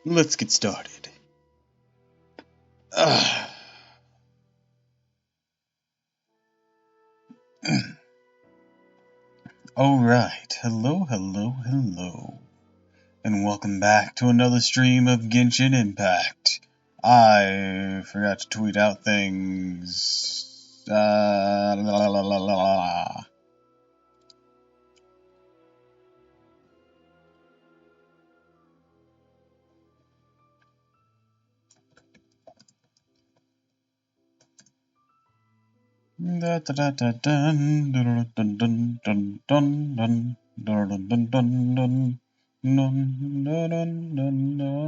let's get started. Ah. Alright, hello, and welcome back to another stream of Genshin Impact. I forgot to tweet out things. La, la, la, la, la, la. Da da da da dun dun dun dun dun dun dun dun dun dun dun dun dun dun dun.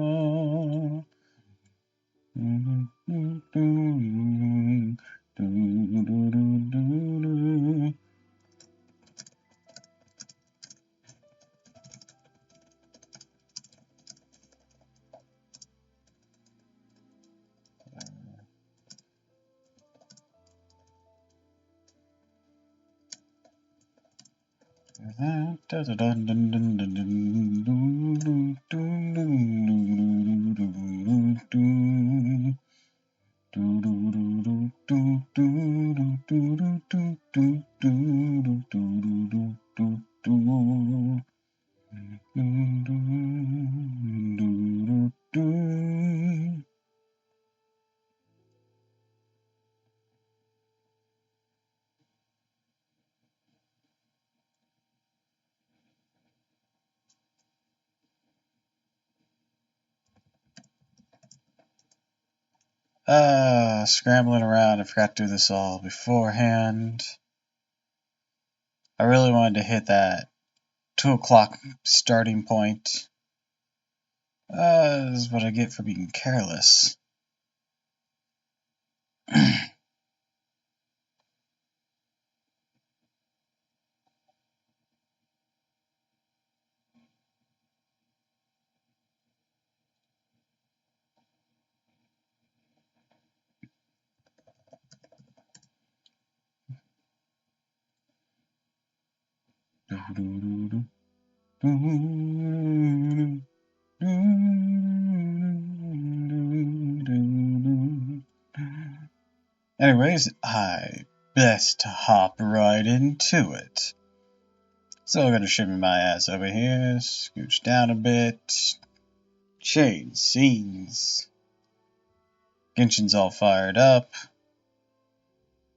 Scrambling around. I forgot to do this all beforehand. I really wanted to hit that 2 o'clock starting point. This is what I get for being careless. Anyways, I best hop right into it. So I'm gonna shimmy my ass over here, scooch down a bit, change scenes. Genshin's all fired up.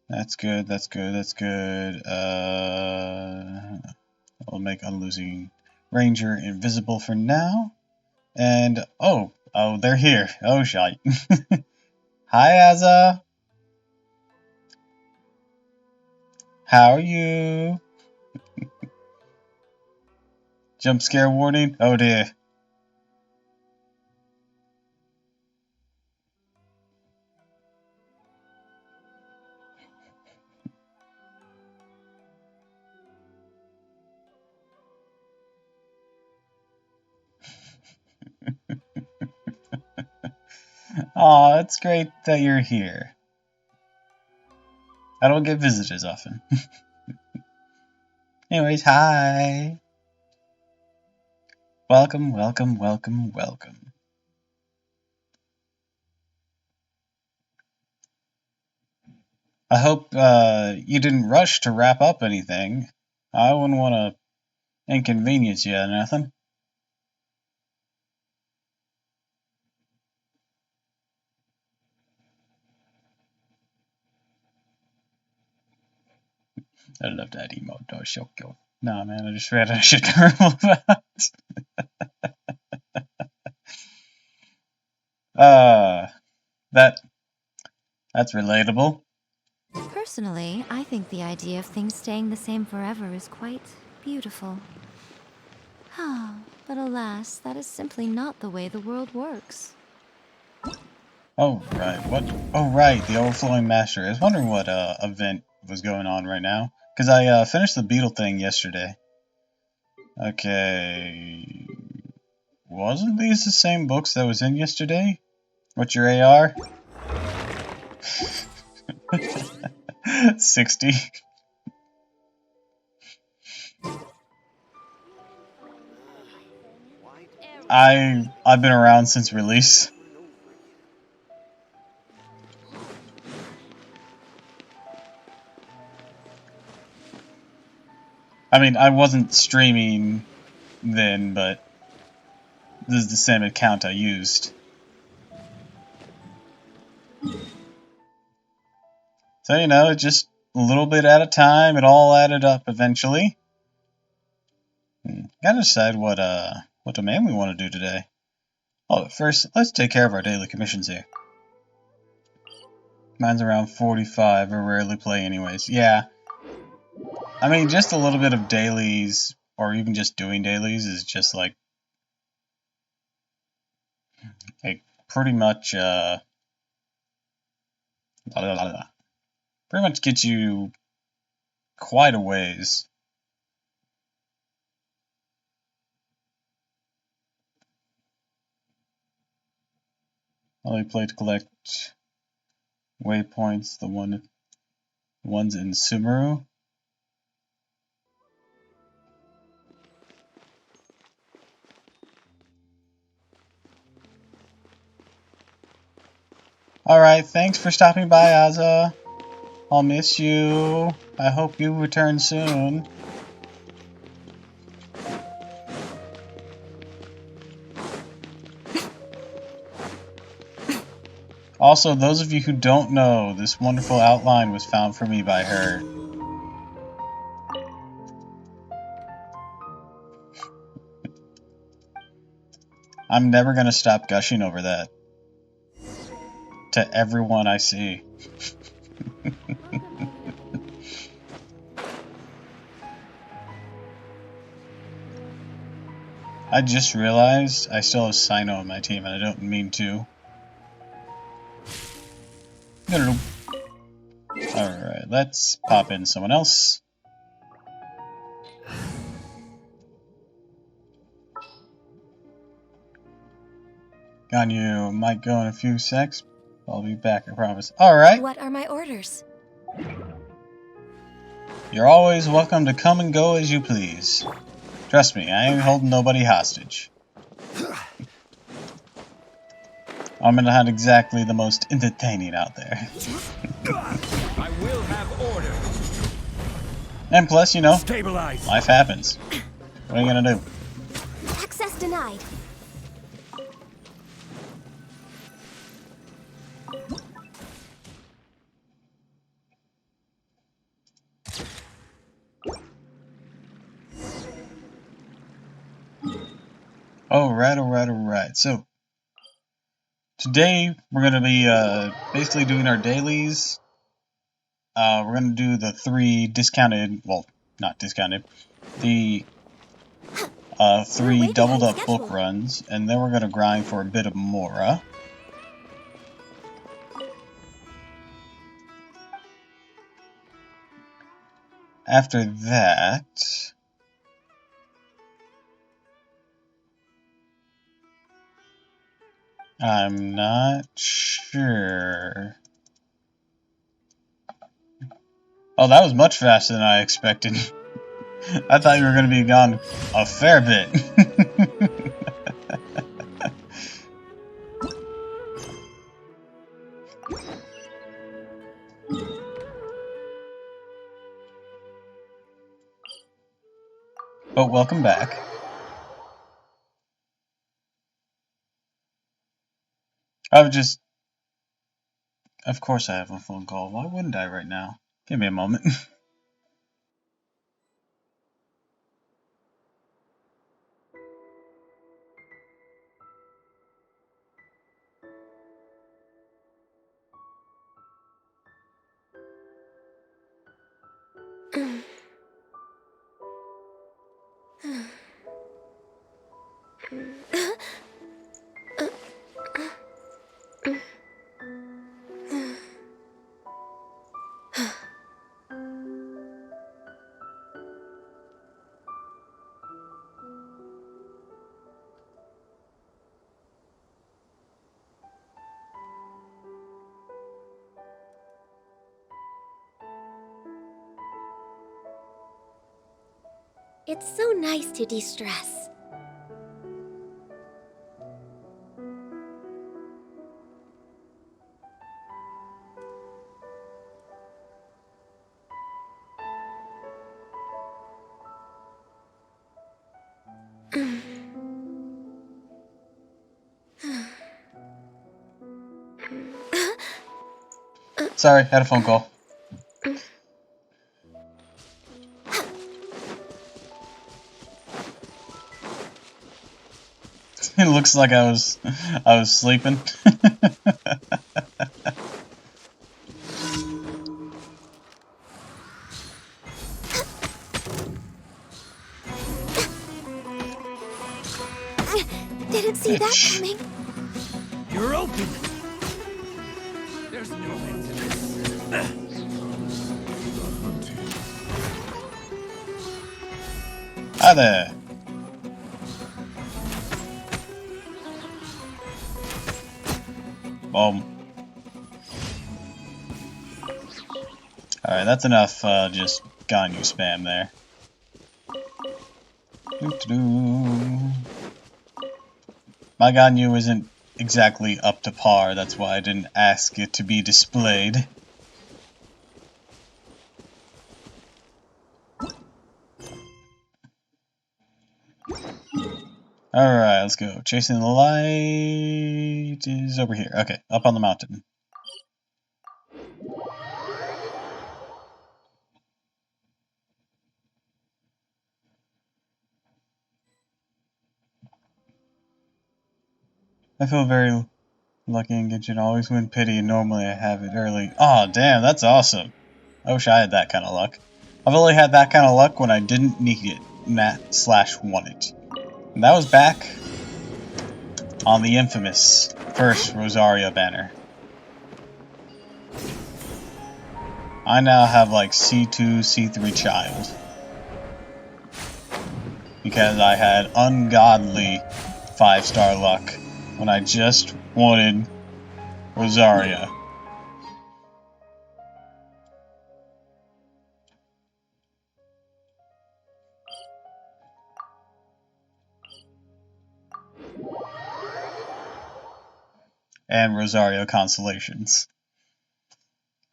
That's good, that's good, that's good. I'll make Unlosing Ranger invisible for now. And, oh, they're here. Oh, shite. Hi, Azza. How are you? Jump scare warning? Oh, dear. Aw, it's great that you're here. I don't get visitors often. Anyways, hi. Welcome, welcome, welcome, welcome. I hope you didn't rush to wrap up anything. I wouldn't want to inconvenience you or nothing. I love that emote, though. So cute. Nah, man, I just read I should remove that. That's relatable. Personally, I think the idea of things staying the same forever is quite beautiful. But alas, that is simply not the way the world works. Oh, right. What? Oh, right. The Overflowing Master. I was wondering what event was going on right now. Because I finished the Beetle thing yesterday. Okay. Wasn't these the same books that was in yesterday? What's your AR? 60. I've been around since release. I mean, I wasn't streaming then, but this is the same account I used. So, you know, just a little bit at a time, it all added up eventually. Gotta decide what domain we want to do today. Oh, but first, let's take care of our daily commissions here. Mine's around 45, I rarely play anyways. Yeah. I mean, just a little bit of dailies, or even just doing dailies, is just like pretty much, pretty much gets you quite a ways. Only play to collect waypoints, the ones in Sumeru. Alright, thanks for stopping by, Aza. I'll miss you. I hope you return soon. Also, those of you who don't know, this wonderful outline was found for me by her. I'm never gonna stop gushing over that. To everyone I see. I just realized I still have Sino on my team, and I don't mean to. Alright, let's pop in someone else. Ganyu might go in a few secs. I'll be back, I promise. Alright. What are my orders? You're always welcome to come and go as you please. Trust me, I ain't holding nobody hostage. I'm not exactly the most entertaining out there. I will have order. And plus, you know, Stabilize. life happens. What are you gonna do? Access denied. Alright. So, today we're gonna be basically doing our dailies. We're gonna do the 3 discounted, well, not discounted, the 3 doubled up book runs, and then we're gonna grind for a bit of Mora. After that, I'm not sure. Oh, that was much faster than I expected. I thought you were going to be gone a fair bit. But welcome back. Of course I have a phone call. Why wouldn't I right now? Give me a moment. It's so nice to de-stress. Sorry, had a phone call. It looks like I was sleeping. Didn't see that coming. You're open. There's no end to this. Hi there. Boom. Alright, that's enough just Ganyu spam there. My Ganyu isn't exactly up to par, that's why I didn't ask it to be displayed. Alright, let's go. Chasing the light is over here. Okay, up on the mountain. I feel very lucky in Genshin. Always win pity, and normally I have it early. Oh, damn, that's awesome. I wish I had that kind of luck. I've only had that kind of luck when I didn't need it, /want it. And that was back on the infamous first Rosaria banner. I now have like C2, C3 child. Because I had ungodly 5-star luck when I just wanted Rosaria. And Rosario Constellations.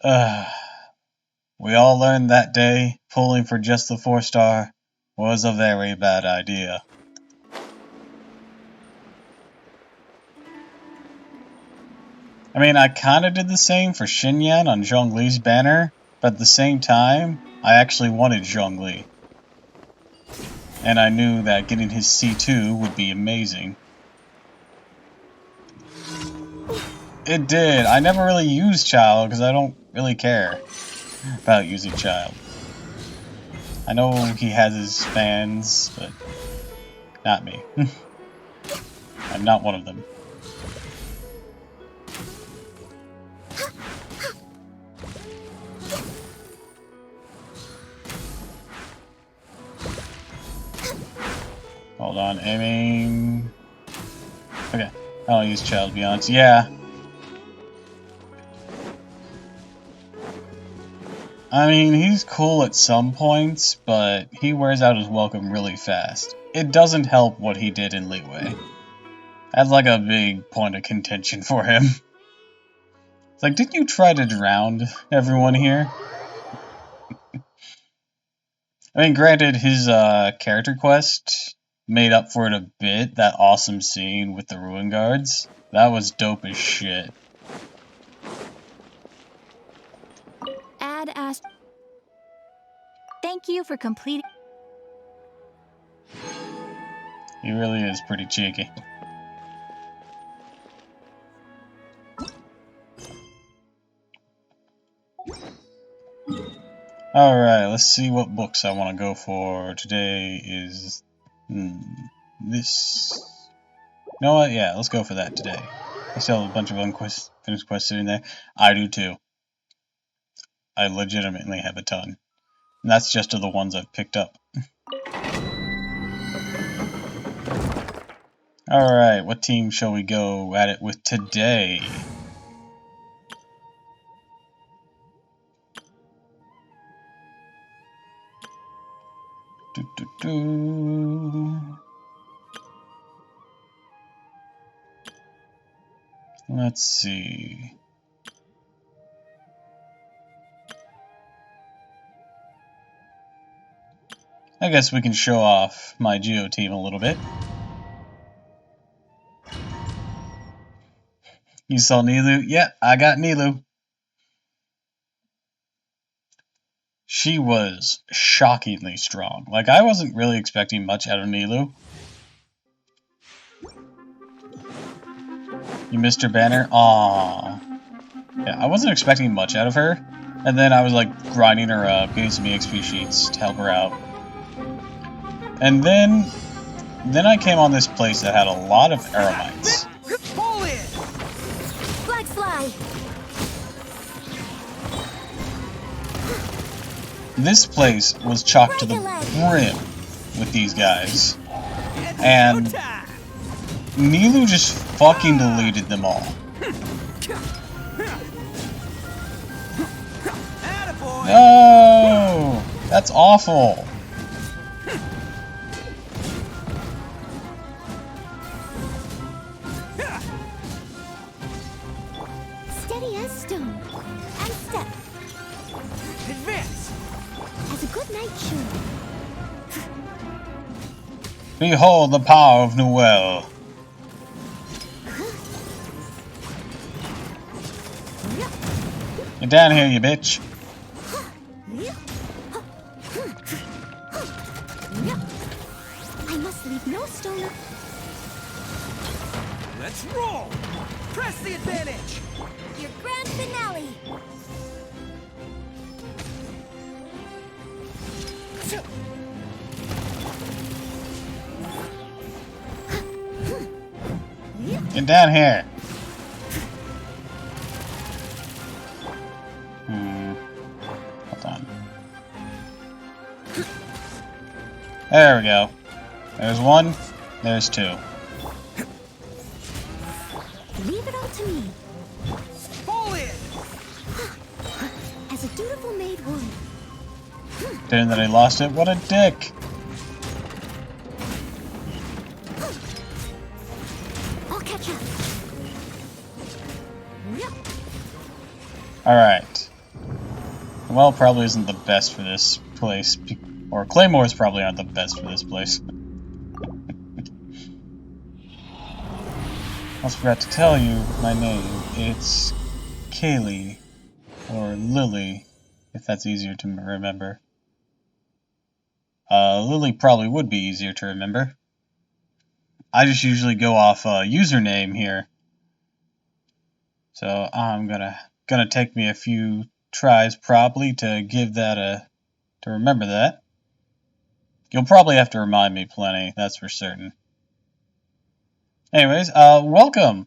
We all learned that day pulling for just the 4-star was a very bad idea. I mean, I kinda did the same for Xinyan on Zhongli's banner, but at the same time, I actually wanted Zhongli. And I knew that getting his C2 would be amazing. It did. I never really used Child because I don't really care about using Child. I know he has his fans, but not me. I'm not one of them. Hold on, aiming. Okay, I'll use Child, to be honest. Yeah. I mean, he's cool at some points, but he wears out his welcome really fast. It doesn't help what he did in Leeway. That's like a big point of contention for him. It's like, didn't you try to drown everyone here? I mean, granted, his character quest made up for it a bit. That awesome scene with the Ruin Guards. That was dope as shit. Thank you for completing. He really is pretty cheeky. Alright, let's see what books I want to go for. Today is this. You know what? Yeah, let's go for that today. I still have a bunch of unfinished quests sitting there. I do too. I legitimately have a ton. And that's just of the ones I've picked up. Alright, what team shall we go at it with today? Let's see. I guess we can show off my Geo team a little bit. You saw Nilu? Yeah, I got Nilu. She was shockingly strong. Like, I wasn't really expecting much out of Nilu. You missed her banner? Aww. Yeah, I wasn't expecting much out of her. And then I was like grinding her up, getting some EXP sheets to help her out. And then I came on this place that had a lot of aromites. Pull in. Flag fly. This place was chocked to the brim with these guys. And Nilu just fucking deleted them all. No! That's awful. Steady as stone. And step. Advance. Has a good night shoe. Behold the power of Noel. Get down here, you bitch. I must leave no stone. Let's roll. Press the advantage. Your grand finale. Get down here. Hold on. There we go. There's one. There's two. Leave it all to me. Pull in. As a dutiful maid would. Didn't that I lost it? What a dick. I'll catch up. Alright. Well, probably isn't the best for this place. Or Claymores probably aren't the best for this place. I almost forgot to tell you my name. It's Kaylee. Or Lily, if that's easier to remember. Lily probably would be easier to remember. I just usually go off username here. So I'm gonna take me a few tries probably to give that to remember that. You'll probably have to remind me plenty, that's for certain. Anyways, welcome.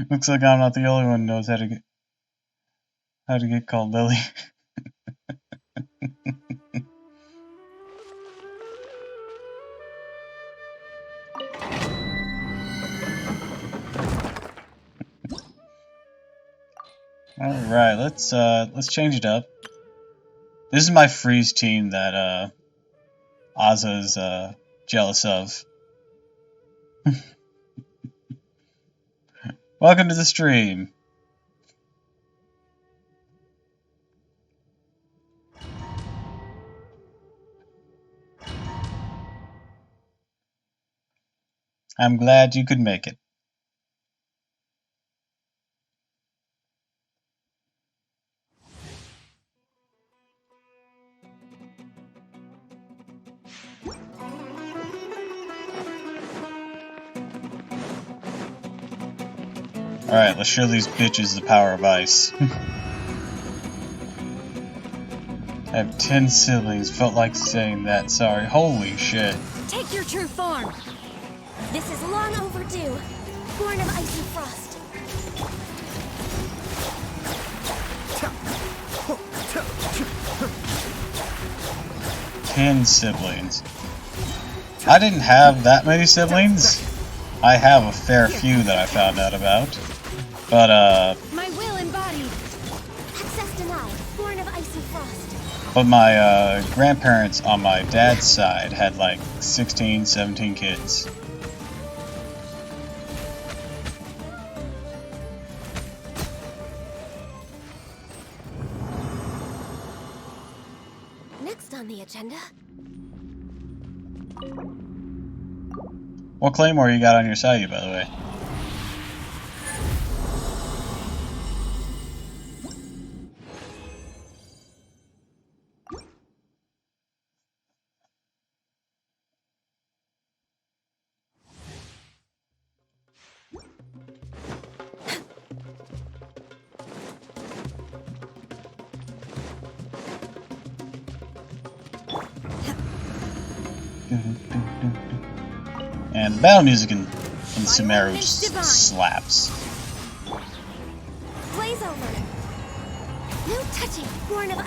Looks like I'm not the only one who knows how to get called Lily. Alright, let's change it up. This is my freeze team that Ozza's jealous of. Welcome to the stream. I'm glad you could make it. Alright, let's show these bitches the power of ice. I have 10 siblings, felt like saying that, sorry. Holy shit. Take your true form. This is long overdue. Born of ice and frost. 10 siblings. I didn't have that many siblings. I have a fair few that I found out about. But, My will embodied. Access denied. Born of ice and frost. but my, grandparents on my dad's side had like 16, 17 kids. agenda? What claymore you got on your side, by the way? And the battle music in Sumeru slaps. Blaze over. No touching. Born of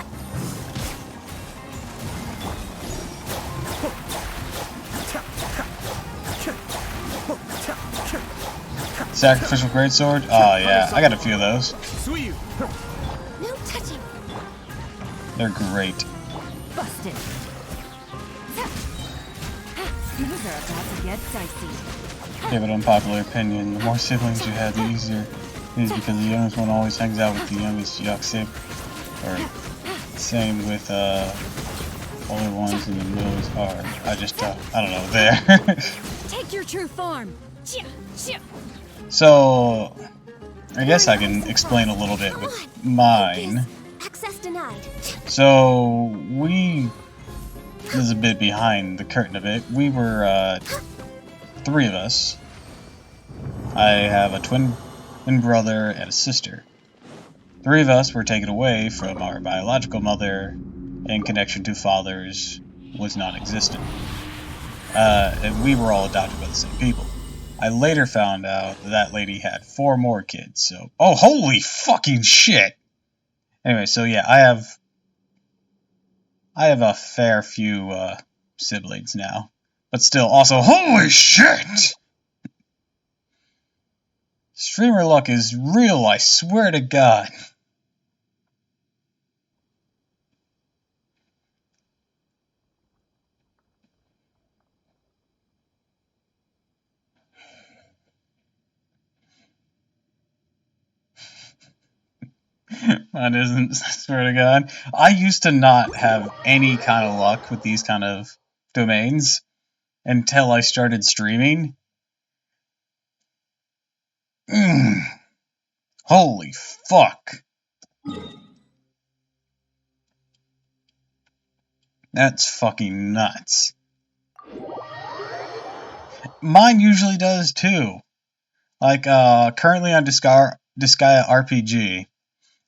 Sacrificial greatsword? Oh yeah, I got a few of those. no touching. They're great. Busted. Things are about to get dicey. Give it unpopular opinion. The more siblings you have, the easier it is because the youngest one always hangs out with the youngest Yaksib. Or same with older ones in the middle is hard. I don't know there. Take your true form. So I guess I can explain a little bit with mine. Access denied. So this is a bit behind the curtain a bit. We were 3 of us. I have a twin brother and a sister. 3 of us were taken away from our biological mother, and connection to fathers was non-existent. And we were all adopted by the same people. I later found out that lady had 4 more kids, so... Oh, holy fucking shit! Anyway, so yeah, I have a fair few siblings now. But still, also, holy shit! Streamer luck is real, I swear to God. Mine isn't, I swear to God. I used to not have any kind of luck with these kind of domains until I started streaming. Holy fuck. That's fucking nuts. Mine usually does too. Like, currently on Disgaea RPG,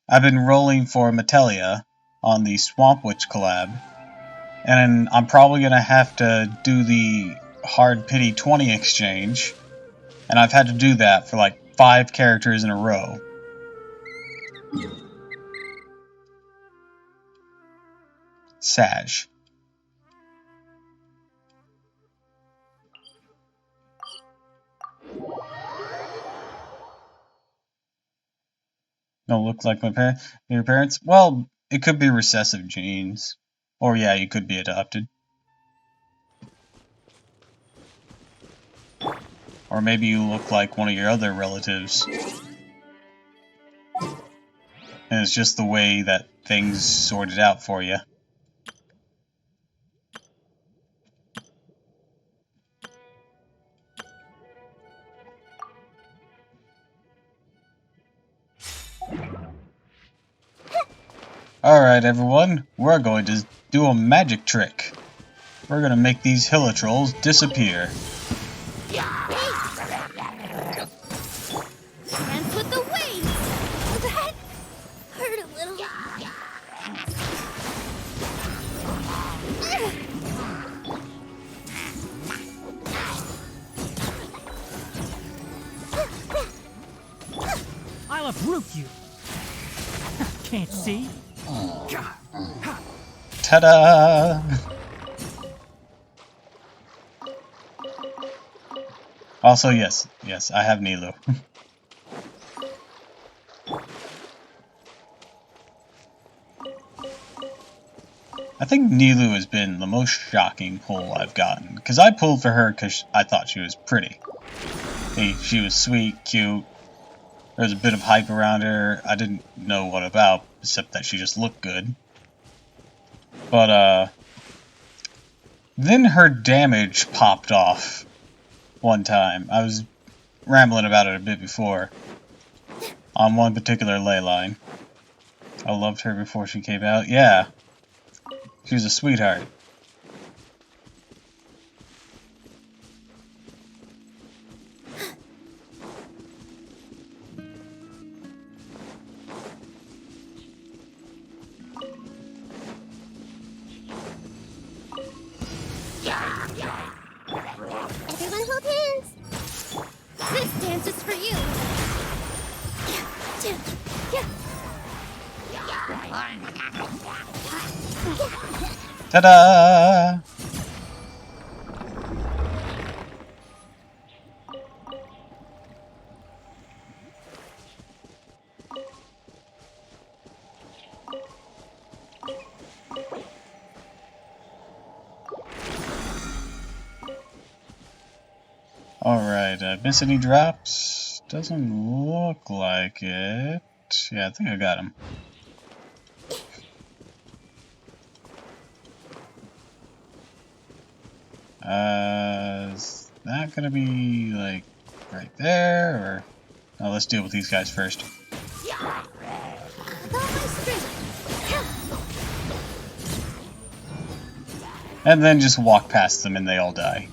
I've been rolling for Metallia on the Swamp Witch collab, and I'm probably gonna have to do the Hard Pity 20 exchange, and I've had to do that for like 5 characters in a row. Sag. Don't look like your parents? Well, it could be recessive genes. Or yeah, you could be adopted. Or maybe you look like one of your other relatives. And it's just the way that things sorted out for you. Alright everyone, we're going to do a magic trick. We're going to make these Hilitrolls disappear. Dance with the waves! That hurt a little. I'll uproot you. Can't see? Ta-da! Also, yes, I have Nilo. I think Nilo has been the most shocking pull I've gotten, because I pulled for her because I thought she was pretty. She was sweet, cute. There was a bit of hype around her. I didn't know what about, except that she just looked good. But, Then her damage popped off one time. I was rambling about it a bit before. On one particular ley line. I loved her before she came out. Yeah. She was a sweetheart. Everyone hold hands. This dance is for you. Ta-da! Alright, miss any drops? Doesn't look like it. Yeah, I think I got him. Is that gonna be, like, right there, or... No, let's deal with these guys first. And then just walk past them and they all die.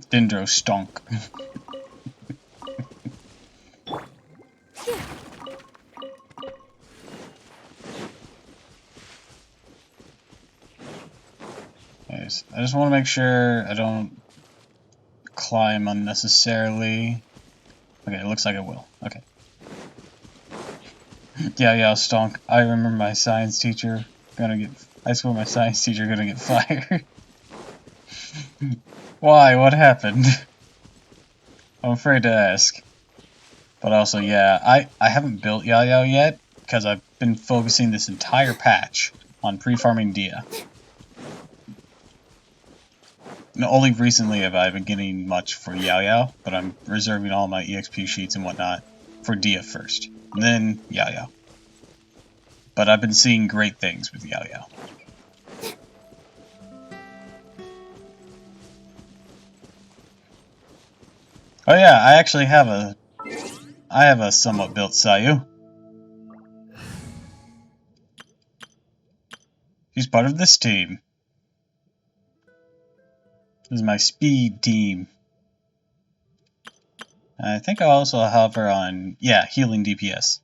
Dendro stonk. Anyways, I just want to make sure I don't climb unnecessarily. Okay, it looks like I will. Okay. Yeah, stonk. I remember my science teacher I swear my science teacher gonna get fired. Why? What happened? I'm afraid to ask. But also, yeah, I haven't built Yao yet, because I've been focusing this entire patch on pre-farming Dia. And only recently have I been getting much for Yao, but I'm reserving all my EXP sheets and whatnot for Dia first, and then Yao. But I've been seeing great things with Yao. Oh yeah, I actually have a somewhat built Sayu. She's part of this team. This is my speed team. I think I also have her on, yeah, healing DPS.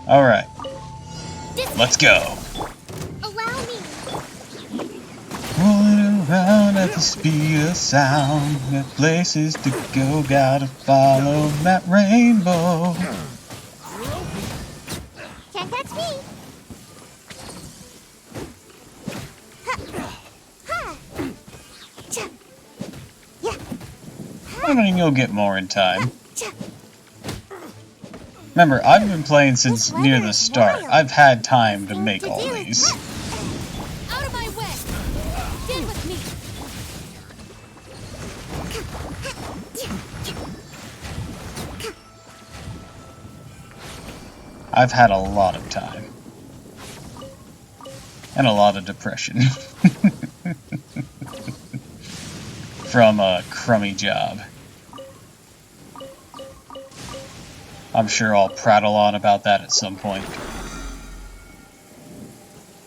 Alright. Let's go. Allow me. Rolling around at the speed of sound. Got places to go, gotta follow that rainbow. Can't catch me. I mean, you'll get more in time. Remember, I've been playing since near the start. I've had time to make all these. Out of my way. Stand with me. I've had a lot of time. And a lot of depression. From a crummy job. I'm sure I'll prattle on about that at some point.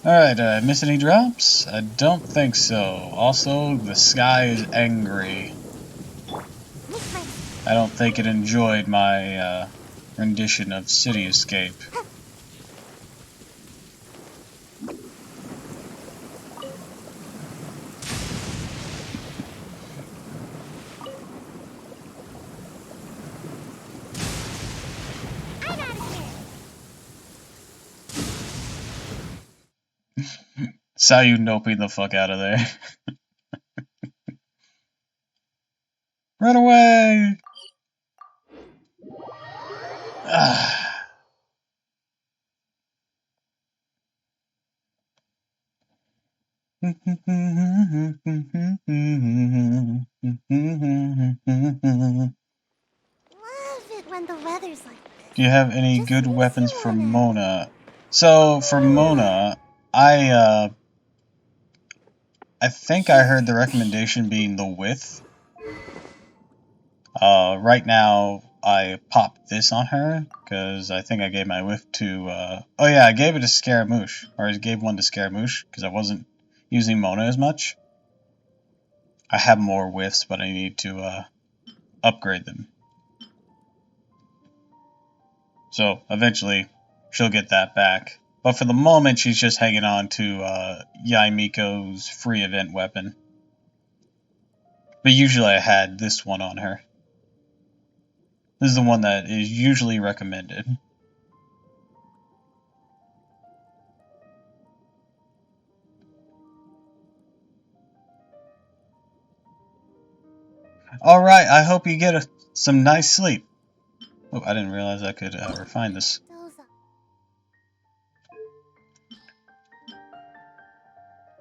Alright, miss any drops? I don't think so. Also, the sky is angry. I don't think it enjoyed my rendition of City Escape. Saw you noping the fuck out of there. Run away! Love it when the weather's like this. Do you have any Just good makes weapons you for wanna... Mona? So for Mona, I think I heard the recommendation being the width. Right now I popped this on her because I think I gave my whiff to. Oh yeah, I gave it to Scaramouche, or I gave one to Scaramouche because I wasn't using Mona as much. I have more whiffs, but I need to upgrade them. So eventually she'll get that back. But for the moment, she's just hanging on to Yaimiko's free event weapon. But usually I had this one on her. This is the one that is usually recommended. Alright, I hope you get some nice sleep. Oh, I didn't realize I could refine this.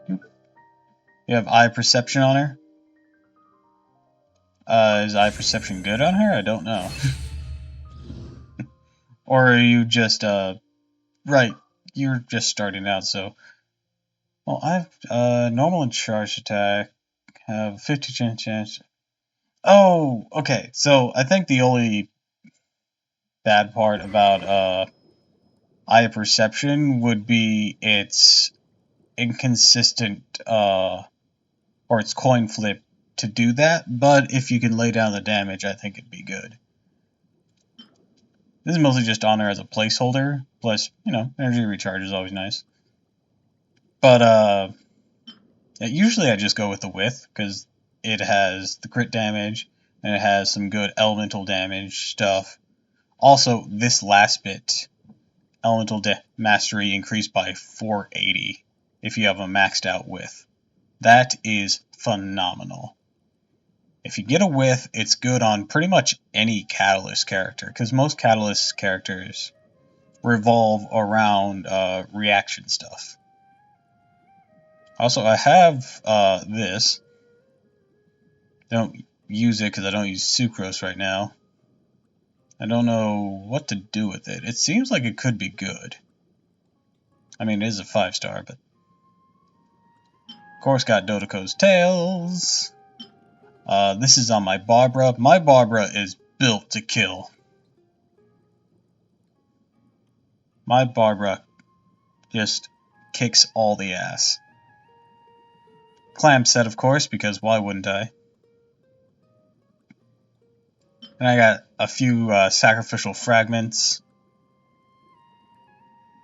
You have eye perception on her? Is eye perception good on her? I don't know. Or are you just, right, you're just starting out, so... Well, I've, normal and charged attack have 50% chance... Oh, okay, so I think the only bad part about, eye perception would be its inconsistent, or its coin flip to do that, but if you can lay down the damage, I think it'd be good. This is mostly just on there as a placeholder, plus, you know, energy recharge is always nice. But, usually I just go with the width, because it has the crit damage, and it has some good elemental damage stuff. Also, this last bit, elemental mastery increased by 480 if you have a maxed out width. That is phenomenal. If you get a width, it's good on pretty much any Catalyst character, because most Catalyst characters revolve around reaction stuff. Also, I have this. Don't use it because I don't use Sucrose right now. I don't know what to do with it. It seems like it could be good. I mean, it is a 5-star, but... Of course, got Dodoko's Tails. This is on my Barbara. My Barbara is built to kill. My Barbara just kicks all the ass. Clam set, of course, because why wouldn't I? And I got a few sacrificial fragments,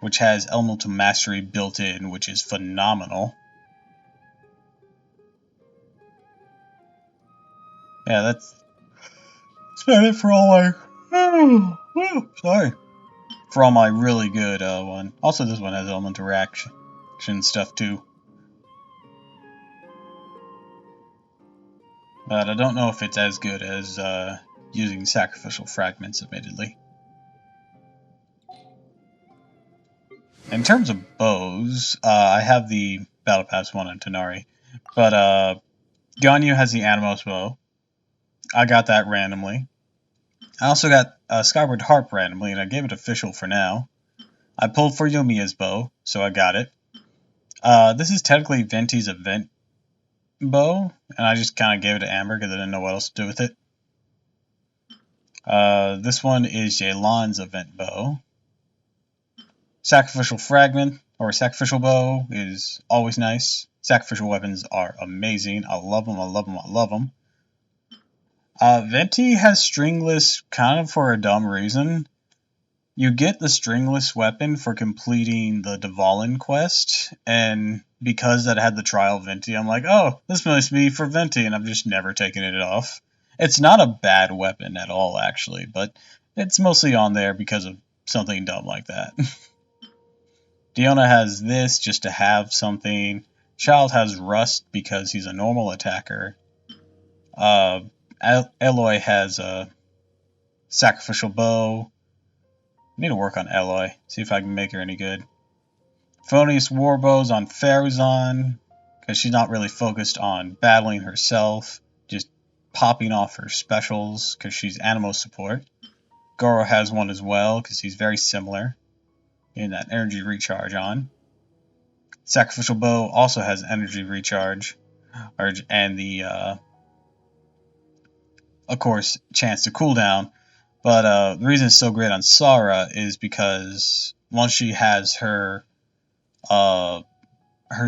which has elemental mastery built in, which is phenomenal. Yeah, that's about it for all my... sorry. For all my really good one. Also, this one has elemental reaction stuff too. But I don't know if it's as good as using sacrificial fragments, admittedly. In terms of bows, I have the Battle Pass one on Tonari. But Ganyu has the Animos bow. I got that randomly. I also got Skyward Harp randomly, and I gave it official for now. I pulled for Yomiya's bow, so I got it. This is technically Venti's event bow, and I just kind of gave it to Amber because I didn't know what else to do with it. This one is Yelan's event bow. Sacrificial fragment, or sacrificial bow, is always nice. Sacrificial weapons are amazing. I love them, I love them, I love them. Venti has stringless kind of for a dumb reason. You get the stringless weapon for completing the Dvalin quest, and because that had the trial Venti, I'm like, oh, this must be for Venti, and I've just never taken it off. It's not a bad weapon at all, actually, but it's mostly on there because of something dumb like that. Diona has this just to have something. Child has Rust because he's a normal attacker. Eloy has a sacrificial bow. I need to work on Eloy, see if I can make her any good. Phonius Warbows on Farazan, because she's not really focused on battling herself, just popping off her specials because she's Animo support. Goro has one as well because he's very similar in that energy recharge on. Sacrificial Bow also has energy recharge and the, of course, chance to cooldown. But the reason it's so great on Sara is because once she has her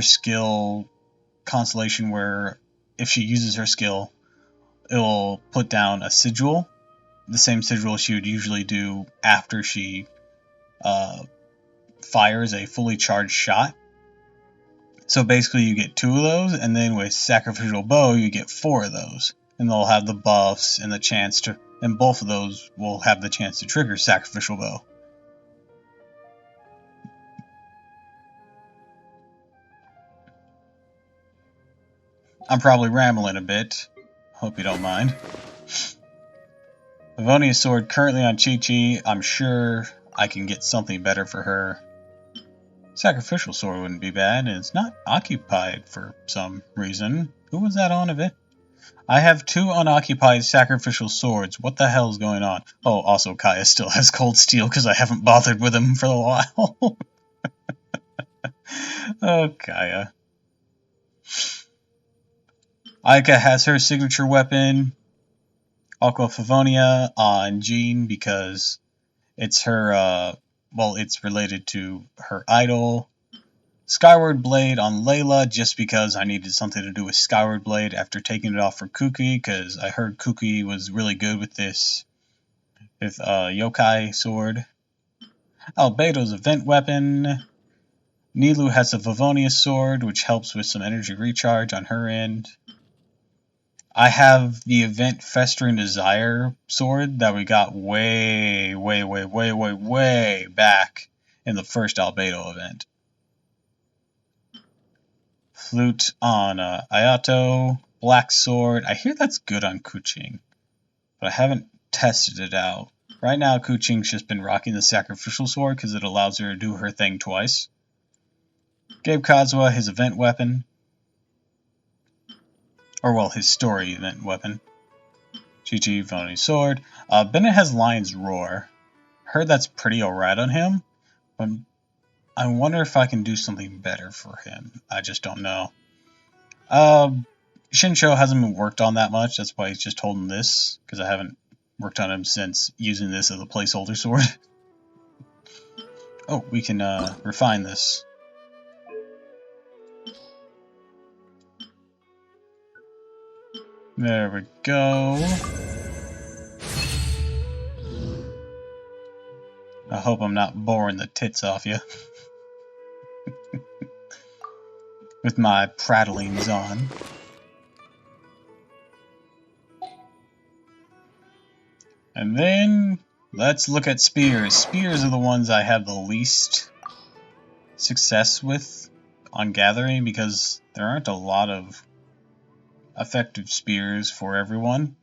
skill constellation where if she uses her skill, it will put down a sigil, the same sigil she would usually do after she fires a fully charged shot. So basically you get 2 of those, and then with Sacrificial Bow you get 4 of those. And they'll have the buffs and the chance to, and both of those will have the chance to trigger Sacrificial Bow. I'm probably rambling a bit. Hope you don't mind. Livonia's sword currently on Chi-Chi. I'm sure I can get something better for her. Sacrificial sword wouldn't be bad, and it's not occupied for some reason. Who was that on of it? I have 2 unoccupied sacrificial swords. What the hell is going on? Oh, also Kaya still has Cold Steel because I haven't bothered with him for a while. Oh, Kaya. Aika has her signature weapon, Aqua Favonia, on Jean because it's her, well, it's related to her idol. Skyward Blade on Layla, just because I needed something to do with Skyward Blade after taking it off for Kuki, because I heard Kuki was really good with this, with Yokai Sword. Albedo's event weapon. Nilu has a Vavonia Sword, which helps with some energy recharge on her end. I have the event Festering Desire Sword that we got way back in the first Albedo event. Flute on Ayato, Black Sword. I hear that's good on Kuching, but I haven't tested it out. Right now, Kuching's just been rocking the Sacrificial Sword because it allows her to do her thing twice. Gave Kazuha his event weapon. Or, well, his story event weapon. Chi-Chi, Voni Sword. Bennett has Lion's Roar. Heard that's pretty alright on him, but I wonder if I can do something better for him. I just don't know. Shinsho hasn't been worked on that much, that's why he's just holding this, because I haven't worked on him since using this as a placeholder sword. Oh, we can refine this. There we go. I hope I'm not boring the tits off you. With my prattlings on. And then, let's look at spears. Spears are the ones I have the least success with on gathering because there aren't a lot of effective spears for everyone.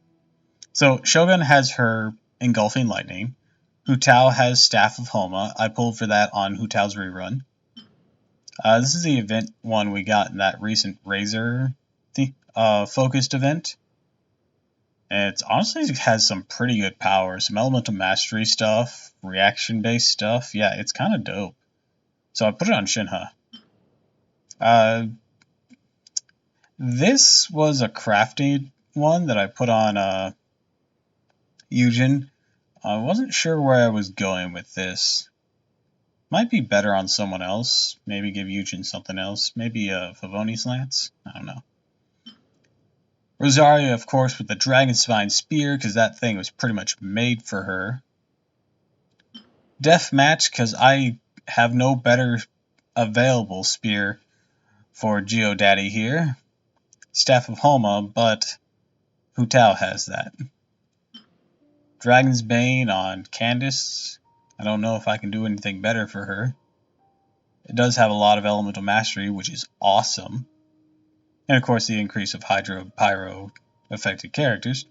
So, Shogun has her Engulfing Lightning. Hu Tao has Staff of Homa. I pulled for that on Hu Tao's rerun. This is the event one we got in that recent Razor focused event. And it honestly has some pretty good power. Some elemental mastery stuff, reaction-based stuff. Yeah, it's kind of dope. So I put it on Shinha. This was a crafted one that I put on Eugen. I wasn't sure where I was going with this. Might be better on someone else. Maybe give Eugen something else. Maybe Favoni's Lance? I don't know. Rosaria, of course, with the Dragon Spine Spear, because that thing was pretty much made for her. Death Match, because I have no better available spear for Geodaddy here. Staff of Homa, but Hu Tao has that. Dragon's Bane on Candace. I don't know if I can do anything better for her. It does have a lot of elemental mastery, which is awesome. And of course the increase of Hydro Pyro affected characters.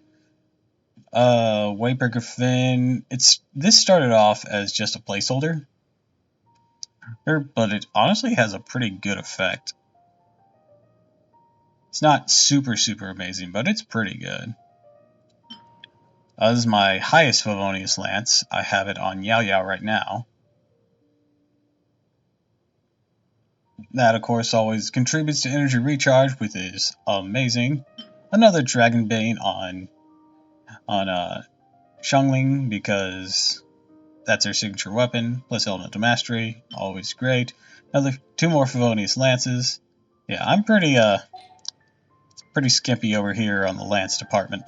Waybreaker Finn. This started off as just a placeholder. But it honestly has a pretty good effect. It's not super amazing, but it's pretty good. This is my highest Favonius Lance. I have it on Yao Yao right now. That, of course, always contributes to energy recharge, which is amazing. Another Dragon Bane on Xiangling, because that's her signature weapon, plus Elemental Mastery, always great. Another 2 more Favonius Lances. Yeah, I'm pretty skimpy over here on the Lance department.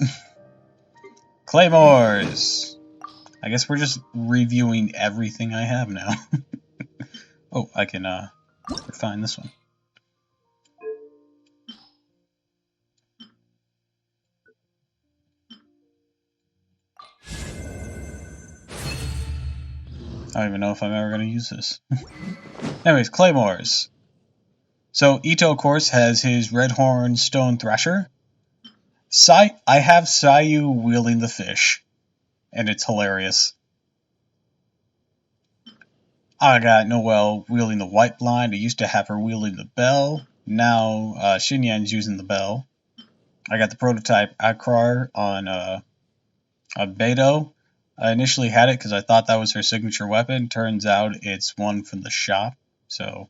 Claymores! I guess we're just reviewing everything I have now. Oh, I can refine this one. I don't even know if I'm ever going to use this. Anyways, Claymores. So, Ito, of course, has his Redhorn Stone Thrasher. I have Sayu wielding the fish, and it's hilarious. I got Noelle wielding the White Blind. I used to have her wielding the bell. Now, Xinyan's using the bell. I got the prototype Akrar on Beto. I initially had it because I thought that was her signature weapon. Turns out it's one from the shop. So,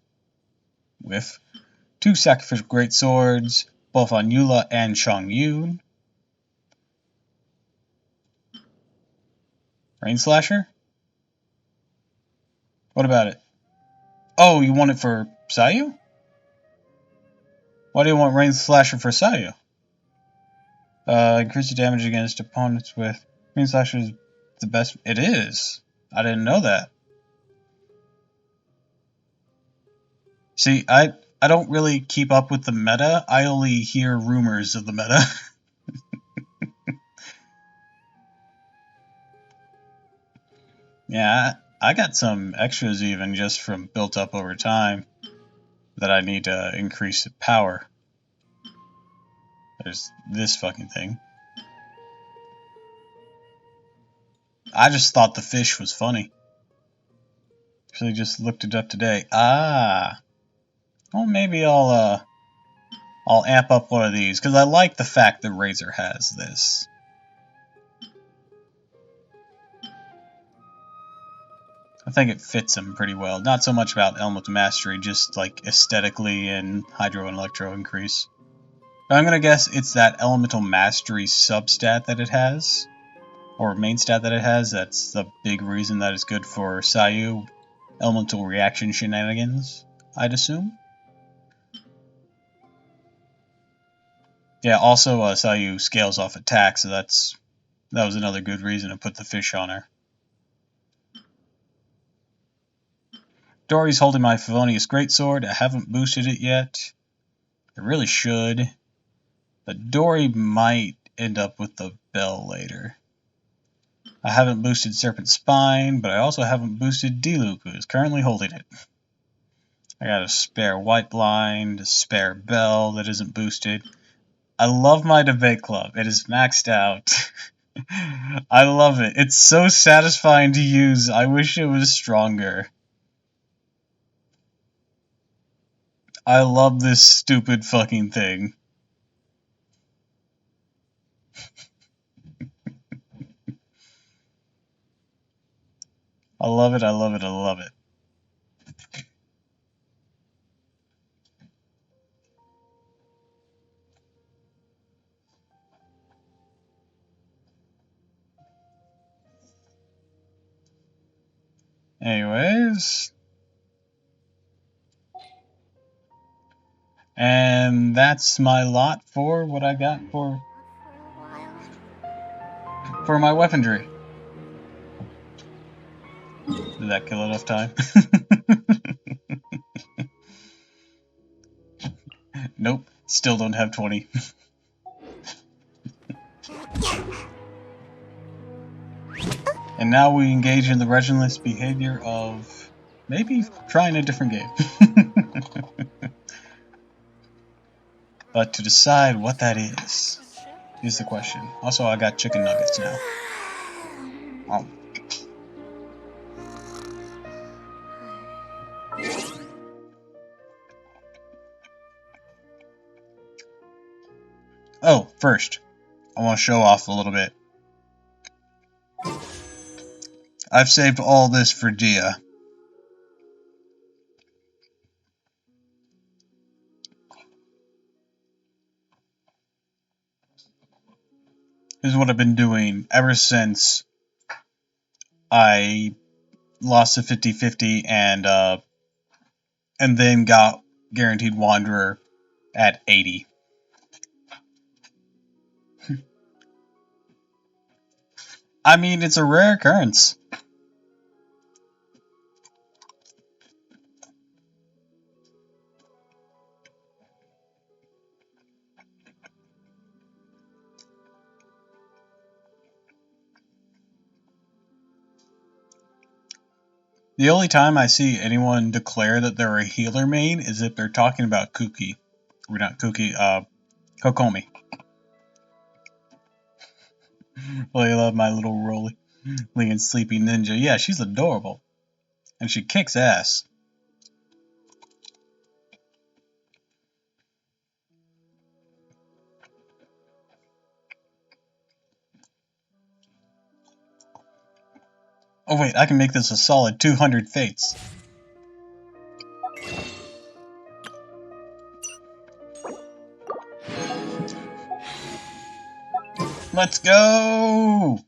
whiff. 2 Sacrificial Greatswords, both on Eula and Chongyun. Rain Slasher? What about it? Oh, you want it for Sayu? Why do you want Rain Slasher for Sayu? Increase the damage against opponents with... Rain Slasher is the best... It is. I didn't know that. See, I don't really keep up with the meta. I only hear rumors of the meta. Yeah, I got some extras even just from built up over time that I need to increase the power. There's this fucking thing. I just thought the fish was funny. So I just looked it up today. Ah. Well, maybe I'll amp up one of these, because I like the fact that Razor has this. I think it fits him pretty well. Not so much about Elemental Mastery, just like aesthetically and Hydro and Electro increase. But I'm gonna guess it's that Elemental Mastery substat that it has, or main stat that it has. That's the big reason that it's good for Sayu Elemental Reaction shenanigans, I'd assume. Yeah, also Sayu scales off attack, so that was another good reason to put the fish on her. Dory's holding my Favonius Greatsword. I haven't boosted it yet. I really should. But Dory might end up with the bell later. I haven't boosted Serpent Spine, but I also haven't boosted Diluc, who is currently holding it. I got a spare White Blind, a spare bell that isn't boosted. I love my Debate Club. It is maxed out. I love it. It's so satisfying to use. I wish it was stronger. I love this stupid fucking thing. I love it, I love it, I love it. Anyways. And that's my lot for what I got for my weaponry. Did that kill enough time? Nope, still don't have 20. And now we engage in the relentless behavior of maybe trying a different game. But to decide what that is the question. Also, I got chicken nuggets now. Oh. Oh, first, I want to show off a little bit. I've saved all this for Dia. This is what I've been doing ever since I lost the 50-50 and then got Guaranteed Wanderer at 80. I mean, it's a rare occurrence. The only time I see anyone declare that they're a healer main is if they're talking about Kuki. Or not Kuki, Kokomi. Well, I love my little Rolly and Sleepy Ninja. Yeah, she's adorable. And she kicks ass. Oh wait, I can make this a solid 200 fates. Let's go!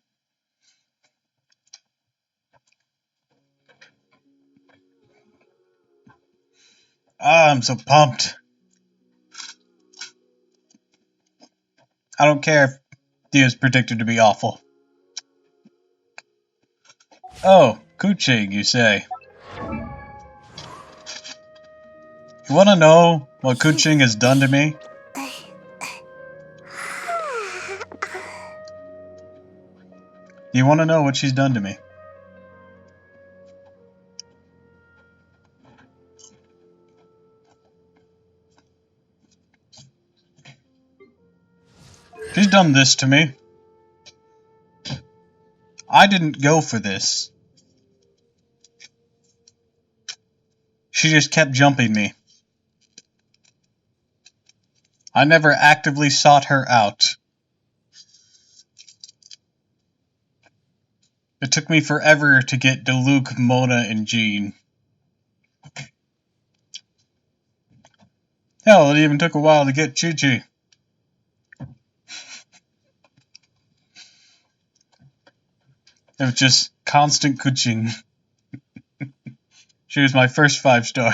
Ah, I'm so pumped. I don't care if Dia's predicted to be awful. Oh, Kuching, you say. You wanna know what Kuching has done to me? Do you wanna know what she's done to me? She's done this to me. I didn't go for this. She just kept jumping me. I never actively sought her out. It took me forever to get Diluc, Mona, and Jean. Hell, it even took a while to get Chi-Chi. It was just constant Kuching. She was my first 5-star.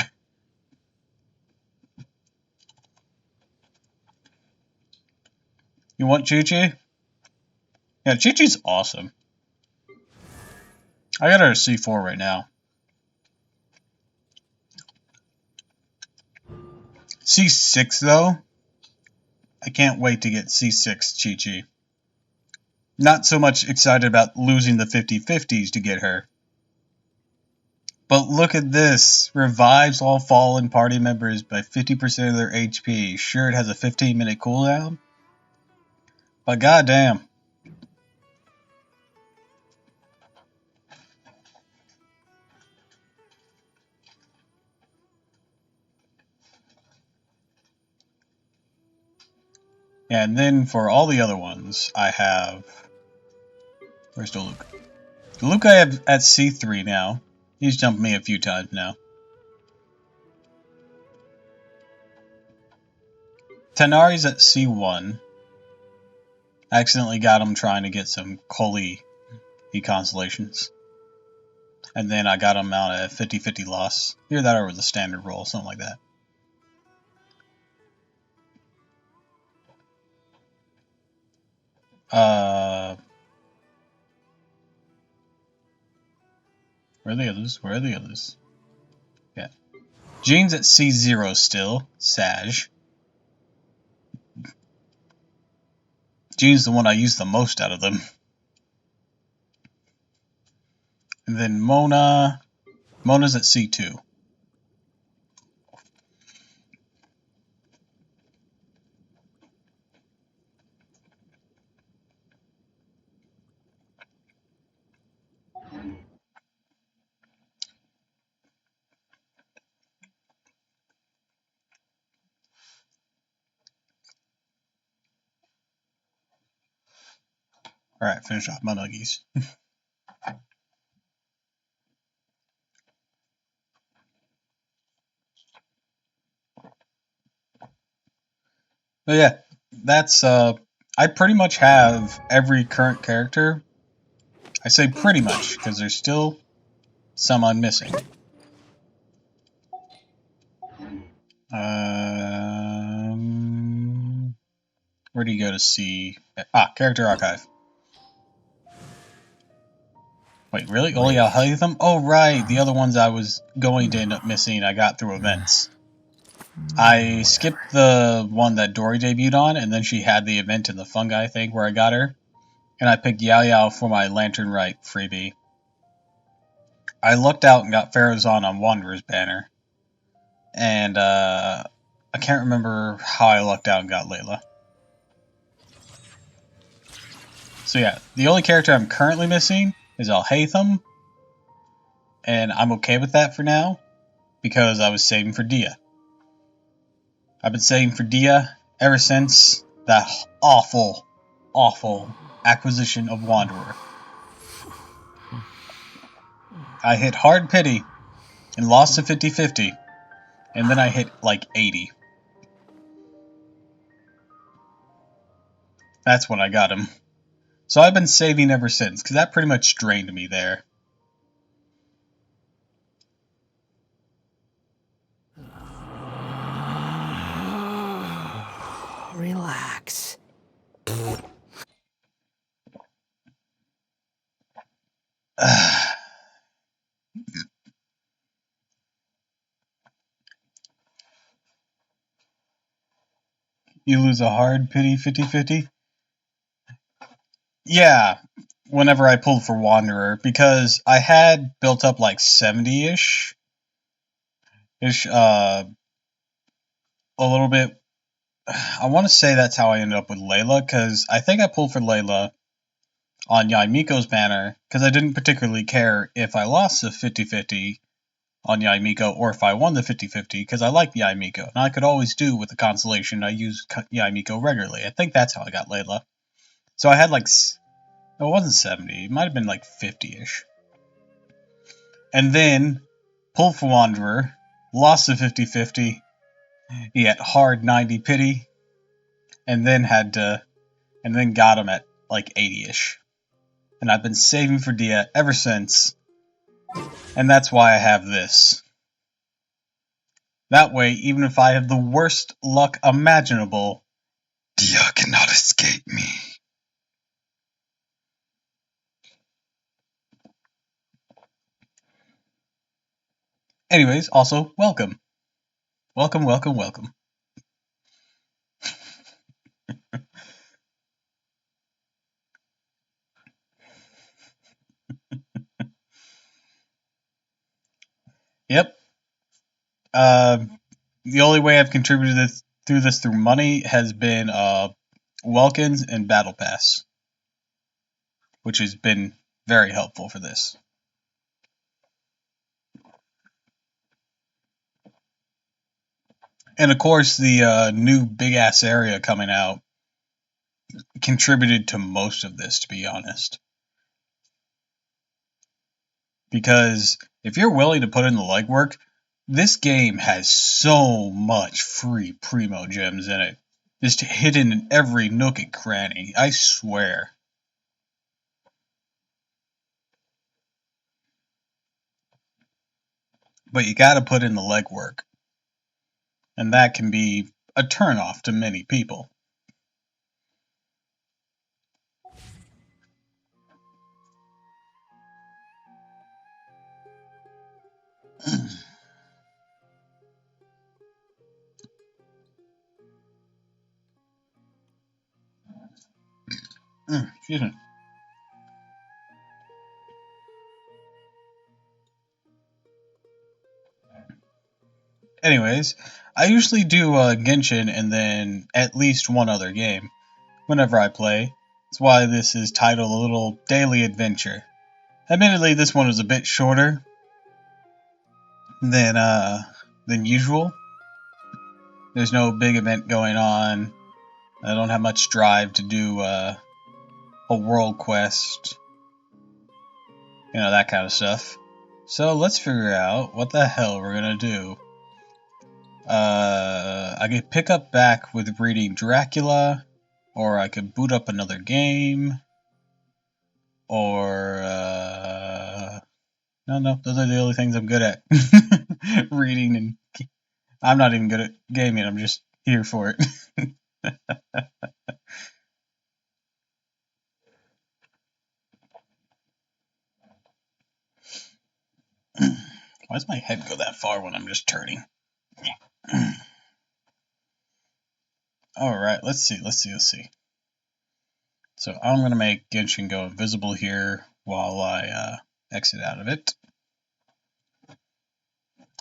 You want Chi-Chi? Yeah, Chi-Chi's awesome. I got her at C4 right now. C6 though? I can't wait to get C6 Chi-Chi. Not so much excited about losing the 50-50s to get her. But look at this. Revives all fallen party members by 50% of their HP. Sure, it has a 15-minute cooldown. But goddamn. And then for all the other ones, I have... Where's Diluc? Diluc I have at C3 now. He's jumped me a few times now. Tenari's at C1. I accidentally got him trying to get some Koli constellations. And then I got him out at 50-50 loss. Either that or with a standard roll, something like that. Where are the others? Where are the others? Yeah. Jean's at C0 still. Sag. Jean's the one I use the most out of them. And then Mona. Mona's at C2. Alright, finish off my nuggies. But yeah, that's, I pretty much have every current character. I say pretty much, because there's still some I'm missing. Where do you go to see... Character Archive. Wait, really? Only I'll hide them? Oh, right, the other ones I was going to end up missing I got through events. I skipped the one that Dory debuted on, and then she had the event in the fungi thing where I got her. And I picked Yao Yao for my Lantern Rite freebie. I lucked out and got Pharaohzon on Wanderer's banner. And, I can't remember how I lucked out and got Layla. So yeah, the only character I'm currently missing is Alhaitham. And I'm okay with that for now, because I was saving for Dia. I've been saving for Dia ever since that awful, awful acquisition of Wanderer. I hit hard pity and lost to 50-50, and then I hit like 80. That's when I got him. So I've been saving ever since, because that pretty much drained me there. Relax. You lose a hard pity 50-50? Yeah, whenever I pulled for Wanderer, because I had built up like 70-ish. A little bit. I want to say that's how I ended up with Layla, because I think I pulled for Layla on Yaimiko's banner, because I didn't particularly care if I lost the 50-50 on Yaimiko or if I won the 50-50, because I like Yaimiko, and I could always do with the constellation I use Yaimiko regularly. I think that's how I got Layla. So I had like, no, it wasn't 70, it might have been like 50-ish. And then, pulled for Wanderer, lost the 50-50, he had hard 90 pity, and then got him at like 80-ish. And I've been saving for Dia ever since, and that's why I have this. That way, even if I have the worst luck imaginable, Dia cannot escape me. Anyways, also, welcome. Welcome, welcome, welcome. Yep. The only way I've contributed through money has been Welkins and Battle Pass, which has been very helpful for this. And of course, the new big-ass area coming out contributed to most of this, to be honest. Because if you're willing to put in the legwork, this game has so much free primo gems in it. Just hidden in every nook and cranny, I swear. But you gotta put in the legwork. And that can be a turnoff to many people. Excuse me. Anyways, I usually do Genshin and then at least one other game whenever I play. That's why this is titled A Little Daily Adventure. Admittedly, this one is a bit shorter than usual. There's no big event going on. I don't have much drive to do a world quest, you know, that kind of stuff. So let's figure out what the hell we're gonna do. I could pick up back with reading Dracula, or I could boot up another game, or no, those are the only things I'm good at. Reading, and I'm not even good at gaming, I'm just here for it. Why does my head go that far when I'm just turning? Alright, let's see. So I'm going to make Genshin go invisible here while I exit out of it.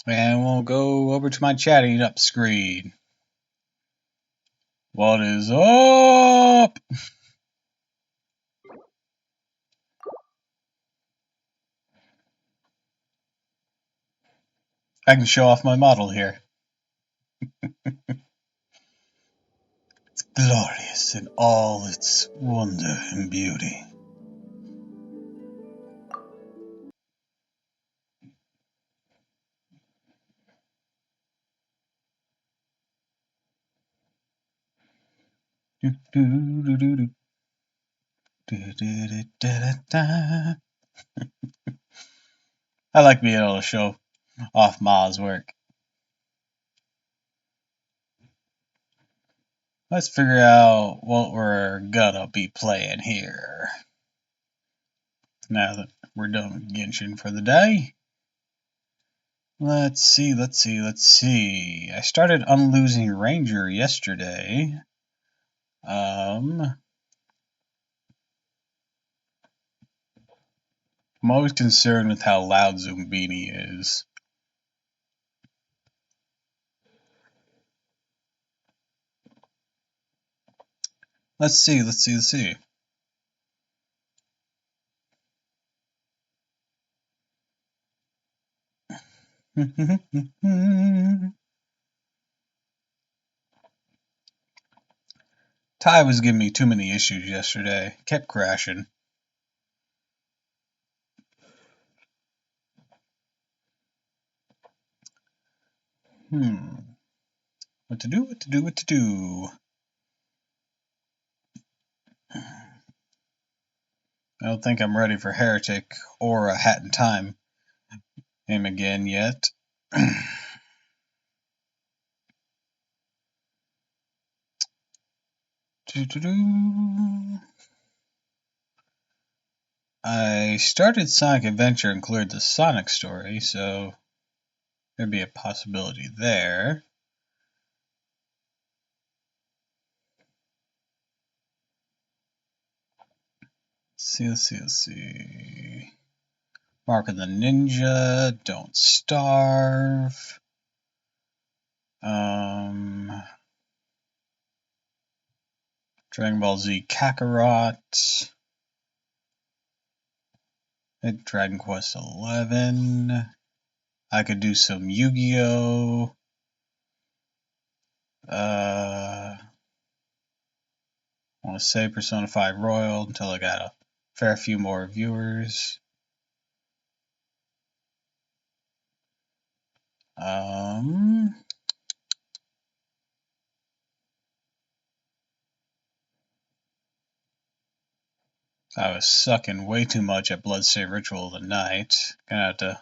And we'll go over to my chatting up screen. What is up? I can show off my model here. It's glorious in all its wonder and beauty. I like being able to show off Ma's work. Let's figure out what we're gonna be playing here. Now that we're done with Genshin for the day. Let's see. I started Unlosing Ranger yesterday. I'm always concerned with how loud Zumbini is. Let's see. Ty was giving me too many issues yesterday. Kept crashing. What to do? I don't think I'm ready for Heretic or a Hat in Time him again yet. I started Sonic Adventure and cleared the Sonic story, so there'd be a possibility there. Let's see. Mark of the Ninja, Don't Starve. Dragon Ball Z Kakarot. Dragon Quest 11. I could do some Yu-Gi-Oh! I want to say Persona 5 Royal until I got a fair few more viewers. I was sucking way too much at Bloodstained Ritual of the Night. Gonna have to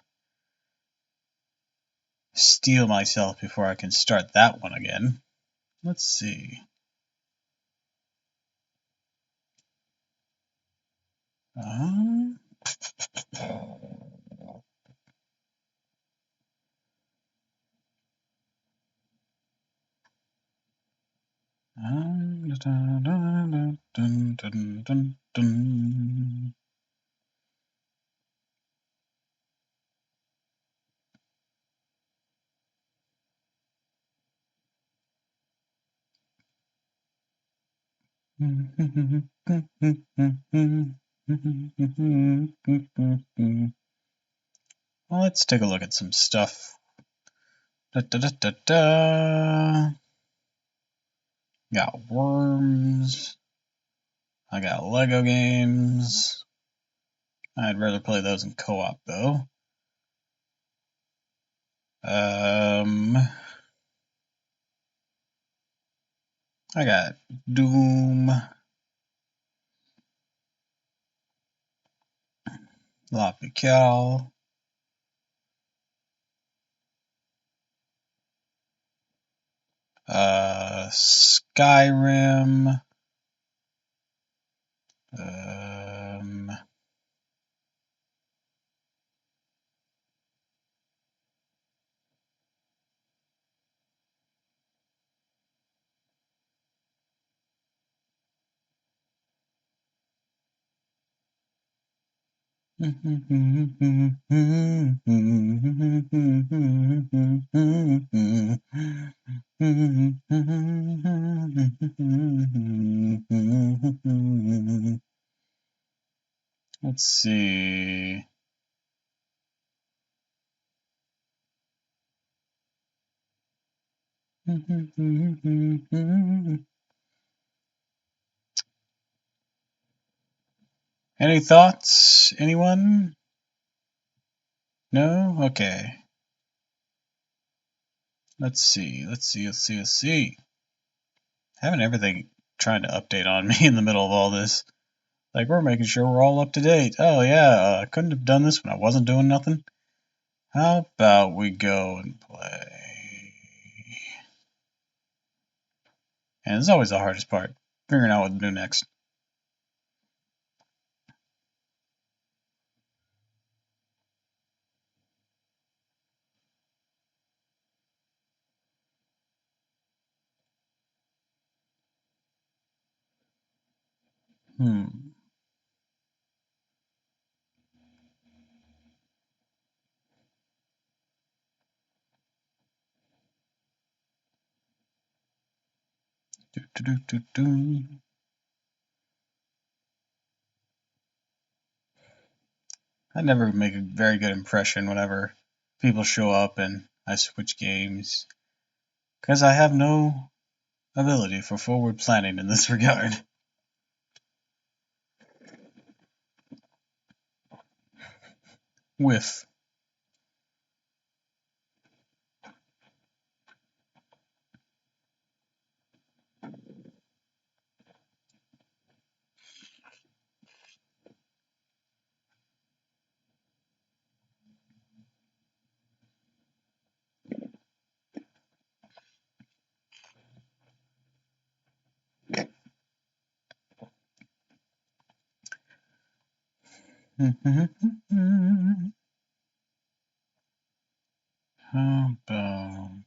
steel myself before I can start that one again. Let's see. Well, let's take a look at some stuff. Got worms. I got Lego games. I'd rather play those in co-op though. I got Doom, La Pical, Skyrim, let's see. Any thoughts? Anyone? No? Okay. Let's see. Having everything trying to update on me in the middle of all this. Like, we're making sure we're all up to date. Oh, yeah, I couldn't have done this when I wasn't doing nothing. How about we go and play? And it's always the hardest part, figuring out what to do next. Hmm. Do. I never make a very good impression whenever people show up and I switch games, because I have no ability for forward planning in this regard. Whiff. How about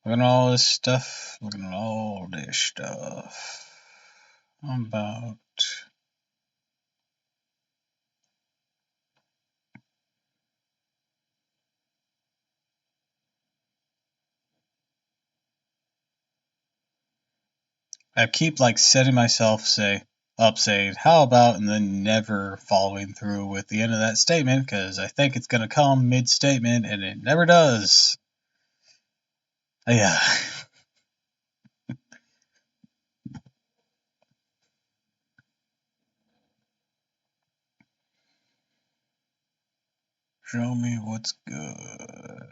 Look at all this stuff. Look at all this stuff. How about I keep like setting myself saying how about, and then never following through with the end of that statement because I think it's gonna come mid statement and it never does. Yeah. Show me what's good.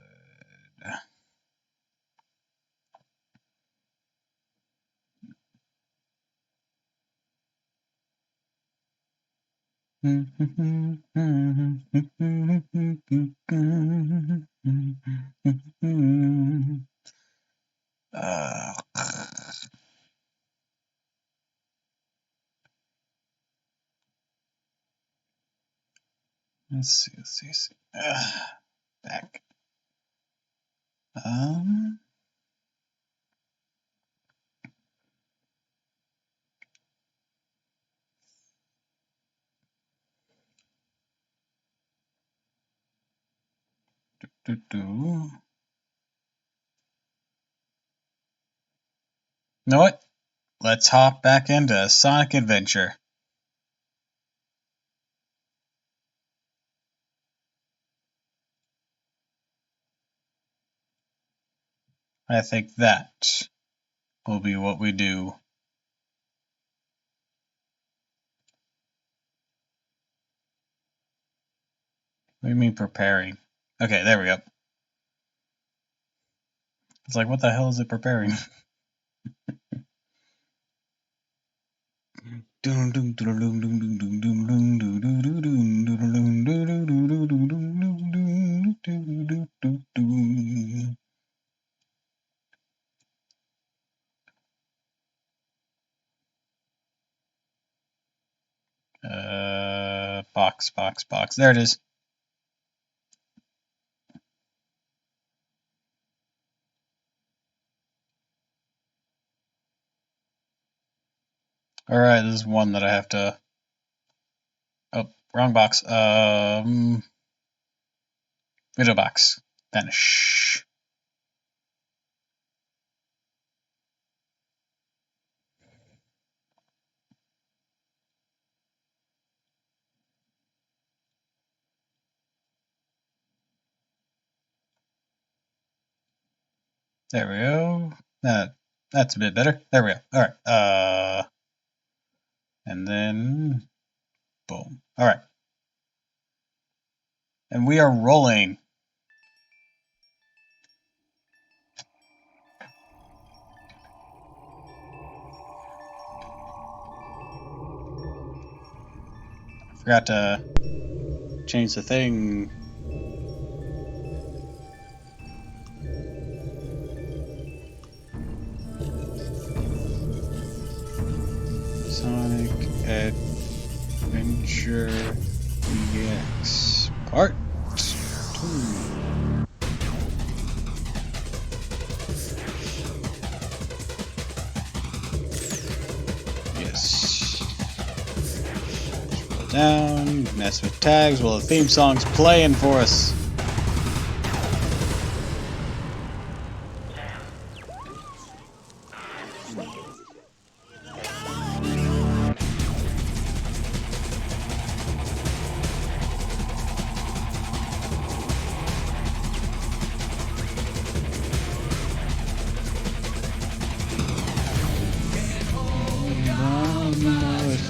Uh, Let's see, let's see, let's see. Back. You know what? Let's hop back into Sonic Adventure. I think that will be what we do. What do you mean preparing? Okay, there we go. It's like, what the hell is it preparing? Box. There it is. Alright, this is one that I have to... Oh, wrong box. Video box. Vanish. There we go. That's a bit better. There we go. Alright. And then... Boom. Alright. And we are rolling. Forgot to change the thing. Sonic Adventure EX Part 2. Yes. Scroll down, mess with tags while the theme song's playing for us.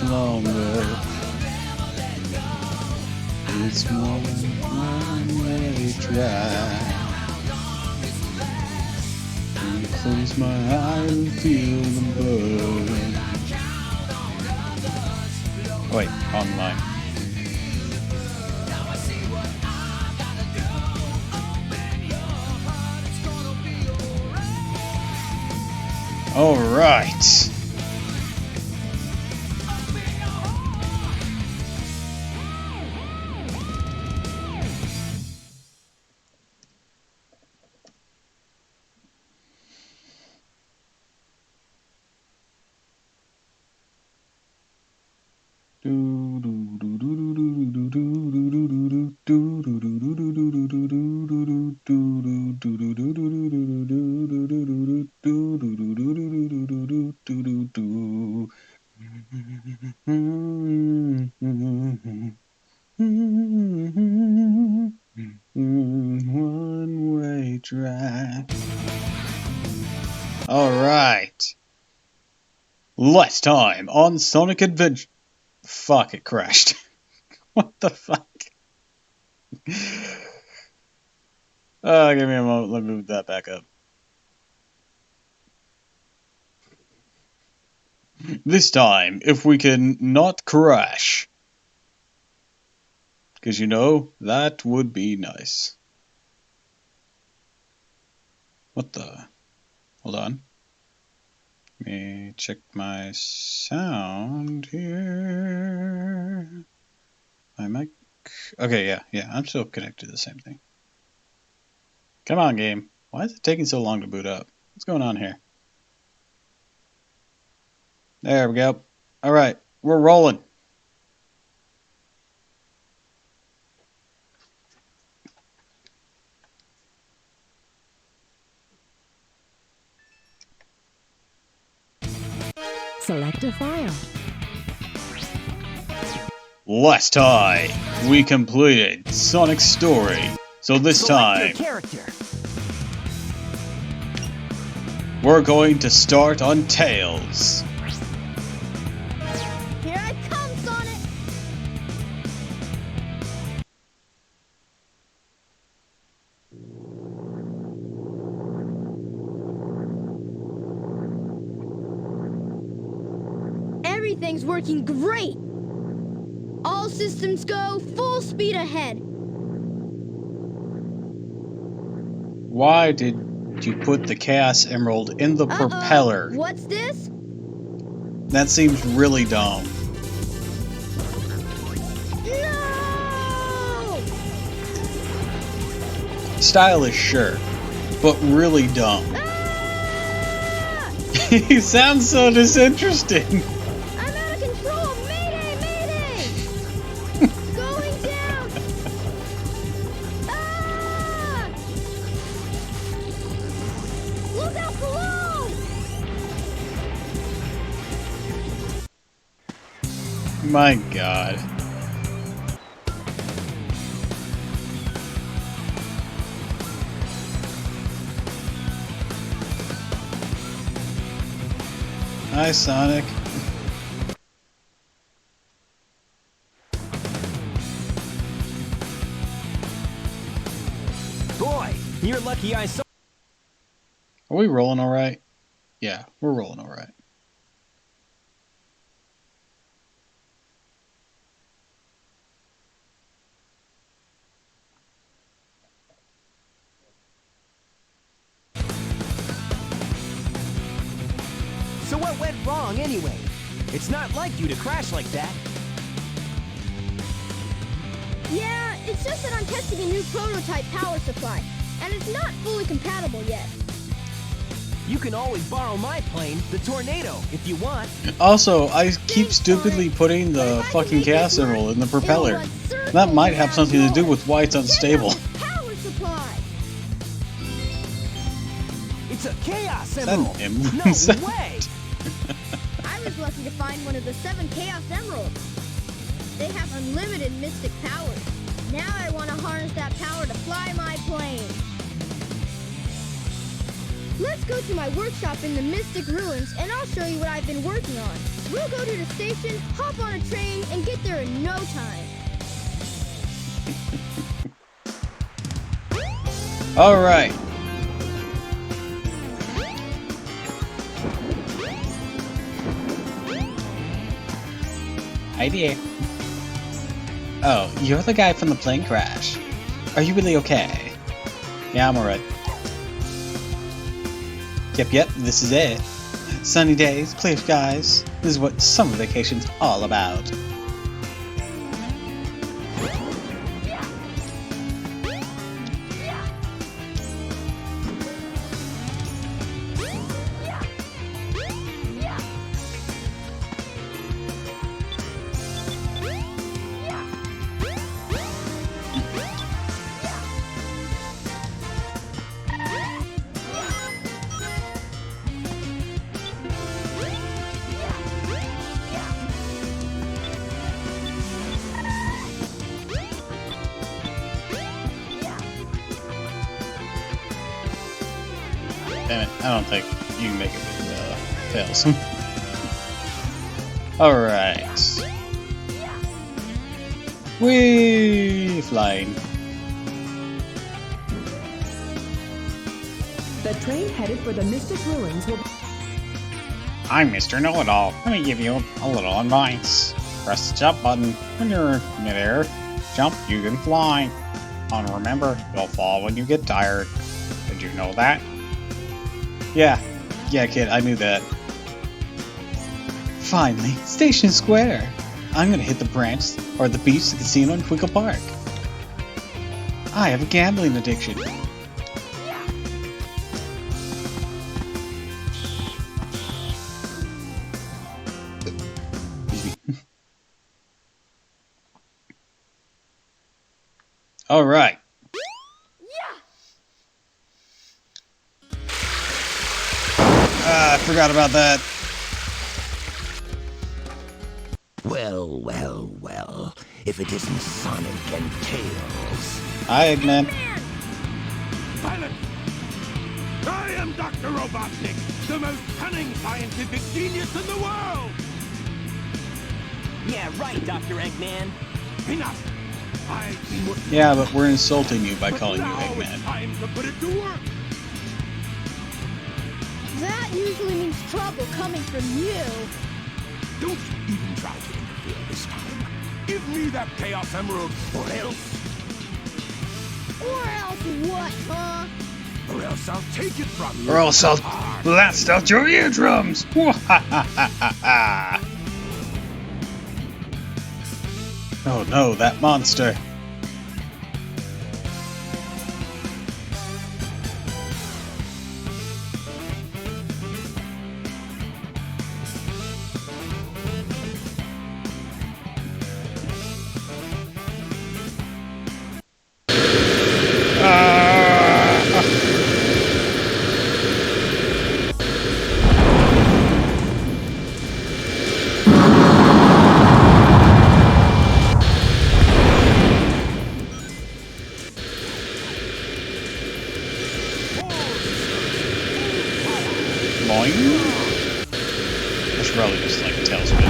Longer. It's more one-way drive. When I close my eyes and feel the burn. Oh, wait, on line. All right. One-way drive. All right. Last time on Sonic Adventure. Fuck, it crashed. What the fuck? Give me a moment. Let me move that back up. This time, if we can not crash. Because, you know, that would be nice. What the? Hold on. Let me check my sound here. My mic. Okay, yeah, I'm still connected to the same thing. Come on, game. Why is it taking so long to boot up? What's going on here? There we go. Alright, we're rolling. Select a file. Last time, we completed Sonic's story. So this Select your time, character. we're going to start on Tails. Here I come, Sonic! Everything's working great! All systems go, full speed ahead. Why did you put the Chaos Emerald in the propeller? What's this? That seems really dumb. No! Stylish, sure, but really dumb. Ah! He sounds so disinterested. I'm out of control! Mayday! Mayday! Going down! Ah! Look out below! My God. Hi, Sonic. Boy, you're lucky I saw. Are we rolling alright? Yeah, we're rolling alright. So what went wrong anyway? It's not like you to crash like that. Yeah, it's just that I'm testing a new prototype power supply, and it's not fully compatible yet. You can always borrow my plane, the Tornado, if you want. Also, I keep stupidly putting the fucking Chaos Emerald in the propeller. That might have something to do with why it's unstable. Power supply! It's a Chaos Is that Emerald. an emerald? No Is that- way. I was lucky to find one of the 7 Chaos Emeralds. They have unlimited mystic powers. Now I want to harness that power to fly my plane. Let's go to my workshop in the Mystic Ruins, and I'll show you what I've been working on. We'll go to the station, hop on a train, and get there in no time. Alright. Hi there. Oh, you're the guy from the plane crash. Are you really okay? Yeah, I'm alright. Yep, this is it. Sunny days, clear skies. This is what summer vacation's all about. Damn it, I don't think you can make it with Tails. Alright. Whee! Flying. The train headed for the Mystic Ruins will... I'm Mr. Know-It-All. Let me give you a little advice. Press the jump button. When you're in midair, jump, you can fly. And remember, you'll fall when you get tired. Did you know that? Yeah, kid, I knew that. Finally, Station Square. I'm gonna hit the branch or the beach, the casino, and Twinkle Park. I have a gambling addiction. All right. I forgot about that. Well, well, well. If it isn't Sonic and Tails. Hi, Eggman. Pilot! I am Dr. Robotnik, the most cunning scientific genius in the world! Yeah, right, Dr. Eggman. Enough! I've been working. Yeah, but we're insulting you by But calling you now it's Eggman. time to put it to work! That usually means trouble coming from you. Don't even try to interfere this time. Give me that Chaos Emerald, or else... Or else what, huh? Or else I'll take it from you. Or else I'll Hard. blast out your eardrums! Oh no, that monster. Boing. I should probably just like tailspin it.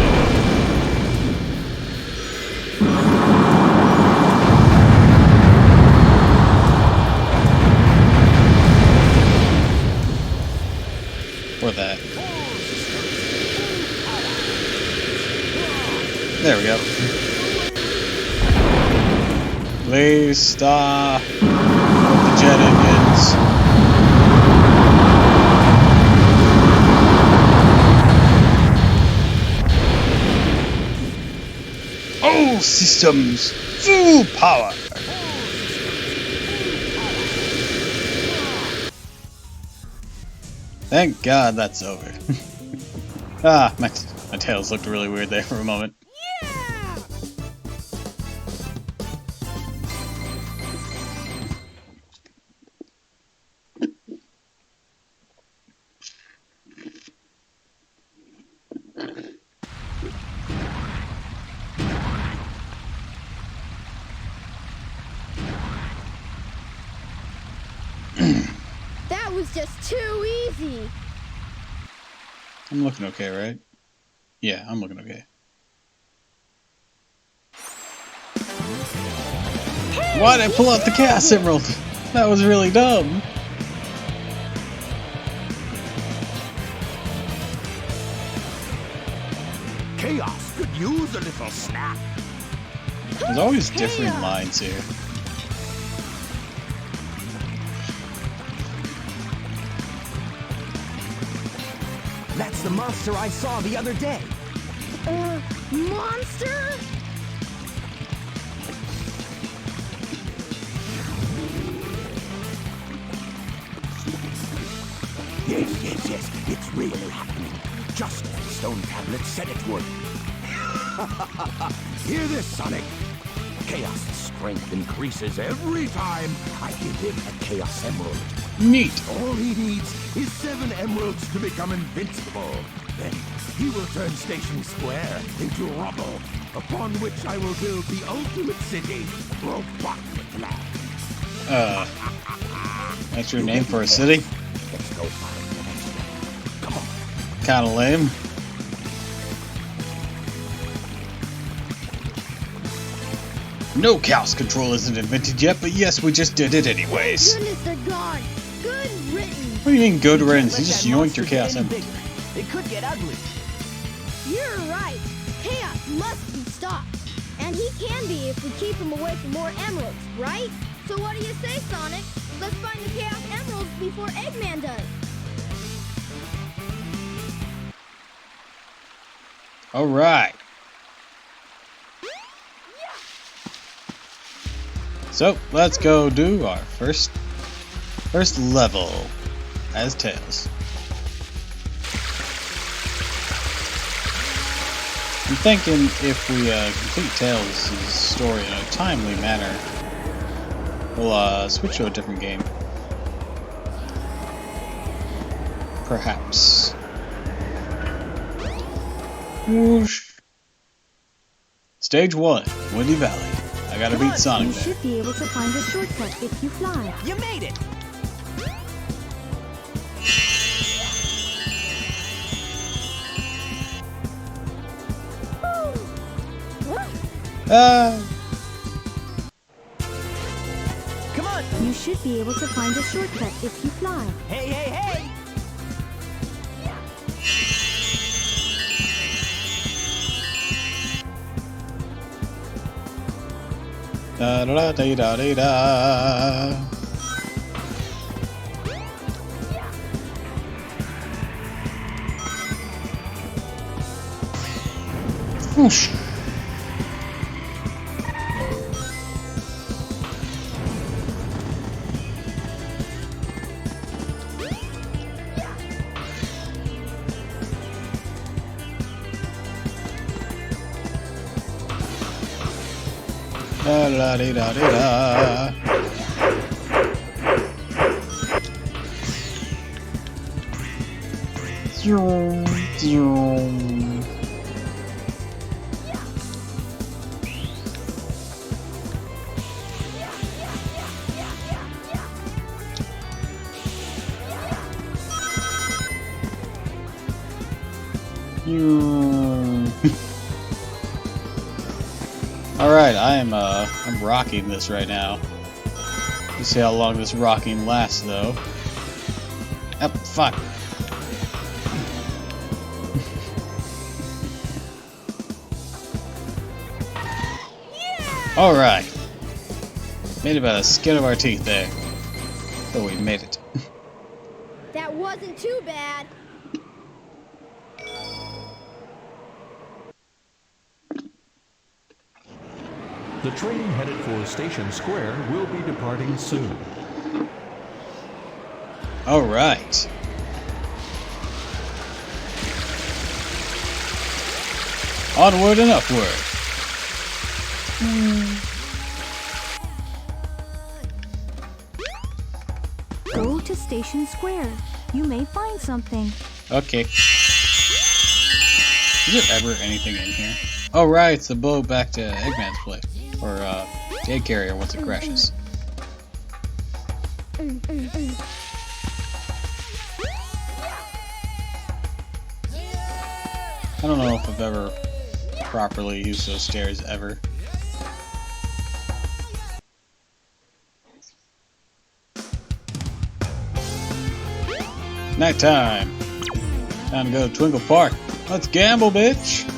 Or that. There we go. Please stop with the jet engines. All systems full power. Thank God that's over. My tails looked really weird there for a moment. Yeah! That was just too easy. I'm looking okay, right? Yeah, I'm looking okay. Why'd I pull out the Chaos Emerald? That was really dumb. Chaos could use a little snap. There's always different lines here. That's the monster I saw the other day. Monster? Yes, it's really happening. Just as the stone tablet said it would. Hear this, Sonic. Chaos' strength increases every time I give him a Chaos Emerald. Neat. All he needs is 7 emeralds to become invincible. Then he will turn Station Square into rubble, upon which I will build the ultimate city, Robotnik. That's your name for a city? Let's go find the next one. Come on. Kinda lame. No Chaos Control isn't invented yet, but yes, we just did it anyways. Goodness, they're gone. Good written. What do you mean good riddance? You Let just that yoinked your monster get Chaos any Emerald. bigger. It could get ugly. You're right. Chaos must be stopped. And he can be if we keep him away from more emeralds, right? So what do you say, Sonic? Let's find the Chaos Emeralds before Eggman does. Alright. So let's go do our first level as Tails. I'm thinking if we complete Tails' story in a timely manner, we'll switch to a different game. Perhaps. Whoosh. Stage 1, Windy Valley. I gotta beat Sonic You there. should be able to find a shortcut if you fly. You made it! Come on! You should be able to find a shortcut if you fly. Hey, hey, hey! Da da da da da da da. Whoosh. Da da da da da. Zoom, zoom. Alright, I'm rocking this right now. Let's see how long this rocking lasts though. Fuck. Alright. Made it by the skin of our teeth there. But we made it. That wasn't too bad. The train headed for Station Square will be departing soon. Alright. Onward and upward. Go to Station Square. You may find something. Okay. Is there ever anything in here? Oh right, it's the boat back to Eggman's place. Or egg carrier once it crashes. I don't know if I've ever properly used those stairs ever. Nighttime. Time to go to Twinkle Park. Let's gamble, bitch.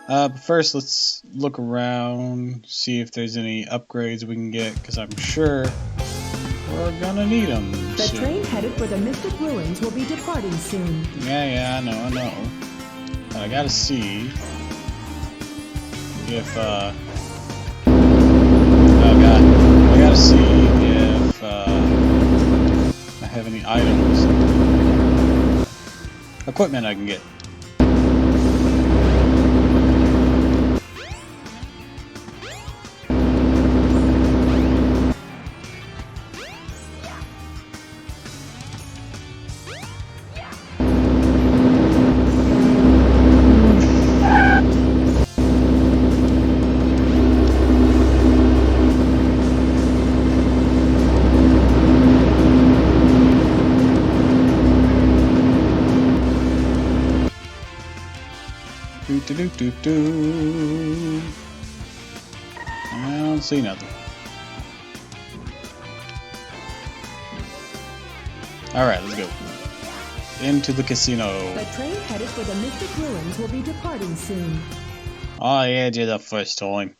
But first, let's look around, see if there's any upgrades we can get, because I'm sure we're gonna need them The soon. train headed for the Mystic Ruins will be departing soon. Yeah, I know. But I gotta see if, oh god. I gotta see if, I have any items. Equipment I can get. Do. I don't see nothing. Alright, let's go. Into the casino. The train headed for the Mystic Ruins will be departing soon. Oh yeah, did the first time.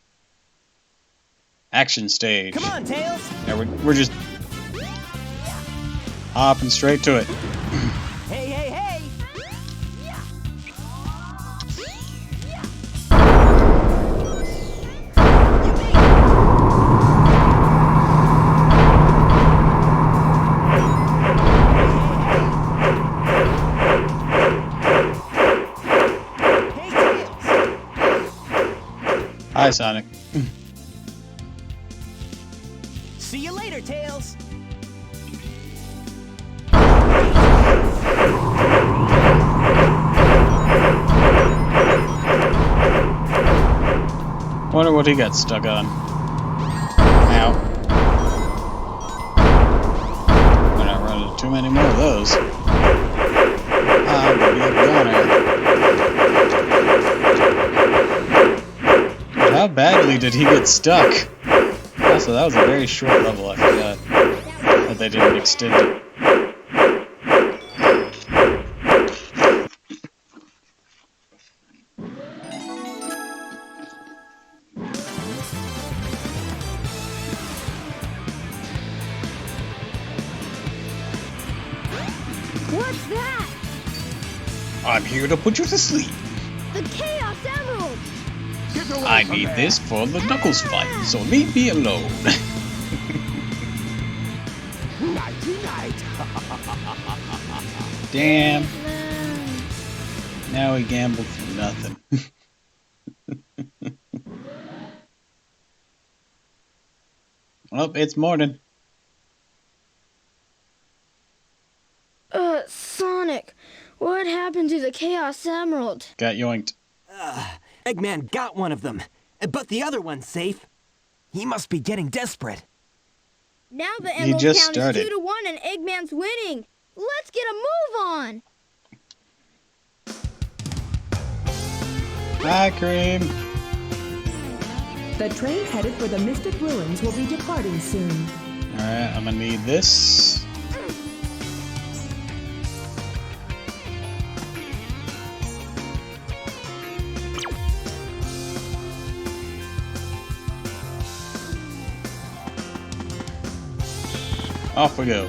Action stage. Come on, Tails! Yeah, we're just hopping straight to it. Hey, hey, hey! Hi, Sonic. See you later, Tails. Wonder what he got stuck on. Ow. We're not running too many more of those. I'm gonna be a goner. But how badly did he get stuck? Also, that was a very short level, I forgot that they didn't extend it. What's that? I'm here to put you to sleep. The Chaos Emerald! Get away I from need there. this for the Knuckles fight, so leave me alone. Nighty-night. Damn. Now he gambled for nothing. Well, it's morning. Sonic, what happened to the Chaos Emerald? Got yoinked. Eggman got one of them, but the other one's safe. He must be getting desperate. Now the You Emerald just count started. is 2-1 and Eggman's winning. Let's get a move on. Hi, Cream. The train headed for the Mystic Ruins will be departing soon. Alright, I'm gonna need this. Off we go.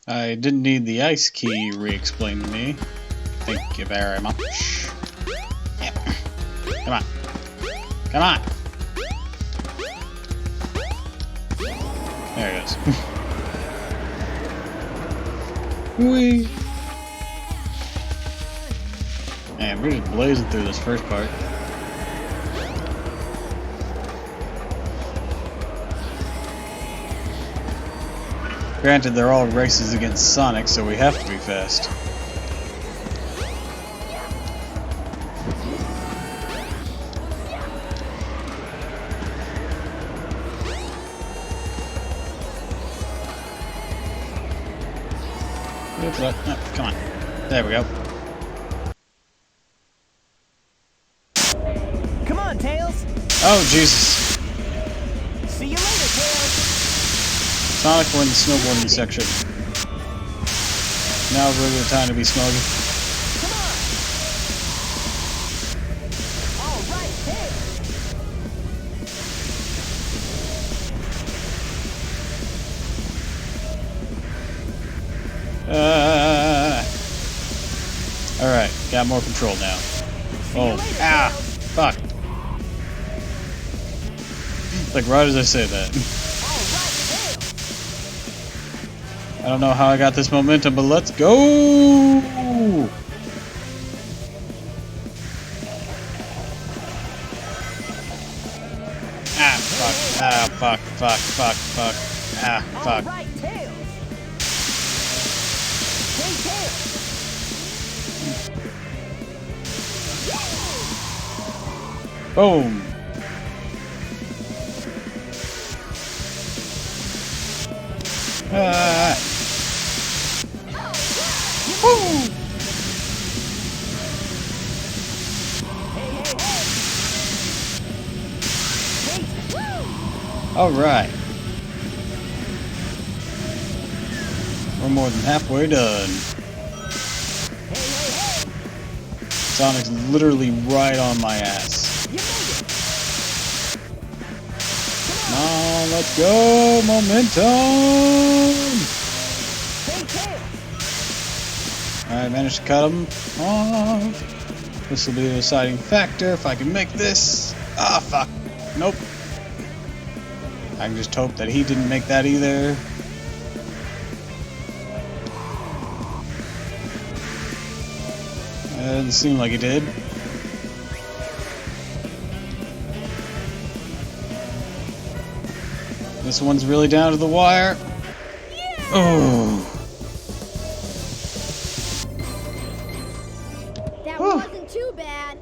I didn't need the ice key re-explained to me. Thank you very much. Yep. Come on. Come on. There it is. Whee! Man, we're just blazing through this first part. Granted, they're all races against Sonic, so we have to be fast. Oops, oh, come on. There we go. Come on, Tails. Oh, Jesus. See you later, Tails. Sonic won the snowboarding section. Now really the time to be smuggy. Come on. All right, Tails. Alright, got more control now. See you Oh, later, ah, Tails. fuck. Like right as I say that. All right, Tails. I don't know how I got this momentum, but let's go! Ah, fuck. Ah, fuck, fuck, fuck, fuck. Ah, All fuck. right, Tails. Hey, Tails. Boom! Ah! Woo! Hey, hey, hey. Wait. Alright. We're more than halfway done. Hey, hey, hey. Sonic's literally right on my ass. You made it. Come on, let's go! Momentum! Hey, Tails. Alright, managed to cut him off. This will be the deciding factor if I can make this. Ah, fuck. Nope. I can just hope that he didn't make that either. Doesn't seem like he did. This one's really down to the wire. Oh. That wasn't too bad.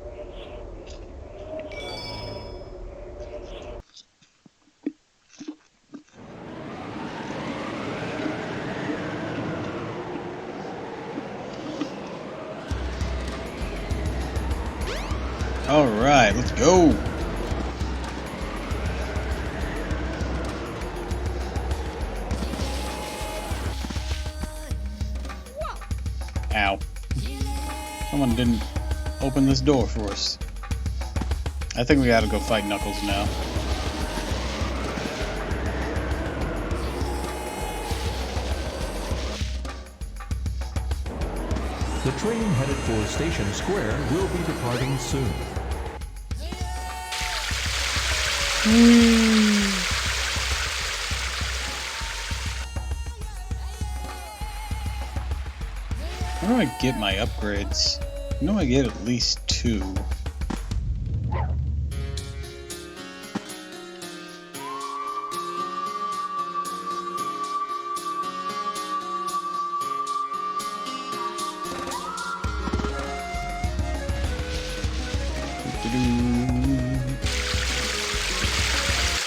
Alright, let's go. Ow. Someone didn't open this door for us. I think we gotta go fight Knuckles now. The train headed for Station Square will be departing soon. How do I get my upgrades? I know I get at least 2.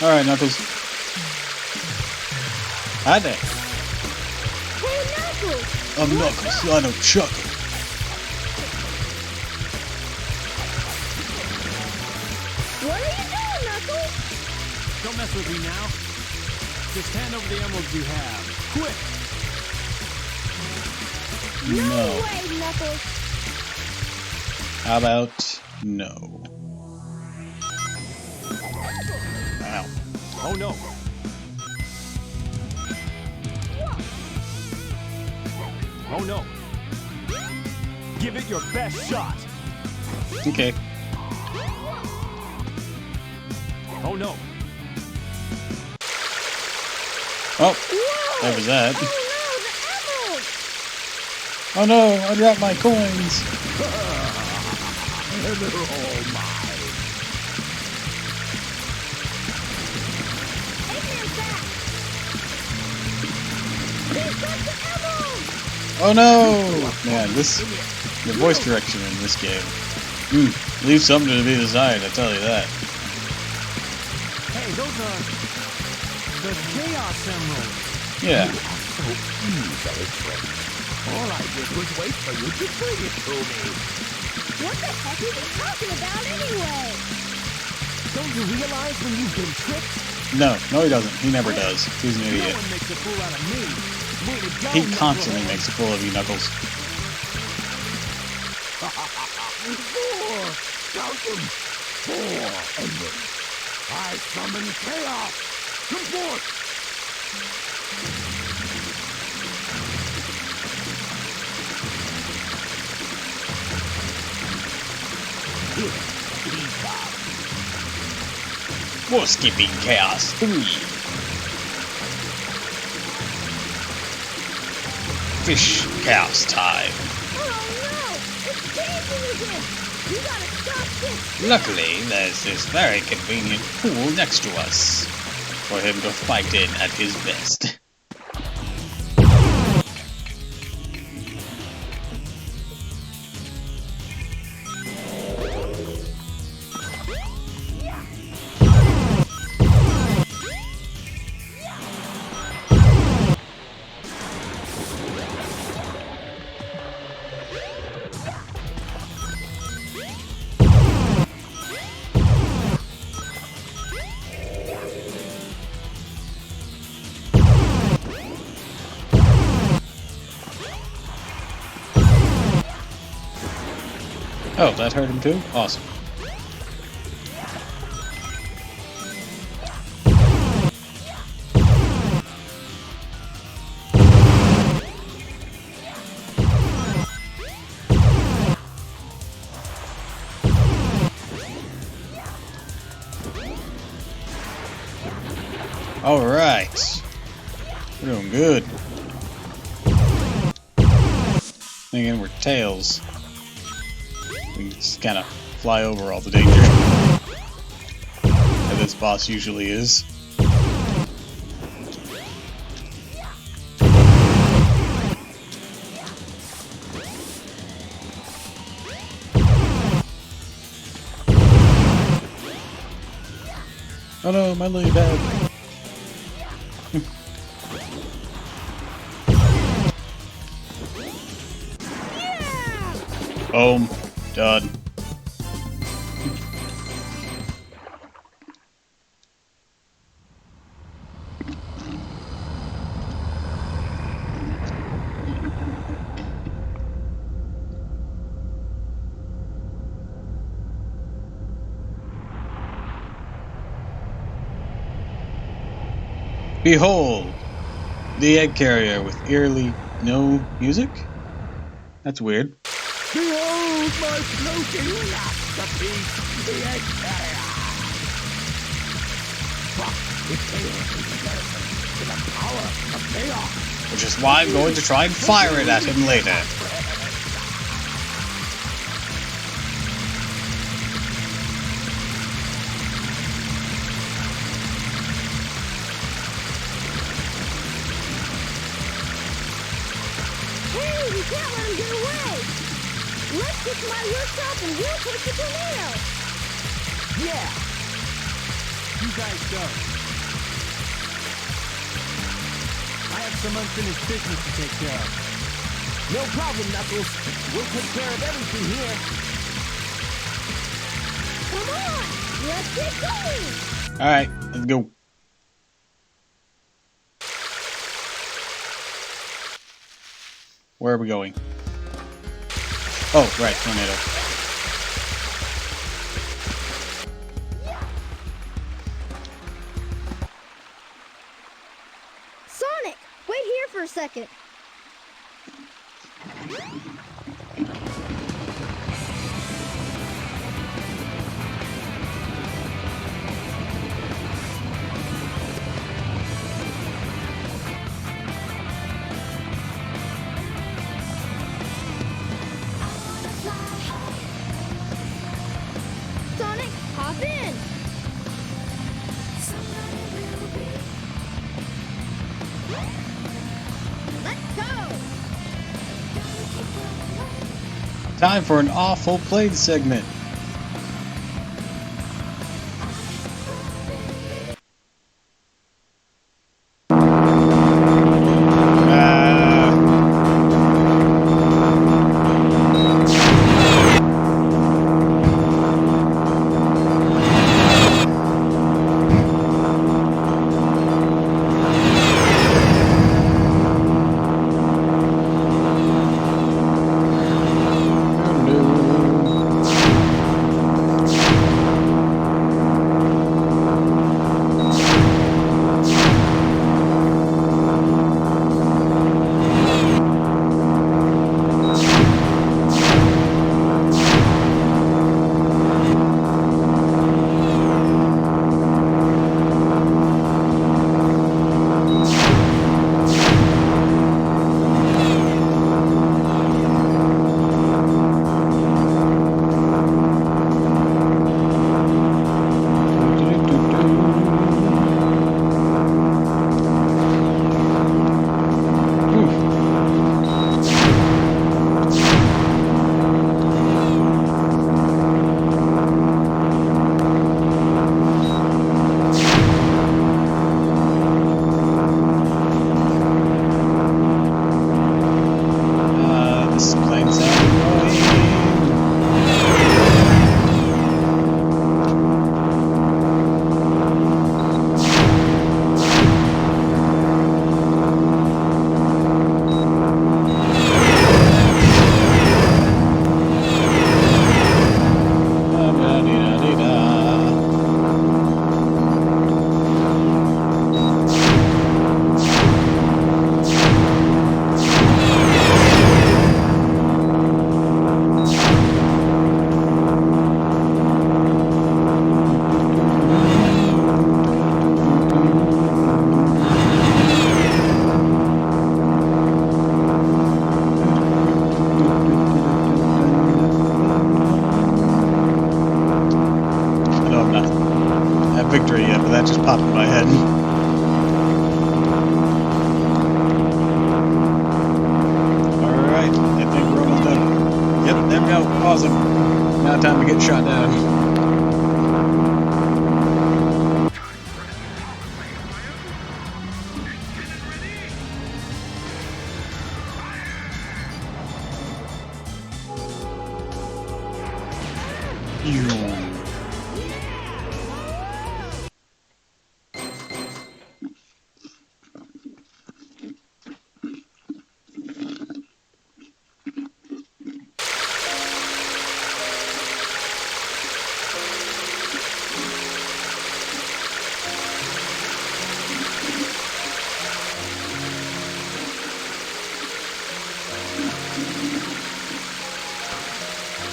Alright, Knuckles. Hi there. Hey, Knuckles! I'm Knuckles, I don't chuckle. What are you doing, Knuckles? Don't mess with me now. Just hand over the emeralds you have. Quick! No way, Knuckles! How about no? Ow. Oh no! Oh no! Give it your best shot! Okay. Oh no! Oh, there was that. Oh no, the emerald! Oh no, I dropped my coins. They're all mine. Eggman's back! He's got the emerald! Oh no! Man, the voice direction in this game. Leaves something to be desired, I tell you that. Hey, those are the Chaos Emeralds. Yeah. So easily tricked. All I did was wait for you to bring it to me. What the heck is he talking about anyway? Don't you realize when you've been tricked? No, he doesn't. He never does. He's an No idiot. one makes a fool out of me. Way to go, He constantly makes a fool of you, Knuckles. Count them. 4 emeralds. I summon chaos. Come forth. More skipping chaos 3. Fish chaos time. Oh no! It's changing again! You gotta stop this! Luckily, there's this very convenient pool next to us for him to fight in at his best. Oh, that hurt him too? Awesome. Alright. We're doing good. Thinking we're Tails. We just kind of fly over all the danger. That this boss usually is. Oh no, my lily pad. Boom. Done. Behold, the egg carrier with eerily no music? That's weird. Behold my floating masterpiece, the egg carrier! But it fails in comparison to the power of chaos. Which is why I'm going to try and fire it at him later. Hey, we can't let him get away! Let's get to my rooftop and we'll take the tornado! Yeah! You guys go. I have some unfinished business to take care of. No problem, Knuckles. We'll take care of everything here. Come on! Let's get going! Alright, let's go. Where are we going? Oh, right, tornado. Sonic, wait here for a second. Sonic, hop in! Let's go! Time for an awful played segment. that just popped in my head. Alright, I think we're almost done. Yep, there we go. Awesome. Now time to get shot down.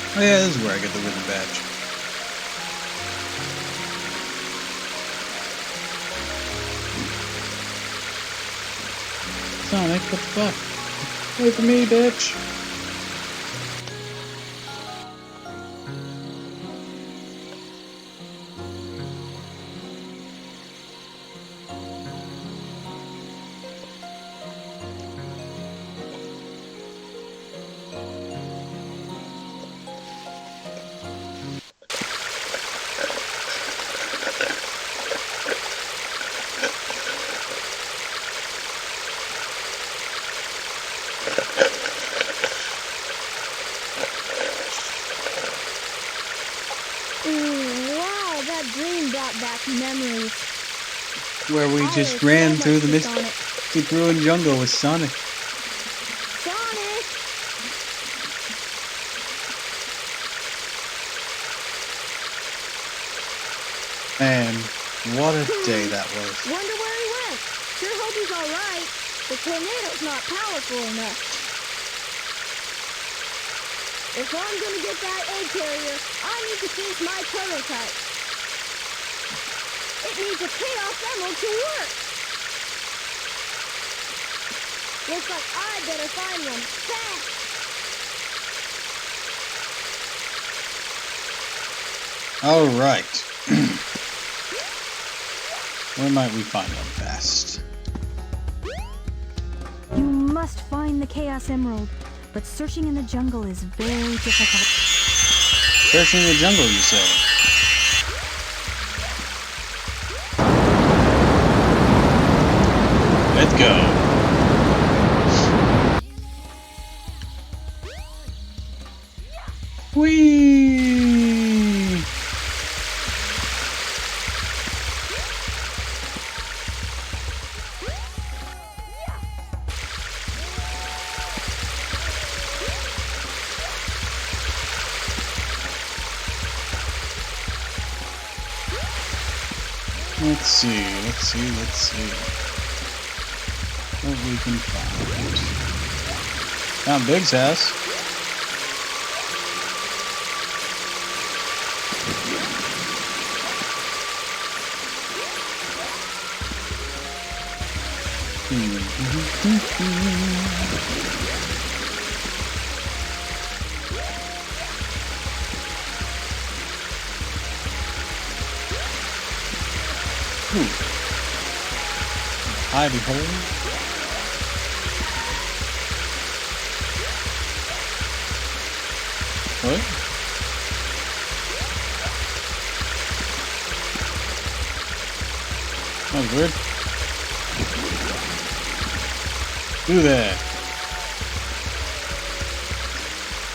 Oh yeah, this is where I get the wooden badge. Sonic, what the fuck? Wait for me, bitch! Wow, that dream brought back memories. Where we just ran through the mystic ruined jungle with Sonic. Sonic! Man, what a day that was. Wonder where he went. Sure hope he's alright. The tornado's not powerful enough. If I'm gonna get that egg carrier, I need to finish my prototype. It needs a Chaos Emerald to work. Looks like I better find one fast. Alright. Where might we find one fast? You must find the Chaos Emerald, but searching in the jungle is very difficult. Searching in the jungle, you say? Let's go. Whee! Let's see. What we can find. Found Big's house. Hidey hole. What? That was weird. Do that.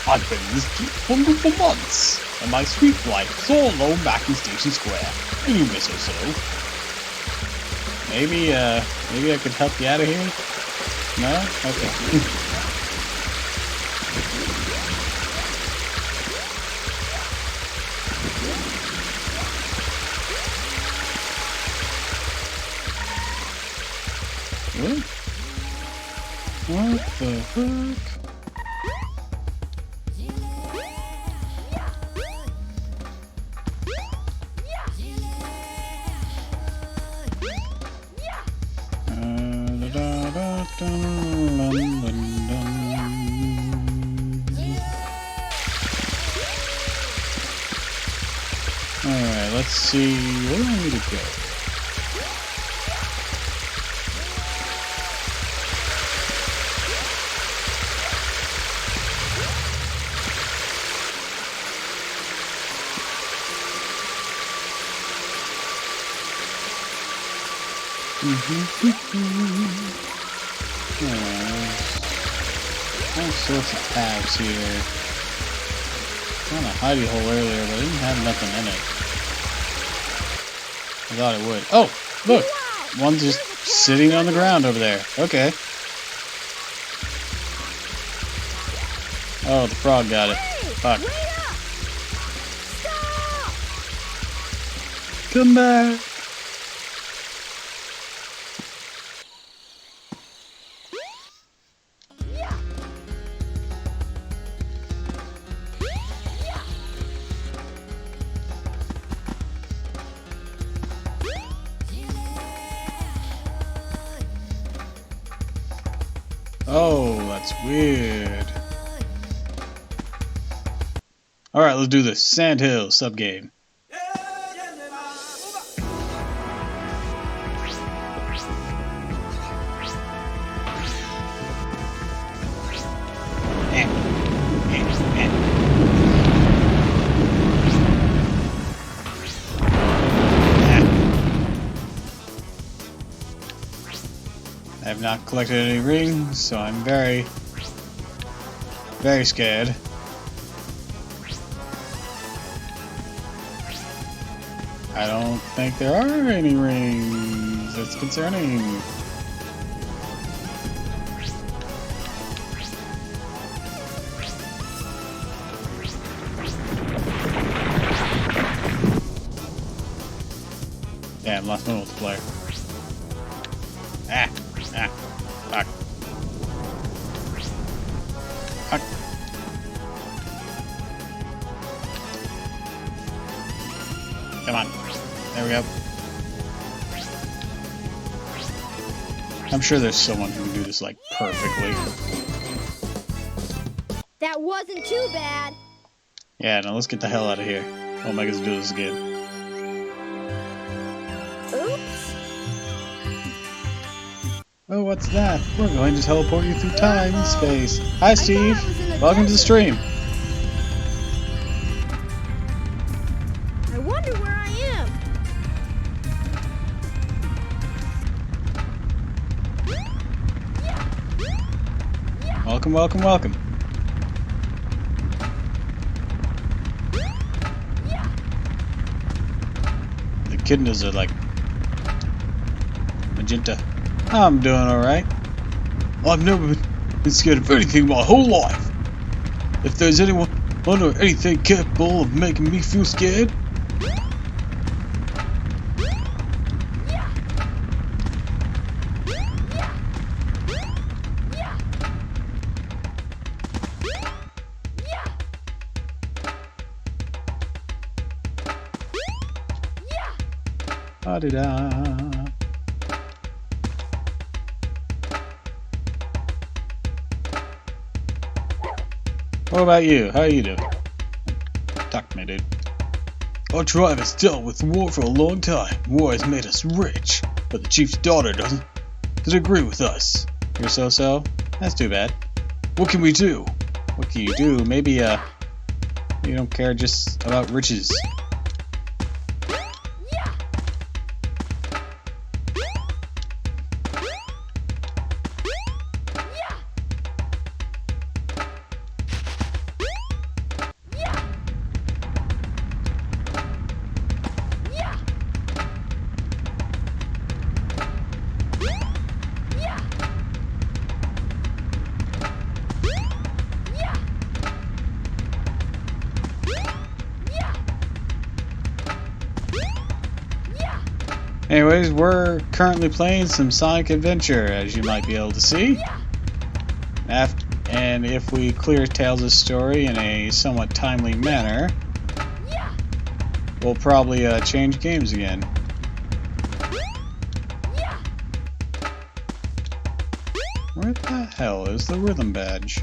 I've been in this jungle for months, and my sweet wife is all alone back in Station Square. And you miss her so. Maybe I could help you out of here? No? Okay. What the fuck? Alright, let's see. Where do I need to go? All sorts of paths here. Found a hidey hole earlier, but it didn't have nothing in it. I thought it would. Oh, look! One's just sitting on the ground over there. Okay. Oh, the frog got it. Fuck. Come back! Oh, that's weird. Alright, let's do this. Sandhill subgame. I have not collected any rings, so I'm very, very scared. I don't think there are any rings. That's concerning. Damn, lost my multiplayer. Ah! Ah! Fuck. Fuck. Come on. There we go. I'm sure there's someone who can do this, like, perfectly. That wasn't too bad. Yeah, now let's get the hell out of here. Oh my god, let's do this again. Oops. Oh, what's that? We're going to teleport you through time and space. Hi, Steve. Welcome to the stream. I wonder where I am. Welcome, welcome, welcome. The echidnas are like magenta. I'm doing alright. I've never been scared of anything my whole life. If there's anyone or anything capable of making me feel scared, da-da-da. What about you? How you doing? Talk to me, dude. Our tribe has dealt with war for a long time. War has made us rich, but the chief's daughter doesn't agree with us. You're so-so? That's too bad. What can we do? What can you do? Maybe, you don't care just about riches. Anyways, we're currently playing some Sonic Adventure, as you might be able to see. And if we clear Tails' story in a somewhat timely manner, we'll probably change games again. Where the hell is the rhythm badge?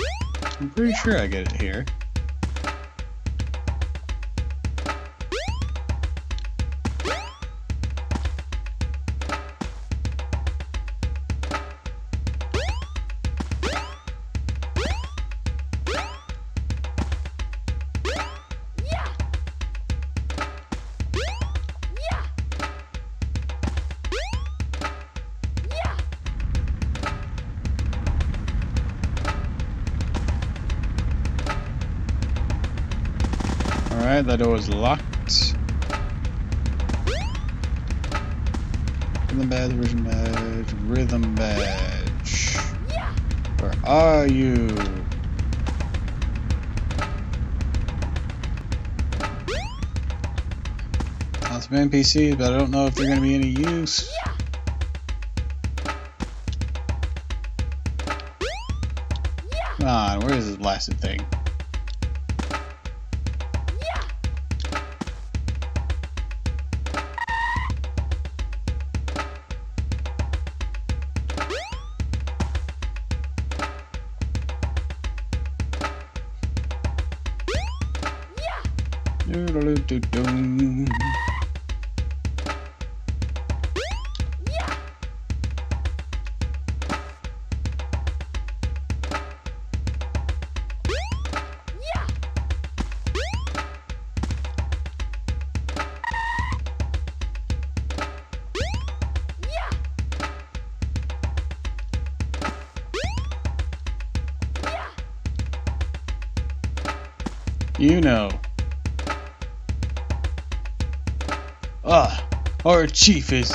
I'm pretty sure I get it here. Alright, that door is locked. Rhythm badge, rhythm badge, rhythm badge. Where are you? Lots of NPCs, but I don't know if they're going to be any use. Come on, where is this blasted thing? Doodle-doo-doo-doo. You know. Our chief is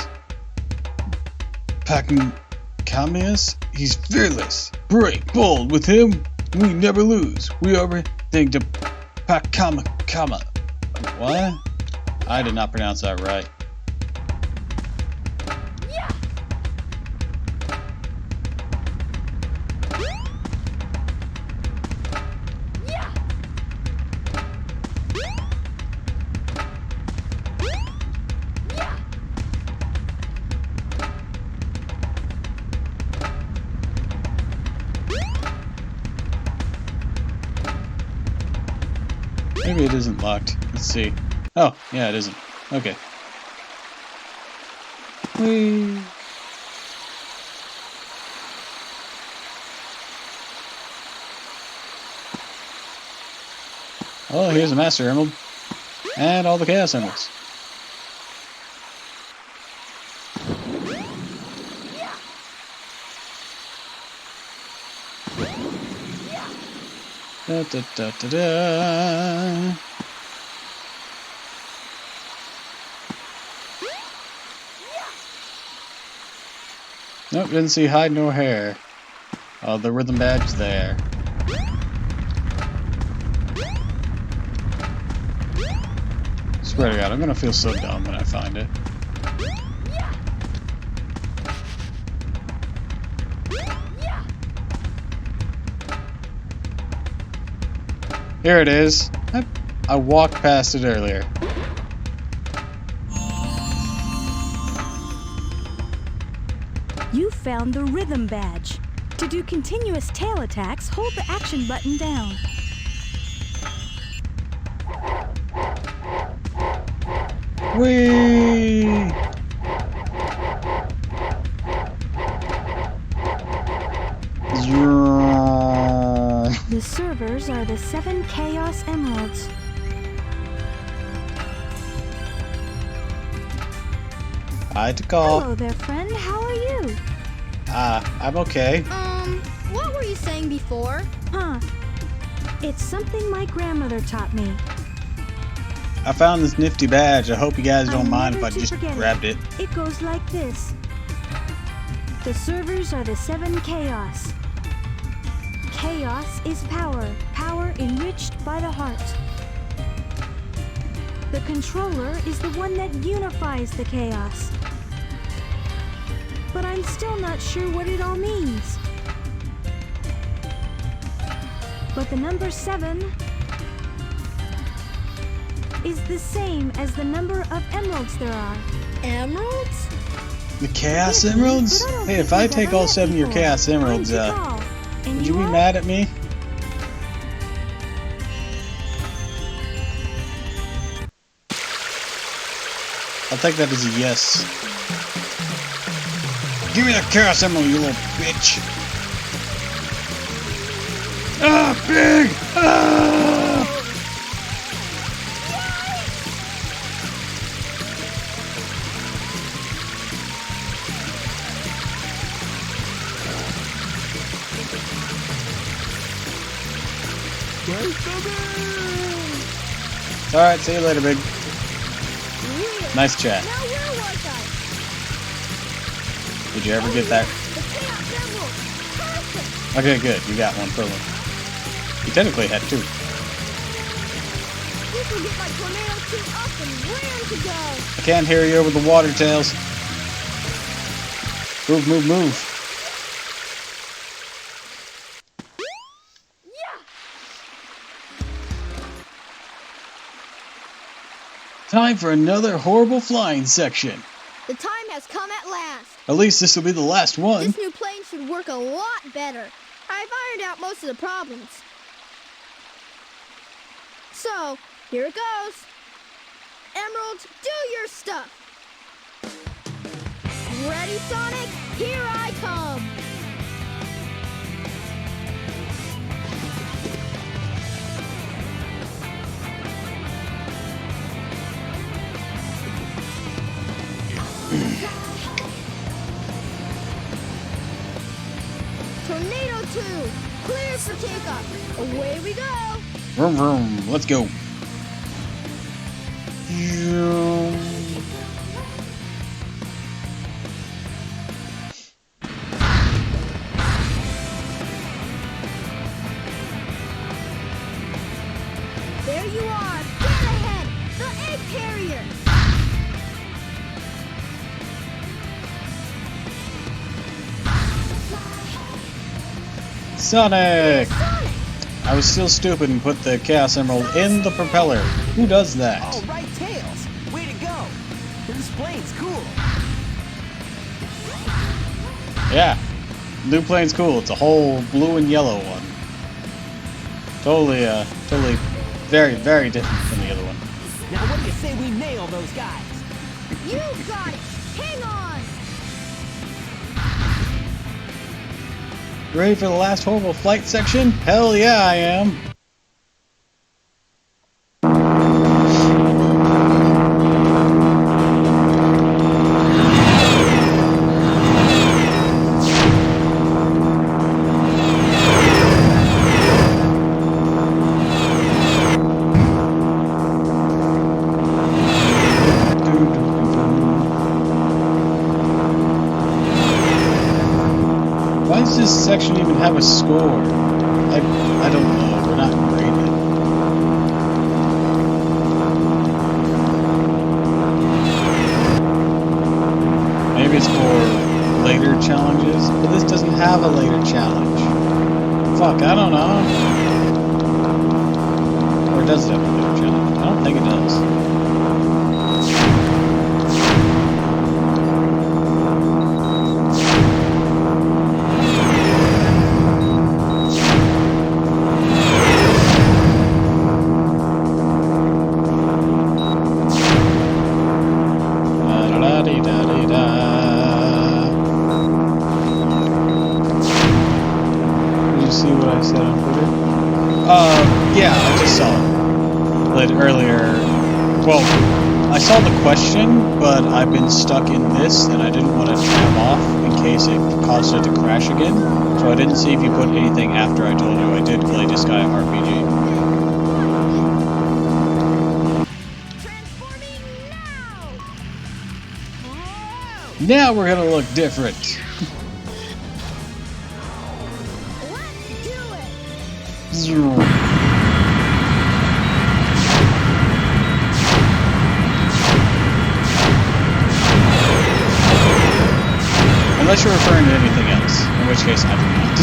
Pakamias. He's fearless, brave, bold. With him, we never lose. We are everything to Pakama. What? I did not pronounce that right. Maybe it isn't locked. Let's see. Oh, yeah, it isn't. Okay. Whee! Oh, here's a Master Emerald. And all the Chaos Emeralds. Da, da, da, da, da. Nope, didn't see hide nor hair. Oh, the rhythm badge there. Swear to God, I'm gonna feel so dumb when I find it. Here it is. I walked past it earlier. You found the rhythm badge. To do continuous tail attacks, hold the action button down. Whee! The servers are the 7 Chaos Emeralds. Hi, Takal. Hello there, friend. How are you? I'm okay. What were you saying before? Huh. It's something my grandmother taught me. I found this nifty badge. I hope you guys don't mind if I just grabbed it. It goes like this. The servers are the 7 Chaos. Chaos is power. Power enriched by the heart. The controller is the one that unifies the chaos. But I'm still not sure what it all means. But the number 7 is the same as the number of emeralds there are. Emeralds? The Chaos Emeralds? Hey, if I take all 7 of your Chaos Emeralds, would you be mad at me? I'll take that as a yes. Give me the Chaos Emerald, you little bitch! Ah, big! Ah! Alright, see you later, big. Weird. Nice chat. Now where was I? Did you ever get that? The Chaos Emerald. Perfect. Okay, good. You got one for them. You technically had two. This will get my tornado suit up and raring to go. I can't hear you over the water, Tails. Move, move, move. Time for another horrible flying section. The time has come at last. At least this will be the last one. This new plane should work a lot better. I've ironed out most of the problems. So, here it goes. Emerald, do your stuff. Ready, Sonic? Here I come. Tornado 2, clear for takeoff. Away we go. Vroom, vroom. Let's go. There you are. Get ahead. The egg carrier. Sonic! I was still stupid and put the Chaos Emerald in the propeller. Who does that? All right, Tails. Way to go. This plane's cool. Yeah. New plane's cool. It's a whole blue and yellow one. Totally very, very different from the other one. Now what do you say we nail those guys? You got it. Hang on. Ready for the last horrible flight section? Hell yeah, I am. Why does this section even have a score? I don't know. We're not graded. Maybe it's for later challenges, but this doesn't have a later challenge. Fuck, I don't know. Or does it have a later challenge? I don't think it does. Yeah, I just saw it earlier. Well, I saw the question, but I've been stuck in this, and I didn't want to tab off in case it caused it to crash again. So I didn't see if you put anything after I told you I did play Disgaea RPG. Now we're gonna look different. Let's do it. Unless you're referring to anything else, in which case I do not.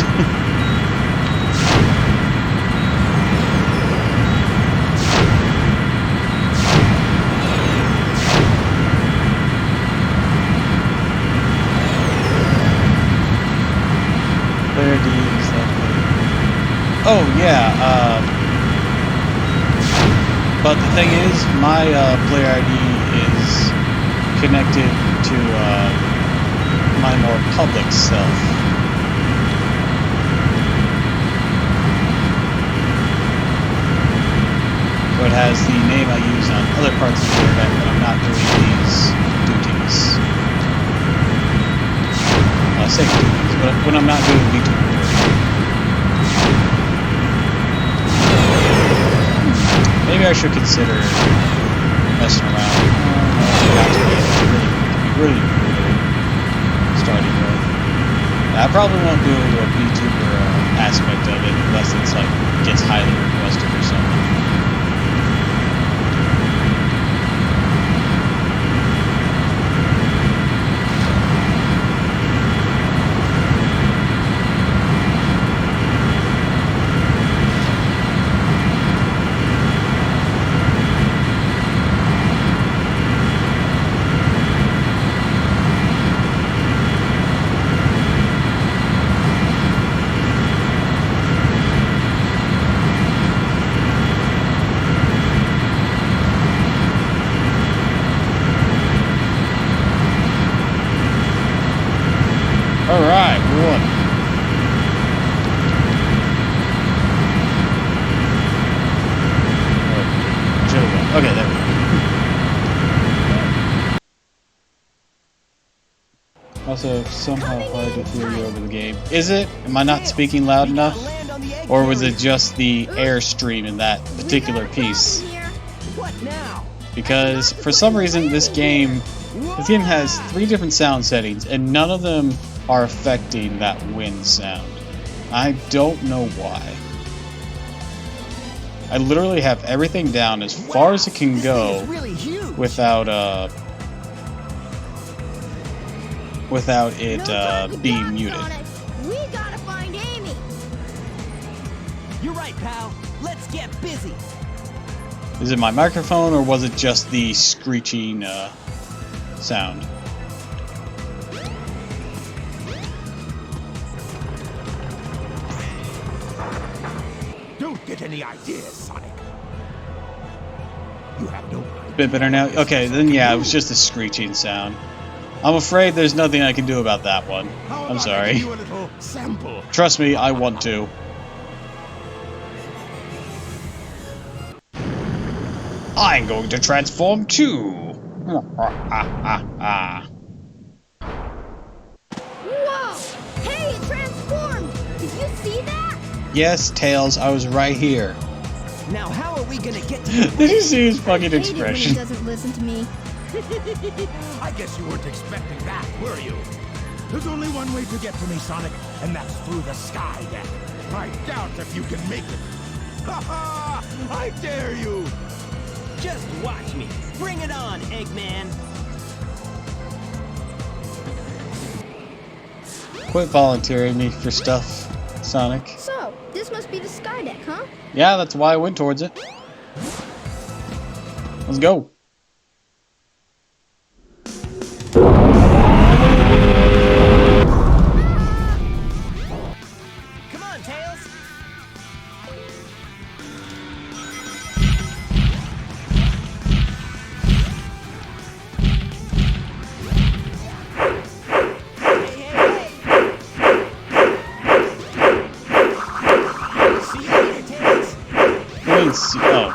Player ID exactly. Oh yeah, but the thing is, my player ID is connected to my more public self. So it has the name I use on other parts of the internet when I'm not doing these duties. I say duties, but when I'm not doing YouTube work. Maybe Maybe I should consider messing around. Really starting with. I probably won't do a VTuber aspect of it unless it's like gets highly requested or something. Alright, we're on. Okay, there we go. Also, somehow hard to hear you over the game. Is it? Am I not speaking loud enough? Or was it just the airstream in that particular piece? Because for some reason this game has 3 different sound settings and none of them are affecting that wind sound. I don't know why. I literally have everything down as far as it can go without it being muted. We gotta find Amy. You're right, pal. Let's get busy. Is it my microphone or was it just the screeching sound? Don't get any ideas, Sonic. You have no idea. Bit better now? Okay, then yeah, it was just a screeching sound. I'm afraid there's nothing I can do about that one. I'm sorry. You a little sample. Trust me, I want to. I'm going to transform too. Whoa! Hey, it transformed! Did you see that? Yes, Tails, I was right here. Now how are we gonna get to Did you see his fucking I hate it when expression? he doesn't listen to me. I guess you weren't expecting that, were you? There's only one way to get to me, Sonic, and that's through the sky deck. I doubt if you can make it. Ha ha! I dare you! Just watch me. Bring it on, Eggman. Quit volunteering me for stuff, Sonic. So, this must be the sky deck, huh? Yeah, that's why I went towards it. Let's go. Come on, Tails. Oh,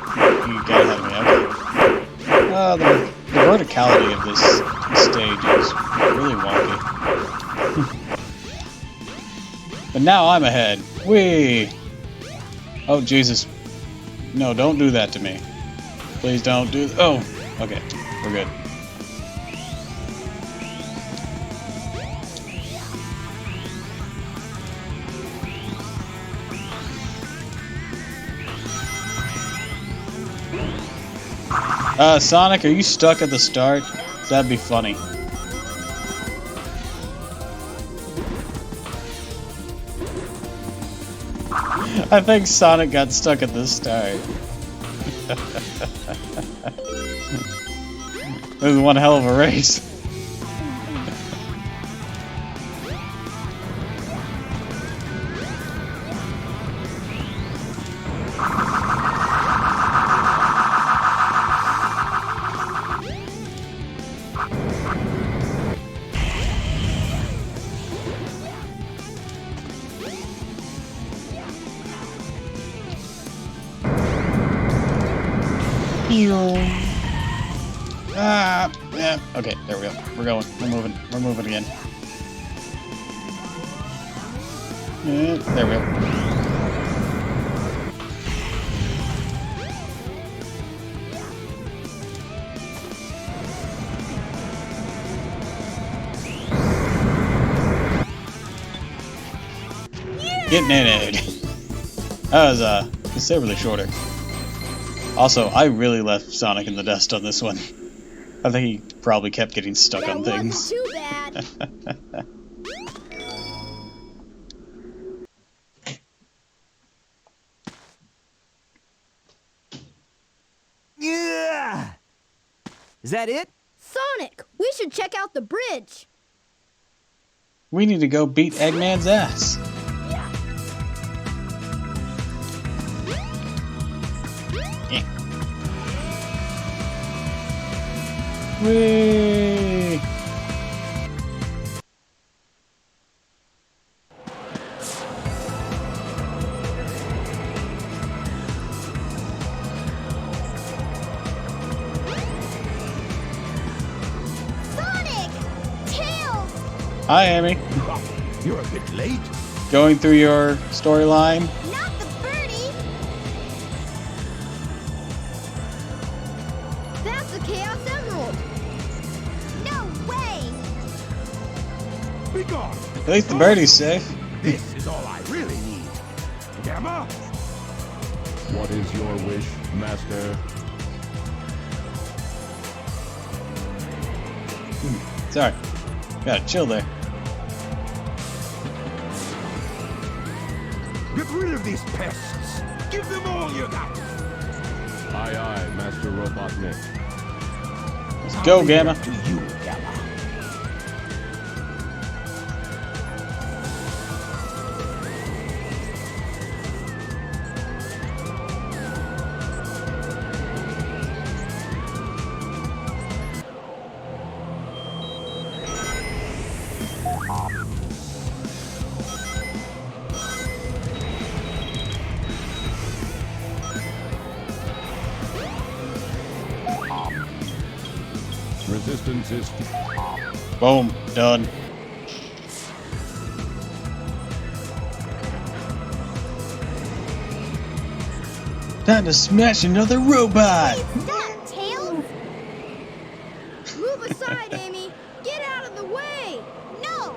you gotta have me. Okay. The verticality of this stage is really wonky. But now I'm ahead. Whee! Oh, Jesus. No, don't do that to me. Please don't do... Oh! Okay. We're good. Sonic, are you stuck at the start? That'd be funny. I think Sonic got stuck at the start. This is one hell of a race. Yeah, okay, there we go. We're going. We're moving. We're moving again. There we go. getting in it. That was considerably shorter. Also, I really left Sonic in the dust on this one. I think he probably kept getting stuck on things. Too bad. Yeah! Is that it? Sonic, we should check out the bridge. We need to go beat Eggman's ass. Eh. Whee! Sonic! Tails! Hi, Amy. You're a bit late. Going through your storyline. Not the birdie! That's a Chaos Emerald! No way! Be gone. At least the birdie's safe. This is all I really need. Gamma? What is your wish, Master? Sorry. Gotta chill there. Get rid of these pests. Give them all you got. Aye, aye, Master Robotnik. Let's go, Gamma. To you, Gamma. Resistance is... Boom. Done. Time to smash another robot! Stop, Tails! Move aside, Amy! Get out of the way! No!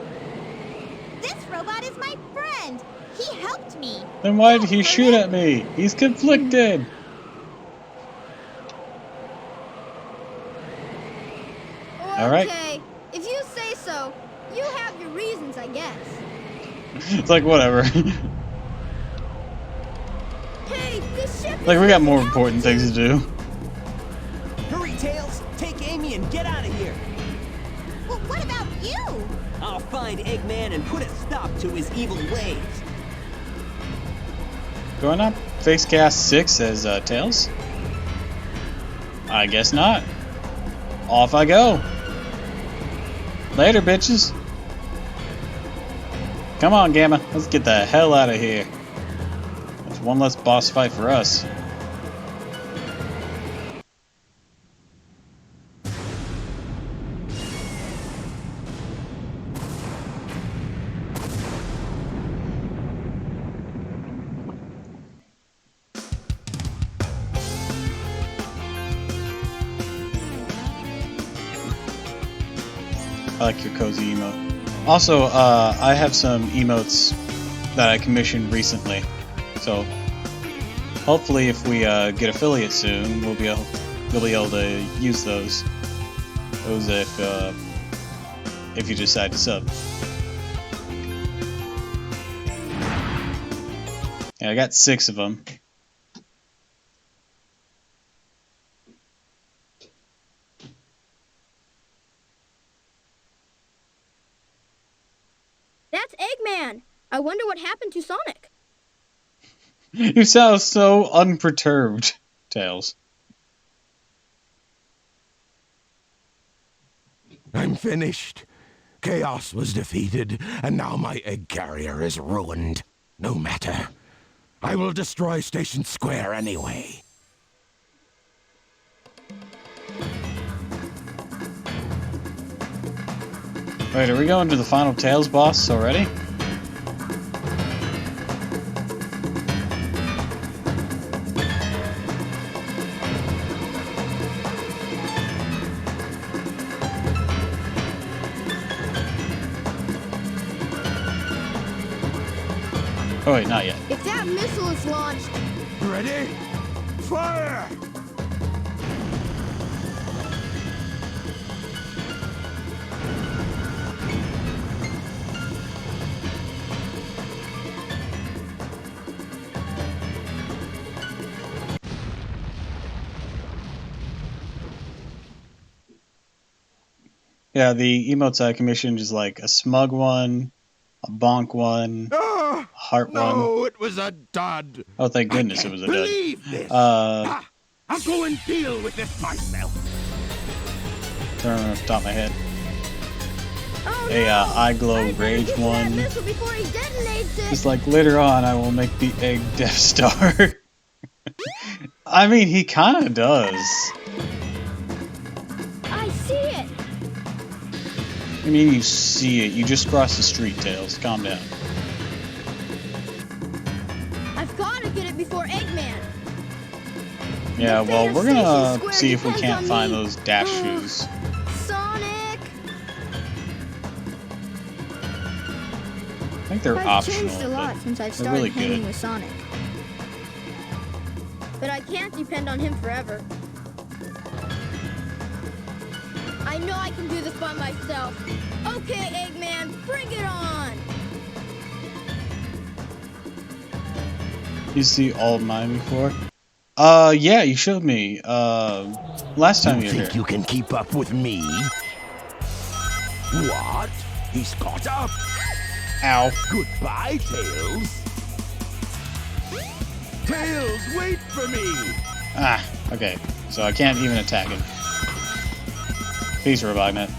This robot is my friend! He helped me! Then why did he shoot at me? He's conflicted! Alright. Okay, if you say so, you have your reasons, I guess. It's like, whatever. Hey, this ship Like, we got more important things to do. Hurry, Tails! Take Amy and get out of here! Well, what about you? I'll find Eggman and put a stop to his evil ways. Going up? Face cast 6 as Tails? I guess not. Off I go. Later, bitches. Come on, Gamma. Let's get the hell out of here. That's one less boss fight for us. I like your cozy emote. Also, I have some emotes that I commissioned recently. So, hopefully if we get affiliate soon, you'll be able to use those. Those if you decide to sub. Yeah, I got 6 of them. That's Eggman! I wonder what happened to Sonic. You sound so unperturbed, Tails. I'm finished. Chaos was defeated, and now my egg carrier is ruined. No matter. I will destroy Station Square anyway. Wait, are we going to the final Tails boss already? Oh wait, not yet. If that missile is launched... Ready? Fire! Yeah, the emotes I commissioned is like a smug one, a bonk one, a heart one. No, it was a dud. Oh, thank goodness it was a dud. Believe this. I'll go and deal with this myself. Turn off the top of my head. Oh, A no! eye glow I better rage get to that one. missile before he detonates it. Just like later on, I will make the egg Death Star. I mean, he kind of does. I see it. I mean, you see it. You just crossed the street, Tails. Calm down. I've got to get it before Eggman. Yeah, The well, fate we're of gonna Station Square see if we depends can't on find me. those dash shoes. Sonic. I think they're I've optional, changed a lot but since I've they're started really hanging good. with Sonic. But I can't depend on him forever. I know I can do this by myself. Okay, Eggman, bring it on! You see all of mine before? Yeah, you showed me. Last time you were here. Think you can keep up with me? What? He's caught up. Ow. Goodbye, Tails. Tails, wait for me. Ah, okay. So I can't even attack him. Peace, Robotnet.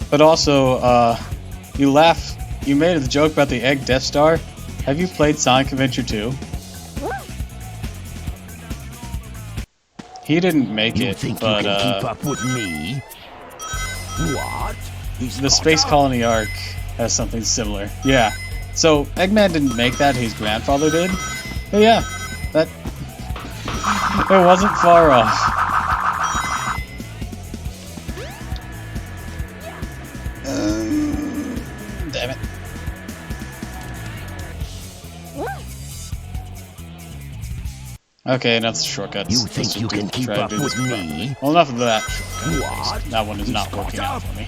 But also, you made the joke about the egg Death Star. Have you played Sonic Adventure 2? What? He didn't make You it, think but you can keep up with me? What? He's the caught Space up. Colony arc has something similar. Yeah. So Eggman didn't make that; his grandfather did. But yeah, that it wasn't far off. Damn it. What? Okay, enough of the shortcuts. You Let's think just you can keep try to up do this with properly. me? Well, enough of that shortcut. What? That one is He's not caught working out up. for me.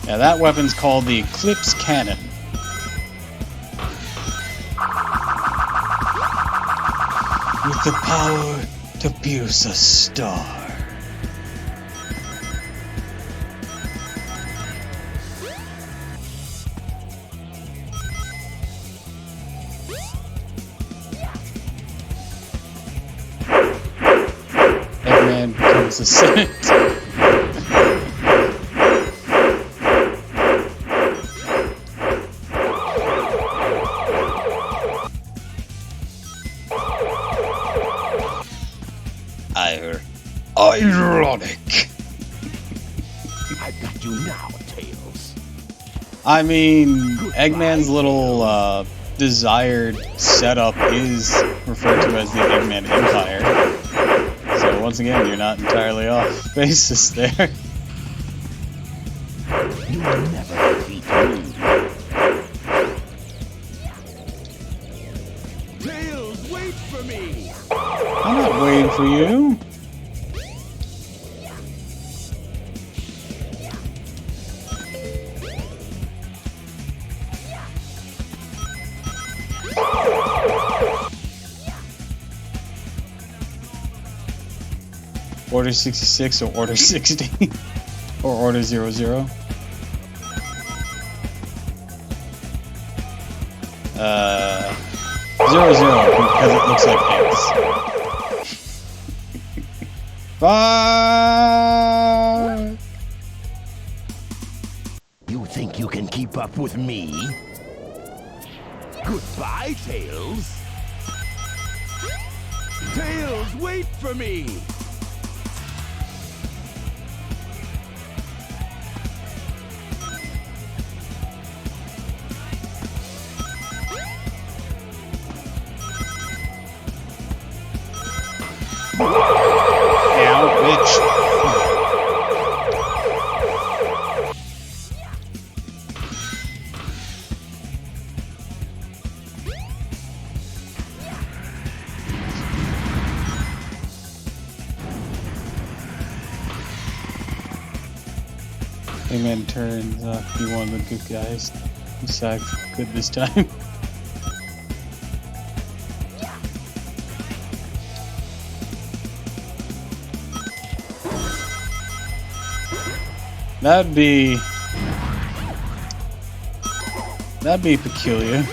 Yeah, that weapon's called the Eclipse Cannon. With the power to pierce a star. Eggman becomes a Senate. Ironic. I've got you now, Tails. I mean, Eggman's little desired setup is referred to as the Eggman Empire. So once again, you're not entirely off basis there. You will never defeat me. Tails, wait for me. I'm not waiting for you. Order 66 or Order 60 or Order 00. 00 because it looks like eggs. Fuck! You think you can keep up with me? Goodbye, Tails. Tails, wait for me. Eggman turned be one of the good guys. Decide good this time. That'd be peculiar.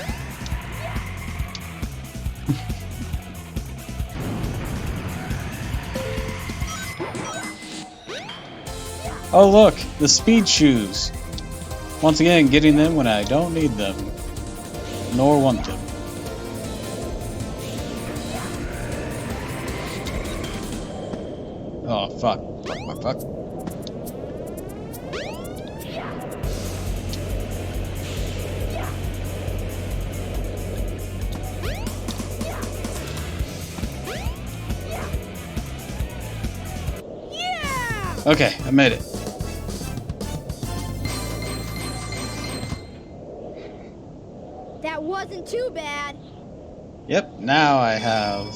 Oh look, the speed shoes. Once again, getting them when I don't need them, nor want them. Oh fuck, fuck. Okay, I made it. That wasn't too bad. Yep, now I have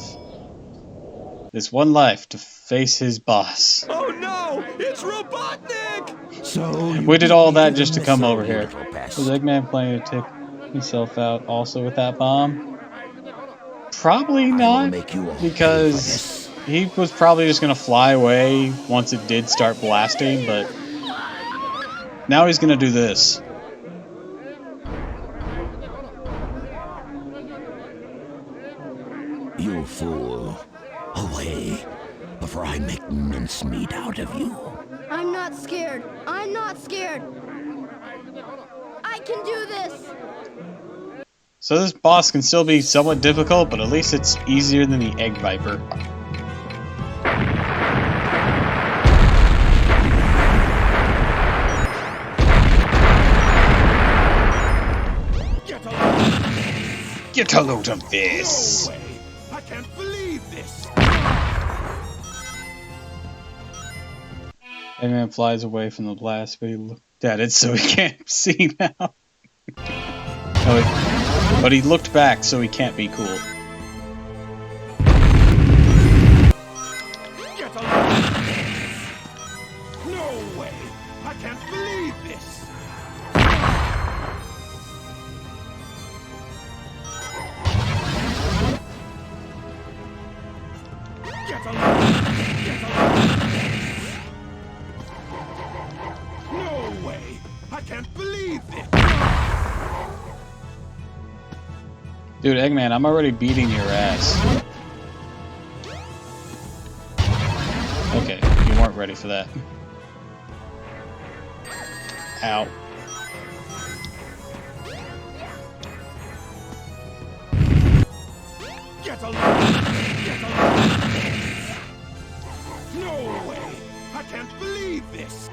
this one life to face his boss. Oh no! It's Robotnik! So We did all that just to this come so over here. little pest. Was Eggman planning to take himself out also with that bomb? Probably not, make you all because he was probably just gonna fly away once it did start blasting, but now he's gonna do this. You fool. Away, before I make mincemeat out of you. I'm not scared. I'm not scared. I can do this. So this boss can still be somewhat difficult, but at least it's easier than the Egg Viper. Get a load of this! No way! I can't believe this! Eggman flies away from the blast, but he looked at it so he can't see now. But he looked back so he can't be cool. Get along! No way! I can't believe this! Get along! Get along! No way! I can't believe this! Dude, Eggman, I'm already beating your ass. Okay, you weren't ready for that. Ow. Get along! Get along! No way! I can't believe this!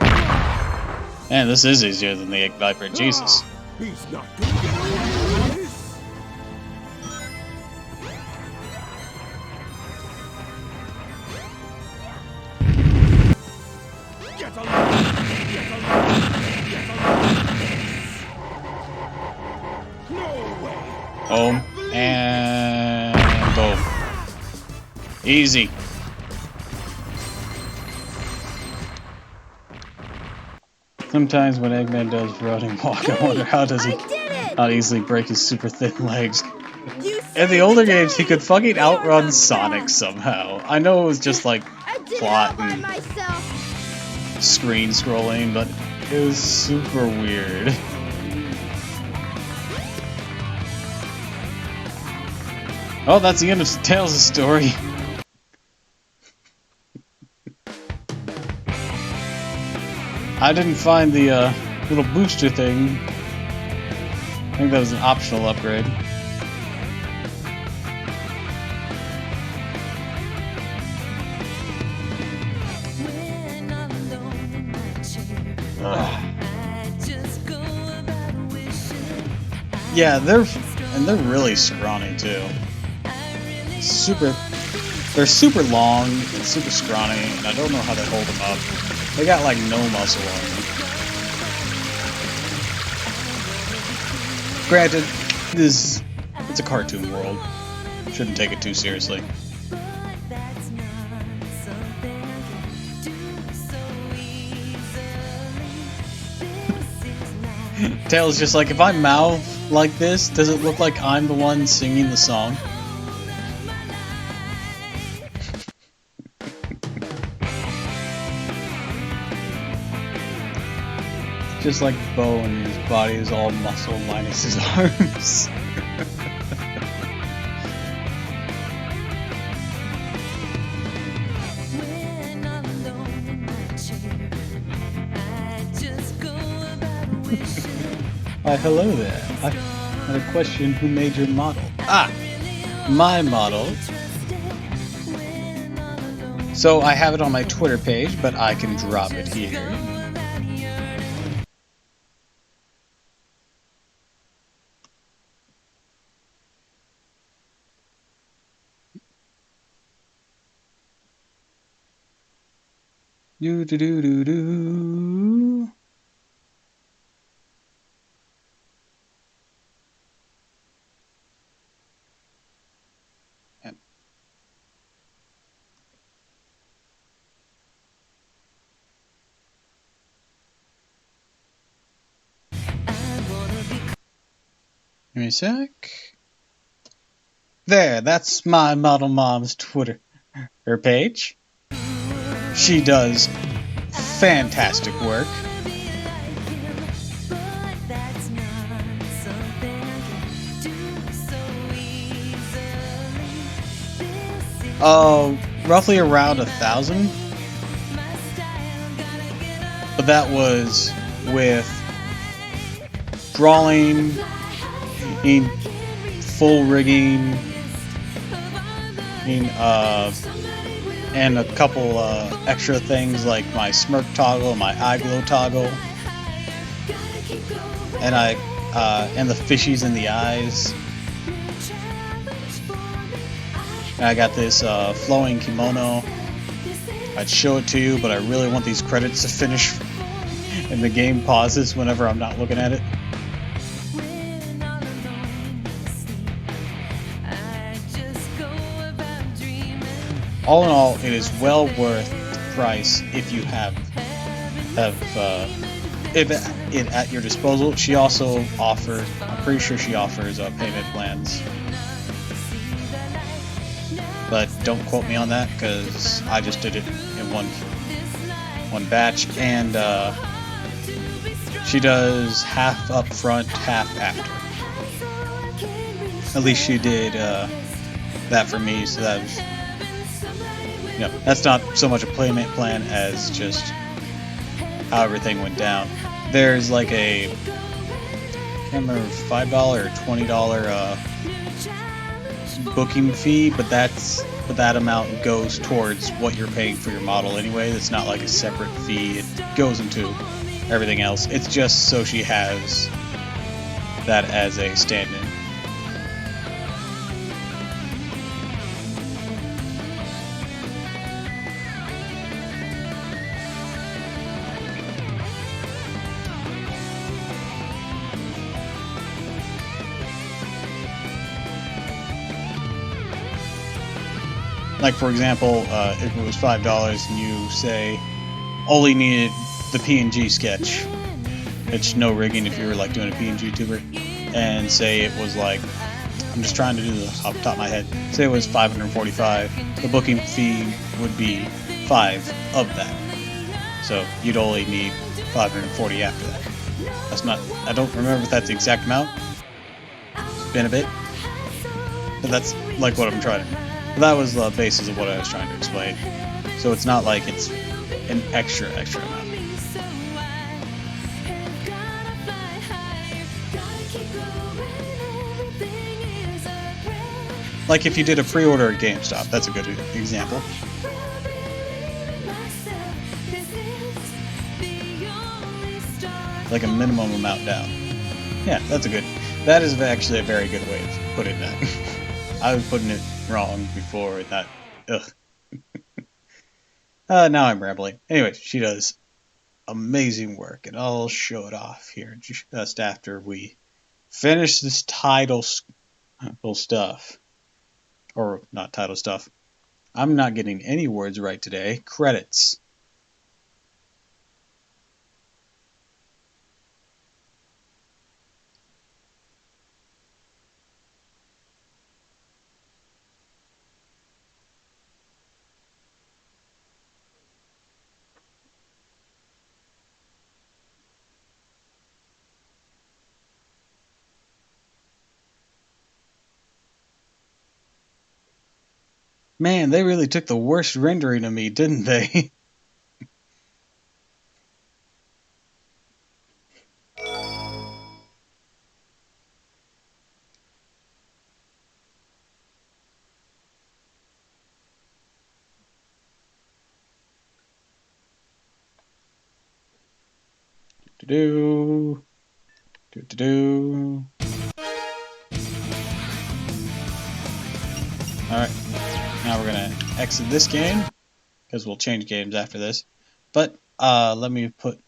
Man, this is easier than the Egg Viper. Jesus. He's not gonna get away with this! Get along! Get along! Get along! No way! Boom. And boom. Easy. Sometimes when Eggman does run and walk, I wonder how easily break his super thin legs. In the older games, he could fucking outrun Sonic somehow. I know it was just like plot and screen scrolling, but it was super weird. Oh, that's the end of Tails' story. I didn't find the little booster thing. I think that was an optional upgrade. Yeah, they're really scrawny too. They're super long and super scrawny, and I don't know how they hold them up. They got like no muscle on them. Granted, it's a cartoon world. Shouldn't take it too seriously. Tails just like, if I mouth like this, does it look like I'm the one singing the song? Just like Bo, and his body is all muscle minus his arms. Hello there. I had a question. Who made your model? Ah! My model. So I have it on my Twitter page, but I can drop it here. Do do do do do. Give me a sec. There, that's my model mom's Twitter, her page. She does fantastic work. Roughly around 1,000. But that was with drawing, in full rigging, and a couple extra things like my smirk toggle, my eye glow toggle, and the fishies in the eyes. And I got this flowing kimono. I'd show it to you, but I really want these credits to finish, and the game pauses whenever I'm not looking at it. All in all, it is well worth the price if you have it at your disposal. She also offers, I'm pretty sure she offers payment plans, but don't quote me on that because I just did it in one batch, and she does half up front, half after. At least she did that for me, so that was. That's not so much a payment plan as just how everything went down. There's like a, I can't remember, $5 or $20 booking fee, but that amount goes towards what you're paying for your model anyway. It's not like a separate fee. It goes into everything else. It's just so she has that as a stand-in. Like, for example, if it was $5 and you say only needed the PNG sketch, it's no rigging if you were like doing a PNG tuber, and say it was like, I'm just trying to do this off the top of my head, say it was $545, the booking fee would be 5 of that. So you'd only need $540 after that. That's not, I don't remember if that's the exact amount. It's been a bit. But that's like what I'm trying to. That was the basis of what I was trying to explain. So it's not like it's an extra amount. Like if you did a pre-order at GameStop, that's a good example. Like a minimum amount down. Yeah, that's that is actually a very good way of putting that. I was putting it wrong before, and that, ugh. Now I'm rambling. Anyway, she does amazing work, and I'll show it off here just after we finish this title stuff. Or, not title stuff. I'm not getting any words right today. Credits. Man, they really took the worst rendering of me, didn't they? Do-do-do. Do-do-do. Alright, now we're gonna exit this game, because we'll change games after this. But, let me put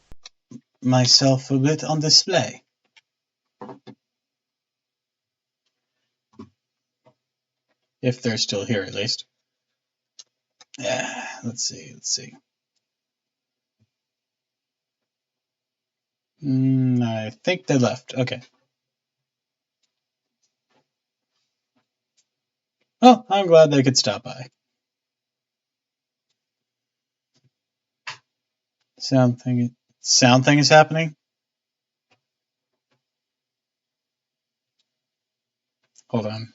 myself a bit on display. If they're still here, at least. Yeah, let's see. I think they left. Okay. Well, I'm glad they could stop by. Sound thing is happening? Hold on.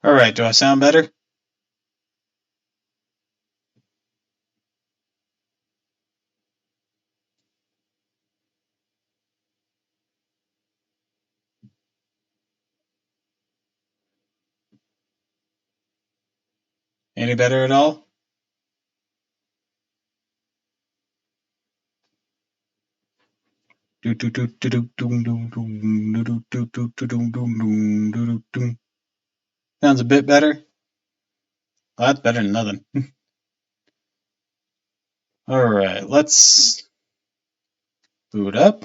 Alright, do I sound better? Any better at all? Sounds a bit better? Well, that's better than nothing. Alright, let's boot up.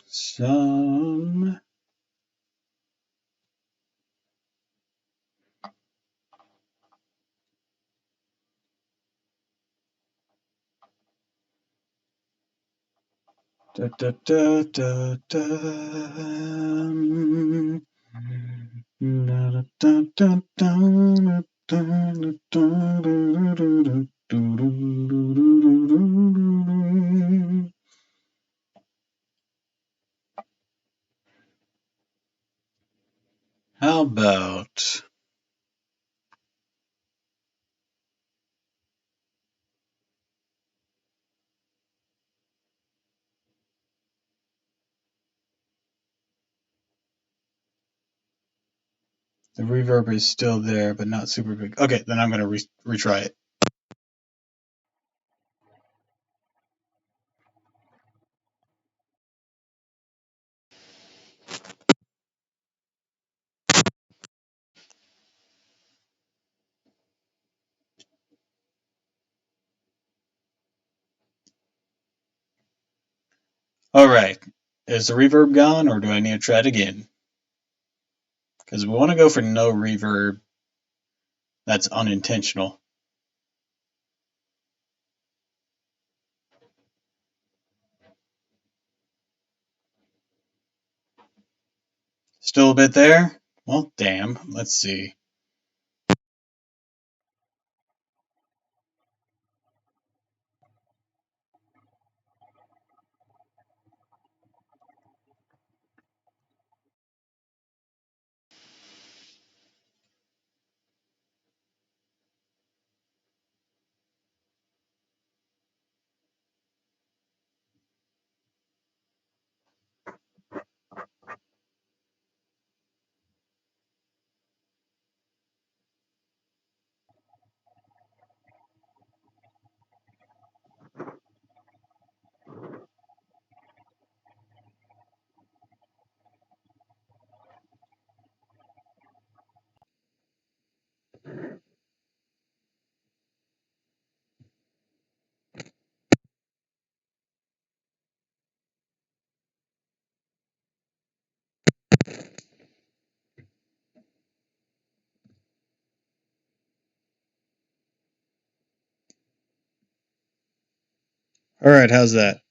Some... Da, da, da, da, da. Da, da, da, da, How about the reverb is still there, but not super big. Okay, then I'm going to retry it. Alright, is the reverb gone, or do I need to try it again? Because we want to go for no reverb. That's unintentional. Still a bit there? Well, damn. Let's see. Alright, how's that?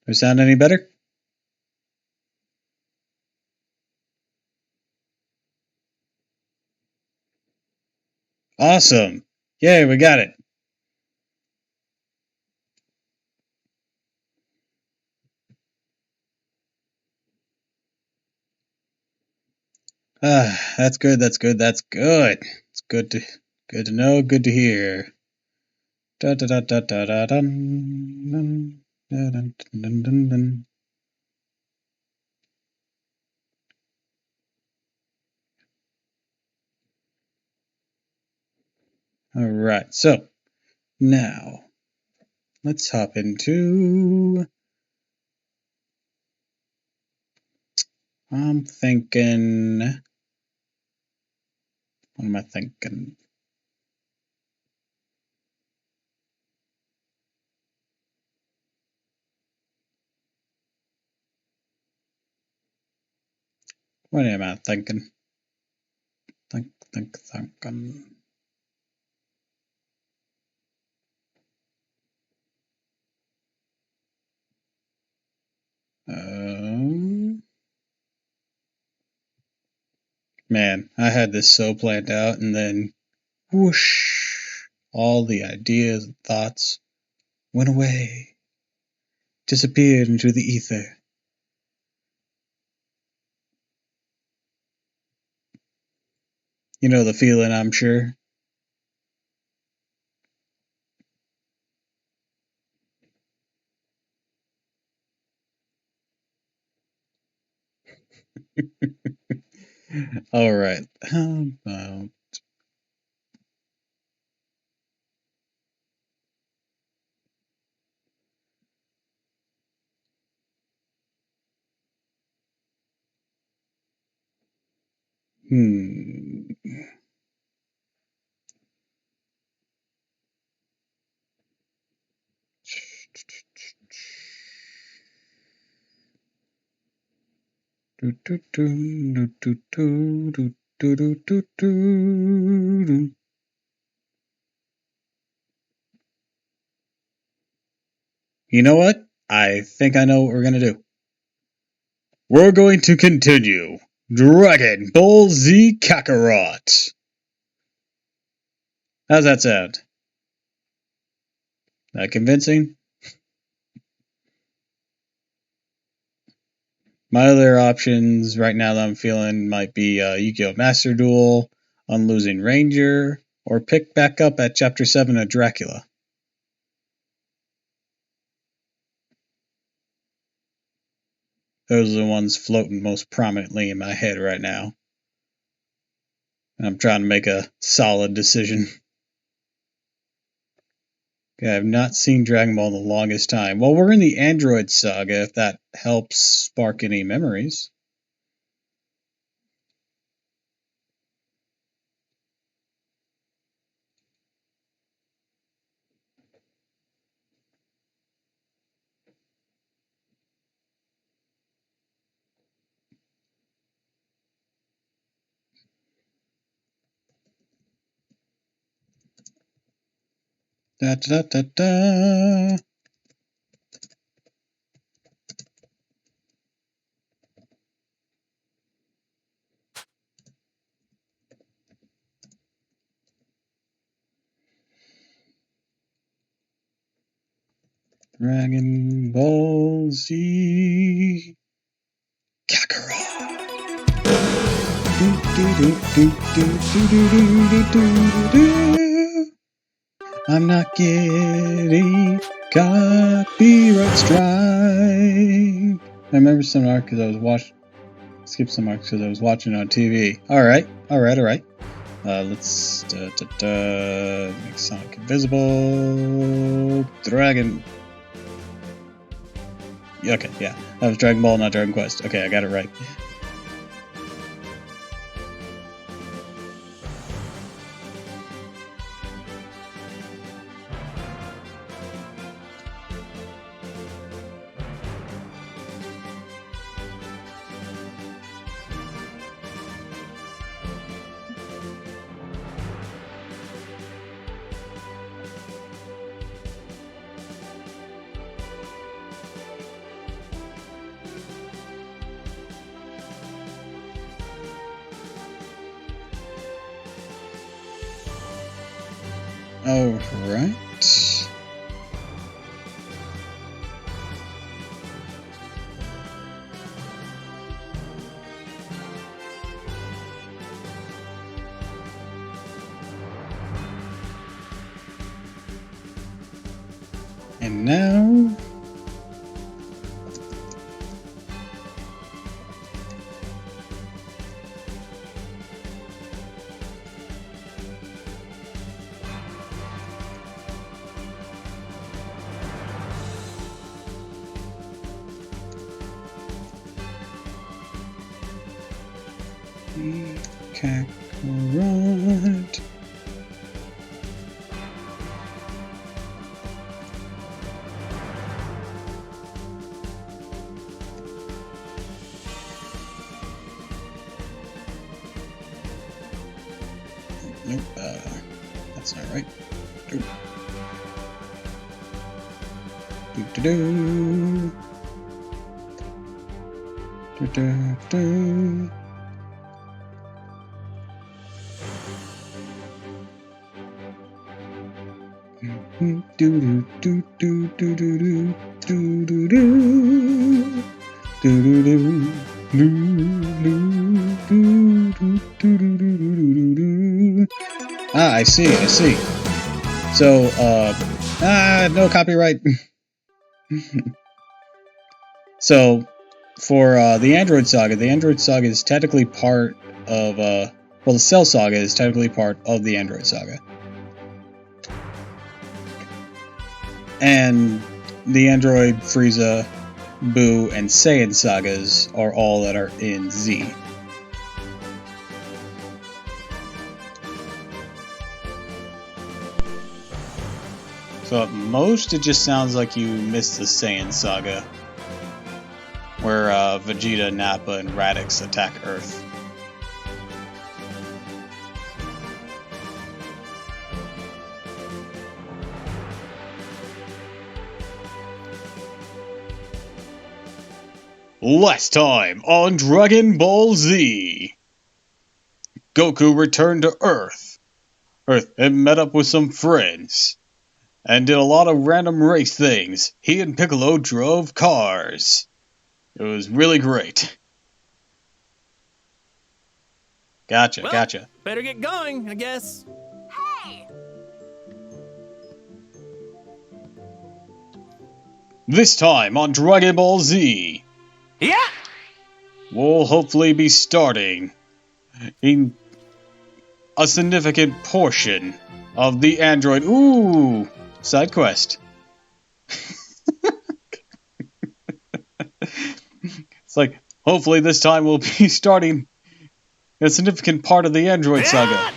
Does it sound any better? Awesome! Yay, we got it! That's good, that's good, that's good! It's good to know, good to hear. Da da da da da da dun, dun, dun, dun, dun, dun. Alright, so now let's hop into. I'm thinking. What am I thinking? What am I thinking? Thinking. Man, I had this so planned out, and then whoosh, all the ideas and thoughts went away, disappeared into the ether. You know the feeling, I'm sure. All right. How about You know what? I think I know what we're gonna do. We're going to continue Dragon Ball Z Kakarot. How's that sound? That convincing? My other options right now that I'm feeling might be Yu-Gi-Oh! Master Duel, On Losing Ranger, or pick back up at Chapter 7 of Dracula. Those are the ones floating most prominently in my head right now. And I'm trying to make a solid decision. Okay, I've not seen Dragon Ball in the longest time. Well, we're in the Android saga, if that helps spark any memories. Da da da da. Dragon Ball Z Kakarot. I'm not getting copyright strike. I remember some art because I was watching. Skip some art because I was watching on TV. All right. Let's make Sonic invisible. Dragon. Okay, yeah, that was Dragon Ball, not Dragon Quest. Okay, I got it right. Alright. And now... Kakarot. Nope, that's not right. Do do do do do do. Do do do do do do do do do do do do do. Ah, I see. So, no copyright. So, for the Android Saga is technically part of, well, the Cell Saga is technically part of the Android Saga. And the Android, Frieza, Boo, and Saiyan sagas are all that are in Z. So at most, it just sounds like you missed the Saiyan saga, where Vegeta, Nappa, and Raditz attack Earth. Last time on Dragon Ball Z, Goku returned to Earth. And met up with some friends, and did a lot of random race things. He and Piccolo drove cars. It was really great. Gotcha. Better get going, I guess. Hey! This time on Dragon Ball Z. Yeah! We'll hopefully be starting in a significant portion of the Android... Ooh! Side quest. It's like, hopefully this time we'll be starting a significant part of the Android Saga.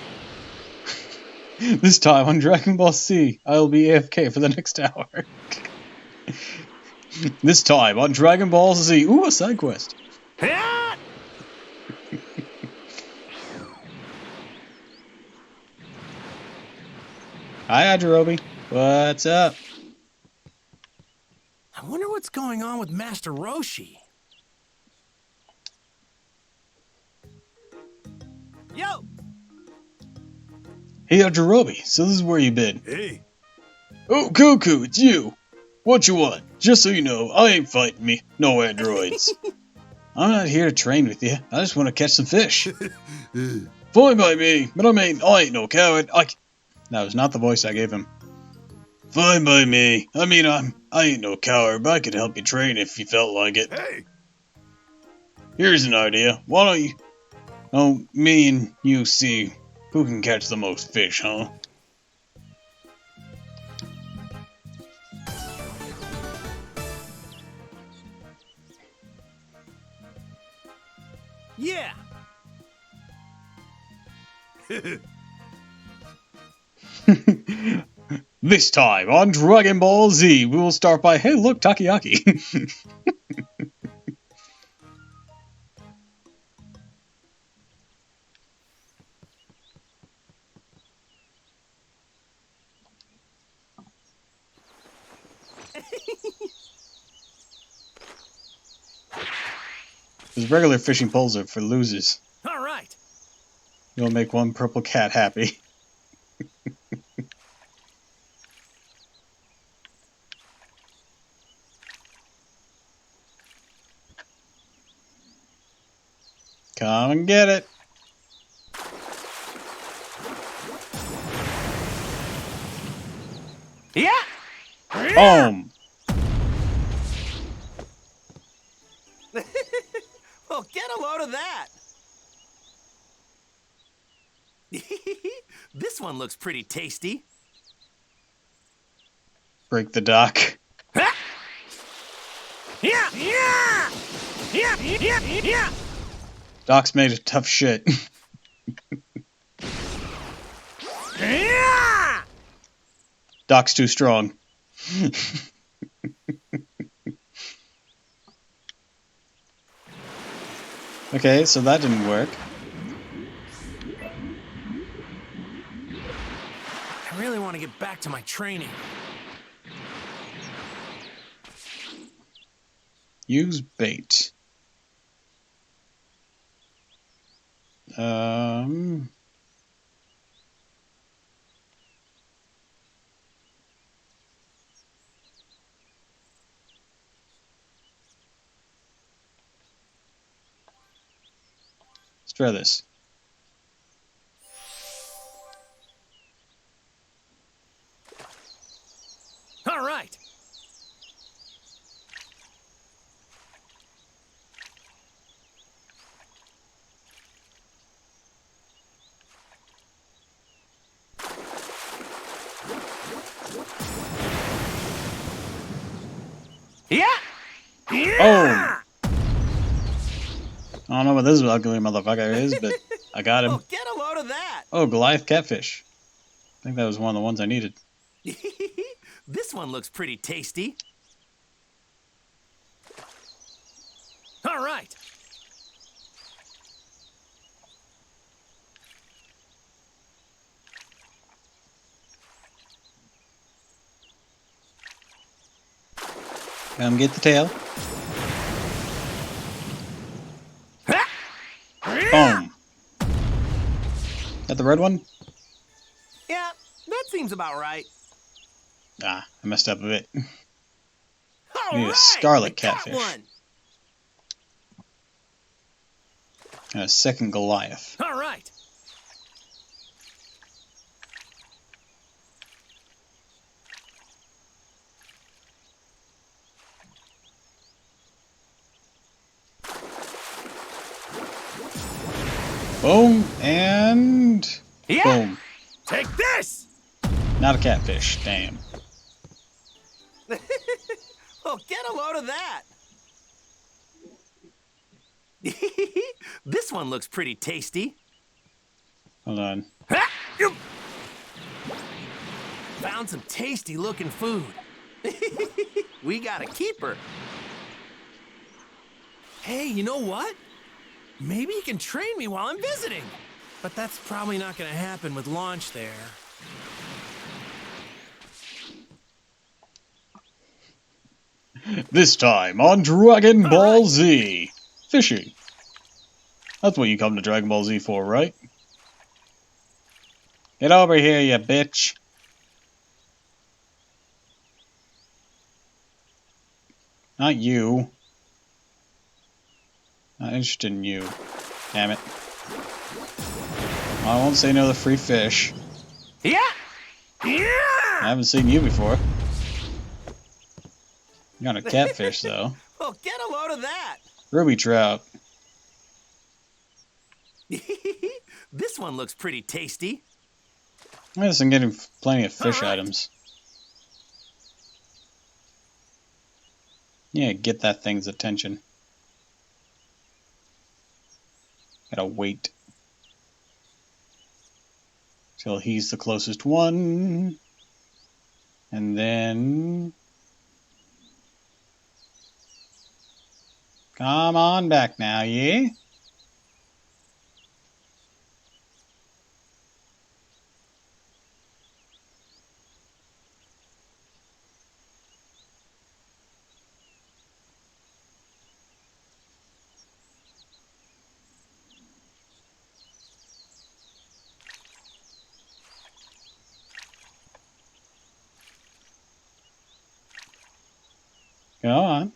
This time on Dragon Ball Z, I'll be AFK for the next hour. This time on Dragon Ball Z. Ooh, a side quest. Hi, Yajirobe. What's up? I wonder what's going on with Master Roshi. Yo! Hey, Yajirobe, so this is where you been. Hey. Oh, Goku, it's you. What you want? Just so you know, I ain't fighting me. No androids. I'm not here to train with you. I just want to catch some fish. Fine by me, but I ain't no coward. That was not the voice I gave him. Fine by me. I ain't no coward, but I could help you train if you felt like it. Hey. Here's an idea. Why don't you... Oh, me and you see who can catch the most fish, huh? Yeah! This time on Dragon Ball Z, we will start by, hey look, Takoyaki. Those regular fishing poles are for losers. Alright! You'll make one purple cat happy. Come and get it. Yeah! Boom! Well, get a load of that! This one looks pretty tasty. Break the dock. Yeah! Yeah! Yeah! Yeah! Yeah! Doc's made of tough shit. Yeah! Doc's too strong. Okay, so that didn't work. I really want to get back to my training. Use bait. Let's try this. All right. Yeah! Oh! I don't know what this ugly motherfucker is, but I got him. Oh, get a load of that! Oh, Goliath catfish. I think that was one of the ones I needed. This one looks pretty tasty. All right. Come get the tail. Boom. Got the red one? Yeah, that seems about right. Ah, I messed up a bit. All Need a right, scarlet we got catfish. one. And a second Goliath. All right. Boom, and Yeah. boom. Take this! Not a catfish, damn. Oh, get a load of that! This one looks pretty tasty. Hold on. Found some tasty looking food. We got a keeper. Hey, you know what? Maybe you can train me while I'm visiting. But that's probably not going to happen with launch there. This time on Dragon Ball Z. Fishing. That's what you come to Dragon Ball Z for, right? Get over here, you bitch. Not you. Not interested in you. Damn it. I won't say no to free fish. Yeah! Yeah! I haven't seen you before. You're not a catfish, though. Well, get a load of that! Ruby trout. This one looks pretty tasty. Yes, I'm getting plenty of fish items. Yeah, get that thing's attention. Gotta wait till he's the closest one. And then... Come on back now, yeah? Go on.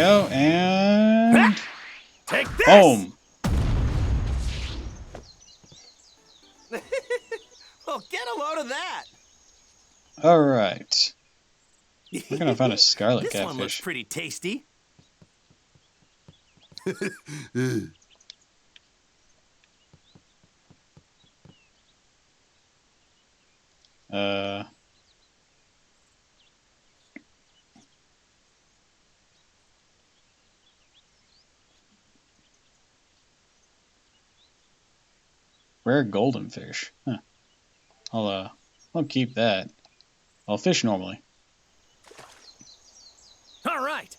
go, and... Take this! Boom! Well, get a load of that! Alright. We're gonna find a scarlet This catfish. one looks pretty tasty. Rare golden fish. Huh. I'll keep that. I'll fish normally. All right.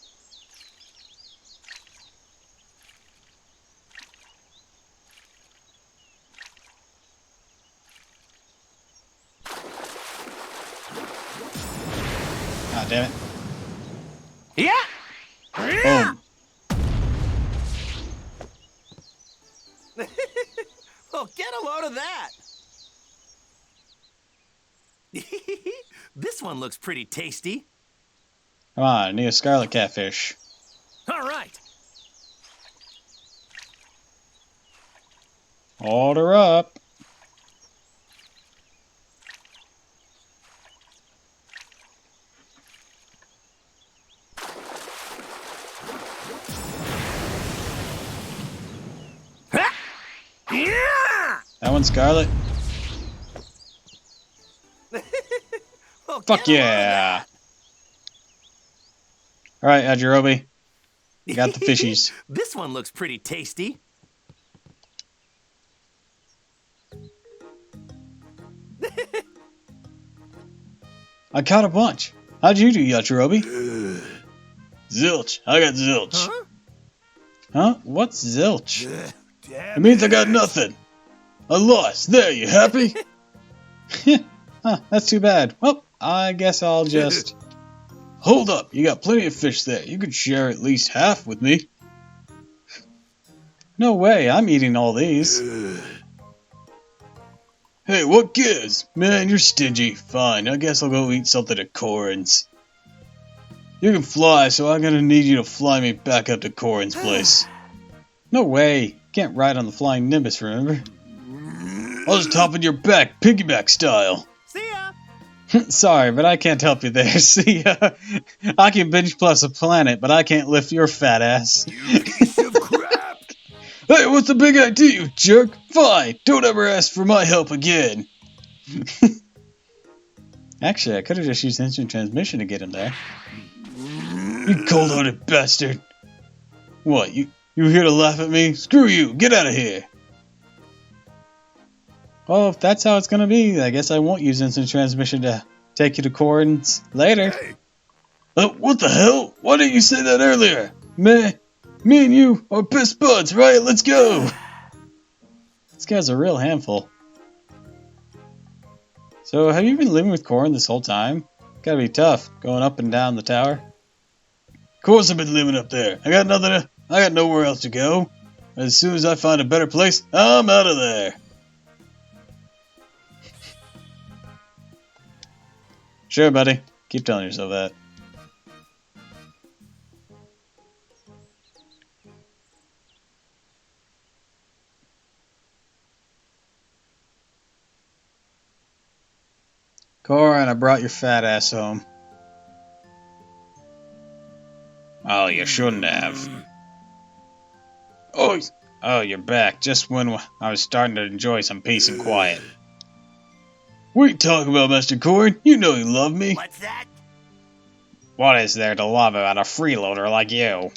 Ah, damn it. Yeah. Boom. Well, get a load of that. This one looks pretty tasty. Come on, I need a scarlet catfish. All right. Order up. That one's scarlet. Well, Fuck yeah! Alright, Ajirobe. Got the fishies. This one looks pretty tasty. I caught a bunch. How'd you do, Yajirobe? Zilch. I got zilch. Huh? Huh? What's zilch? It means I got nothing. I lost. There, you happy? Huh, that's too bad. Well, I guess I'll just... Hold up, you got plenty of fish there. You could share at least half with me. No way, I'm eating all these. Hey, what gives? Man, you're stingy. Fine, I guess I'll go eat something at Corin's. You can fly, so I'm gonna need you to fly me back up to Corin's place. No way. Can't ride on the flying Nimbus, remember? I'll just hop on your back, piggyback style. See ya. Sorry, but I can't help you there. See ya. I can binge plus a planet, but I can't lift your fat ass. You piece of crap! Hey, what's the big idea, you jerk? Fine, don't ever ask for my help again. Actually, I could have just used instant transmission to get him there. You cold-hearted bastard. What, you here to laugh at me? Screw you, get out of here. Well, if that's how it's gonna be, I guess I won't use instant transmission to take you to Corin's later. Hey. What the hell? Why didn't you say that earlier? Me and you are best buds, right? Let's go! This guy's a real handful. So, have you been living with Corin this whole time? Gotta be tough, going up and down the tower. Of course I've been living up there. I got nowhere else to go. As soon as I find a better place, I'm out of there. Sure, buddy. Keep telling yourself that. Corin, I brought your fat ass home. Oh, you shouldn't have. Oh, you're back. Just when I was starting to enjoy some peace and quiet. What are you talking about, Master Corin? You know you love me. What's that? What is there to love about a freeloader like you?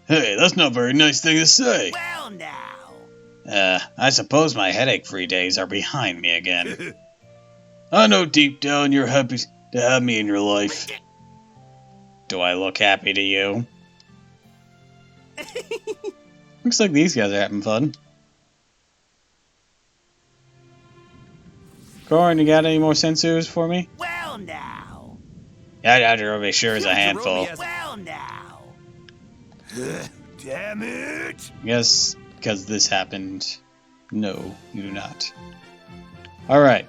Hey, that's not a very nice thing to say. Well, now. I suppose my headache-free days are behind me again. I know deep down you're happy to have me in your life. Do I look happy to you? Looks like these guys are having fun. Corin, you got any more sensus for me? Well, now. Yeah, Yajirobe sure is a handful. Well, now. Damn it! Yes, because this happened. No, you do not. Alright.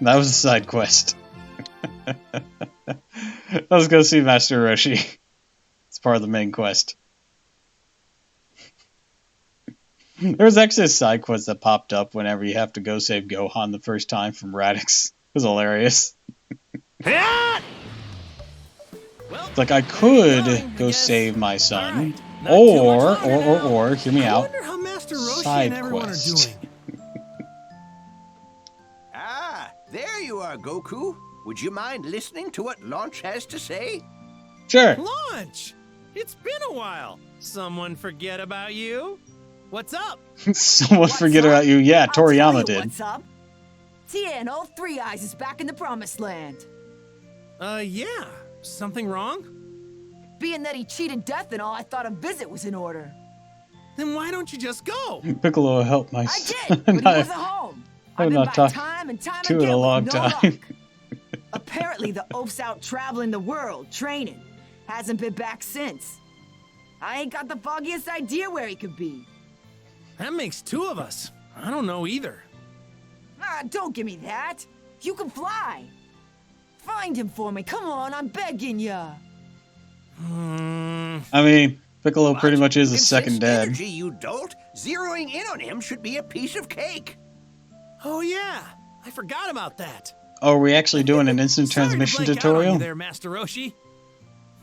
That was a side quest. Let's go see Master Roshi. It's part of the main quest. There was actually a side quest that popped up whenever you have to go save Gohan the first time from Radix. It was hilarious. It's like, I could go save my son, or, hear me out, side quest. Ah, there you are, Goku. Would you mind listening to what Launch has to say? Sure. Launch! It's been a while. Someone forget about you? What's up? Someone forget about you. Yeah, Toriyama did. What's up? Tien, all Three Eyes is back in the Promised Land. Yeah. Something wrong? Being that he cheated death and all, I thought a visit was in order. Then why don't you just go? Piccolo helped my I son. did, but he wasn't home. I've not talked to in a long time. Apparently, the oaf's out traveling the world, training. Hasn't been back since. I ain't got the foggiest idea where he could be. That makes two of us. I don't know either. Ah, don't give me that. You can fly. Find him for me. Come on, I'm begging ya. I mean, Piccolo pretty much is a second dad. Energy, you dolt. Zeroing in on him should be a piece of cake. Oh yeah, I forgot about that. Oh, are we actually doing an instant transmission tutorial? You there, Master Roshi.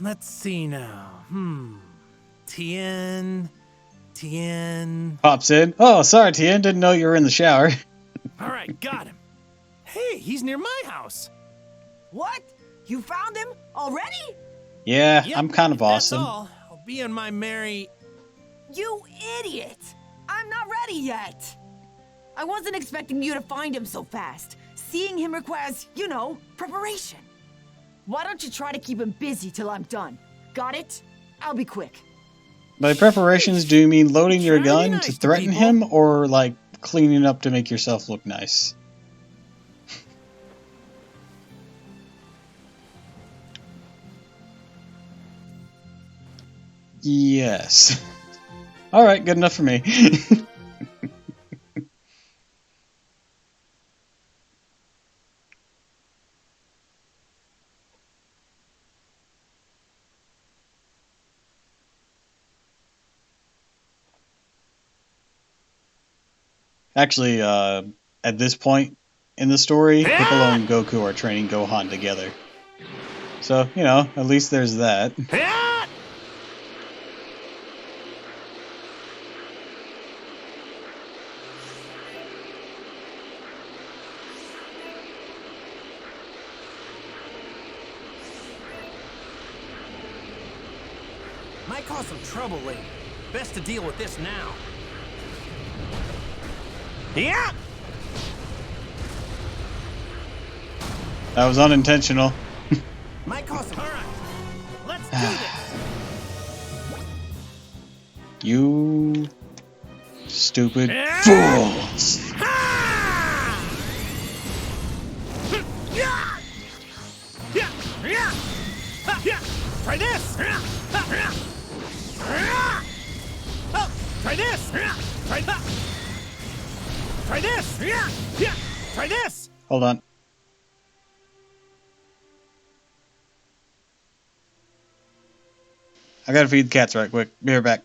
Let's see now. Tien. Pops in. Oh, sorry, Tien. Didn't know you were in the shower. All right, got him. Hey, he's near my house. What? You found him already? Yeah, yep, I'm kind of awesome. That's all. I'll be on my merry... You idiot! I'm not ready yet. I wasn't expecting you to find him so fast. Seeing him requires, you know, preparation. Why don't you try to keep him busy till I'm done? Got it? I'll be quick. By preparations, do you mean loading your gun to threaten him, or like cleaning up to make yourself look nice? Yes. Alright, good enough for me. Actually, at this point in the story, Piccolo and Goku are training Gohan together. So, you know, at least there's that. Might cause some trouble later. Best to deal with this now. Yeah! That was unintentional. Might cause some... All right, let's do this. You stupid fools. Try this! Oh, try this! Try that! Try this! Try this! Hold on. I gotta feed the cats right quick. Be right back.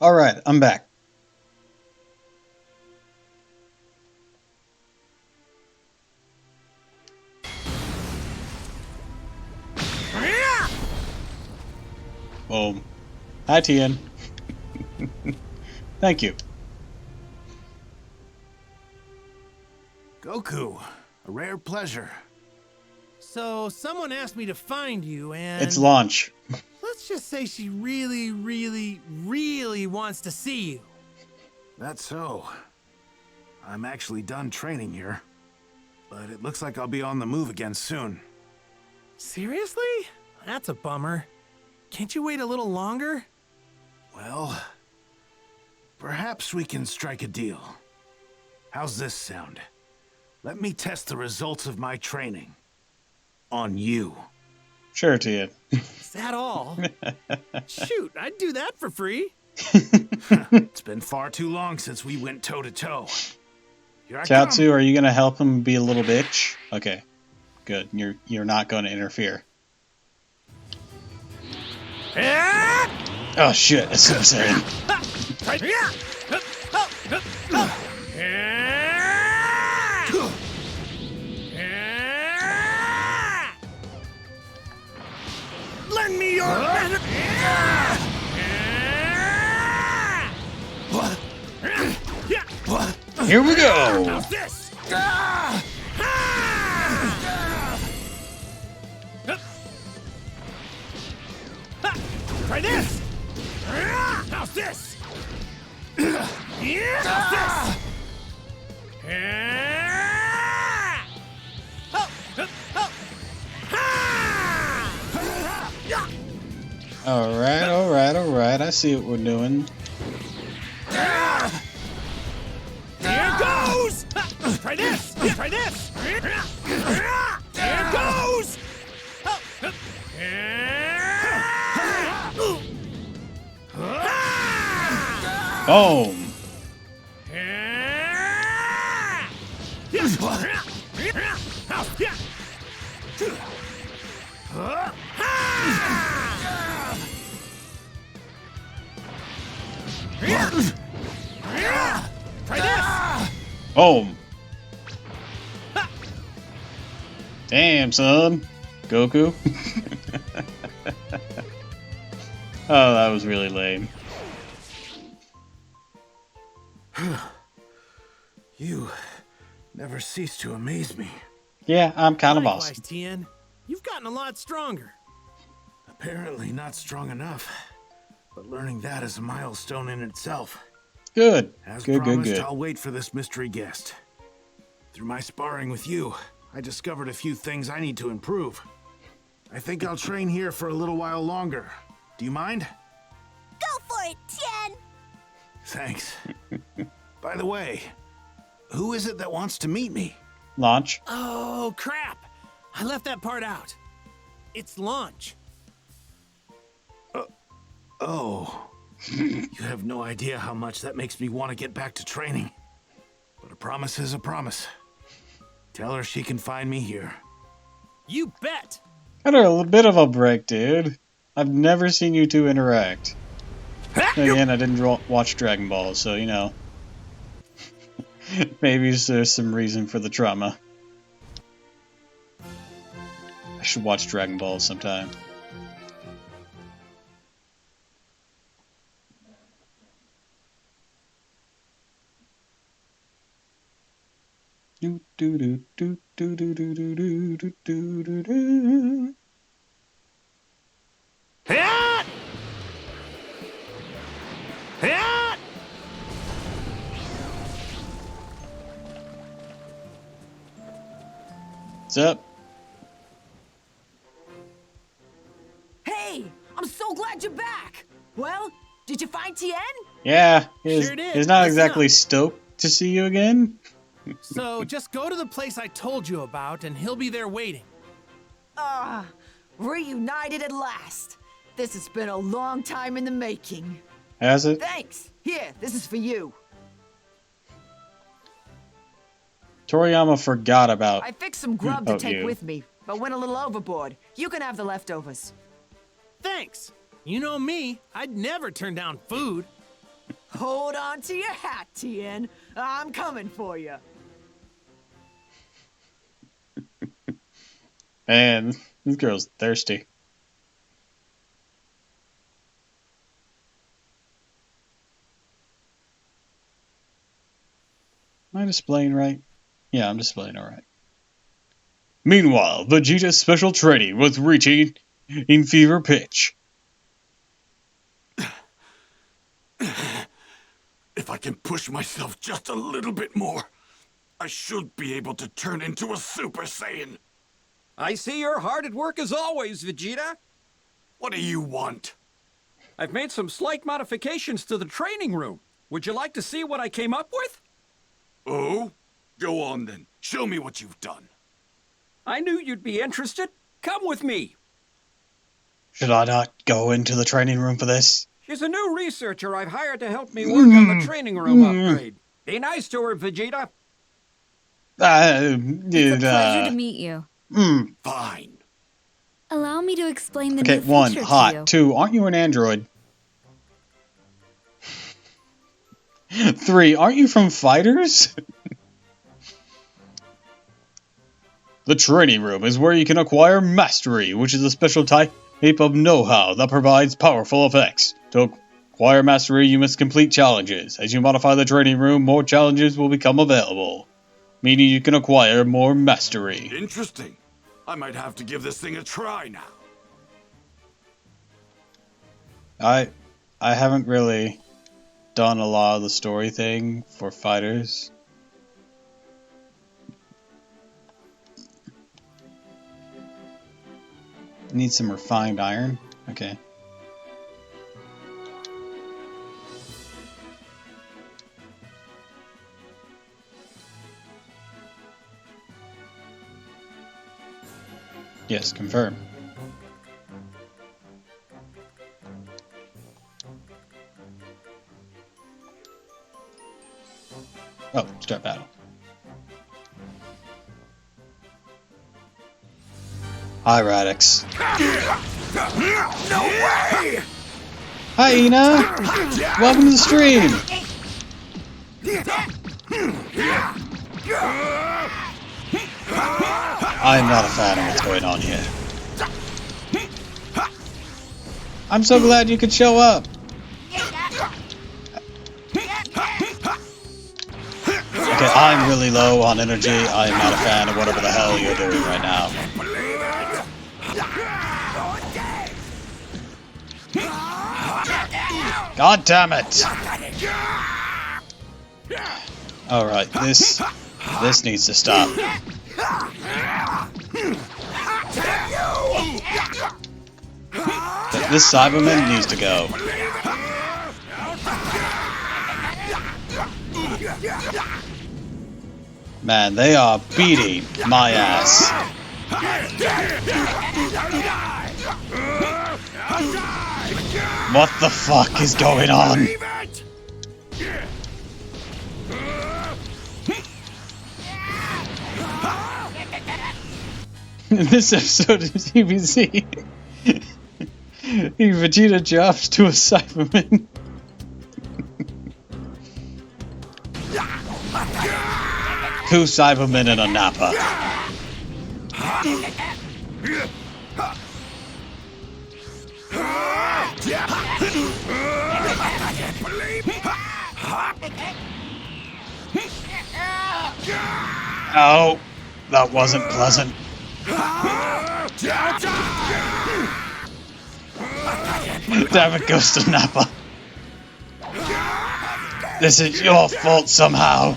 Alright, I'm back. Boom. Hi, Tien. Thank you. Goku, a rare pleasure. So, someone asked me to find you, and... It's launch. Let's just say she really, really, really wants to see you. That's so. I'm actually done training here. But it looks like I'll be on the move again soon. Seriously? That's a bummer. Can't you wait a little longer? Well, perhaps we can strike a deal. How's this sound? Let me test the results of my training. On you. Sure, Tien. Is that all? Shoot, I'd do that for free. It's been far too long since we went toe-to-toe. Here I come. Chaozu, are you gonna help him be a little bitch? Okay. Good. You're not gonna interfere. Oh shit, that's so sad. Lend me your... Here we go! How's this? Try this! How's this? How's this? Alright, I see what we're doing. Here goes! Try this! Try this! Here goes! Boom! Try this! Boom! Damn, son. Goku. Oh, that was really lame. You never cease to amaze me. Yeah, I'm kind of Likewise, awesome. Tien. You've gotten a lot stronger. Apparently not strong enough. But learning that is a milestone in itself. Good. As Good, promised, good. I'll wait for this mystery guest. Through my sparring with you, I discovered a few things I need to improve. I think I'll train here for a little while longer. Do you mind? Go for it, Tien! Thanks. By the way, who is it that wants to meet me? Launch. Oh, crap! I left that part out. It's launch. Oh. You have no idea how much that makes me want to get back to training. But a promise is a promise. Tell her she can find me here. You bet! Had a bit of a break, dude. I've never seen you two interact. Again, I didn't watch Dragon Ball, so, you know. Maybe there's some reason for the trauma. I should watch Dragon Ball sometime. Do do do do do do do do do do do do. What's up? Hey, I'm so glad you're back. Well, did you find Tien? Yeah, Sure did. he's not Listen exactly up. stoked to see you again. So just go to the place I told you about, and he'll be there waiting. Reunited at last. This has been a long time in the making. Has it? Thanks. Here, this is for you. Toriyama forgot about. I fixed some grub to about take you. with me, but went a little overboard. You can have the leftovers. Thanks. You know me, I'd never turn down food. Hold on to your hat, Tien. I'm coming for you. Man, this girl's thirsty. Am I displaying right? Yeah, I'm displaying all right. Meanwhile, Vegeta's special training was reaching in fever pitch. If I can push myself just a little bit more, I should be able to turn into a Super Saiyan. I see you're hard at work as always, Vegeta. What do you want? I've made some slight modifications to the training room. Would you like to see what I came up with? Oh? Go on then. Show me what you've done. I knew you'd be interested. Come with me. Should I not go into the training room for this? She's a new researcher I've hired to help me work on the training room upgrade. Be nice to her, Vegeta. It's a pleasure to meet you. Fine. Allow me to explain the okay, new feature 1, to you. hot. 2, aren't you an android? 3, aren't you from Fighters? The training room is where you can acquire mastery, which is a special type of know-how that provides powerful effects. To acquire mastery, you must complete challenges. As you modify the training room, more challenges will become available, meaning you can acquire more mastery. Interesting. I might have to give this thing a try now. I haven't really done a lot of the story thing for Fighters. Need some refined iron? Okay. Yes, confirm. Oh, start battle. Hi, Radix. No way! Hi, Ina! Welcome to the stream! I'm not a fan of what's going on here. I'm so glad you could show up! Okay, I'm really low on energy. I'm not a fan of whatever the hell you're doing right now. God damn it! Alright, this needs to stop. This Cyberman needs to go. Man, they are beating my ass. What the fuck is going on? In this episode of TVC, Vegeta jumps to a Cyberman. Two Cybermen and a Nappa. Oh, that wasn't pleasant. Damn it, goes to Nappa. This is your fault somehow.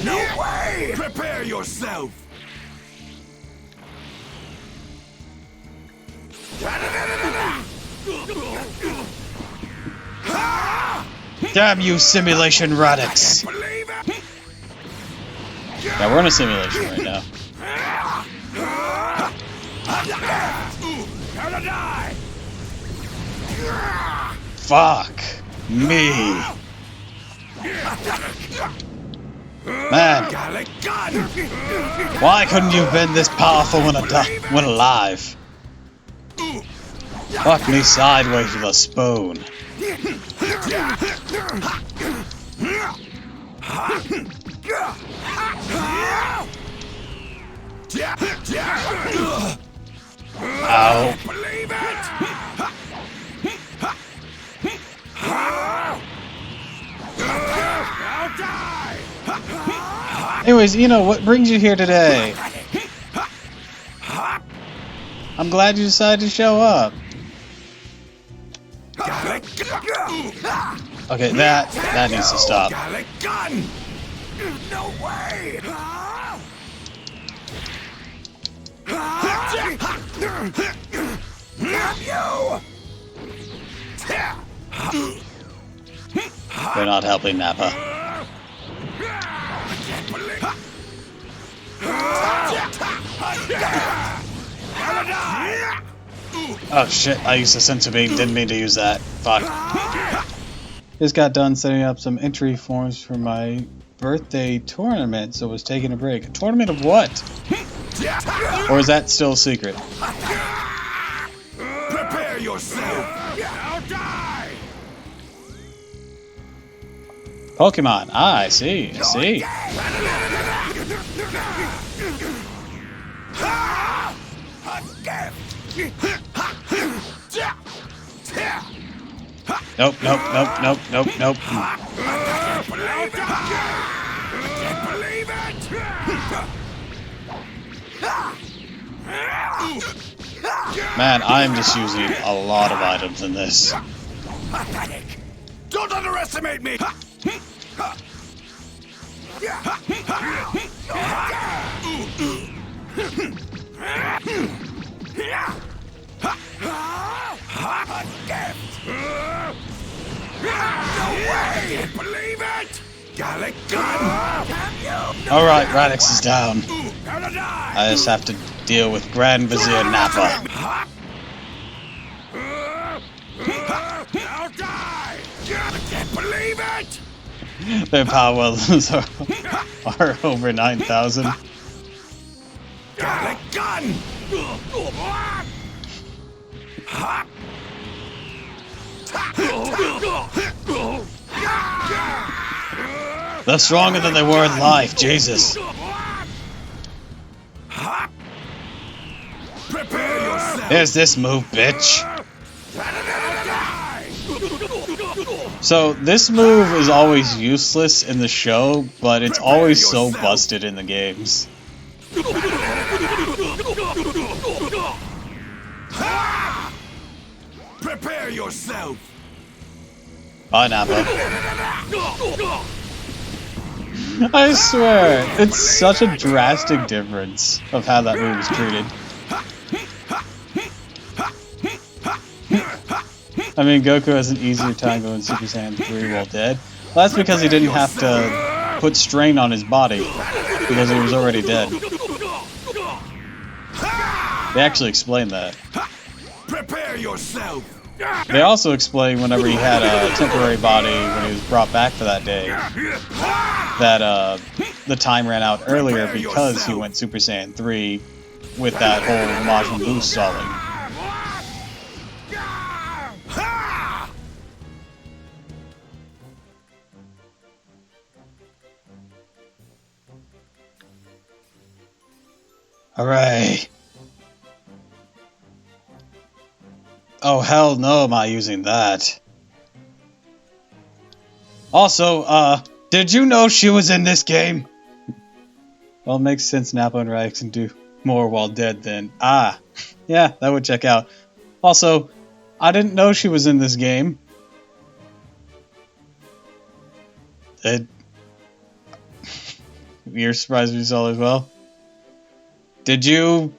No way! Prepare yourself! Damn you, simulation Radix! Yeah, we're in a simulation right now. Fuck me. Man, why couldn't you have been this powerful when alive? Fuck me sideways with a spoon. Ow. Believe it! I'll die! Anyways, you know, what brings you here today? I'm glad you decided to show up. Okay, that needs to stop. No way! They're not helping Nappa. Oh shit, I used a sense of being, didn't mean to use that. Fuck. Just got done setting up some entry forms for my birthday tournament, so was taking a break. A tournament of what? Or is that still a secret? Prepare yourself! I'll die! Pokemon. Ah, I see. I see. Nope, nope, nope, nope, nope, nope. Man, I'm just using a lot of items in this. Don't underestimate me! No way! Believe it! Gallic gun! Alright, Radix is down. I just have to deal with Grand Vizier Nappa. I'll die! I can't believe it! Their power levels are over 9,000. Gallic gun! They're stronger than they were in life, Jesus. Here's this move, bitch. So, this move is always useless in the show, but it's always so busted in the games. Prepare yourself! Bye, Nappa. I swear, it's such a drastic difference of how that move is treated. I mean, Goku has an easier time going Super Saiyan 3 while dead. Well, that's because he didn't have to put strain on his body, because he was already dead. They actually explained that. Prepare yourself! They also explained whenever he had a temporary body when he was brought back for that day, that the time ran out earlier because he went Super Saiyan 3 with that whole Majin Buu stalling. Hooray! Oh hell no am I using that. Also, did you know she was in this game? Well, it makes sense Nappa and Radix can do more while dead than... Ah, yeah, that would check out. Also, I didn't know she was in this game. You're surprised you saw as well? Did you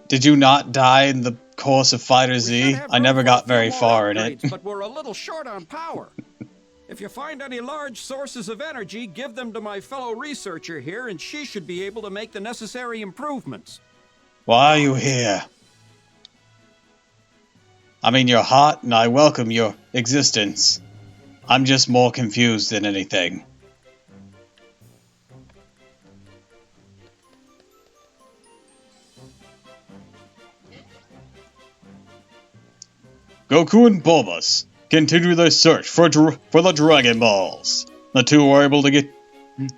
not die in the course of Fighter Z? I never got very far in it. But we're a little short on power. If you find any large sources of energy, give them to my fellow researcher here, and she should be able to make the necessary improvements. Why are you here? I mean, you're hot, and I welcome your existence. I'm just more confused than anything. Goku and Bulma continue their search for the Dragon Balls. The two are able to get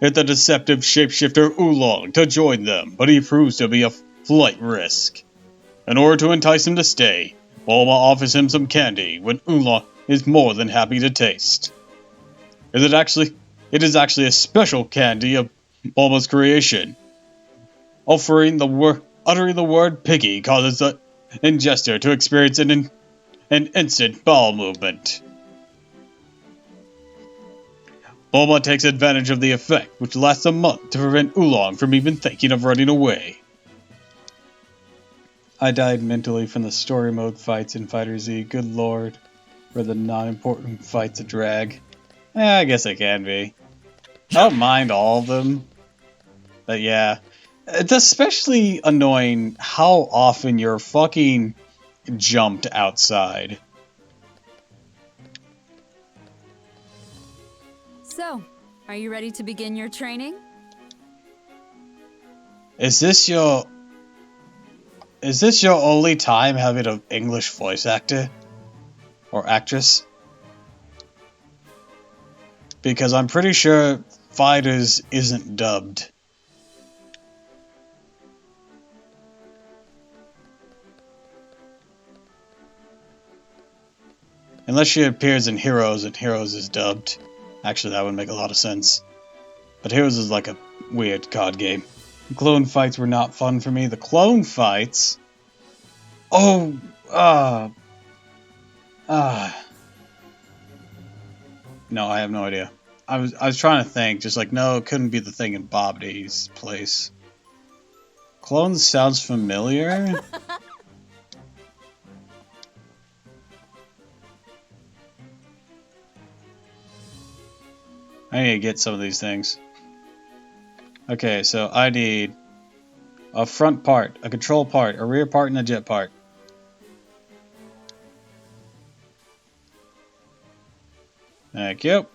the deceptive shapeshifter Oolong to join them, but he proves to be a flight risk. In order to entice him to stay, Bulma offers him some candy, when Oolong is more than happy to taste. It is actually a special candy of Bulma's creation. Uttering the word piggy causes the ingester to experience an instant bowel movement. Bulma takes advantage of the effect, which lasts a month, to prevent Oolong from even thinking of running away. I died mentally from the story mode fights in Fighter Z. Good lord. For the non-important fights a drag. I guess I can be. I don't mind all of them. But yeah. It's especially annoying how often you're fucking jumped outside. So, are you ready to begin your training? Is this your only time having an English voice actor? Or actress? Because I'm pretty sure Fighters isn't dubbed. Unless she appears in Heroes and Heroes is dubbed. Actually, that would make a lot of sense. But Heroes is like a weird COD game. The clone fights were not fun for me. The clone fights? Oh, no, I have no idea. I was trying to think, just like, no, it couldn't be the thing in Bob D's place. Clones sounds familiar? I need to get some of these things. Okay, so I need a front part, a control part, a rear part, and a jet part. Thank you.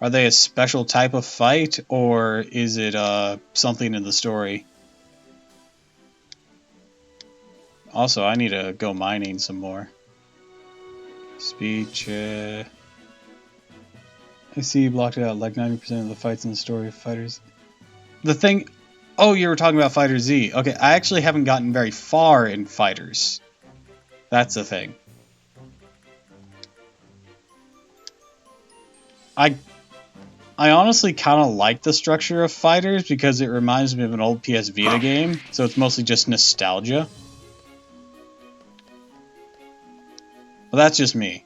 Are they a special type of fight, or is it something in the story? Also, I need to go mining some more. Speech. I see you blocked it out like 90% of the fights in the story of Fighters. The thing... Oh, you were talking about Fighter Z. Okay, I actually haven't gotten very far in Fighters. That's the thing. I honestly kind of like the structure of Fighters because it reminds me of an old PS Vita game, so it's mostly just nostalgia. But that's just me.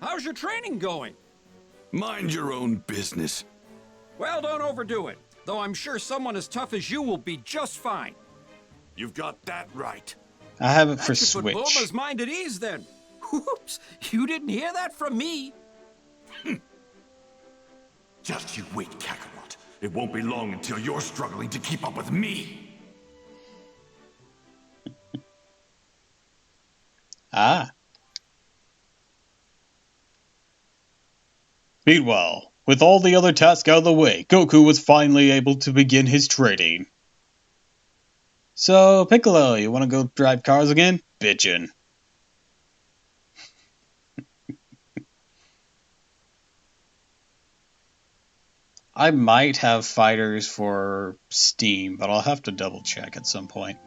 How's your training going? Mind your own business. Well, don't overdo it. Though I'm sure someone as tough as you will be just fine. You've got that right. I have it for That should put Switch. Bulma's mind at ease then. Whoops, you didn't hear that from me. Just you wait, Kakarot. It won't be long until you're struggling to keep up with me. Ah. Meanwhile, with all the other tasks out of the way, Goku was finally able to begin his training. So, Piccolo, you want to go drive cars again? Bitchin'. I might have fighters for Steam, but I'll have to double check at some point.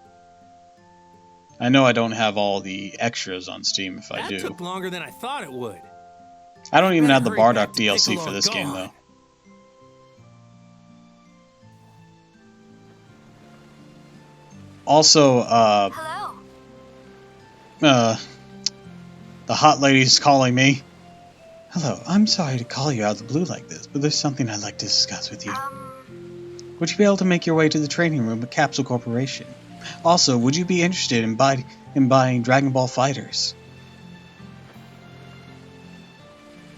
I know I don't have all the extras on Steam if I do. That took longer than I thought it would. I don't even have the Better hurry Bardock back to DLC Piccolo for this and game, Gohan. though. Also, the hot lady's calling me. Hello, I'm sorry to call you out of the blue like this, but there's something I'd like to discuss with you. Would you be able to make your way to the training room at Capsule Corporation? Also, would you be interested in buying Dragon Ball Fighters?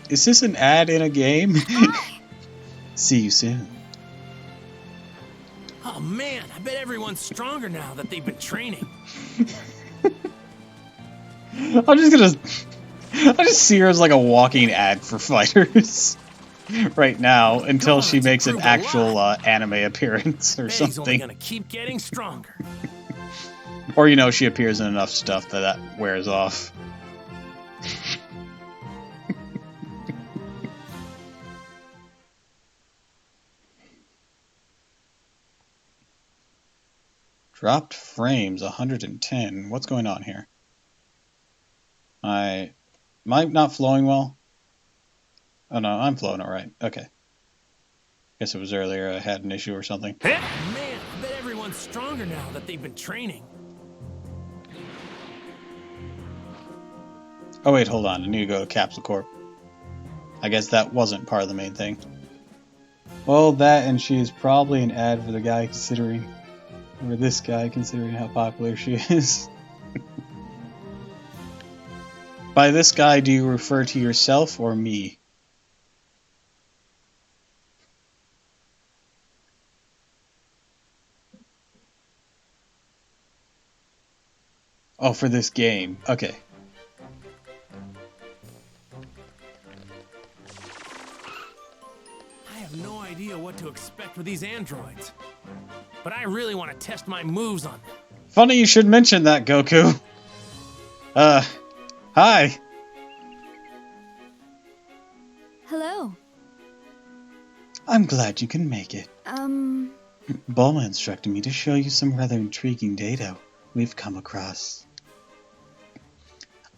Is this an ad in a game? See you soon. Oh man, I bet everyone's stronger now that they've been training. I just see her as like a walking ad for fighters. right now until she makes an actual anime appearance or Meg's only something. gonna keep getting stronger. Or, you know, she appears in enough stuff that wears off. Dropped frames 110. What's going on here? Am I not flowing well? Oh no, I'm flowing alright. Okay. Guess it was earlier I had an issue or something. Man, I bet everyone's stronger now that they've been training. Oh wait, hold on. I need to go to Capsule Corp. I guess that wasn't part of the main thing. Well, that and she is probably an ad for the guy considering... or this guy considering how popular she is. By this guy, do you refer to yourself or me? Oh, for this game. Okay. I have no idea what to expect with these androids. But I really want to test my moves on them. Funny you should mention that, Goku. Hi. Hello. I'm glad you can make it. Bulma instructed me to show you some rather intriguing data we've come across.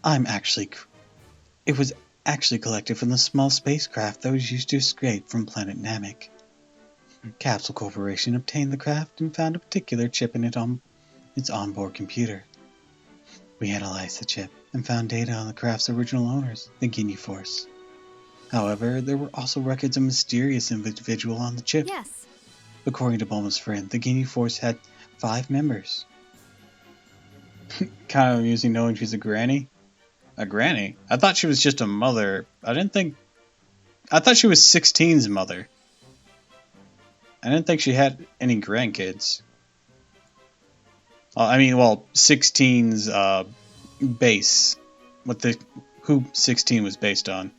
It was actually collected from the small spacecraft that was used to escape from planet Namek. Capsule Corporation obtained the craft and found a particular chip in it on its onboard computer. We analyzed the chip and found data on the craft's original owners, the Ginyu Force. However, there were also records of a mysterious individual on the chip. Yes. According to Bulma's friend, the Ginyu Force had 5 members. Kind of amusing knowing she's a granny. A granny? I thought she was just a mother. I thought she was 16's mother. I didn't think she had any grandkids. I mean, well, 16's base. Who 16 was based on.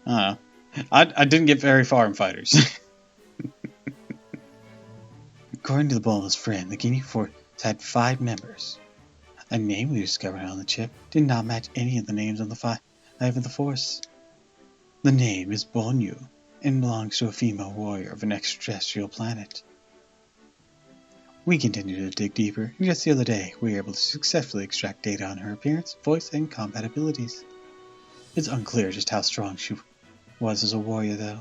I don't know. I didn't get very far in Fighters. According to the Bulma's friend, the Ginyu Force had 5 members. A name we discovered on the chip did not match any of the names of the 5 of the Force. The name is Bonyu and belongs to a female warrior of an extraterrestrial planet. We continue to dig deeper, and just the other day, we were able to successfully extract data on her appearance, voice, and combat abilities. It's unclear just how strong she was as a warrior, though.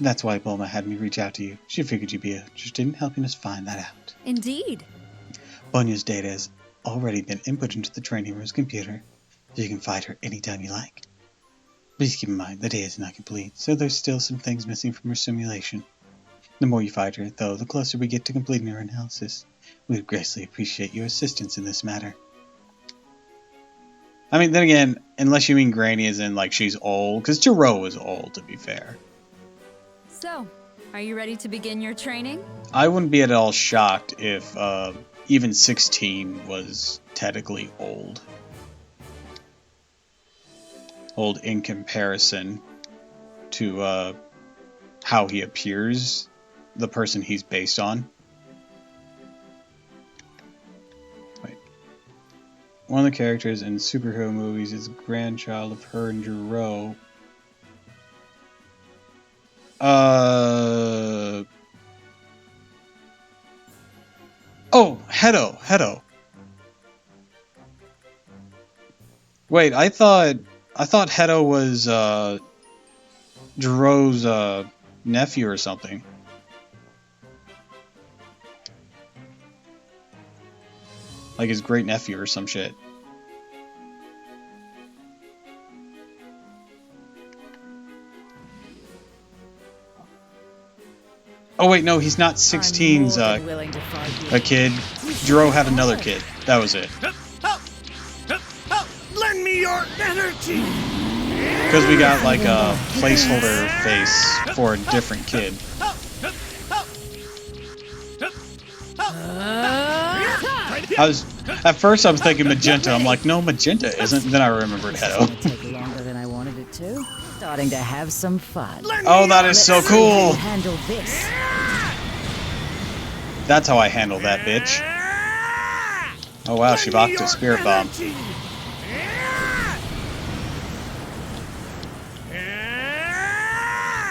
That's why Bulma had me reach out to you. She figured you'd be interested in helping us find that out. Indeed. Bonyu's data has already been input into the training room's computer, so you can fight her anytime you like. Please keep in mind, the data is not complete, so there's still some things missing from her simulation. The more you fight her, though, the closer we get to completing her analysis. We would greatly appreciate your assistance in this matter. I mean, then again, unless you mean Granny as in, like, she's old, because Jiro is old, to be fair. So, are you ready to begin your training? I wouldn't be at all shocked if even 16 was technically old. Old in comparison to how he appears, the person he's based on. Wait. One of the characters in superhero movies is a grandchild of her and Jiro. Oh, Hedo. Wait, I thought Hedo was Jiro's nephew or something. Like his great nephew or some shit. Oh wait, no, he's not 16's a kid. Jiro had another kid. That was it. Lend me your energy! Because we got like a placeholder face for a different kid. At first I was thinking Magenta. I'm like, no, Magenta isn't. And then I remembered Hedo. Take longer than I wanted it to. starting to have some fun. Oh, that is so cool! Handle this. That's how I handle that bitch. Oh wow, she blocked a spirit bomb.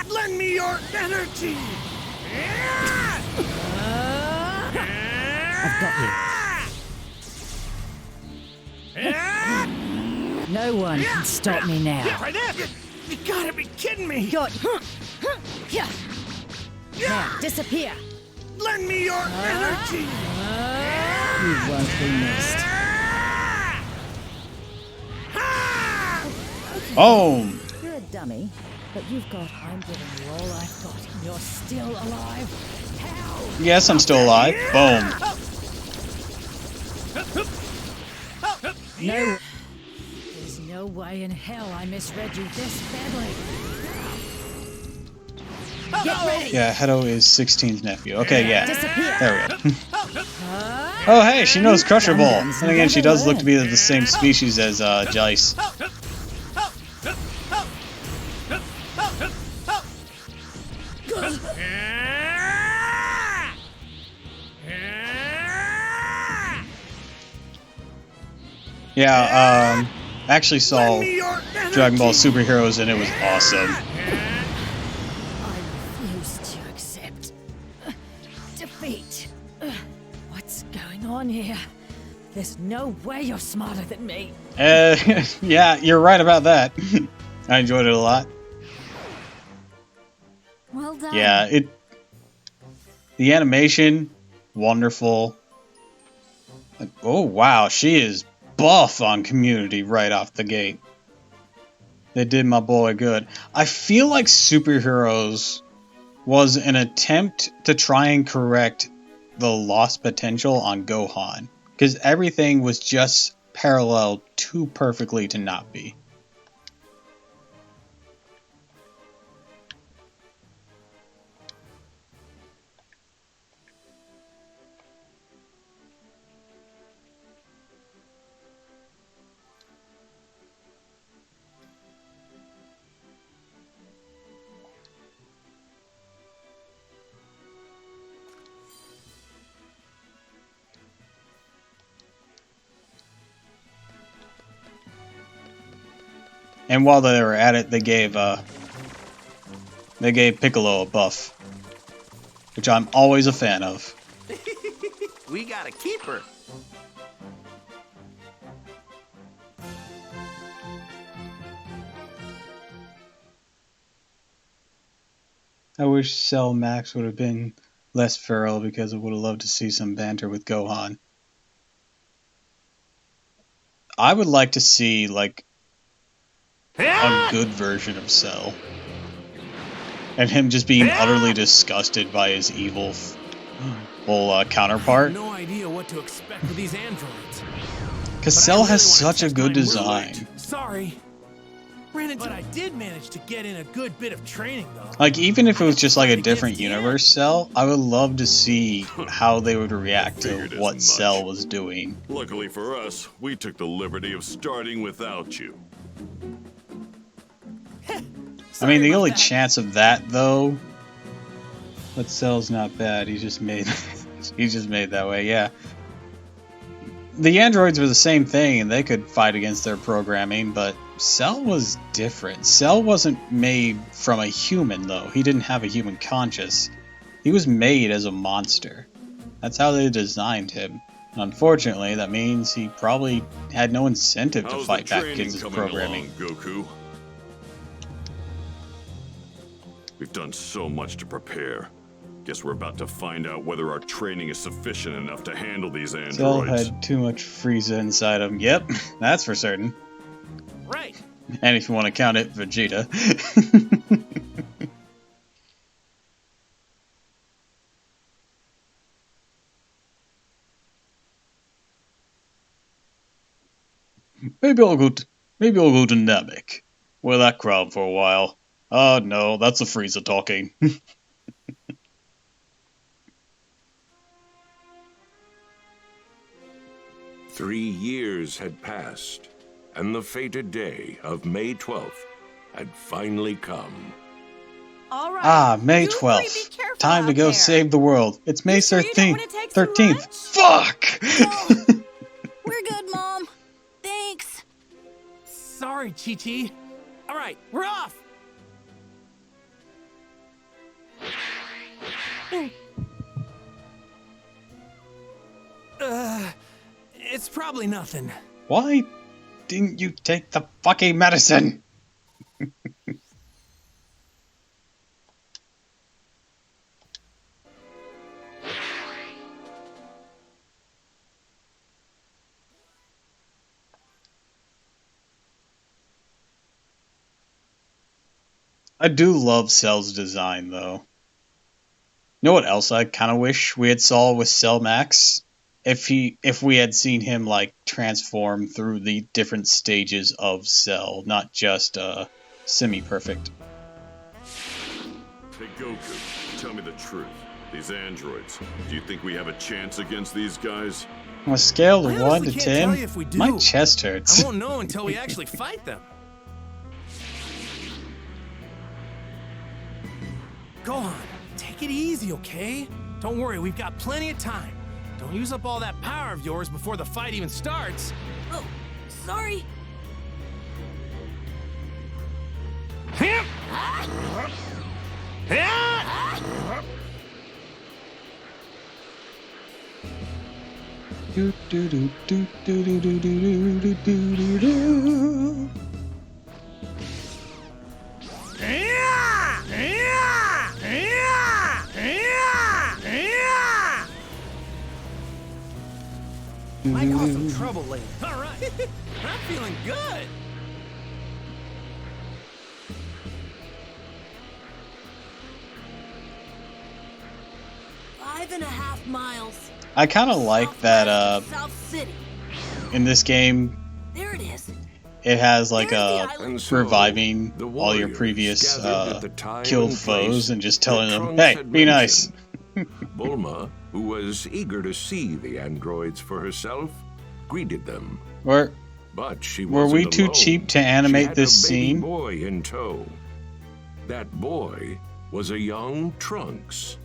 Lend me your energy! I've got you. No one can stop me now. You gotta be kidding me! Got you. Now, disappear. Lend me your energy! You won't be missed. Boom! You're a dummy, but you've got I'm giving you all I've got, and you're still alive. How? Yes, I'm still alive. Boom. No. There's no way in hell I misread you this badly. Get ready. Yeah, Hedo is 16's nephew. Okay, yeah. Disappear. There we go. Oh, hey, she knows Crusher Ball. And again, she does look to be the same species as Jice. Yeah, I actually saw Dragon Ball Superheroes and it was awesome. I refuse to accept defeat. What's going on here? There's no way you're smarter than me. Yeah, you're right about that. I enjoyed it a lot. Well done. Yeah, the animation, wonderful. Like, oh wow, she is buff on Community right off the gate. They did my boy good. I feel like Superheroes was an attempt to try and correct the lost potential on Gohan, because everything was just parallel too perfectly to not be. And while they were at it, they gave Piccolo a buff, which I'm always a fan of. We got a keeper. I wish Cell Max would have been less feral because I would have loved to see some banter with Gohan. I would like to see, like, a good version of Cell. And him just being utterly disgusted by his evil counterpart. I have no idea what to expect with these androids. Because Cell has such a good design. Sorry. But I did manage to get in a good bit of training, though. Like, even if it was just like a different universe Cell, I would love to see how they would react to what Cell was doing. Luckily for us, we took the liberty of starting without you. I mean, the only chance of that, though, but Cell's not bad. He's just made, he's just made that way. Yeah. The androids were the same thing, and they could fight against their programming, but Cell was different. Cell wasn't made from a human, though. He didn't have a human conscience. He was made as a monster. That's how they designed him. Unfortunately, that means he probably had no incentive to fight back against his programming. Along, Goku? We've done so much to prepare. Guess we're about to find out whether our training is sufficient enough to handle these androids. Cell had too much Frieza inside him. Yep, that's for certain. Right. And if you want to count it, Vegeta. Maybe I'll go to Namek. Wear that crown for a while. Oh no, that's a Frieza talking. 3 years had passed, and the fated day of May 12th had finally come. All right. Ah, May you three 12th. be careful Time to out go there. save the world. It's May You sure you don't 13th. wanna take some 13th. Fuck! We're good, Mom. Thanks. Sorry, Chi-Chi. All right, we're off. It's probably nothing. Why didn't you take the fucking medicine? I do love Cell's design, though. You know what else I kind of wish we had saw with Cell Max? If we had seen him like transform through the different stages of Cell, not just semi-perfect. Hey Goku, tell me the truth. These androids, do you think we have a chance against these guys? On a scale I of 1 honestly to can't tell 10, you if we do. my chest hurts. I won't know until we actually fight them. Go on, take it easy, okay? Don't worry, we've got plenty of time. Don't use up all that power of yours before the fight even starts. Oh, sorry. Do do do do do do do do do do do. Might cause some trouble later. All right, I'm feeling good. Five and a half miles. I kind of like that South City. in this game There it is. it has like And so, reviving the all your warriors previous gathered at the time killed and place foes and just telling that them, Trunks hey, had be nice. Bulma, who was eager to see the androids for herself, greeted them. Were But she we wasn't too alone. cheap to She animate had this a baby scene? boy in tow. That boy was a young Trunks,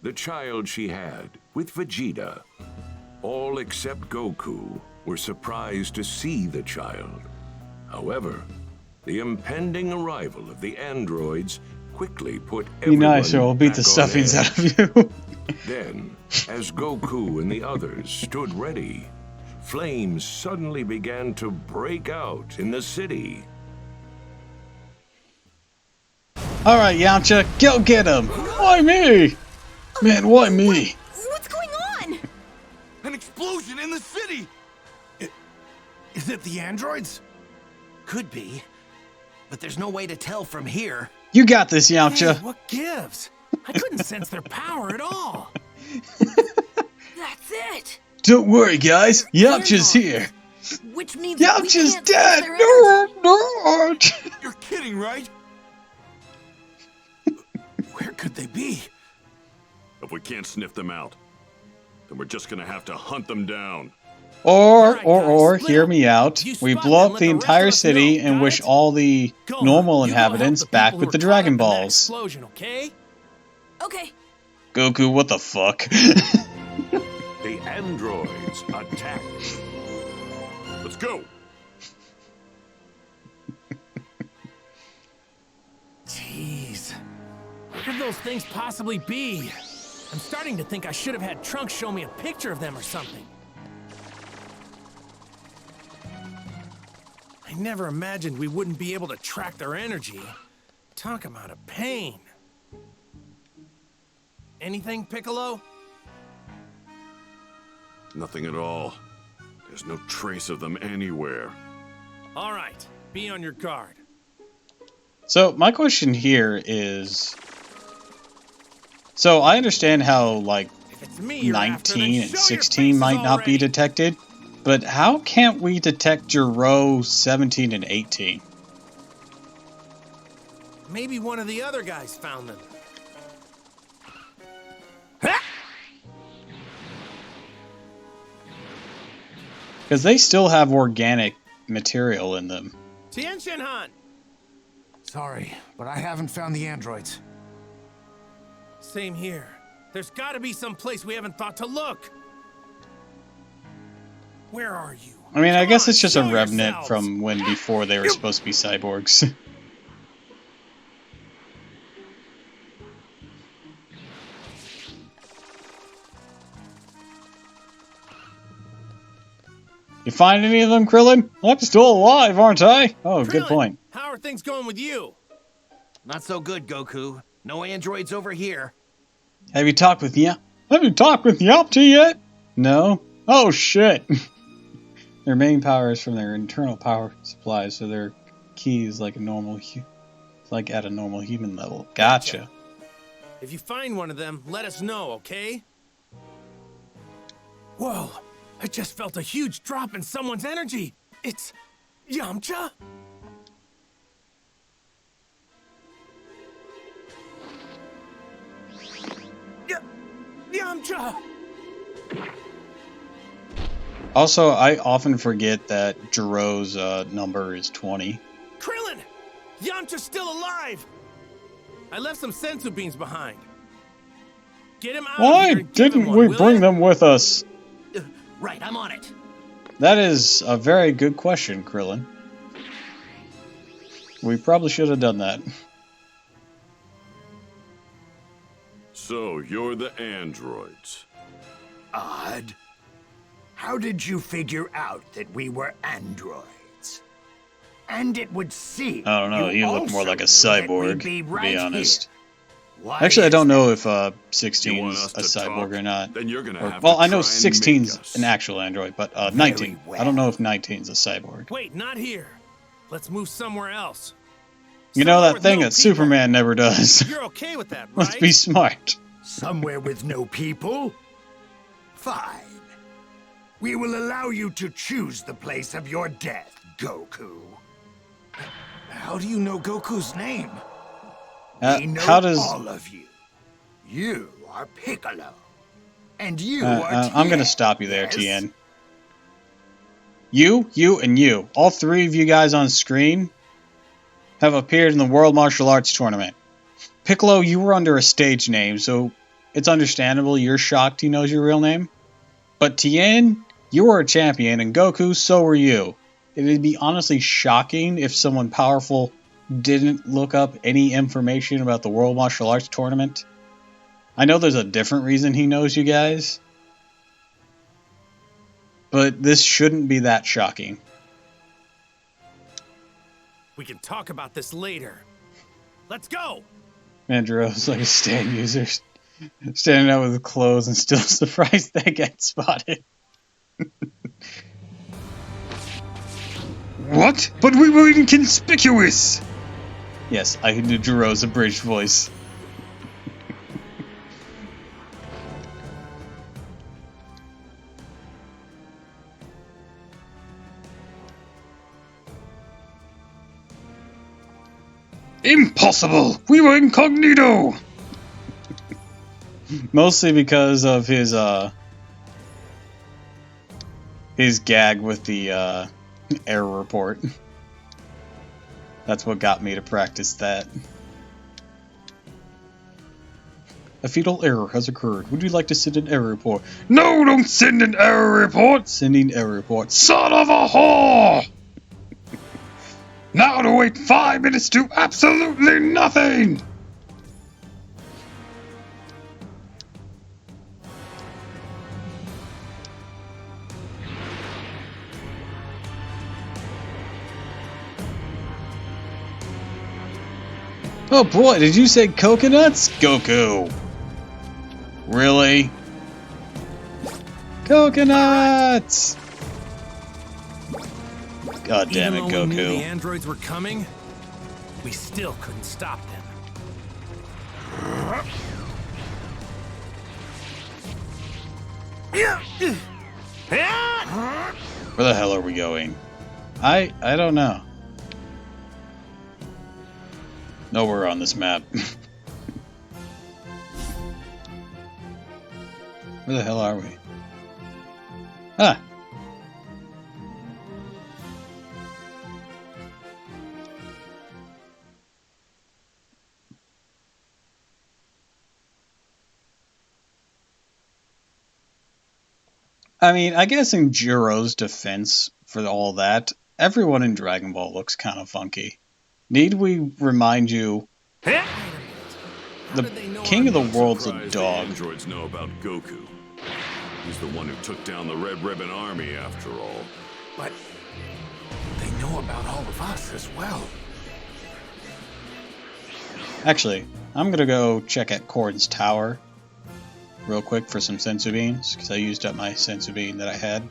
the child she had with Vegeta. All except Goku were surprised to see the child. However, the impending arrival of the androids quickly put Be everyone nice or I'll beat back the on stuffings edge. out of you. Then, as Goku and the others stood ready, flames suddenly began to break out in the city. Alright, Yamcha, go get him! Why me? Man, why me? What's going on? An explosion in the city! Is it the androids? Could be, but there's no way to tell from here. You got this, Yamcha. Hey, what gives? I couldn't sense their power at all. That's it. Don't worry, guys. Yamcha's here. Which means that we Yamcha's can't dead. sense their No, energy. I'm not. You're kidding, right? Where could they be? If we can't sniff them out, then we're just gonna have to hunt them down. Or, hear me out. You We spot blow them, up let the the entire rest of us city know, and got wish it? all the Go on, normal you go help inhabitants the back people with who the are caught Dragon up in that Balls. explosion, okay? Okay. Goku, what the fuck? The androids attacked. Let's go! Jeez. What could those things possibly be? I'm starting to think I should have had Trunks show me a picture of them or something. I never imagined we wouldn't be able to track their energy. Talk about a pain. Anything, Piccolo? Nothing at all. There's no trace of them anywhere. All right, be on your guard. So, my question here is... So, I understand how, like, If it's me you're after, then 19 and show your 16 faces might not be already. detected, but how can't we detect Jiro 17 and 18? Maybe one of the other guys found them. Because they still have organic material in them. Tien Han! Sorry, but I haven't found the androids. Same here. There's gotta be some place we haven't thought to look. Where are you? I mean, I guess it's just a remnant from when before they were supposed to be cyborgs. You find any of them, Krillin? I'm still alive, aren't I? Oh, Krillin, good point. How are things going with you? Not so good, Goku. No androids over here. Have you talked with Yapti yet? No? Oh, shit. Their main power is from their internal power supply, so their ki is like a normal, like at a normal human level. Gotcha. If you find one of them, let us know, okay? Whoa, I just felt a huge drop in someone's energy. It's Yamcha? Yamcha! Also, I often forget that Jiro's number is 20. Krillin! Yamcha's still alive! I left some sensu beans behind. Get him out of Why here and give him didn't one, we will bring ya? them with us? Right, I'm on it. That is a very good question, Krillin. We probably should have done that. So, you're the androids. Odd. How did you figure out that we were androids? And it would seem I don't know, he looked more like a cyborg, to right be honest. Why Actually, I is don't that? know if 16's a cyborg or not. Then you're gonna have Well, to I know try and 16's make us. an actual android, but 19. I don't know if 19's a cyborg. Wait, not here. Let's move somewhere else. You know Somewhere that with thing no that people. Superman never does. You're okay with that, right? Let's be smart. Somewhere with no people? Fine. We will allow you to choose the place of your death, Goku. How do you know Goku's name? We know how does... all of you. You are Piccolo. And you are I'm gonna stop you there, Tien. You, and you. All three of you guys on screen have appeared in the World Martial Arts Tournament. Piccolo, you were under a stage name, so it's understandable you're shocked he knows your real name. But Tien, you were a champion, and Goku, so were you. It would be honestly shocking if someone powerful didn't look up any information about the World Martial Arts Tournament. I know there's a different reason he knows you guys, but this shouldn't be that shocking. We can talk about this later. Let's go! Mandro's like a stand user, standing out with clothes and still surprised they get spotted. What? But we were inconspicuous! Yes, I can do Jiro's abridged voice. Impossible! We were incognito! Mostly because of his gag with the error report. That's what got me to practice that. A fatal error has occurred. Would you like to send an error report? No, don't send an error report! Sending error report. Son of a whore! Now to wait 5 minutes to absolutely nothing! Oh boy, did you say coconuts? Goku. Really? Coconuts! God damn it, Even though we knew the Goku. androids were coming, we still couldn't stop them. Where the hell are we going? I don't know. Nowhere on this map. Where the hell are we? Ah! I mean, I guess in Jiro's defense for all that, everyone in Dragon Ball looks kind of funky. Need we remind you, the King of the World's a dog. The androids know about Goku. He's the one who took down the Red Ribbon Army, after all. But they know about all of us as well. Actually, I'm gonna go check at Korn's tower real quick for some sensu beans, because I used up my sensu bean that I had.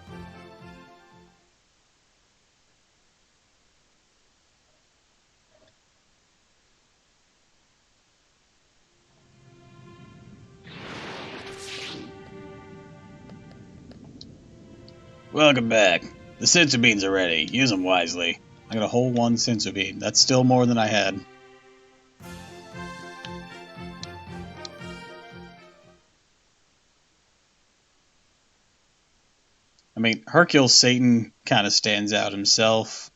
Welcome back. The sensu beans are ready. Use them wisely. I got a whole 1 sensu bean. That's still more than I had. I mean, Hercule Satan kind of stands out himself.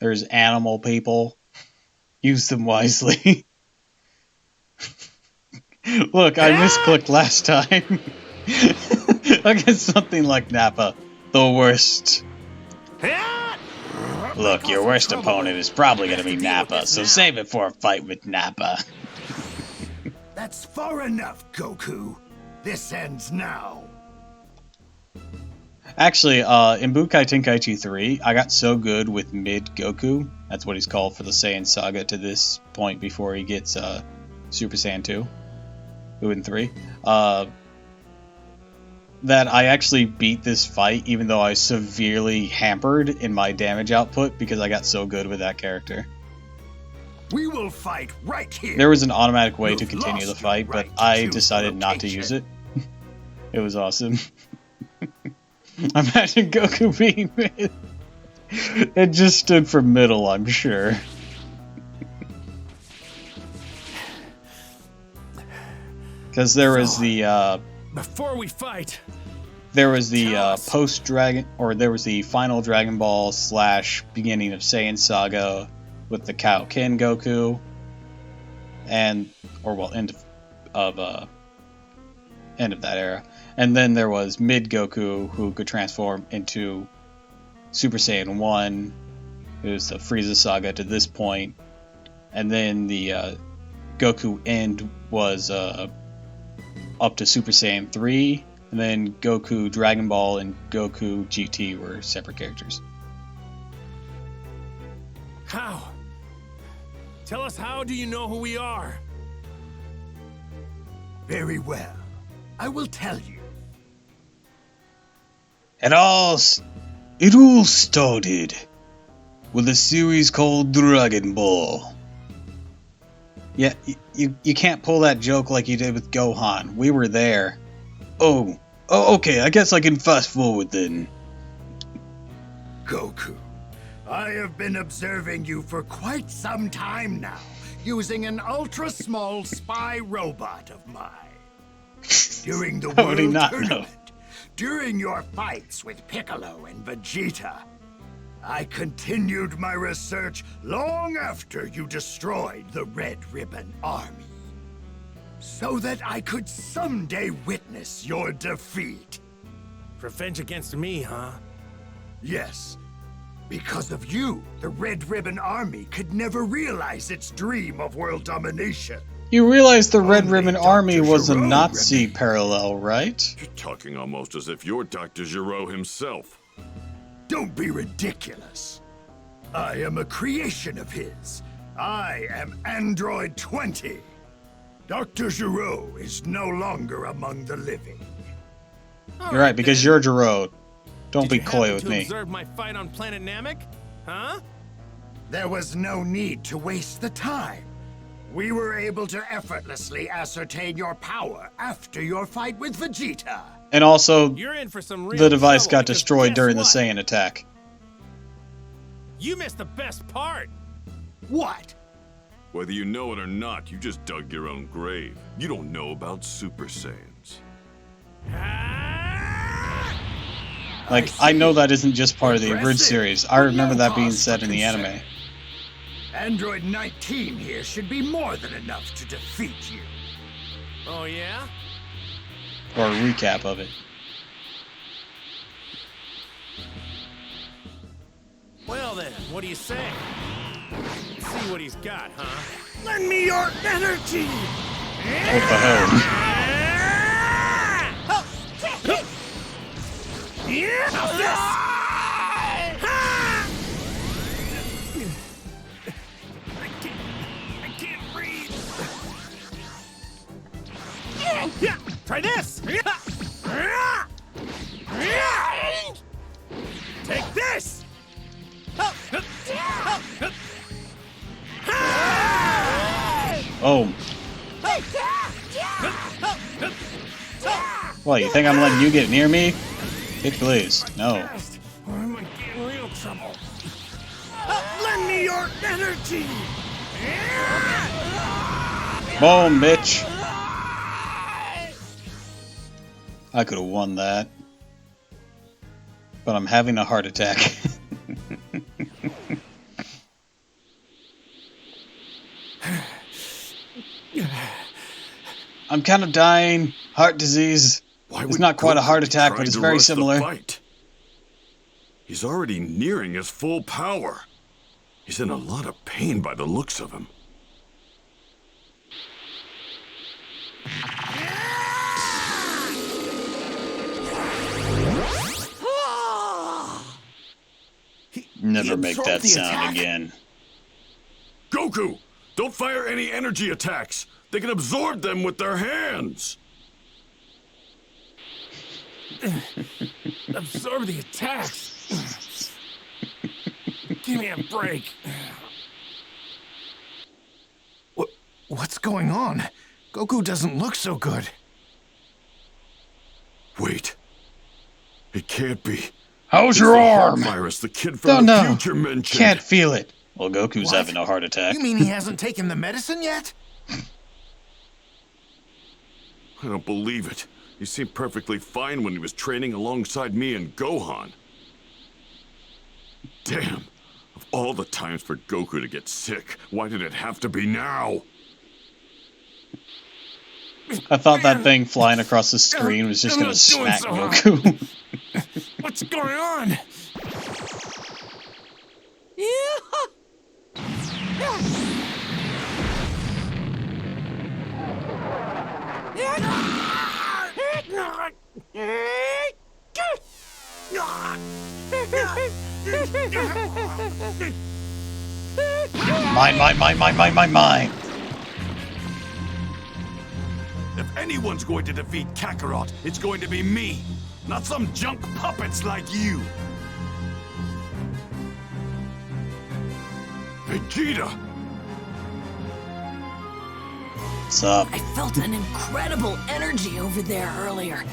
There's animal people. Use them wisely. Look, I misclicked last time. Against something like Nappa. The worst. Look, your worst opponent is probably going to be Nappa, so save it for a fight with Nappa. That's far enough, Goku. This ends now. Actually, in Bukai Tenkaichi 3, I got so good with mid-Goku, that's what he's called for the Saiyan Saga to this point before he gets Super Saiyan 2, and 3, that I actually beat this fight even though I was severely hampered in my damage output because I got so good with that character. We will fight right here. There was an automatic way to continue the fight, but I decided not to use it. It was awesome. Imagine Goku being mid. It just stood for middle, I'm sure. Because there was the before we fight, there was the post-Dragon, or there was the final Dragon Ball / beginning of Saiyan Saga with the Kaioken Goku, and end of that era. And then there was mid Goku who could transform into Super Saiyan 1. It was the Frieza Saga to this point. And then the Goku end was up to Super Saiyan 3, and then Goku Dragon Ball and Goku GT were separate characters. How? Tell us, how do you know who we are? Very well. I will tell you. It all started with a series called Dragon Ball. Yeah, you can't pull that joke like you did with Gohan. We were there. Oh, okay, I guess I can fast forward then. Goku, I have been observing you for quite some time now, using an ultra-small spy robot of mine. During the World Tournament, during your fights with Piccolo and Vegeta, I continued my research long after you destroyed the Red Ribbon Army, so that I could someday witness your defeat. Revenge against me, huh? Yes. Because of you, the Red Ribbon Army could never realize its dream of world domination. You realize the Red Ribbon Army was a Nazi parallel, right? You're talking almost as if you're Dr. Gero himself. Don't be ridiculous. I am a creation of his. I am Android 20. Dr. Gero is no longer among the living. You're right, because you're Gero. Don't be coy with me. Observe my fight on planet Namek? Huh? There was no need to waste the time. We were able to effortlessly ascertain your power after your fight with Vegeta. And also, You're in for some real the device trouble got destroyed during the Saiyan attack. You missed the best part. What? Whether you know it or not, you just dug your own grave. You don't know about Super Saiyans. Like, I know that isn't just part of the Abridged series. I remember that being said in the anime. Android 19 here should be more than enough to defeat you. Oh, yeah? Or a recap of it. Well then, what do you say? Let's see what he's got, huh? Lend me your energy! What the hell? I can't breathe. Try this! Take this! Oh. What, you think I'm letting you get near me? Bitch, please. No. Or am I getting real trouble? Lend me your energy! Boom, bitch. I could have won that. But I'm having a heart attack. I'm kind of dying. Heart disease. It's not quite a heart attack, but it's very similar. He's already nearing his full power. He's in a lot of pain by the looks of him. Never make that sound again. Goku! Don't fire any energy attacks! They can absorb them with their hands! Absorb the attacks! Give me a break. What's going on? Goku doesn't look so good. Wait. It can't be. How's your arm? Virus, the kid from the future mentioned. Can't feel it. Well, Goku's having a heart attack. You mean he hasn't taken the medicine yet? I don't believe it. He seemed perfectly fine when he was training alongside me and Gohan. Damn. Of all the times for Goku to get sick, why did it have to be now? I thought that thing flying across the screen was just gonna smack Goku. What's going on? Mine. If anyone's going to defeat Kakarot, it's going to be me, not some junk puppets like you. Vegeta! What's up? I felt an incredible energy over there earlier,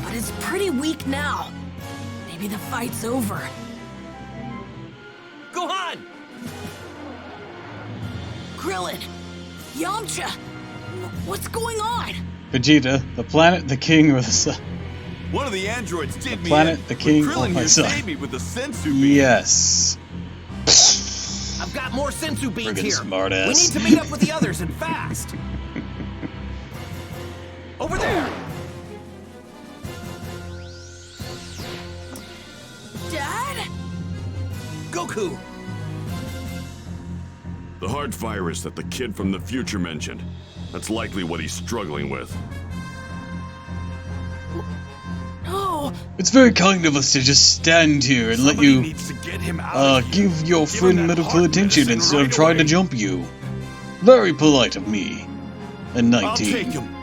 but it's pretty weak now. Maybe the fight's over. Gohan! Krillin! Yamcha! What's going on? Vegeta, the planet, the king, or the sun? One of the androids did the planet, the king, or my son? Me with the sensu beam. Yes. I've got more sensu beams Friggin' here. Smartass. We need to meet up with the others and fast. Over there. Dad? Goku. The heart virus that the kid from the future mentioned. That's likely what he's struggling with. No. It's very kind of us to just stand here and let you give your friend medical attention instead of trying to jump you. Very polite of me. And 19. I'll take him.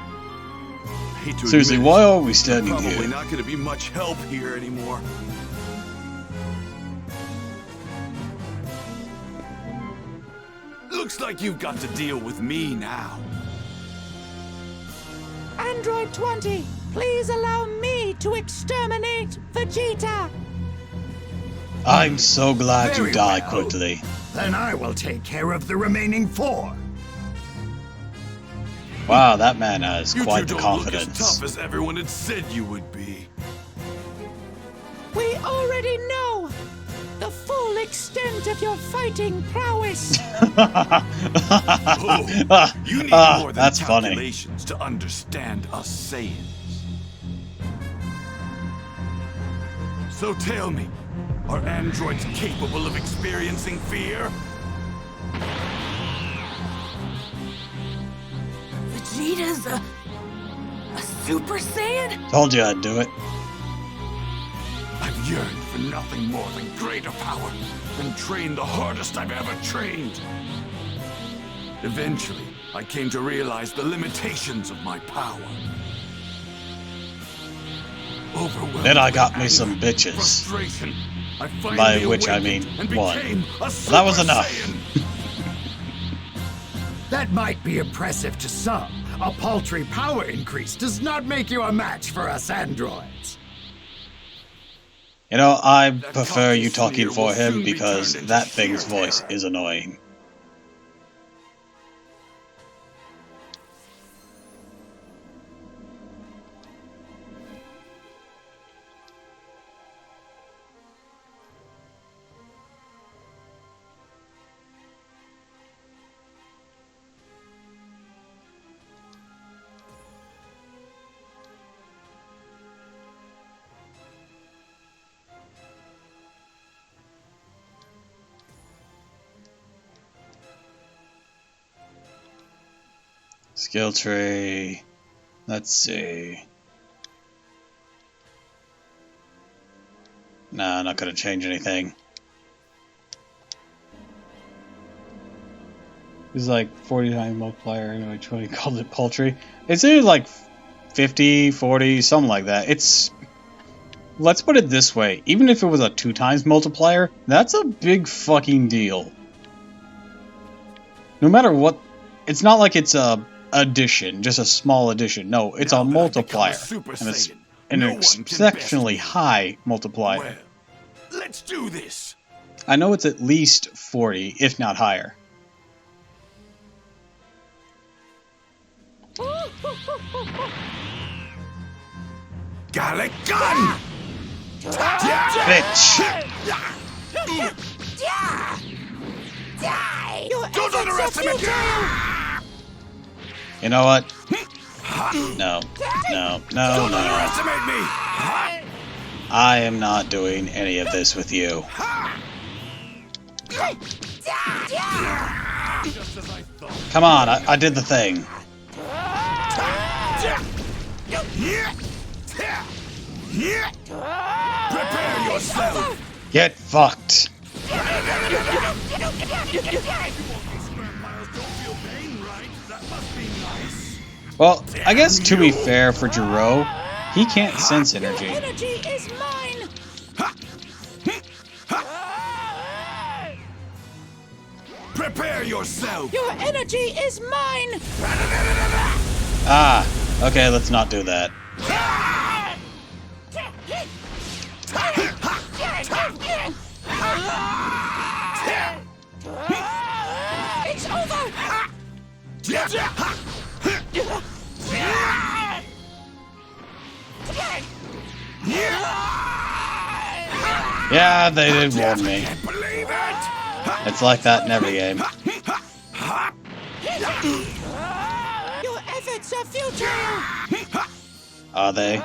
Seriously, why are we standing Probably here? not going to be much help here anymore. Looks like you've got to deal with me now. Android 20, please allow me to exterminate Vegeta. I'm so glad Very you died well. quickly. Then I will take care of the remaining 4. Wow, that man has You quite two the don't look as confidence. tough as everyone had said you would be. We already know the full extent of your fighting prowess. You need more than that's funny. calculations to understand us Saiyans. So tell me, Are androids capable of experiencing fear? Vegeta's a Super Saiyan? Told you I'd do it. I've yearned for nothing more than greater power, and trained the hardest I've ever trained. Eventually, I came to realize the limitations of my power. Then I got me some bitches. By which I mean one. But that was enough. That might be impressive to some. A paltry power increase does not make you a match for us androids. You know, I prefer you talking for him because that thing's voice is annoying. Skill tree. Let's see. Nah, not gonna change anything. It's like 49 multiplier, anyway, 20 called it paltry. It's either like 50, 40, something like that. It's... Let's put it this way. Even if it was a 2 times multiplier, that's a big fucking deal. No matter what... It's not like it's a addition, just a small addition. No, it's a multiplier. And it's an exceptionally high multiplier. Well, let's do this. I know it's at least 40, if not higher. Gallic gun! Bitch! Don't underestimate me! You know what? No. No. No, Don't no. underestimate me! I am not doing any of this with you. Come on, I did the thing. Prepare yourself! Get fucked. Well, I guess to be fair for Jiro, he can't sense energy. Your energy is mine! Prepare yourself! Your energy is mine! Ah, okay, let's not do that. It's over! Yeah, they did warn me. It's like that in every game. Your efforts are futile! Are they?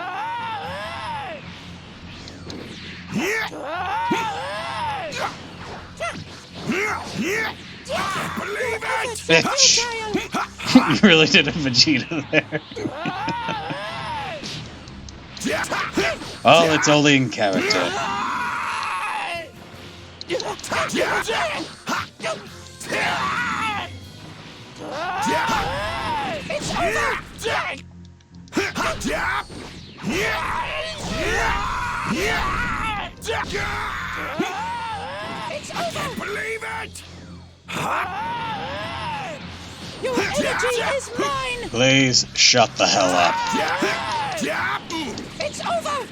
Bitch! You really did a Vegeta there. Oh, it's only in character. It's over! It's over! Believe it! Your energy is mine! Please shut the hell up. It's over!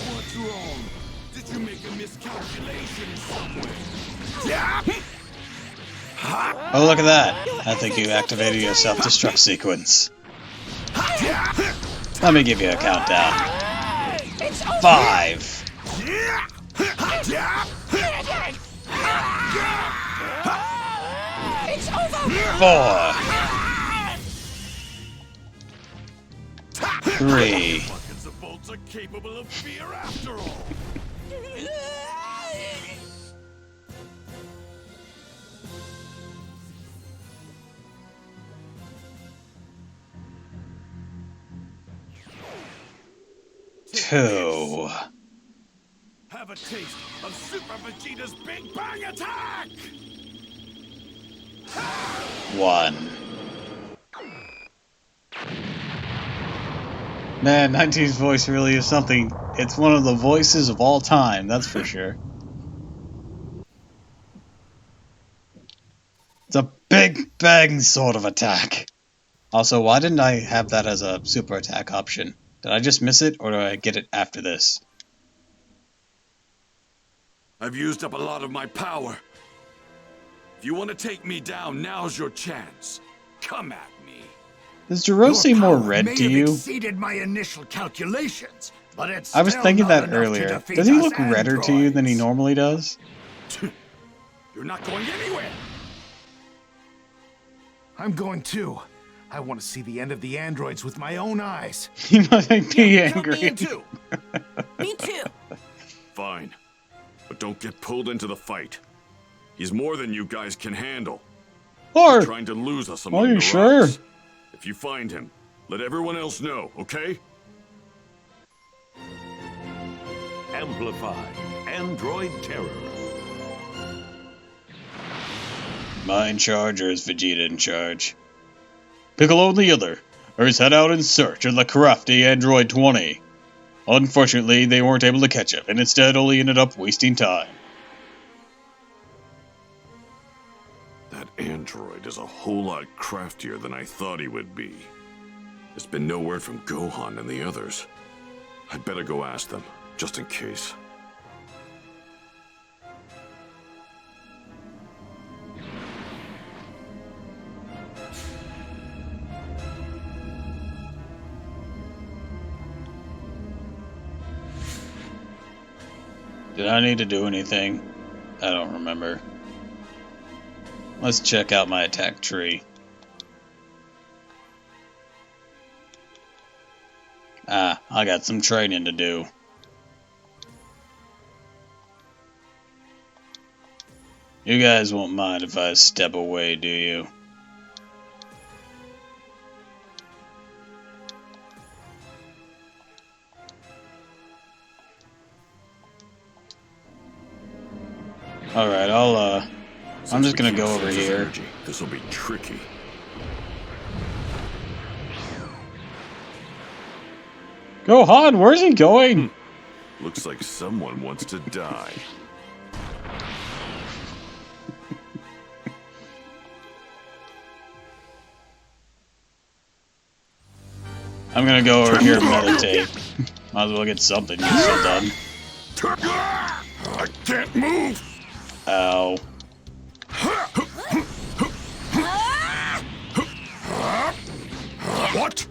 What's wrong? Did you make a miscalculation somewhere? Oh, look at that. I think you activated your self-destruct sequence. Let me give you a countdown. 5. 4. 3. capable of fear after all. Two. Have a taste of Super Vegeta's Big Bang Attack! 1. Man, 19's voice really is something. It's one of the voices of all time, that's for sure. It's a big bang sort of attack. Also, why didn't I have that as a super attack option? Did I just miss it, or do I get it after this? I've used up a lot of my power. If you want to take me down, now's your chance. Come at me. Does Jiro seem more red to you? Exceeded my initial calculations, but it's I was still thinking not that enough to earlier. defeat Does he us look redder to you than he normally does? You're not going anywhere. I'm going too. I want to see the end of the androids with my own eyes. He might be angry. Me too. Me too. Fine. But don't get pulled into the fight. He's more than you guys can handle. Or, he's trying to lose us among are you the sure? rocks. If you find him, let everyone else know, okay? Amplify. Android Terror. Am I in charge, or is Vegeta in charge? Piccolo and the other head out in search of the crafty Android 20. Unfortunately, they weren't able to catch up, and instead only ended up wasting time. That android is a whole lot craftier than I thought he would be. There's been no word from Gohan and the others. I'd better go ask them, just in case. Did I need to do anything? I don't remember. Let's check out my attack tree. Ah, I got some training to do. You guys won't mind if I step away, do you? Alright, I'm just gonna go over here. This will be tricky. Gohan, where's he going? Looks like someone wants to die. I'm gonna go over here and meditate. Might as well get something useful done. I can't move! Ow. What?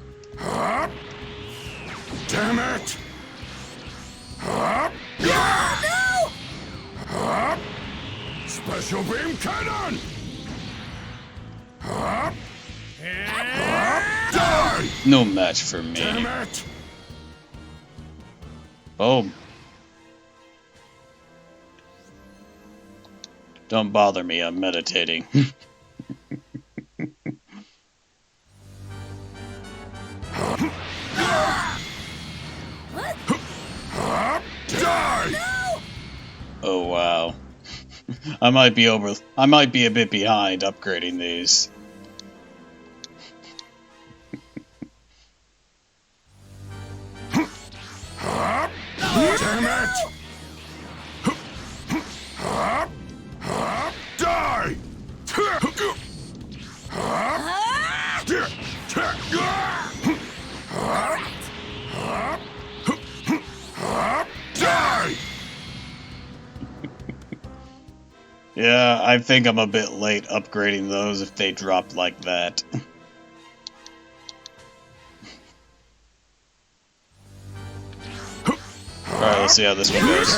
Damn it! No! Special beam cannon! Die! No match for me. Damn it! Boom. Don't bother me, I'm meditating. Oh wow. I might be a bit behind upgrading these. Damn it! Die! Die! Yeah, I think I'm a bit late upgrading those if they drop like that. Alright, let's see how this one goes.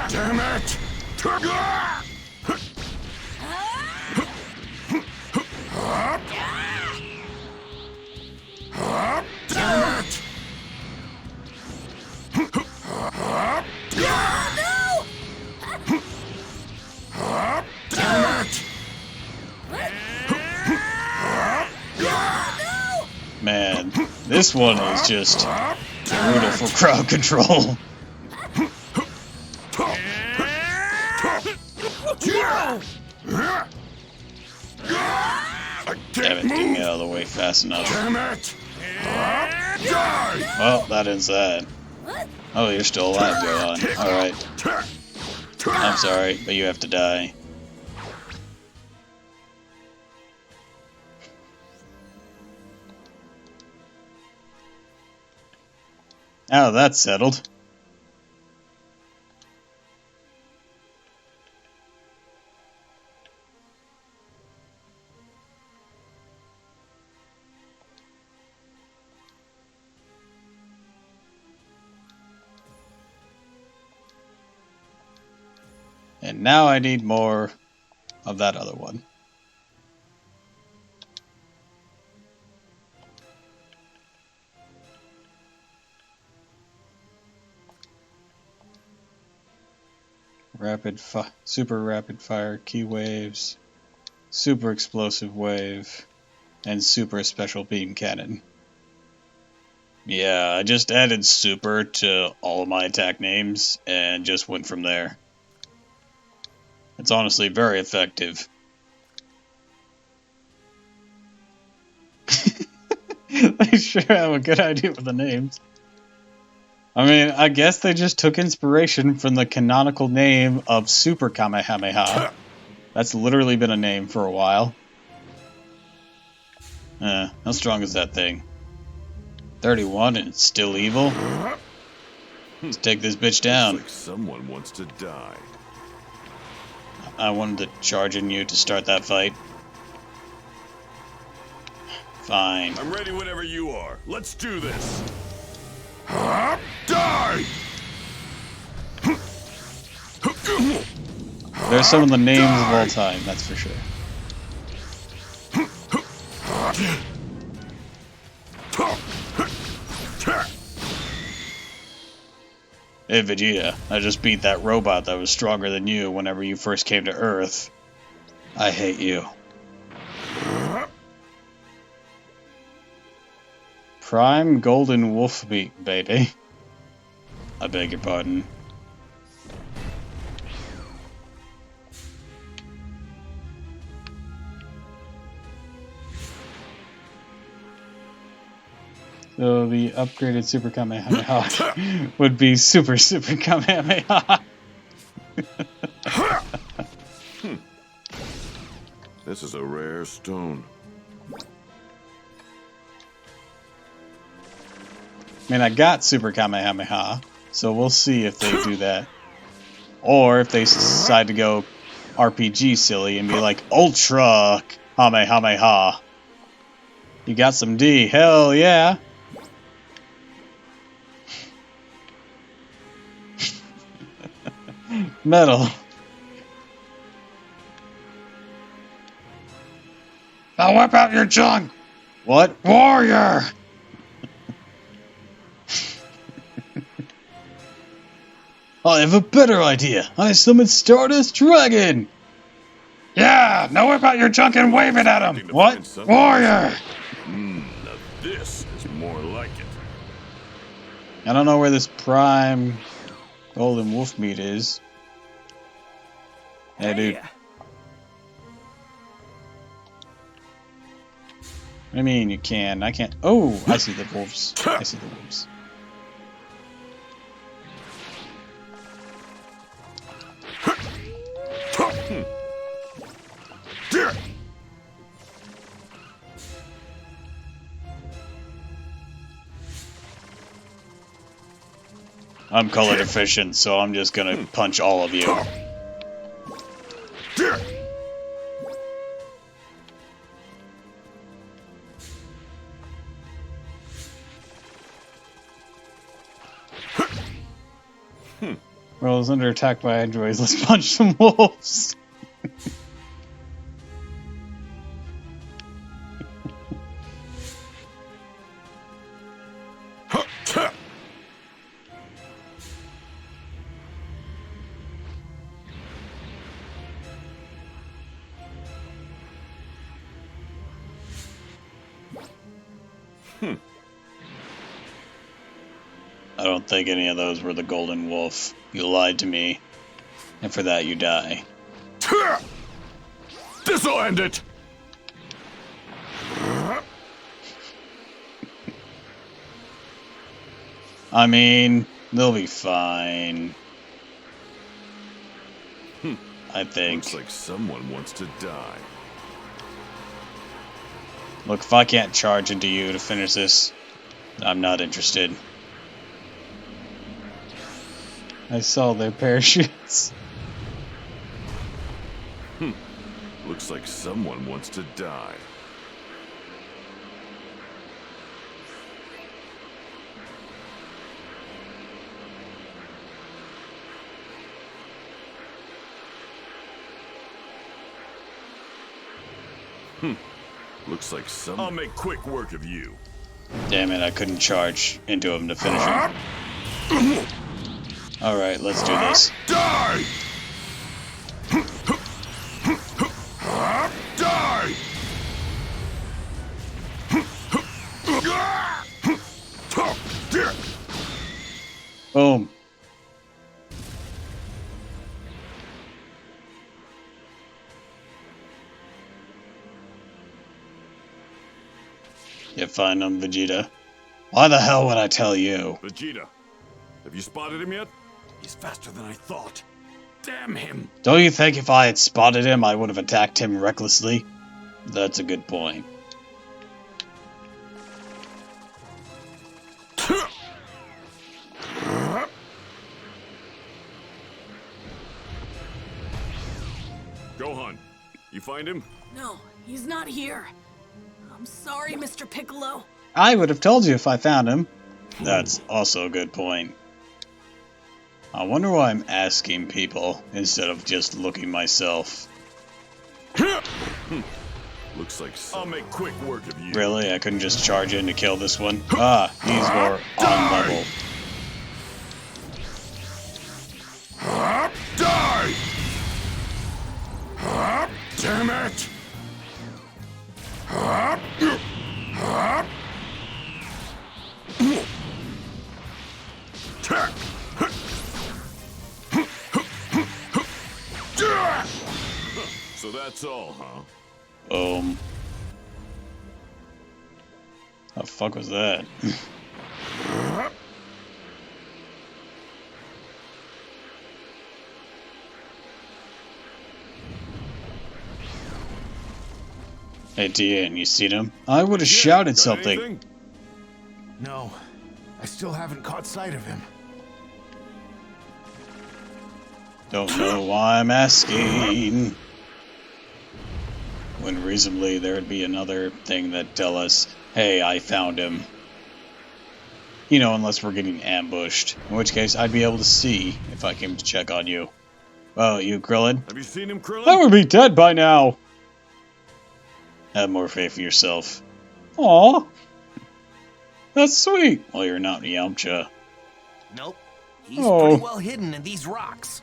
Damn it! This one is just brutal for crowd control. Damn it, get me out of the way fast enough. Damn it! Well, that ends that. Oh, you're still alive, Gohan. Alright. I'm sorry, but you have to die. Now that's settled. And now I need more of that other one. Super rapid fire key waves, super explosive wave, and super special beam cannon. Yeah, I just added super to all of my attack names and just went from there. It's honestly very effective. They sure have a good idea with the names. I mean, I guess they just took inspiration from the canonical name of Super Kamehameha. That's literally been a name for a while. How strong is that thing? 31 and it's still evil? Let's take this bitch down. Looks like someone wants to die. I wanted to charge in you to start that fight. Fine. I'm ready whenever you are. Let's do this. Die! There's some of the names of all time, that's for sure. Hey Vegeta, I just beat that robot that was stronger than you whenever you first came to Earth. I hate you. Prime Golden Wolf Meat, baby. I beg your pardon. So the upgraded Super Kamehameha would be Super Kamehameha. This is a rare stone. I mean, I got Super Kamehameha, so we'll see if they do that. Or if they decide to go RPG silly and be like, Ultra Kamehameha. You got some D, hell yeah. Metal. Now whip out your junk! What? Warrior! I have a better idea. I summon Stardust Dragon! Yeah! Now whip out your junk and wave it at him! What? Warrior! Now this is more like it. I don't know where this Prime Golden Wolf Meat is. Hey, dude. What do you mean you can? I can't. Oh, I see the wolves. I see the wolves. I'm color deficient, so I'm just gonna punch all of you. Well, it's under attack by androids. Let's punch some wolves. I don't think any of those were the Golden Wolf. You lied to me, and for that you die. This'll end it! I mean, they'll be fine. I think. Looks like someone wants to die. Look, if I can't charge into you to finish this, I'm not interested. I saw their parachutes. Looks like someone wants to die. Looks like some. I'll make quick work of you. Damn it, I couldn't charge into him to finish him. Alright, let's do this. Die! Die! Boom. You find him, Vegeta. Why the hell would I tell you? Vegeta, have you spotted him yet? He's faster than I thought. Damn him! Don't you think if I had spotted him, I would have attacked him recklessly? That's a good point. Gohan, you find him? No, he's not here. I'm sorry, Mr. Piccolo. I would have told you if I found him. That's also a good point. I wonder why I'm asking people instead of just looking myself. Looks like I'll make quick work of you. Really? I couldn't just charge in to kill this one? Ah, he's more on level. Die! Damn it! So that's all, huh? How the fuck was that? Hey, Tien, you seen him? I would have shouted something. Anything? No, I still haven't caught sight of him. Don't know why I'm asking. When reasonably there would be another thing that tell us, hey, I found him. You know, unless we're getting ambushed. In which case, I'd be able to see if I came to check on you. Oh, you, Krillin? Have you seen him, Krillin? I would be dead by now! Have more faith in yourself. Aw. That's sweet. Well, you're not Yamcha. Nope. He's pretty well hidden in these rocks.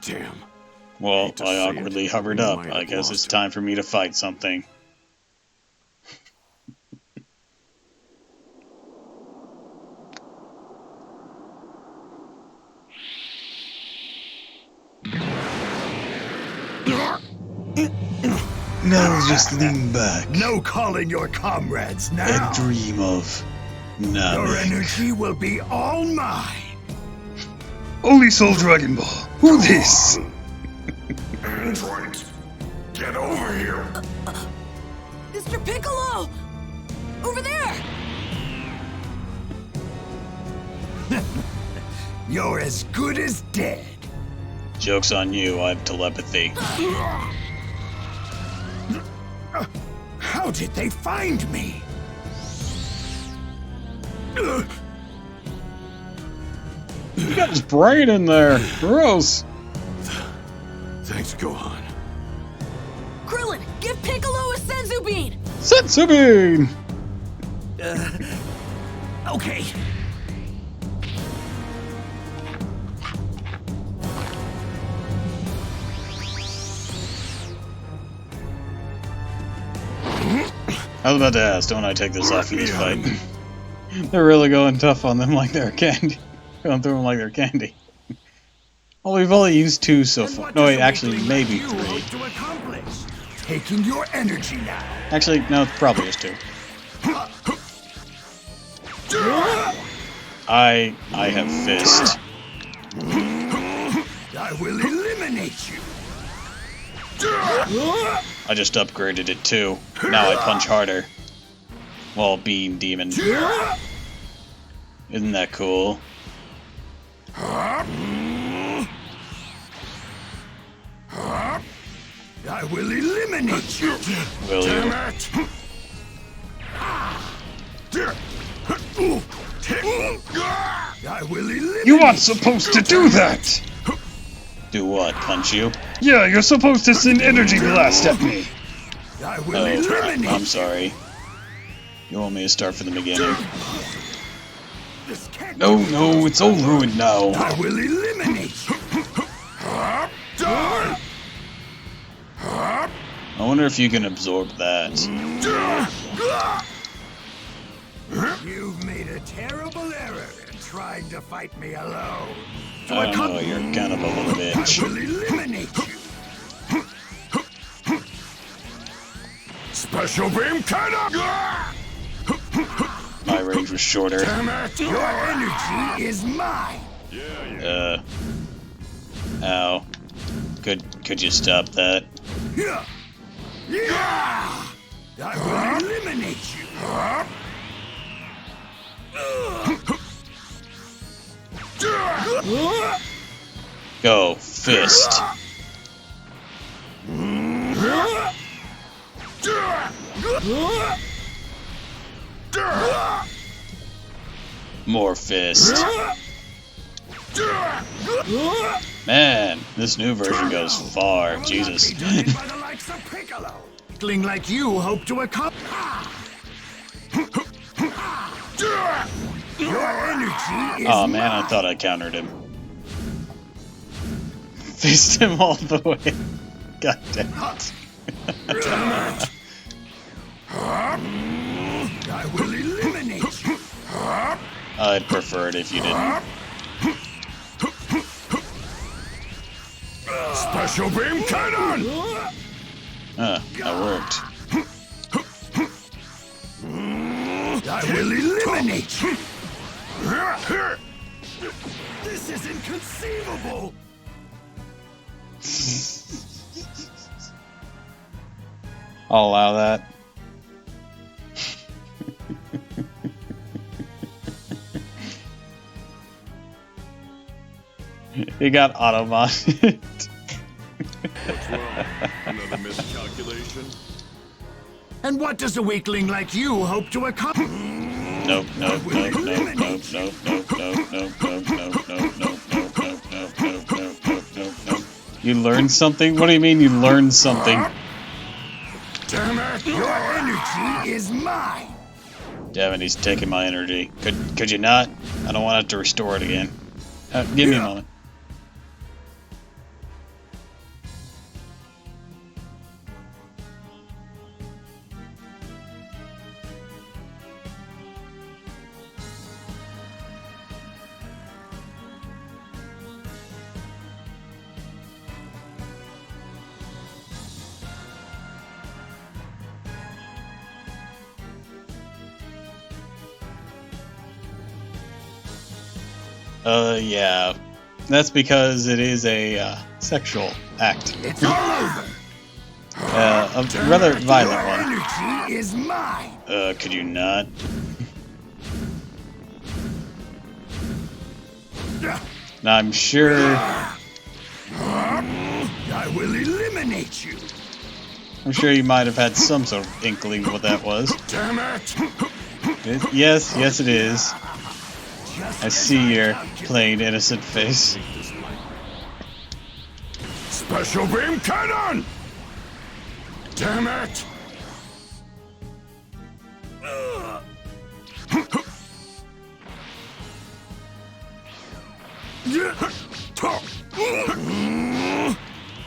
Damn. Well, I awkwardly hovered up. I guess it's time for me to fight something. Now just lean back. No calling your comrades now. And dream of nothing. Your energy will be all mine. Holy Soul Dragon Ball. Who this? Androids, get over here. Mr. Piccolo! Over there! You're as good as dead. Joke's on you, I have telepathy. How did they find me? He got his brain in there. Gross. Thanks, Gohan. Krillin, give Piccolo a Senzu Bean! Senzu Bean! Okay. I was about to ask, don't I take this off for this fight? They're really going tough on them like they're candy. Going through them like they're candy. Well, we've only used 2 so far. No, wait, actually, maybe 3. Taking your energy now. Actually, no, probably just 2. I have fist. I will eliminate you. I just upgraded it too. Now I punch harder. While being demon. Isn't that cool? I will eliminate you. Will you? I will eliminate You aren't supposed to do that! Do what, punch you? Yeah, you're supposed to send energy blast at me! I will eliminate I'm sorry. You want me to start from the beginning? No, no, it's all ruined now. I will eliminate you. I wonder if you can absorb that. You've made a terrible error in trying to fight me alone. I don't know, you're kind of a little bitch. I will eliminate you. Special beam cannon! My range was shorter. Damn it! Your energy is mine. Ow. Could you stop that? Yeah. I will eliminate you. Go, fist. More fist. Man, this new version goes far. Jesus. Like you hope to accomplish. Your energy is Oh man, I thought I countered him. Fist him all the way. God damn it. I will eliminate you. I'd prefer it if you didn't. Special beam cannon! That worked. I will eliminate you. This is inconceivable. I'll allow that. He got auto-modded. What's wrong? Another miscalculation? And what does a weakling like you hope to accomplish? Nope, nope, nope, nope, nope, nope, nope, nope, nope, nope, nope, nope, nope, nope, nope, nope, nope, nope, nope. You learned something? What do you mean you learned something? Damn it! Your energy is mine. Damn it, he's taking my energy. Could you not? I don't want to have to restore it again. Give me a moment. Yeah. That's because it is a sexual act. It's all over. A rather violent one. Energy is mine. Could you not? I'm sure. I will eliminate you. I'm sure you might have had some sort of inkling what that was. Damn it! Yes, yes it is. I see your plain innocent face. Special beam cannon! Damn it!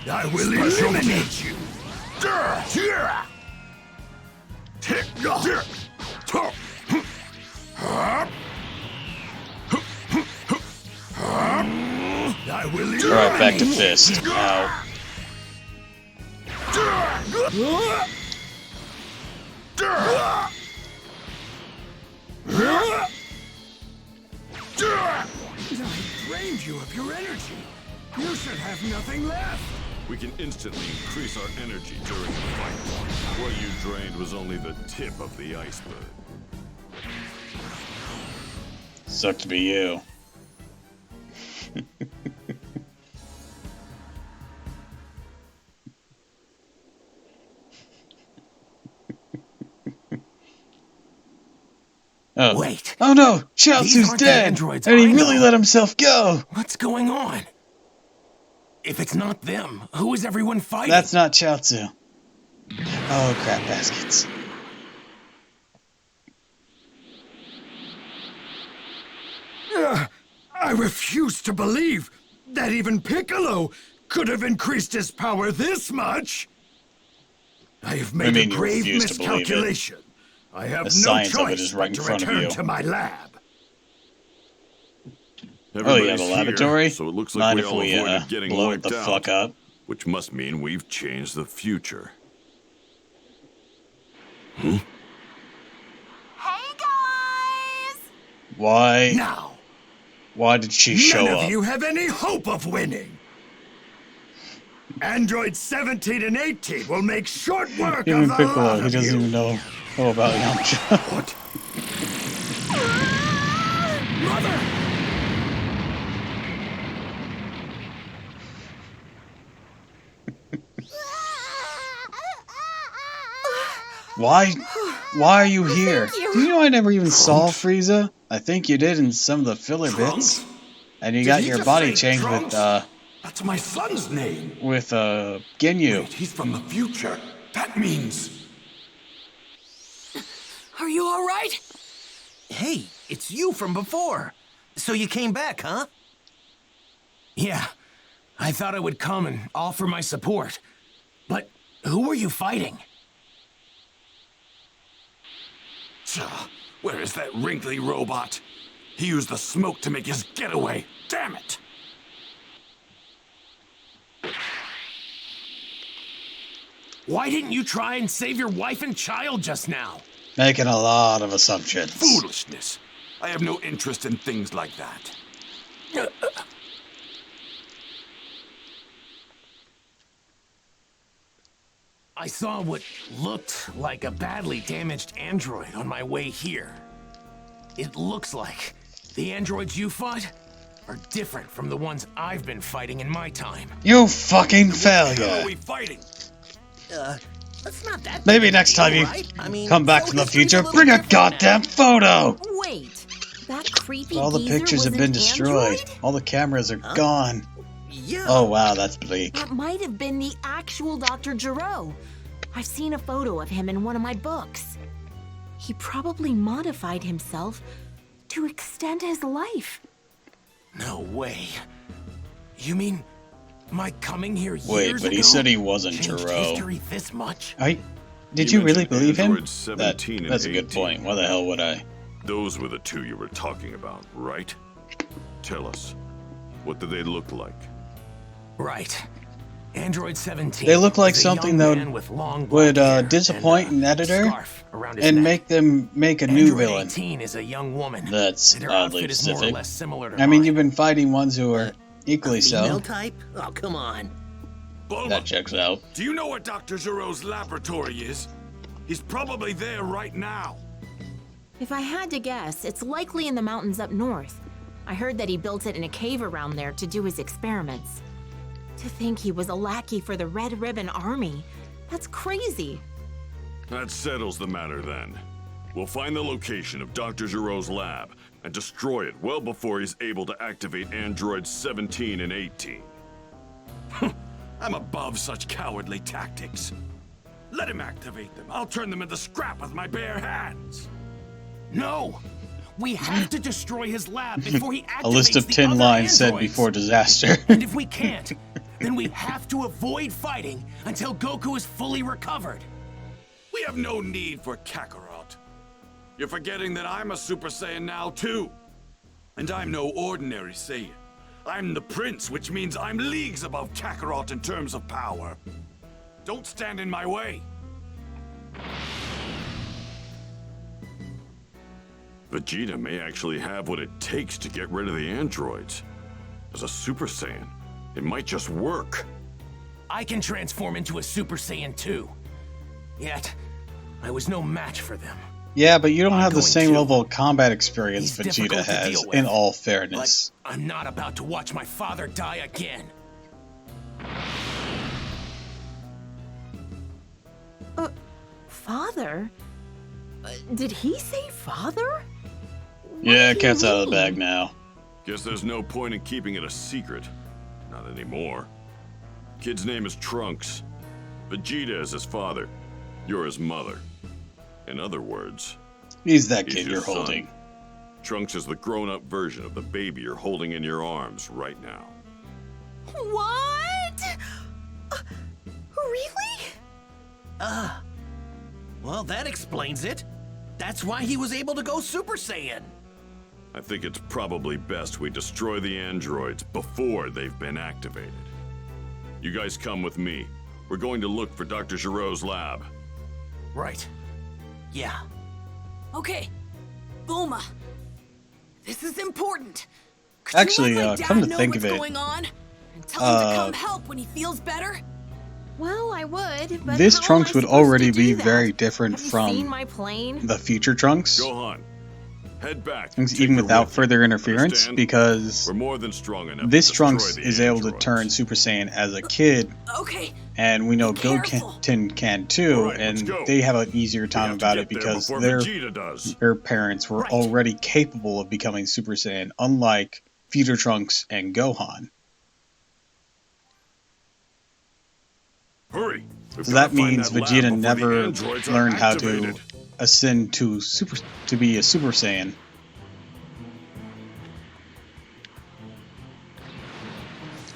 I will eliminate you. Alright, back to fist. Ow. I drained you of your energy. You should have nothing left. We can instantly increase our energy during the fight. What you drained was only the tip of the iceberg. Sucks to be you. Oh. Wait. Oh no! Chaozu's dead! And he really let himself go! What's going on? If it's not them, who is everyone fighting? That's not Chaozu. Oh, crap baskets. I refuse to believe that even Piccolo could have increased his power this much. I have made a grave miscalculation. I have no choice but to return to my lab. Oh, you have a laboratory? So it looks like we all avoided getting blow it the fuck up. Which must mean we've changed the future. Hmm? Hey guys! Why? Now, why did she show none up? of you have any hope of winning. Androids 17 and 18 will make short work Even of the Piccolo, lot he of doesn't you. even know about Yamcha. What? Mother! Why are you here? Do you know I never even saw Frieza? I think you did in some of the filler bits. And you got your body changed with, That's my son's name. with, Ginyu. Wait, he's from the future. That means... Are you alright? Hey, it's you from before. So you came back, huh? Yeah, I thought I would come and offer my support. But who were you fighting? Where is that wrinkly robot? He used the smoke to make his getaway. Damn it! Why didn't you try and save your wife and child just now? Making a lot of assumptions. Foolishness. I have no interest in things like that. I saw what looked like a badly damaged android on my way here. It looks like the androids you fought are different from the ones I've been fighting in my time. You fucking failure. What are we fighting? That's not that Maybe next time you come back from the future, bring a goddamn photo! Wait, that creepy All the geezer pictures was have an been destroyed. android? All the cameras are gone. Yeah. Oh wow, that's bleak. That might have been the actual Dr. Gero. I've seen a photo of him in one of my books. He probably modified himself to extend his life. No way. You mean my coming here years Wait, but he ago said he wasn't changed Gero. history this much? Did you really believe him? Androids 17 and That's a good 18. point. Why the hell would I? Those were the two you were talking about, right? Tell us, what do they look like? Right. Android 17. They look like is a something young that man with long would black hair disappoint and an editor scarf around his and neck. make them make a new Android villain. 18 is a young woman. That's Their oddly outfit is more or specific. less similar to I mean, mine. you've been fighting ones who are equally Female so. type? Oh, come on. That checks out. Do you know what Dr. Gero's laboratory is? He's probably there right now. If I had to guess, it's likely in the mountains up north. I heard that he built it in a cave around there to do his experiments. To think he was a lackey for the Red Ribbon Army. That's crazy. That settles the matter then. We'll find the location of Dr. Gero's lab and destroy it well before he's able to activate androids 17 and 18. I'm above such cowardly tactics. Let him activate them. I'll turn them into scrap with my bare hands. No! We have to destroy his lab before he activates A list of 10 the other lines said androids. before disaster. And if we can't, then we have to avoid fighting until Goku is fully recovered. We have no need for Kakarot. You're forgetting that I'm a Super Saiyan now, too. And I'm no ordinary Saiyan. I'm the Prince, which means I'm leagues above Kakarot in terms of power. Don't stand in my way. Vegeta may actually have what it takes to get rid of the androids. As a Super Saiyan, it might just work. I can transform into a Super Saiyan too. Yet, I was no match for them. Yeah, but you don't have the same level of combat experience Vegeta difficult to has, deal with, in all fairness. But I'm not about to watch my father die again. Father? Did he say father? Yeah, cat's out of the bag now. Guess there's no point in keeping it a secret. Not anymore. Kid's name is Trunks. Vegeta is his father. You're his mother. In other words, he's that he's kid your you're son. holding. Trunks is the grown-up version of the baby you're holding in your arms right now. What? Really? Well, that explains it. That's why he was able to go Super Saiyan. I think it's probably best we destroy the androids before they've been activated. You guys come with me. We're going to look for Dr. Giroux's lab. Right. Yeah. Okay. Bulma. This is important. Actually, Let my come dad to know think what's of it, going on and tell him to come help when he feels better. Well, I would, but this how Trunks am I would already supposed to be do that? very different Seen from my plane? the future Trunks. Gohan, head back. Even without further interference, Understand? because We're more than strong enough this to destroy Trunks the is able to androids. turn Super Saiyan as a kid, Okay. and we know Goten can too, Alright, let's and go. they have an easier time about it get there because before their Vegeta does. parents were already capable of becoming Super Saiyan, unlike future Trunks and Gohan. Hurry! So that means Vegeta never learned how to ascend to be a Super Saiyan.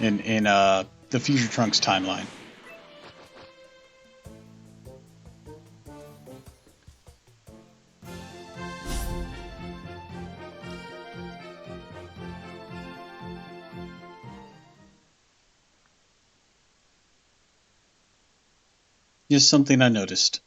In the future Trunks timeline. Just something I noticed.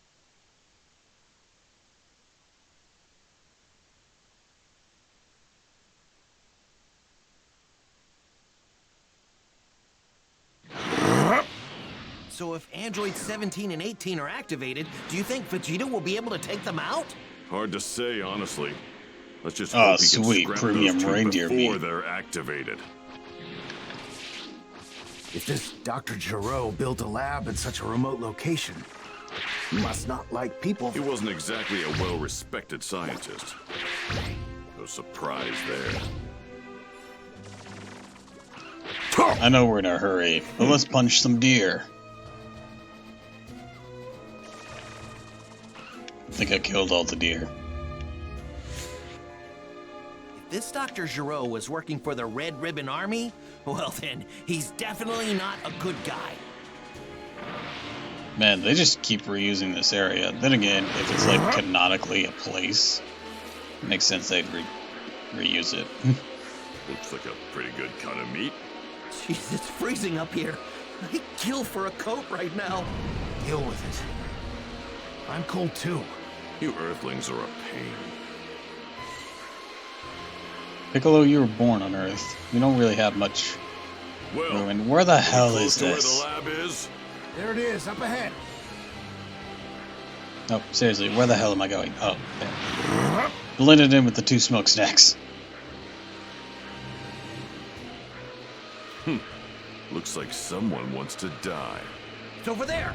So if androids 17 and 18 are activated, do you think Vegeta will be able to take them out? Hard to say, honestly. Let's just Oh, hope he can sweet scrap premium those two reindeer before meat. they're activated. If this Dr. Giroux built a lab in such a remote location, he must not like people. He wasn't exactly a well-respected scientist. No surprise there. I know we're in a hurry, but let's punch some deer. I think I killed all the deer. If this Dr. Giroux was working for the Red Ribbon Army, well then, he's definitely not a good guy. Man, they just keep reusing this area. Then again, if it's like canonically a place, it makes sense they'd reuse it. Looks like a pretty good cut of meat. Jeez, it's freezing up here. I'd kill for a coat right now. Deal with it. I'm cold too. You Earthlings are a pain. Piccolo, you were born on Earth. You don't really have much room. Where the hell is this? Where the lab is? There it is, up ahead. Oh, seriously, where the hell am I going? Oh, there. Blended in with the two smokestacks. Looks like someone wants to die. It's over there.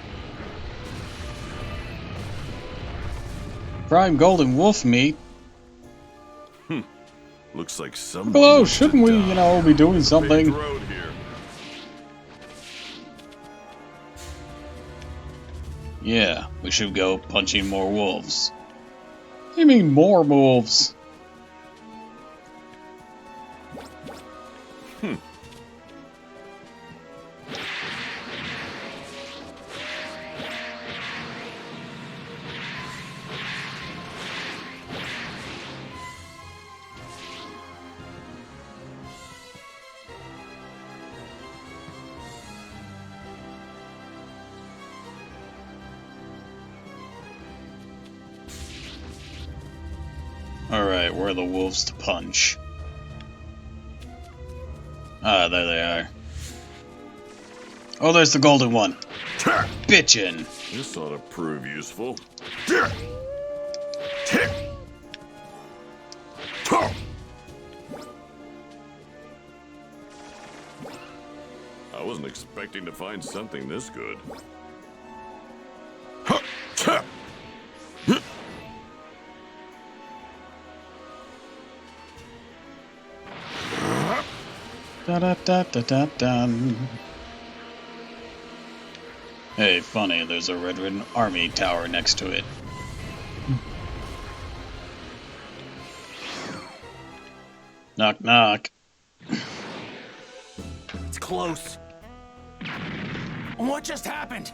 Prime golden wolf meat. Looks like someone. Hello, wants shouldn't we, you know, be doing something? road here. Yeah, we should go punching more wolves. What do you mean more wolves? Alright, where are the wolves to punch? Ah, there they are. Oh, there's the golden one. Bitchin'. This ought to prove useful. I wasn't expecting to find something this good. Da-da-da-da-da-dum. Hey, funny, there's a red army tower next to it. Knock, knock. It's close. What just happened?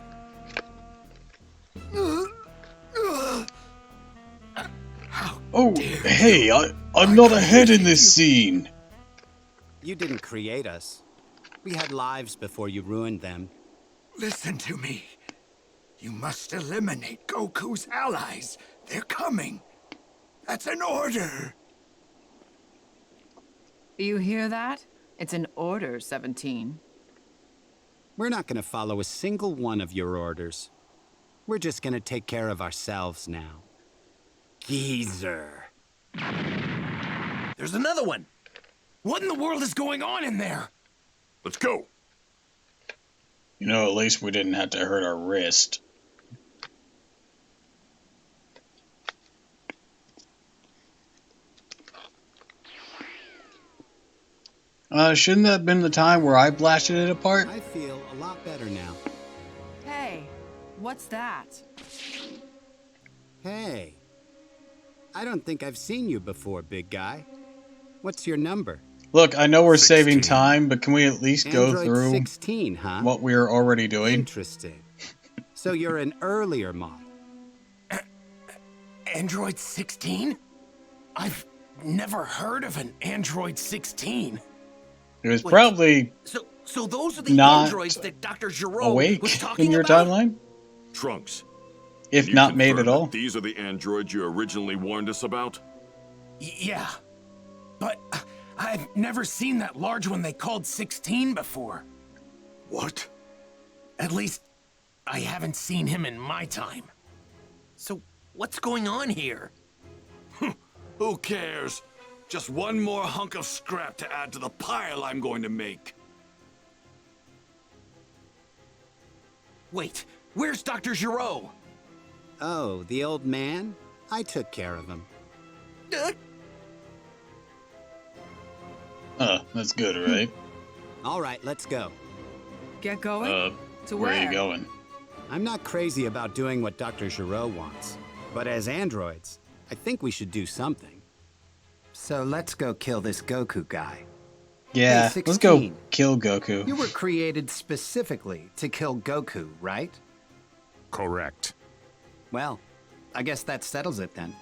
Oh, hey, I'm not ahead in this scene. You didn't create us. We had lives before you ruined them. Listen to me. You must eliminate Goku's allies. They're coming. That's an order. You hear that? It's an order, 17. We're not gonna follow a single one of your orders. We're just gonna take care of ourselves now. Geezer. There's another one. What in the world is going on in there? Let's go. You know, at least we didn't have to hurt our wrist. Shouldn't that have been the time where I blasted it apart? I feel a lot better now. Hey, what's that? Hey. I don't think I've seen you before, big guy. What's your number? Look, I know we're 16. saving time, but can we at least go Android through 16, huh? what we're already doing? Interesting. So you're an earlier model. Android 16? I've never heard of an Android 16. It was probably So those are the not androids that Dr. Giro awake was talking in your about? timeline? Trunks. If can you not made confirm at all. that these are the androids you originally warned us about? Yeah. But I've never seen that large one they called 16 before. What? At least, I haven't seen him in my time. So, what's going on here? Who cares? Just one more hunk of scrap to add to the pile I'm going to make. Wait, where's Dr. Giro? Oh, the old man? I took care of him. That's good, right? All right, let's go. Get going? To where are you where? going? I'm not crazy about doing what Dr. Giro wants, but as androids, I think we should do something. So let's go kill this Goku guy. Yeah, Hey, let's go 16. kill Goku. You were created specifically to kill Goku, right? Correct. Well, I guess that settles it then.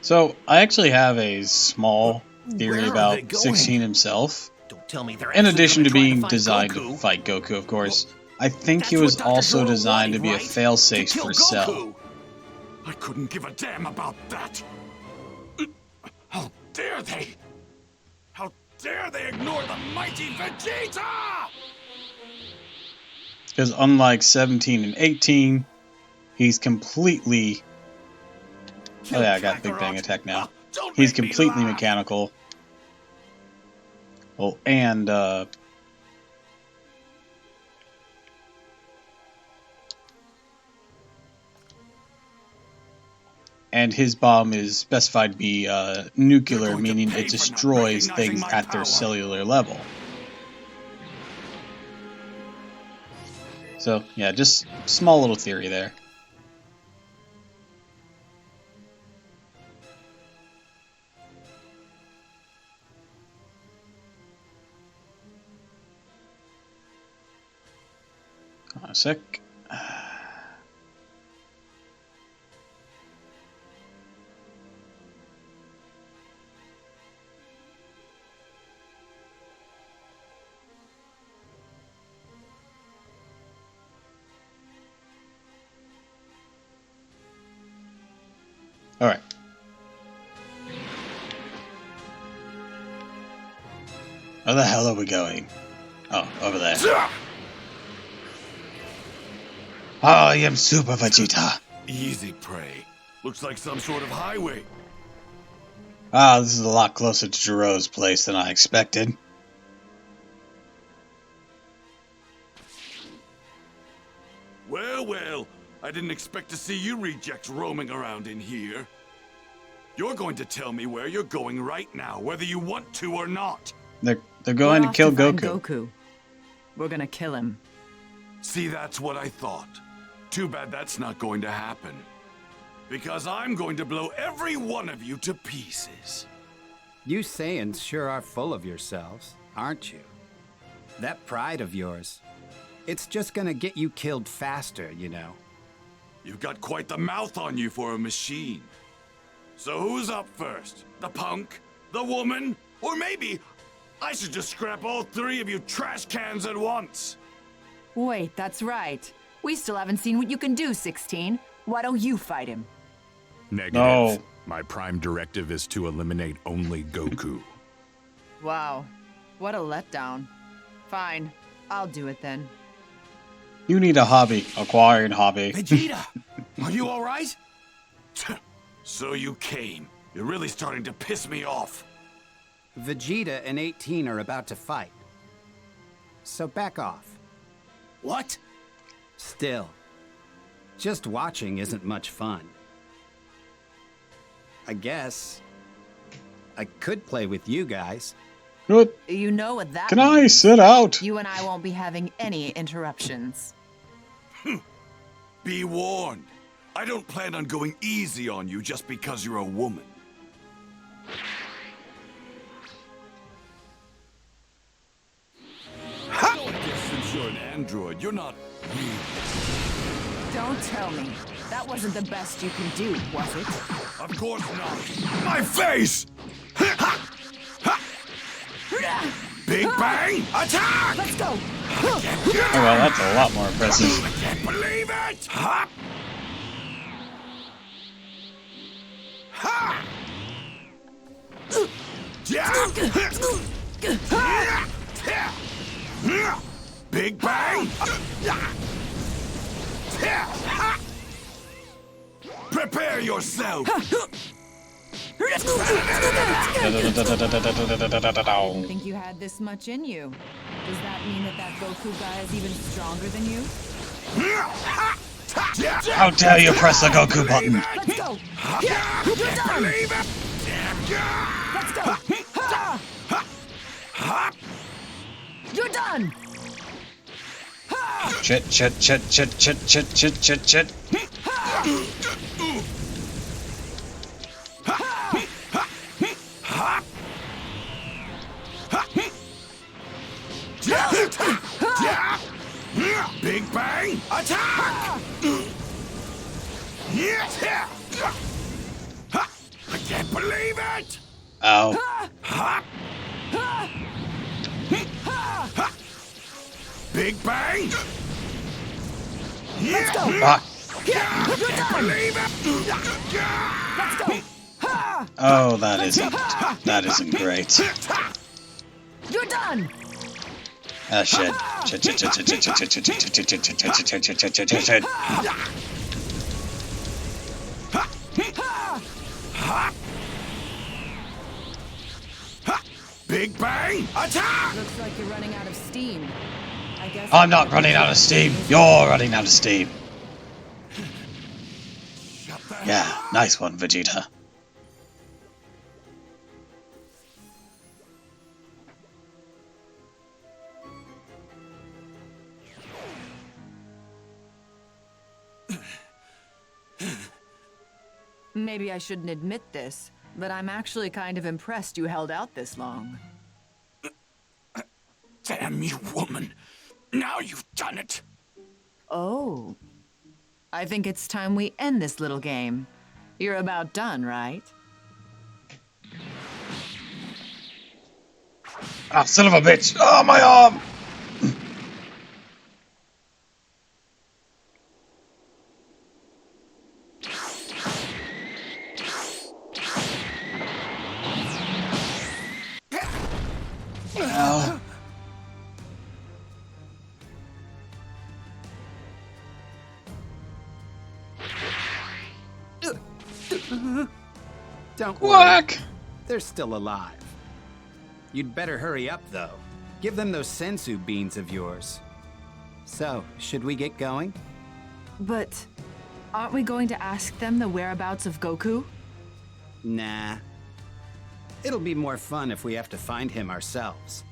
So, I actually have a small theory Where are about they going? 16 himself. Don't tell me they're In actually addition to gonna try being find designed Goku. to fight Goku, of course. I think he That's was what Dr. also Giro designed to wanted, be a right? failsafe To kill for Goku. Cell. I couldn't give a damn about that. How dare they? How dare they ignore the mighty Vegeta? Because unlike 17 and 18, he's completely... Oh yeah, I got Big Bang Attack now. He's completely mechanical. Well, and, and his bomb is specified to be nuclear, meaning it destroys things at their cellular level. So, yeah, just small little theory there. Hold on a sec. Alright. Where the hell are we going? Oh, over there. I am Super Vegeta. Easy prey. Looks like some sort of highway. Ah, this is a lot closer to Jiro's place than I expected. Well, well, I didn't expect to see you rejects roaming around in here. You're going to tell me where you're going right now, whether you want to or not. They're going to kill Goku. Goku. We're gonna kill him. See, that's what I thought. Too bad that's not going to happen. Because I'm going to blow every one of you to pieces. You Saiyans sure are full of yourselves, aren't you? That pride of yours, it's just gonna get you killed faster, you know. You've got quite the mouth on you for a machine. So who's up first? The punk? The woman? Or maybe I should just scrap all three of you trash cans at once. Wait, that's right. We still haven't seen what you can do, 16. Why don't you fight him? Negative. No. My prime directive is to eliminate only Goku. Wow. What a letdown. Fine. I'll do it then. You need a hobby. Acquired hobby. Vegeta! Are you alright? So you came. You're really starting to piss me off. Vegeta and 18 are about to fight. So back off. What? Still, just watching isn't much fun. I guess I could play with you guys. Good. You know what that Can means. I sit out? You and I won't be having any interruptions. Be warned. I don't plan on going easy on you just because you're a woman. I guess since you're an android, you're not weak. Don't tell me. That wasn't the best you can do, was it? Of course not. My face! Big Bang, attack! Let's go! Oh well, that's a lot more impressive. I can't believe it! Big Bang! Prepare yourself! Think you had this much in you? Does that mean that Goku guy is even stronger than you? How dare you press the Goku button? Let's go! You're done! Let's go! You're done! Shit. Big Bang, attack! I can't believe it! Ow. Big Bang! Let's go! Ah. You're done! Let's go! Oh, that isn't great. You're done! Ah, shit. Shit. Big Bang, attack! Looks like you're running out of steam. I guess I'm not running out of steam. You're running out of steam. Yeah, nice one, Vegeta. Maybe I shouldn't admit this, but I'm actually kind of impressed you held out this long. Damn you, woman. Now you've done it. Oh. I think it's time we end this little game. You're about done, right? Ah, son of a bitch! Oh, my arm! Ow. Don't Quack! worry. They're still alive. You'd better hurry up, though. Give them those sensu beans of yours. So, should we get going? But aren't we going to ask them the whereabouts of Goku? Nah. It'll be more fun if we have to find him ourselves.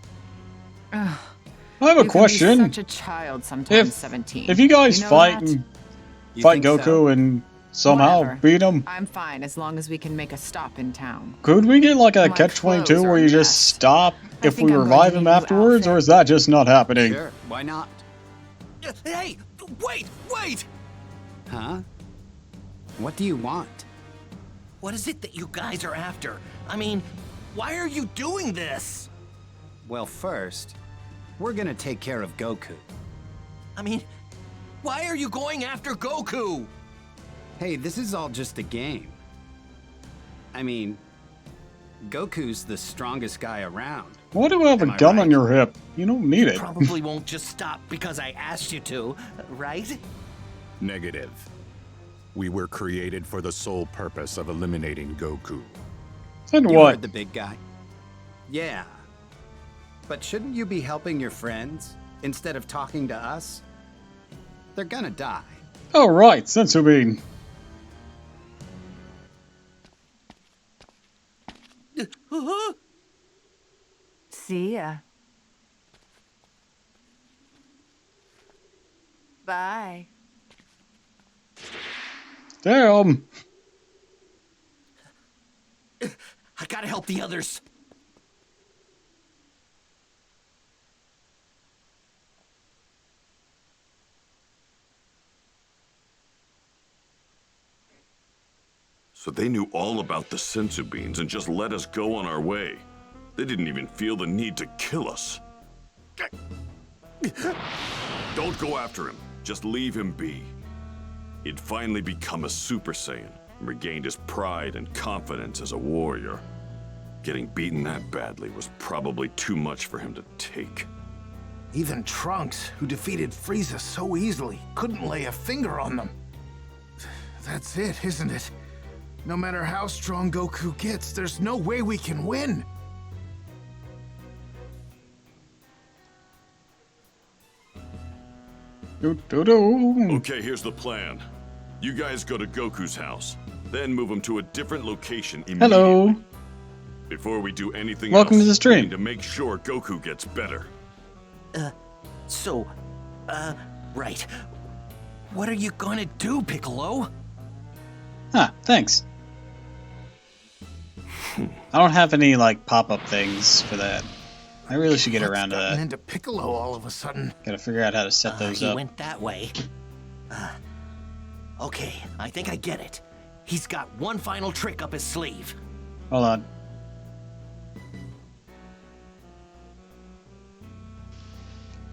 Ugh. I have a question. Such a child sometimes, 17. If you guys You know fight that? and fight Goku so? and somehow Whatever. beat him, I'm fine as long as we can make a stop in town. could we get like a My catch-22 clothes where are you a just mess. stop I if think we I'm going revive to him need a new afterwards, or outfit. is that just not happening? Sure, why not? Hey, wait! Huh? What do you want? What is it that you guys are after? I mean, why are you doing this? Well, first, we're gonna take care of Goku. I mean, why are you going after Goku? Hey, this is all just a game. I mean, Goku's the strongest guy around. Why do you have a Am I gun right? on your hip? You don't need it. Probably won't just stop because I asked you to, right? Negative. We were created for the sole purpose of eliminating Goku. And You what? heard the big guy. Yeah. But shouldn't you be helping your friends instead of talking to us? They're gonna die. Oh, right, sensu bean. See ya. Bye. Damn. I gotta help the others. So they knew all about the sensu beans and just let us go on our way. They didn't even feel the need to kill us. Don't go after him. Just leave him be. He'd finally become a Super Saiyan and regained his pride and confidence as a warrior. Getting beaten that badly was probably too much for him to take. Even Trunks, who defeated Frieza so easily, couldn't lay a finger on them. That's it, isn't it? No matter how strong Goku gets, there's no way we can win. Okay, here's the plan. You guys go to Goku's house, then move him to a different location immediately. Hello. Before we do anything Welcome else, to the stream. we need to make sure Goku gets better. Right. What are you gonna do, Piccolo? Ah, thanks. I don't have any, like, pop-up things for that. I really should get around to Gotten that. into Piccolo all of a sudden. Gotta figure out how to set those He up. went that way. Okay, I think I get it. He's got one final trick up his sleeve. Hold on.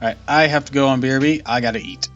Alright, I have to go on BRB. I gotta eat.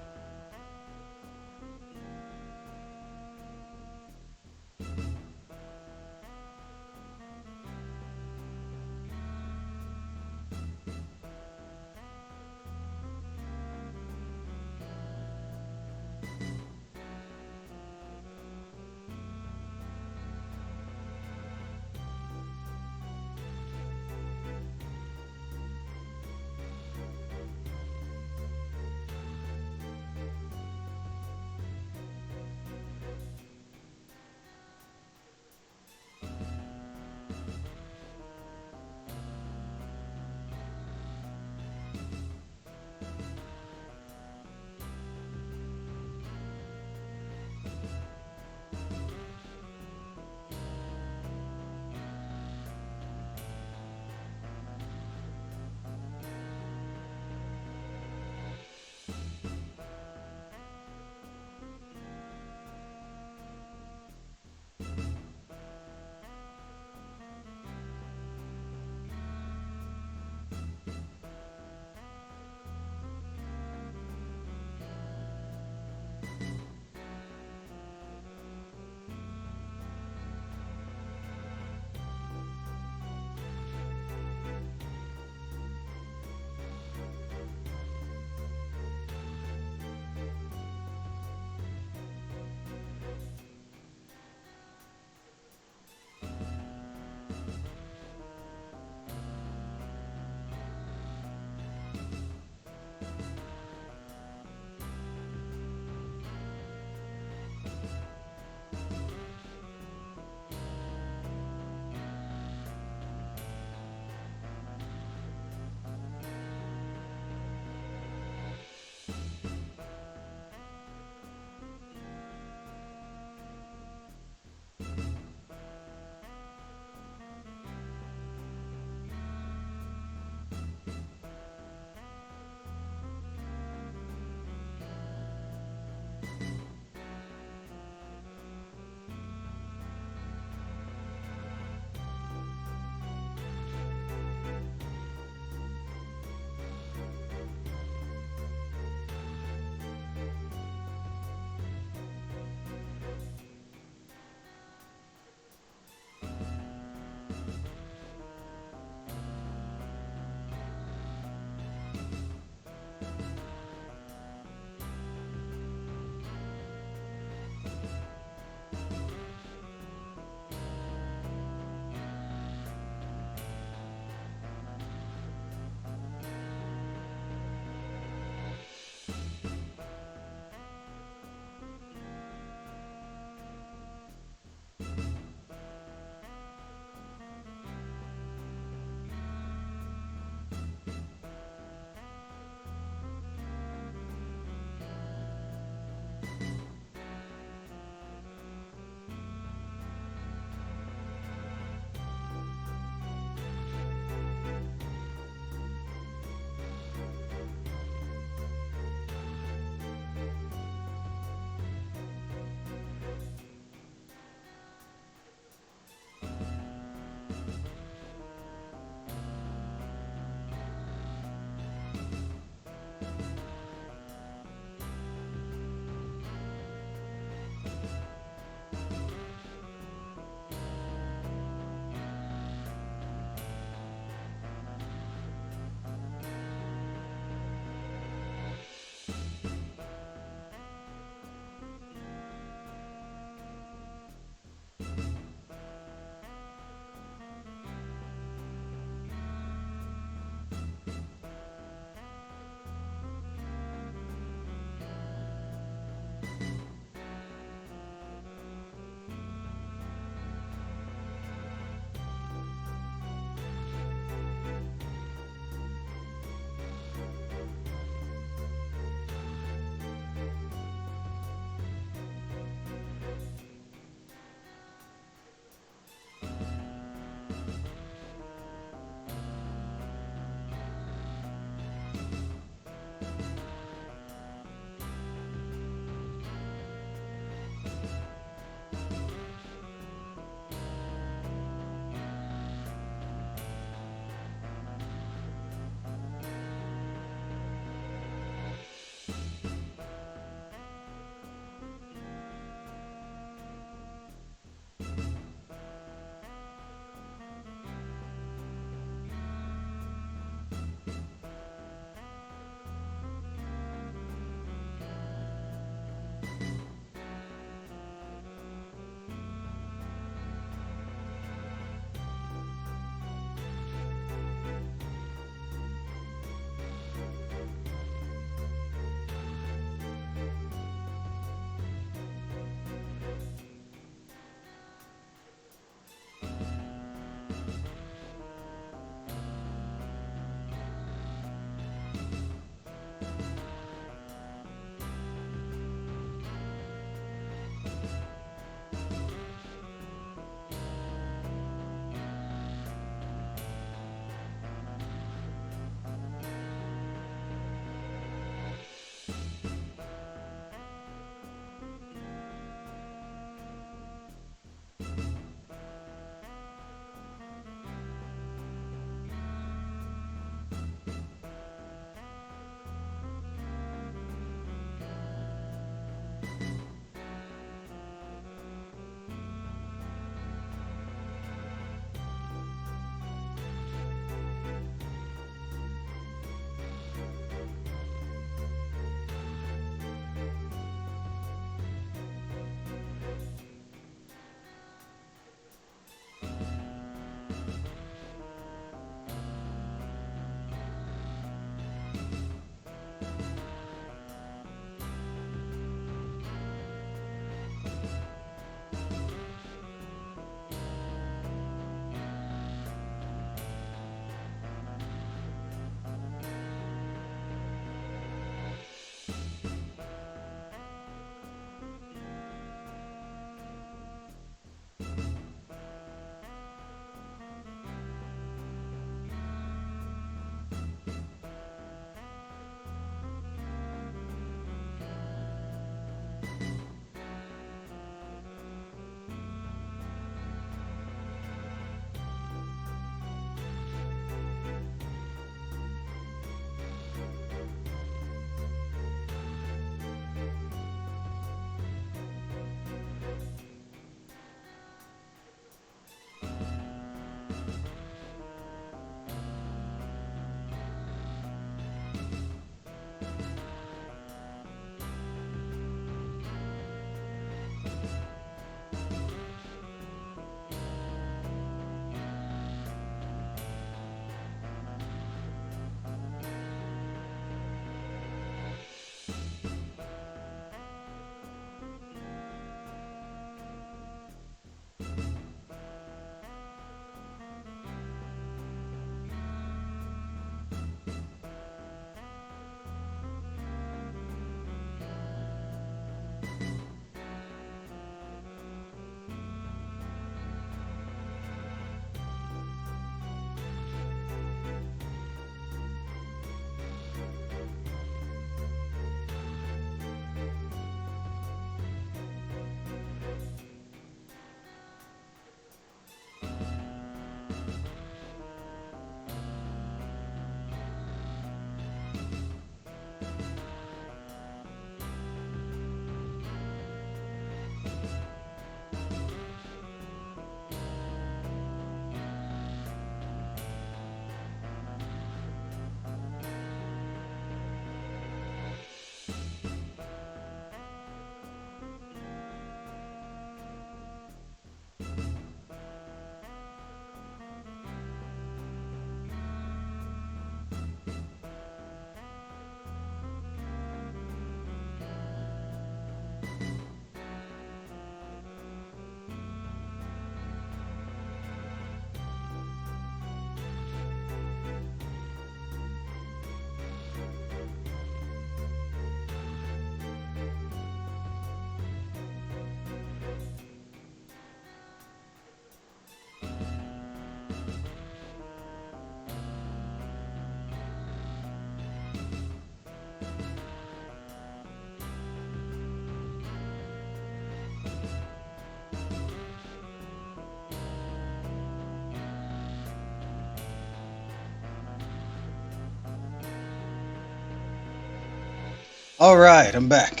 Alright, I'm back.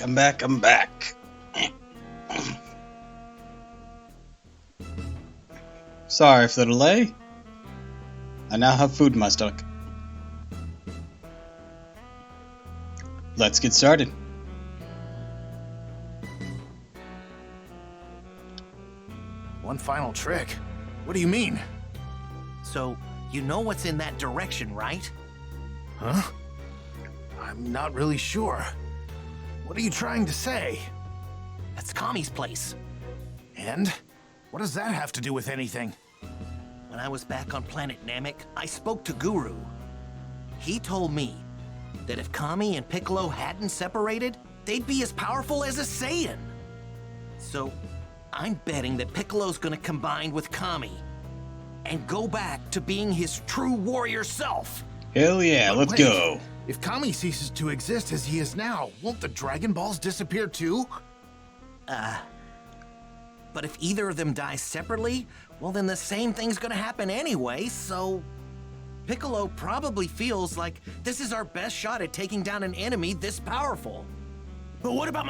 Sorry for the delay. I now have food in my stomach. Let's get started. One final trick? What do you mean? So, you know what's in that direction, right? Huh? I'm not really sure. What are you trying to say? That's Kami's place. And? What does that have to do with anything? When I was back on planet Namek, I spoke to Guru. He told me that if Kami and Piccolo hadn't separated, they'd be as powerful as a Saiyan. So, I'm betting that Piccolo's gonna combine with Kami and go back to being his true warrior self. Hell yeah, But let's wait, go. If Kami ceases to exist as he is now, won't the Dragon Balls disappear too? But if either of them dies separately, well then the same thing's gonna happen anyway, so... Piccolo probably feels like this is our best shot at taking down an enemy this powerful. But what about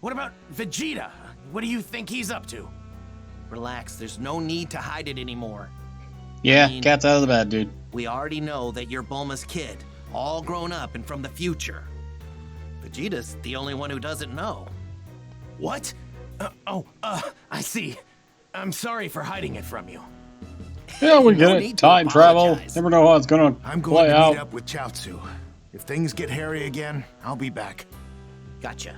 what about Vegeta? What do you think he's up to? Relax, there's no need to hide it anymore. Yeah, I mean, cat's out of the bag, dude. We already know that you're Bulma's kid, all grown up and from the future. Vegeta's the only one who doesn't know. What? I see. I'm sorry for hiding it from you. Yeah, we get it. Time travel. Never know how it's gonna I'm play going to out. meet up with Chaozu. If things get hairy again, I'll be back. Gotcha.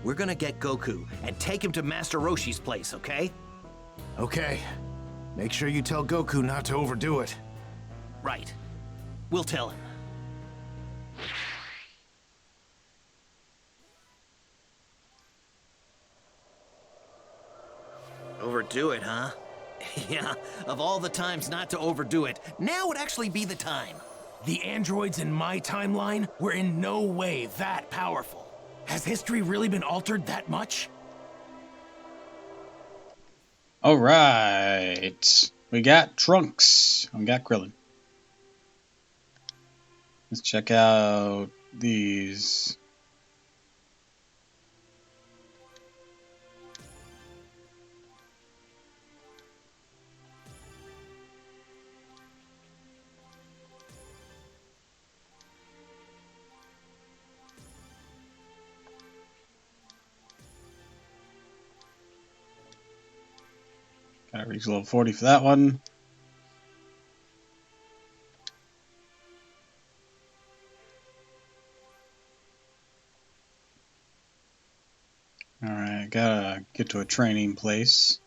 We're gonna get Goku and take him to Master Roshi's place, okay? Okay. Make sure you tell Goku not to overdo it. Right. We'll tell him. Overdo it, huh? Yeah, of all the times not to overdo it, now would actually be the time. The androids in my timeline were in no way that powerful. Has history really been altered that much? Alright. We got Trunks. We got Krillin. Let's check out these. Gotta reach level 40 for that one. Alright, gotta get to a training place.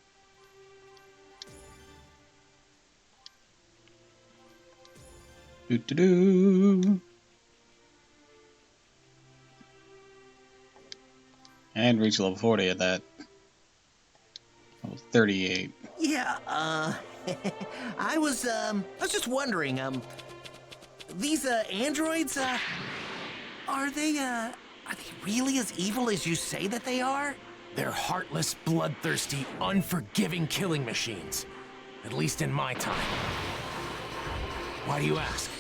Doo-doo-doo. And reach level 40 at that. Level 38. Yeah, I was just wondering, these, androids, are they really as evil as you say that they are? They're heartless, bloodthirsty, unforgiving killing machines. At least in my time. Why do you ask?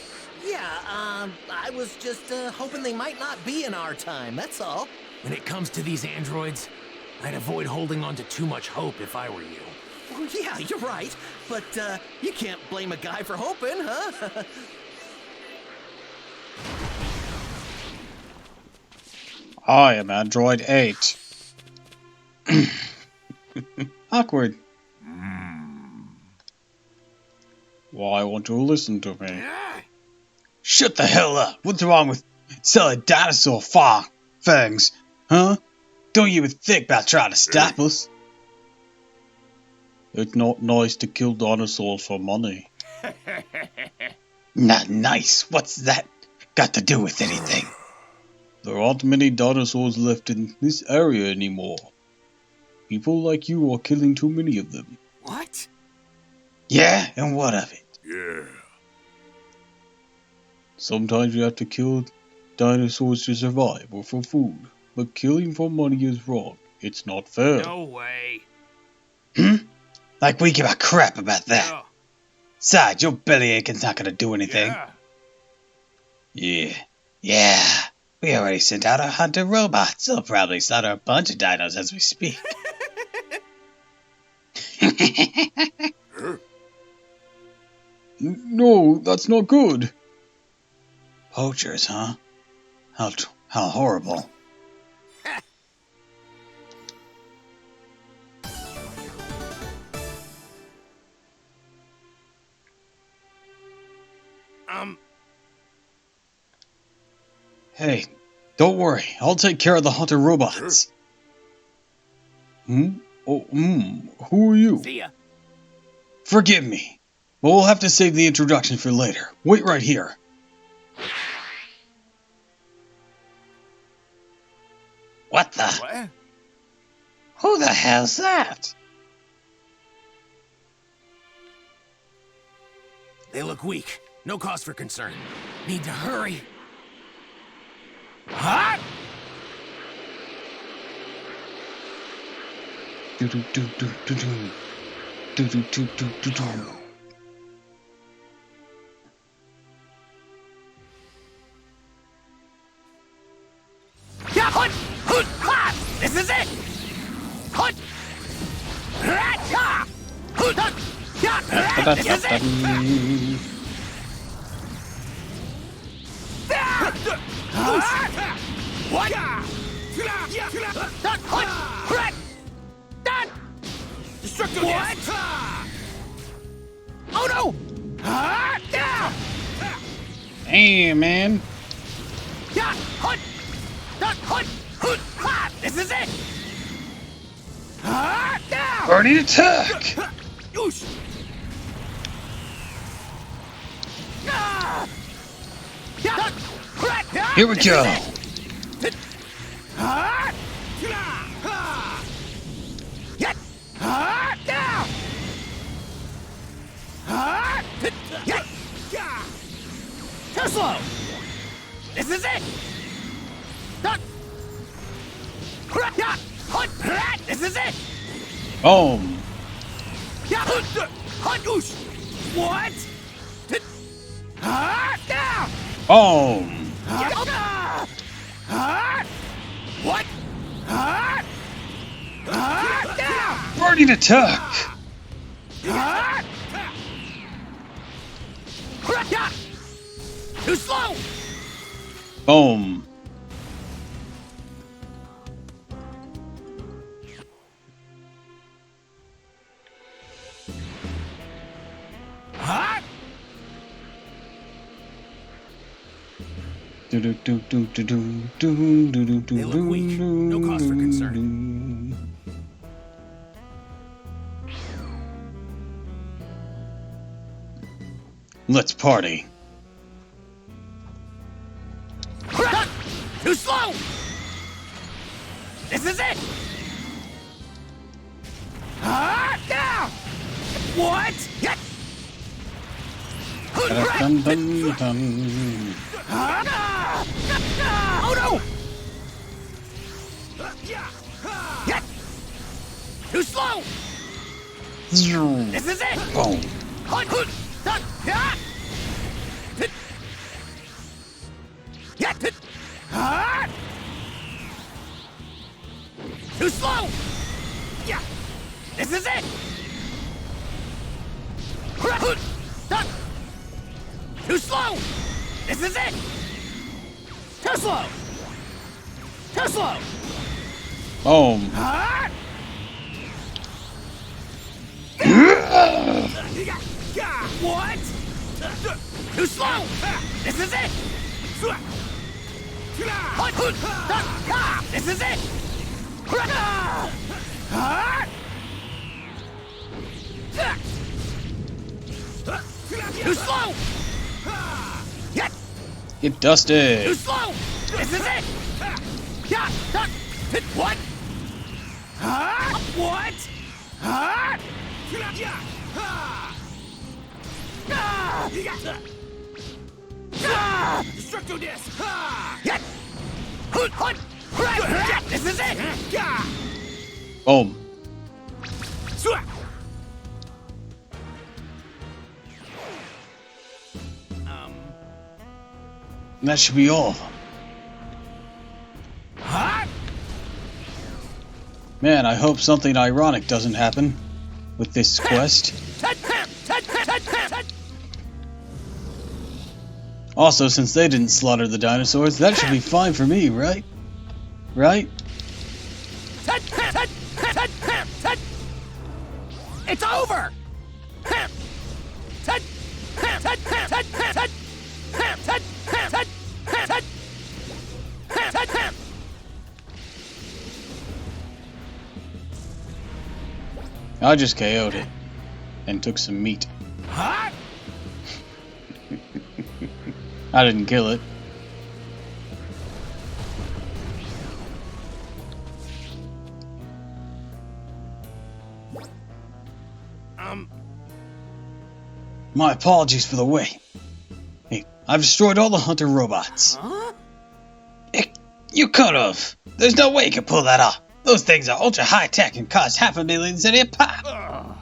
Yeah, I was just, hoping they might not be in our time, that's all. When it comes to these androids, I'd avoid holding on to too much hope if I were you. Well, yeah, you're right, but, you can't blame a guy for hoping, huh? I am Android 8. Awkward. Why won't you listen to me? Shut the hell up! What's wrong with selling dinosaur fangs? Huh? Don't you even think about trying to stop us? It's not nice to kill dinosaurs for money. Not nice? What's that got to do with anything? There aren't many dinosaurs left in this area anymore. People like you are killing too many of them. What? Yeah, and what of it? Yeah. Sometimes you have to kill dinosaurs to survive or for food, but killing for money is wrong. It's not fair. No way. Like we give a crap about that. No. Besides, your bellyaching's not gonna do anything. Yeah. We already sent out our hunter robots. They'll probably slaughter a bunch of dinos as we speak. No, that's not good. Poachers, huh? How horrible. Hey, don't worry. I'll take care of the hunter robots. Who are you? See ya. Forgive me, but we'll have to save the introduction for later. Wait right here. Who the hell's that? They look weak. No cause for concern. Need to hurry. Hot! Do do do do do do do do do do do do. Yeah, hut, hut, ha! This is it. Hut, rat, ha! Hut, hut, yeah, rat, this is it. What? What? Oh no! Damn, man. This is it. Burning attack. Here we go. Too slow. This is it. This is it. Boom. What? Boom. What? Burning attack. Too slow. Boom. They look weak. No cause for concern. Let's party. Too slow. This is it. What? Dun, dun, dun. Oh no! Too slow! This is it! Boom. Too slow! This is it! Too slow! This is it! Too slow! Too slow! Boom. What? Too slow! This is it! This is it! Too slow! Get dusted. Too slow! This is it! What? What? Destructo disc! This is it! Boom. That should be all. Man, I hope something ironic doesn't happen with this quest. Also, since they didn't slaughter the dinosaurs, that should be fine for me, right? Right? It's over! I just KO'd it and took some meat. I didn't kill it. My apologies for the wait. Hey, I've destroyed all the hunter robots. Huh? You could've. There's no way you could pull that off. Those things are ultra high-tech and cost $500,000 city a pop.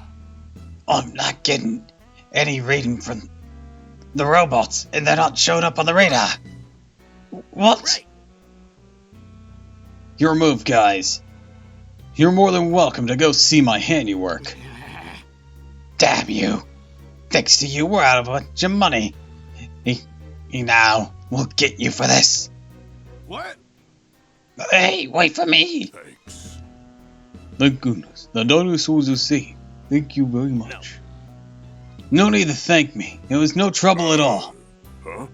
I'm not getting any reading from the robots, and they're not showing up on the radar. What? Right. Your move, guys. You're more than welcome to go see my handiwork. Damn you. Thanks to you, we're out of a bunch of money. Now, we'll get you for this. What? Hey, wait for me. Thanks. Thank goodness. The dinosaurs are safe. Thank you very much. No need to thank me. It was no trouble at all. Huh?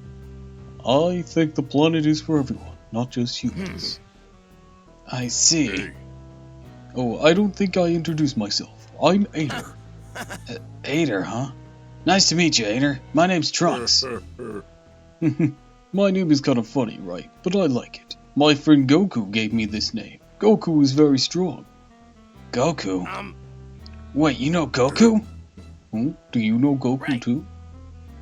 I think the planet is for everyone, not just humans. I see. Hey. Oh, I don't think I introduced myself. I'm Ader. Ader, huh? Nice to meet you, Ader. My name's Trunks. My name is kind of funny, right? But I like it. My friend Goku gave me this name. Goku is very strong. Goku? Wait, you know Goku? Do you know Goku too?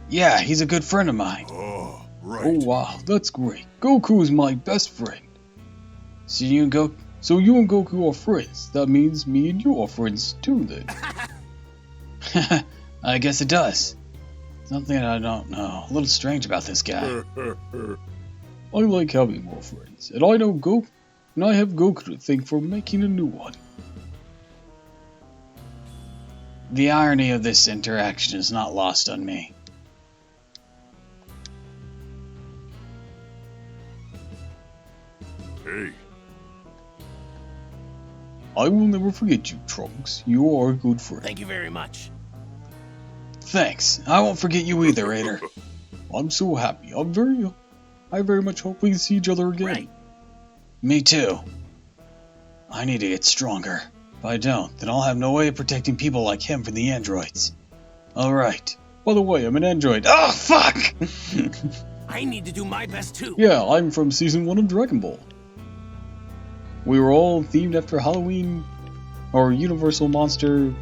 Yeah, he's a good friend of mine. Oh, right. Oh wow, that's great. Goku is my best friend. So you and Goku are friends. That means me and you are friends too then. I guess it does. Something I don't know. A little strange about this guy. I like having more friends, and I have Goku to thank for making a new one. The irony of this interaction is not lost on me. Hey. I will never forget you, Trunks. You are a good friend. Thank you very much. Thanks. I won't forget you either, Raider. I'm so happy. I very much hope we see each other again. Right. Me too. I need to get stronger. If I don't, then I'll have no way of protecting people like him from the androids. Alright. By the way, I'm an android. Oh, fuck! I need to do my best too. Yeah, I'm from Season 1 of Dragon Ball. We were all themed after Halloween, or Universal Monster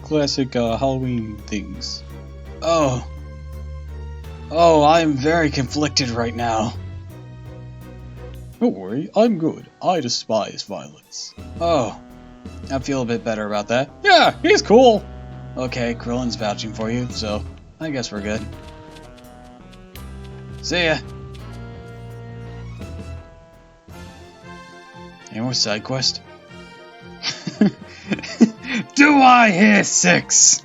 classic Halloween things. Oh, I'm very conflicted right now. Don't worry, I'm good. I despise violence. Oh, I feel a bit better about that. Yeah, he's cool! Okay, Krillin's vouching for you, so I guess we're good. See ya! Any more side quest? Do I hear 6?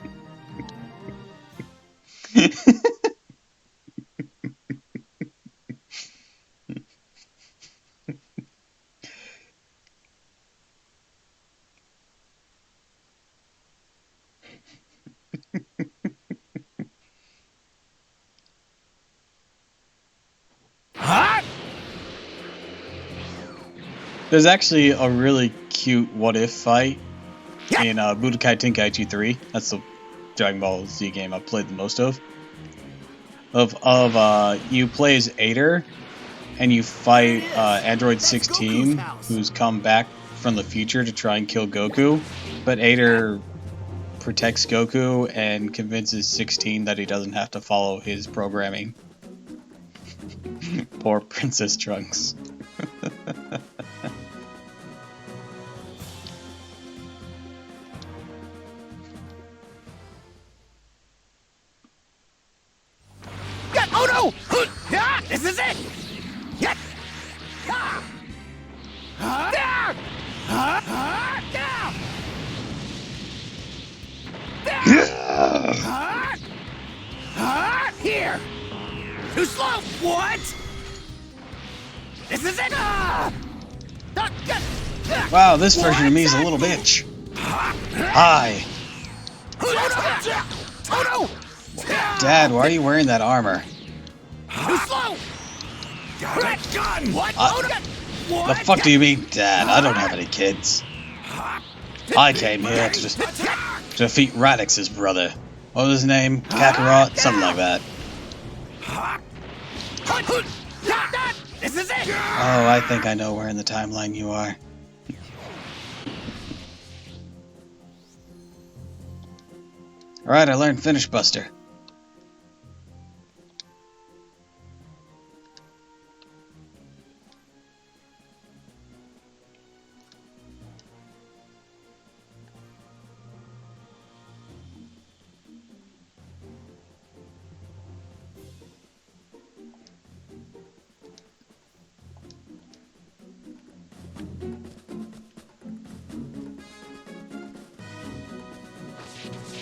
There's actually a really cute what-if fight in Budokai Tenkaichi 3. That's the Dragon Ball Z game I've played the most of. You play as Ader, and you fight Android 16, who's come back from the future to try and kill Goku. But Ader protects Goku and convinces 16 that he doesn't have to follow his programming. Poor Princess Trunks. Oh no! This is it! Here! Too slow! What? This is it! Wow, this version of me is a little bitch. Hi. Oh Dad, why are you wearing that armor? no! Too slow! Got gun! What? The fuck do you mean, Dad? I don't have any kids. I came here to just defeat Radix's brother. What was his name? Kakarot? Something like that. This is it! Oh, I think I know where in the timeline you are. Alright, I learned Finish Buster.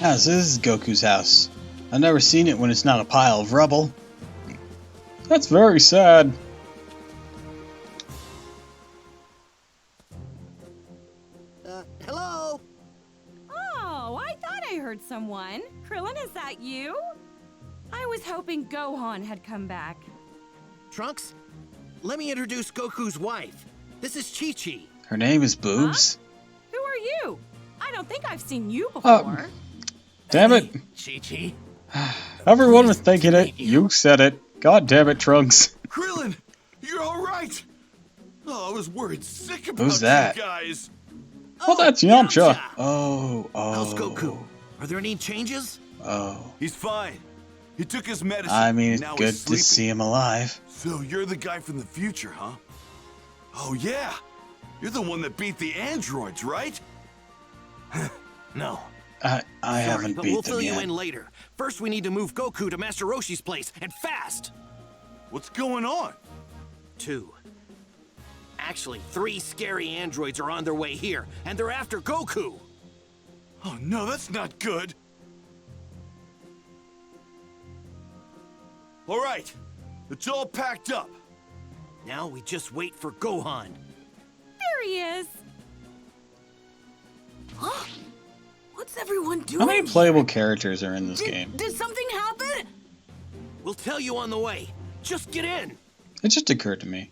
Ah, so this is Goku's house. I've never seen it when it's not a pile of rubble. That's very sad. Hello? Oh, I thought I heard someone. Krillin, is that you? I was hoping Gohan had come back. Trunks, let me introduce Goku's wife. This is Chi-Chi. Her name is Boobs? Huh? Who are you? I don't think I've seen you before. Damn it. Chi-Chi. Everyone was thinking it. You said it. God damn it, Trunks. Krillin, you're all right. Oh, I was worried sick about Who's that? you guys. Oh, that's Yamcha. Oh. How's Goku? Are there any changes? Oh. He's fine. He took his medicine. I mean, it's now good he's to sleeping. see him alive. So you're the guy from the future, huh? Oh yeah. You're the one that beat the androids, right? No. I haven't but beat we'll them fill yet. you in later. First, we need to move Goku to Master Roshi's place, and fast! What's going on? 2. Actually, 3 scary androids are on their way here, and they're after Goku! Oh no, that's not good. All right, it's all packed up. Now we just wait for Gohan. There he is. Huh? What's everyone doing? How many playable characters are in this game? Did something happen? We'll tell you on the way. Just get in. It just occurred to me.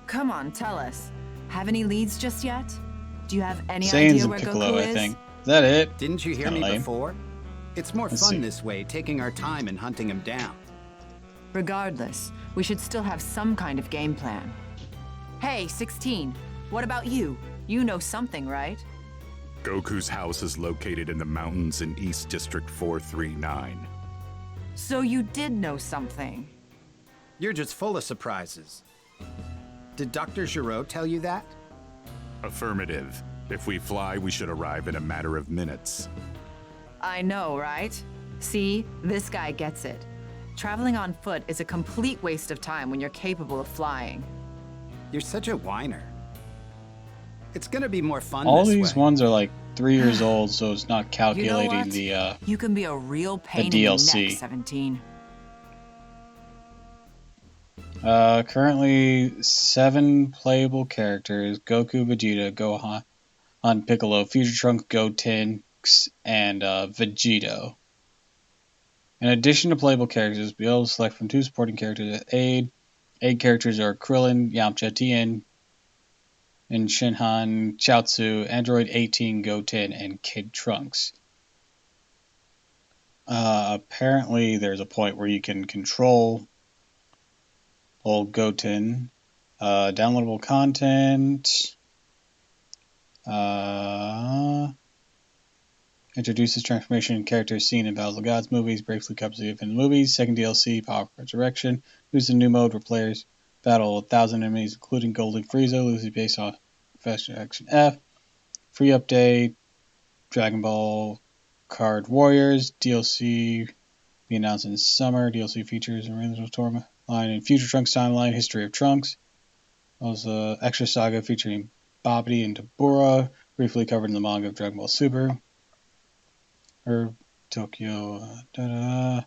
Come on, tell us. Have any leads just yet? Do you have any Saiyans idea and where Piccolo, Goku I is? think. Is that it? Didn't you hear Kinda me lame. before? It's more Let's fun see. this way, taking our time and hunting him down. Regardless, we should still have some kind of game plan. Hey, 16, what about you? You know something, right? Goku's house is located in the mountains in East District 439. So you did know something. You're just full of surprises. Did Dr. Giro tell you that? Affirmative. If we fly, we should arrive in a matter of minutes. I know, right? See, this guy gets it. Traveling on foot is a complete waste of time when you're capable of flying. You're such a whiner. It's gonna be more fun All this these way. ones are like 3 years old, so it's not You know calculating what? the You can be a real pain in DLC. the neck, 17. Currently 7 playable characters: Goku, Vegeta, Gohan, Piccolo, Future Trunks, Goten, and Vegito. In addition to playable characters, be able to select from 2 supporting characters as aid. Aid characters are Krillin, Yamcha, Tien, and Shinhan, Chaozu, Android 18, Goten, and Kid Trunks. Apparently there's a point where you can control old Goten. Downloadable content. Introduces transformation characters seen in Battles of Gods movies, briefly covers the event in the movies. Second DLC, Power of Resurrection. Introduces a new mode where players battle 1,000 enemies, including Golden Frieza, loosely based on Fast Action F. Free update, Dragon Ball Card Warriors, DLC be announced in summer. DLC features a original tournament line in Future Trunks timeline, History of Trunks. Also, extra saga featuring Babidi and Tabura, briefly covered in the manga of Dragon Ball Super. Tokyo. The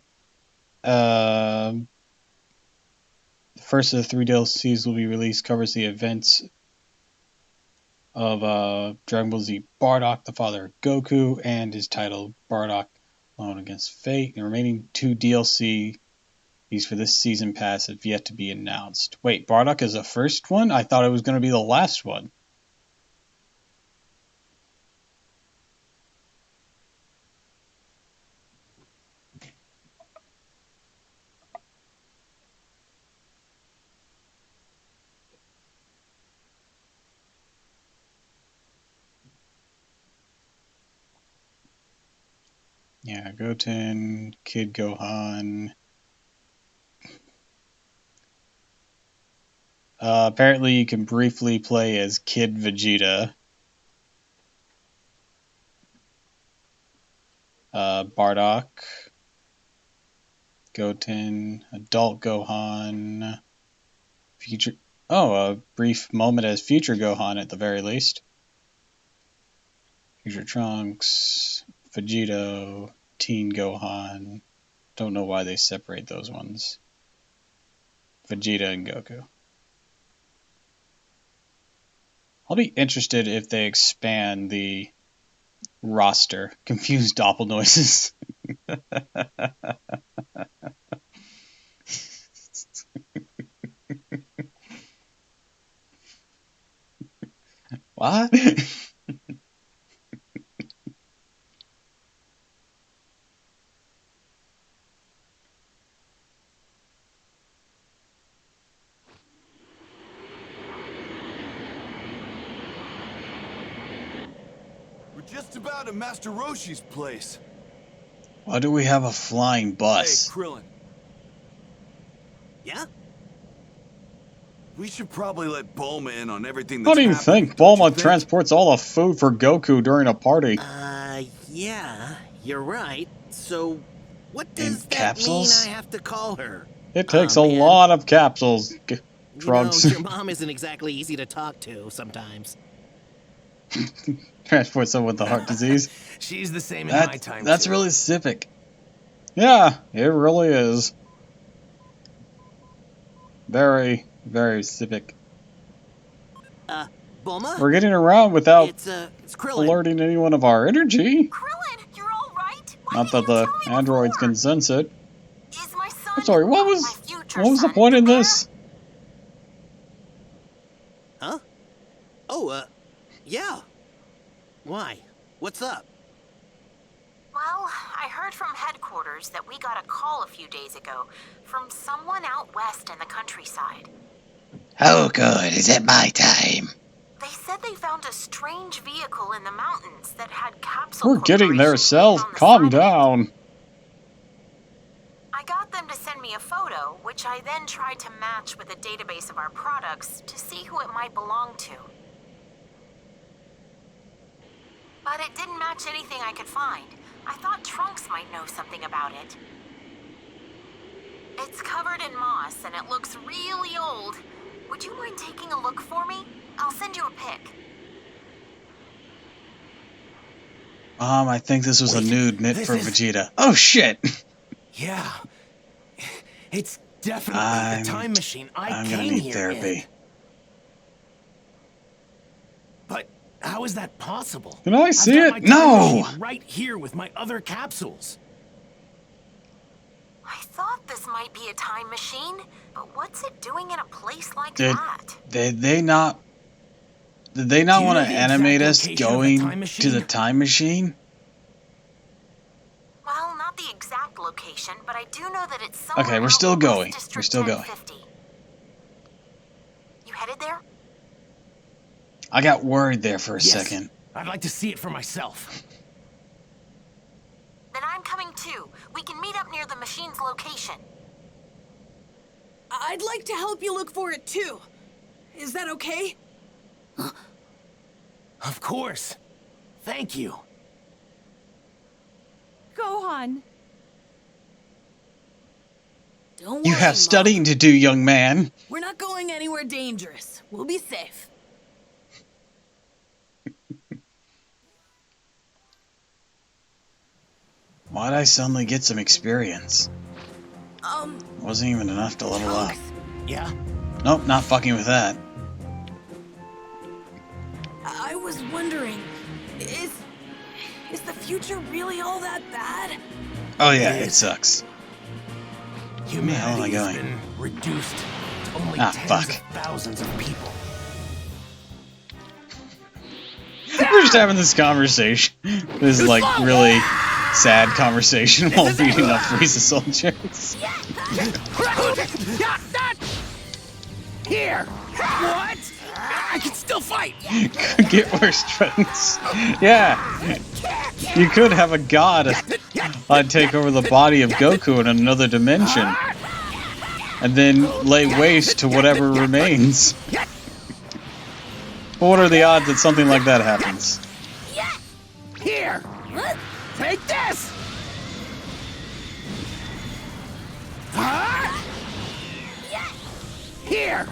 first of the 3 DLCs will be released, covers the events of Dragon Ball Z Bardock, the father of Goku, and is titled Bardock Alone Against Fate. The remaining 2 DLC for this season pass have yet to be announced. Wait, Bardock is the first one? I thought it was going to be the last one. Yeah, Goten, Kid Gohan. Apparently you can briefly play as Kid Vegeta. Bardock. Goten, Adult Gohan, Future... Oh, a brief moment as Future Gohan at the very least. Future Trunks, Vegito, Teen Gohan. Don't know why they separate those ones. Vegeta and Goku. I'll be interested if they expand the roster. Confused Doppel noises. What? We're just about at Master Roshi's place. Why do we have a flying bus? Hey, Krillin. Yeah? We should probably let Bulma in on everything What that's do you happening, think? don't you Bulma think? transports all the food for Goku during a party. Yeah, you're right. So, what does that capsules? mean I have to call her? It takes a lot of capsules. Trunks. You know, your mom isn't exactly easy to talk to sometimes. Transport someone with the heart disease. She's the same in my time, That's too. really civic. Yeah, it really is. Very, very civic. Bulma? We're getting around without It's Krillin. alerting anyone of our energy. Krillin, you're all right? Not that the androids can sense it. I'm sorry, what was the point in this? Huh? Oh, yeah. Why? What's up? Well, I heard from headquarters that we got a call a few days ago from someone out west in the countryside. Oh good, is it my time? They said they found a strange vehicle in the mountains that had capsule We're getting there, Cell. Calm down. I got them to send me a photo, which I then tried to match with a database of our products to see who it might belong to. But it didn't match anything I could find. I thought Trunks might know something about it. It's covered in moss and it looks really old. Would you mind taking a look for me? I'll send you a pic. I think this was a nude knit for Vegeta. Oh shit! Yeah. It's definitely the time machine I'm gonna need therapy. in. But how is that possible? Can I see I've got it? my time No! machine right here with my other capsules. I thought this might be a time machine, but what's it doing in a place like Did that? they not want to animate us going to the time machine? Well, not the exact location, but I do know that it's somewhere. Okay, we're still going. We're still going. You headed there? I got worried there for a second. I'd like to see it for myself. Then I'm coming too. We can meet up near the machine's location. I'd like to help you look for it too. Is that okay? Of course. Thank you. Gohan. Don't worry, You have studying to do, young man. We're not going anywhere dangerous. We'll be safe. Why'd I suddenly get some experience? Wasn't even enough to level up. Yeah? Nope, not fucking with that. I was wondering, is the future really all that bad? Oh yeah, it sucks. Where the hell am I Humanity has going? been reduced to only tens fuck. of thousands of people. We're just having this conversation. This is like really sad conversation while beating up Frieza soldiers. Here! What? I can still fight! Could get worse, Trunks. Yeah. You could have a god take over the body of Goku in another dimension. And then lay waste to whatever remains. But what are the odds that something like that happens? Here! Take this! Here!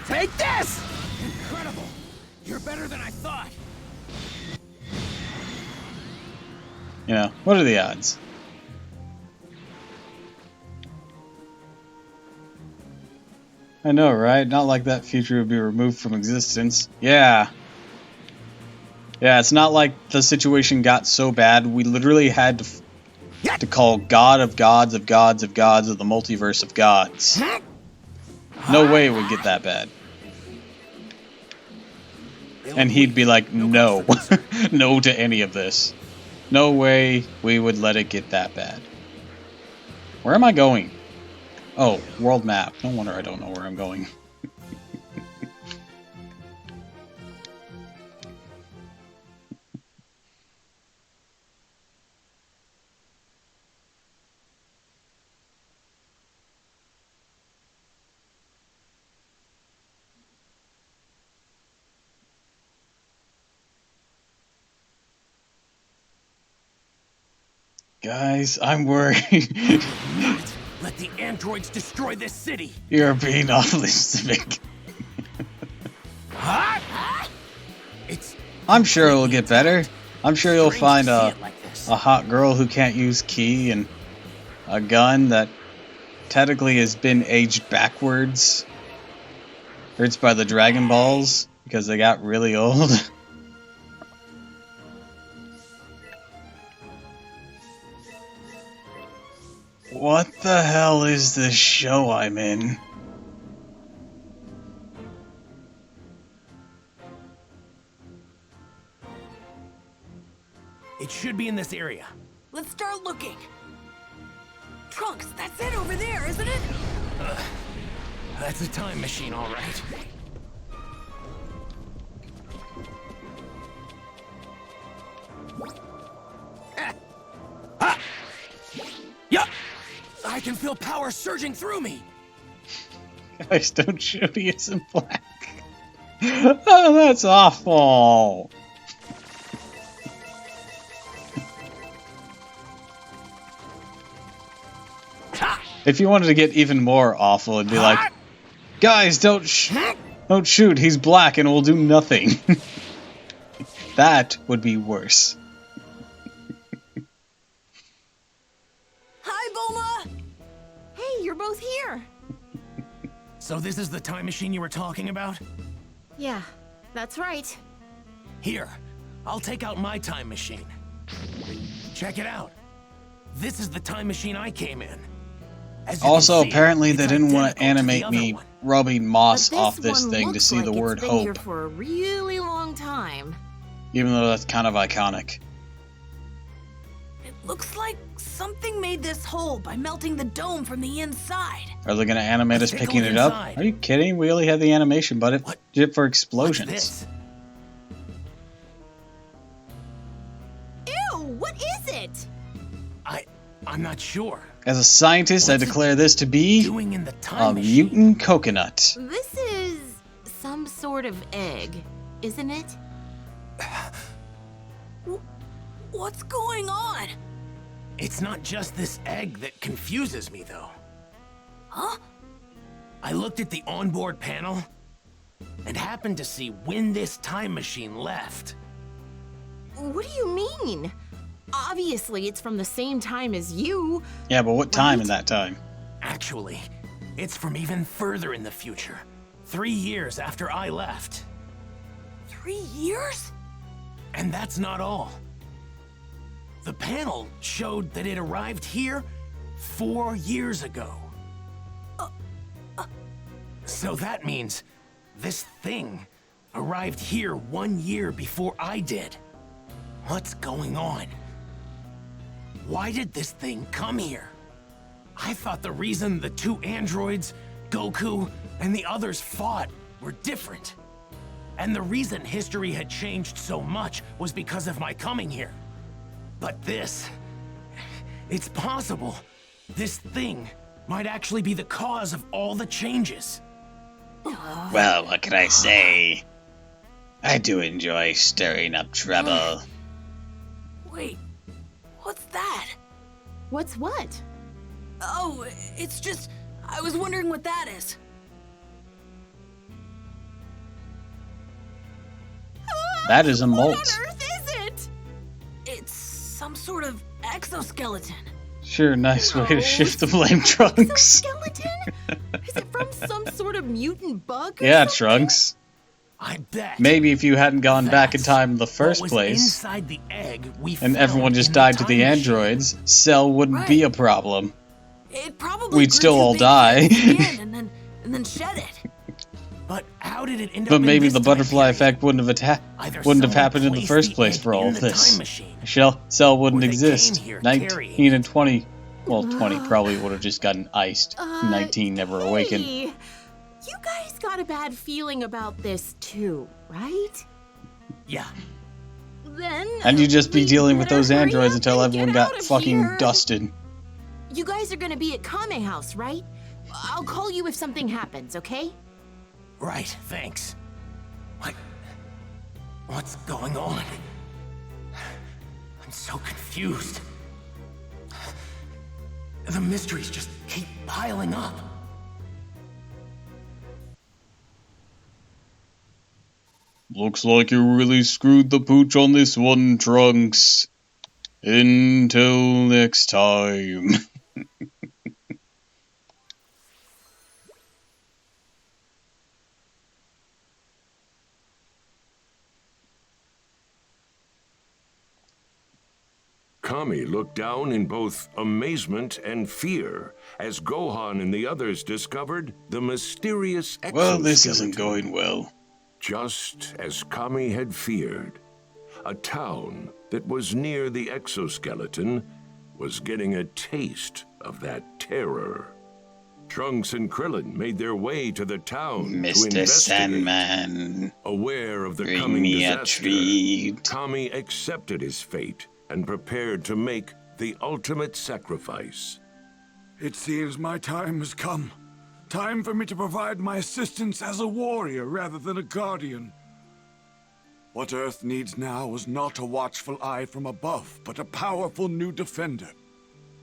Take this! Incredible! You're better than I thought! You know, what are the odds? I know, right? Not like that future would be removed from existence. Yeah. Yeah, it's not like the situation got so bad we literally had to call God of gods of gods of gods of the multiverse of gods. No way it would get that bad. And he'd be like, no. No to any of this. No way we would let it get that bad. Where am I going? Oh, world map. No wonder I don't know where I'm going. Guys, I'm worried. Let the androids destroy this city. You're being awfully specific. I'm sure it'll get better. I'm sure you'll find a hot girl who can't use ki and a gun that technically has been aged backwards. Hurts by the Dragon Balls because they got really old. What the hell is this show I'm in? It should be in this area. Let's start looking. Trunks, that's it over there, isn't it? That's a time machine, all right. Yeah, I can feel power surging through me. Guys, don't shoot, he isn't black. Oh, that's awful. If you wanted to get even more awful, it'd be like, guys, don't shoot, he's black and will do nothing. That would be worse. Hi, Bulma! Hey, you're both here. So this is the time machine you were talking about? Yeah, that's right. Here, I'll take out my time machine. Check it out. This is the time machine I came in. Also, apparently they didn't want to animate me rubbing moss off this thing to see the word hope. Here for a really long time. Even though that's kind of iconic. It looks like something made this hole by melting the dome from the inside. Are they going to animate us picking it up? Are you kidding? We only have the animation budget for explosions. Ew, what is it? I'm not sure. As a scientist, I declare this to be a mutant coconut. This is some sort of egg, isn't it? What's going on? It's not just this egg that confuses me, though. Huh? I looked at the onboard panel and happened to see when this time machine left. What do you mean? Obviously, it's from the same time as you. Yeah, but what time in that time? Actually, it's from even further in the future. 3 years after I left. 3 years? And that's not all. The panel showed that it arrived here 4 years ago. So that means this thing arrived here 1 year before I did. What's going on? Why did this thing come here? I thought the reason the two androids, Goku, and the others fought were different. And the reason history had changed so much was because of my coming here. But this... it's possible. This thing might actually be the cause of all the changes. Well, what can I say? I do enjoy stirring up trouble. Wait, what's that? What's what? Oh, it's just... I was wondering what that is. That is a molt. What on earth is it? It's some sort of exoskeleton. Sure, nice way to shift the blame, Trunks. Is it from some sort of mutant bug or Yeah, something? Trunks. I bet. Maybe if you hadn't gone back in time in the first place, Inside the egg we and found everyone just in died the to the time androids, Cell wouldn't be a problem. It probably We'd grew still too all big die. for its skin and then shed it. But how did it end up But in maybe this the time butterfly effect wouldn't have Either wouldn't have someone happened in the placed first the place egg for all in of the this. time machine, Cell wouldn't or they exist. came here 19 carrying and 20, well, 20 probably would have just gotten iced. 19 never awakened. Hey, you guys got a bad feeling about this too, right? Yeah. Then And you'd just be dealing with those hurry androids up until and everyone get got out of fucking here. dusted. You guys are gonna be at Kame House, right? I'll call you if something happens, okay? Right, thanks. What's going on? I'm so confused. The mysteries just keep piling up. Looks like you really screwed the pooch on this one, Trunks. Until next time. Kami looked down in both amazement and fear as Gohan and the others discovered the mysterious exoskeleton. Well, this isn't going well. Just as Kami had feared, a town that was near the exoskeleton was getting a taste of that terror. Trunks and Krillin made their way to the town to Mr. investigate. Sandman, Aware of the bring coming me a disaster, treat. Kami accepted his fate and prepared to make the ultimate sacrifice. It seems my time has come. Time for me to provide my assistance as a warrior rather than a guardian. What Earth needs now is not a watchful eye from above, but a powerful new defender.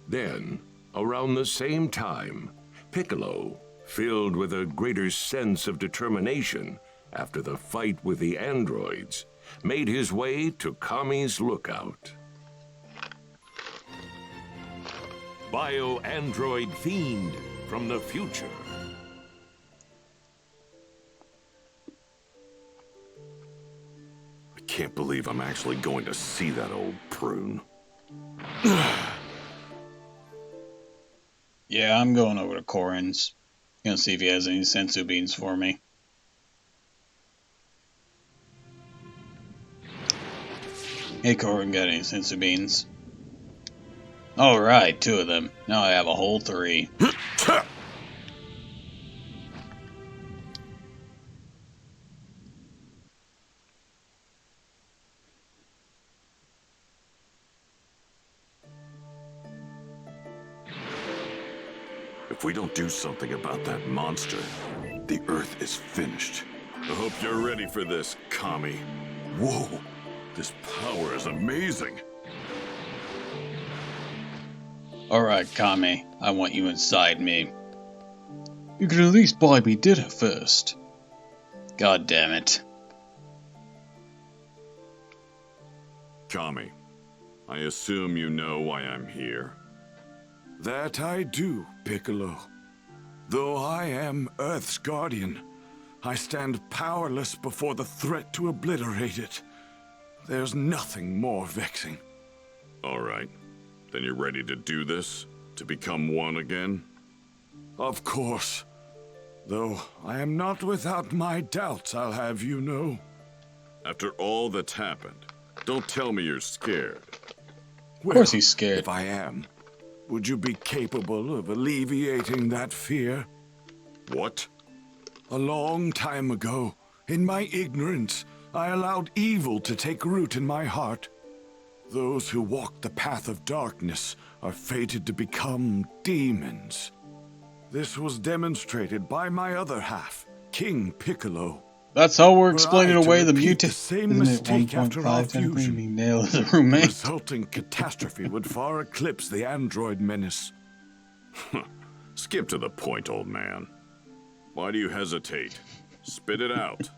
Then, around the same time, Piccolo, filled with a greater sense of determination after the fight with the androids, made his way to Kami's lookout. Bio-android fiend from the future. I can't believe I'm actually going to see that old prune. Yeah, I'm going over to Korin's. Gonna see if he has any sensu beans for me. Hey Korin, got any sensu beans? Alright, 2 of them. Now I have a whole 3. If we don't do something about that monster, the Earth is finished. I hope you're ready for this, Kami. Whoa, this power is amazing. Alright, Kami, I want you inside me. You can at least buy me dinner first. God damn it. Kami, I assume you know why I'm here. That I do, Piccolo. Though I am Earth's guardian, I stand powerless before the threat to obliterate it. There's nothing more vexing. All right, then you're ready to do this? To become one again? Of course. Though I am not without my doubts, I'll have you know. After all that's happened, don't tell me you're scared. Of course he's scared. If I am, would you be capable of alleviating that fear? What? A long time ago, in my ignorance, I allowed evil to take root in my heart. Those who walk the path of darkness are fated to become demons. This was demonstrated by my other half, King Piccolo. That's how we're explaining Were I to away the repeat mutant. same Isn't it mistake after our 1.5 technically? fusion, Me nail is a the roommate. resulting catastrophe would far eclipse the android menace. Skip to the point, old man. Why do you hesitate? Spit it out.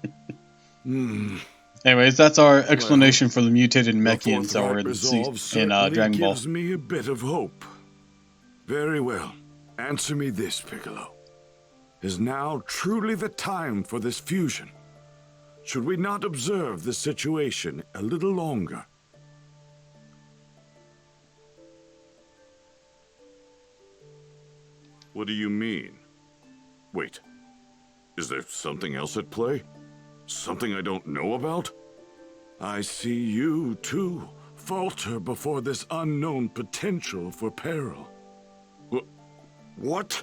Anyways, that's our explanation for the mutated Namekians that were in, Dragon Ball. Gives me a bit of hope. Very well. Answer me this, Piccolo. Is now truly the time for this fusion? Should we not observe the situation a little longer? What do you mean? Wait. Is there something else at play? Something I don't know about? I see you, too, falter before this unknown potential for peril. What?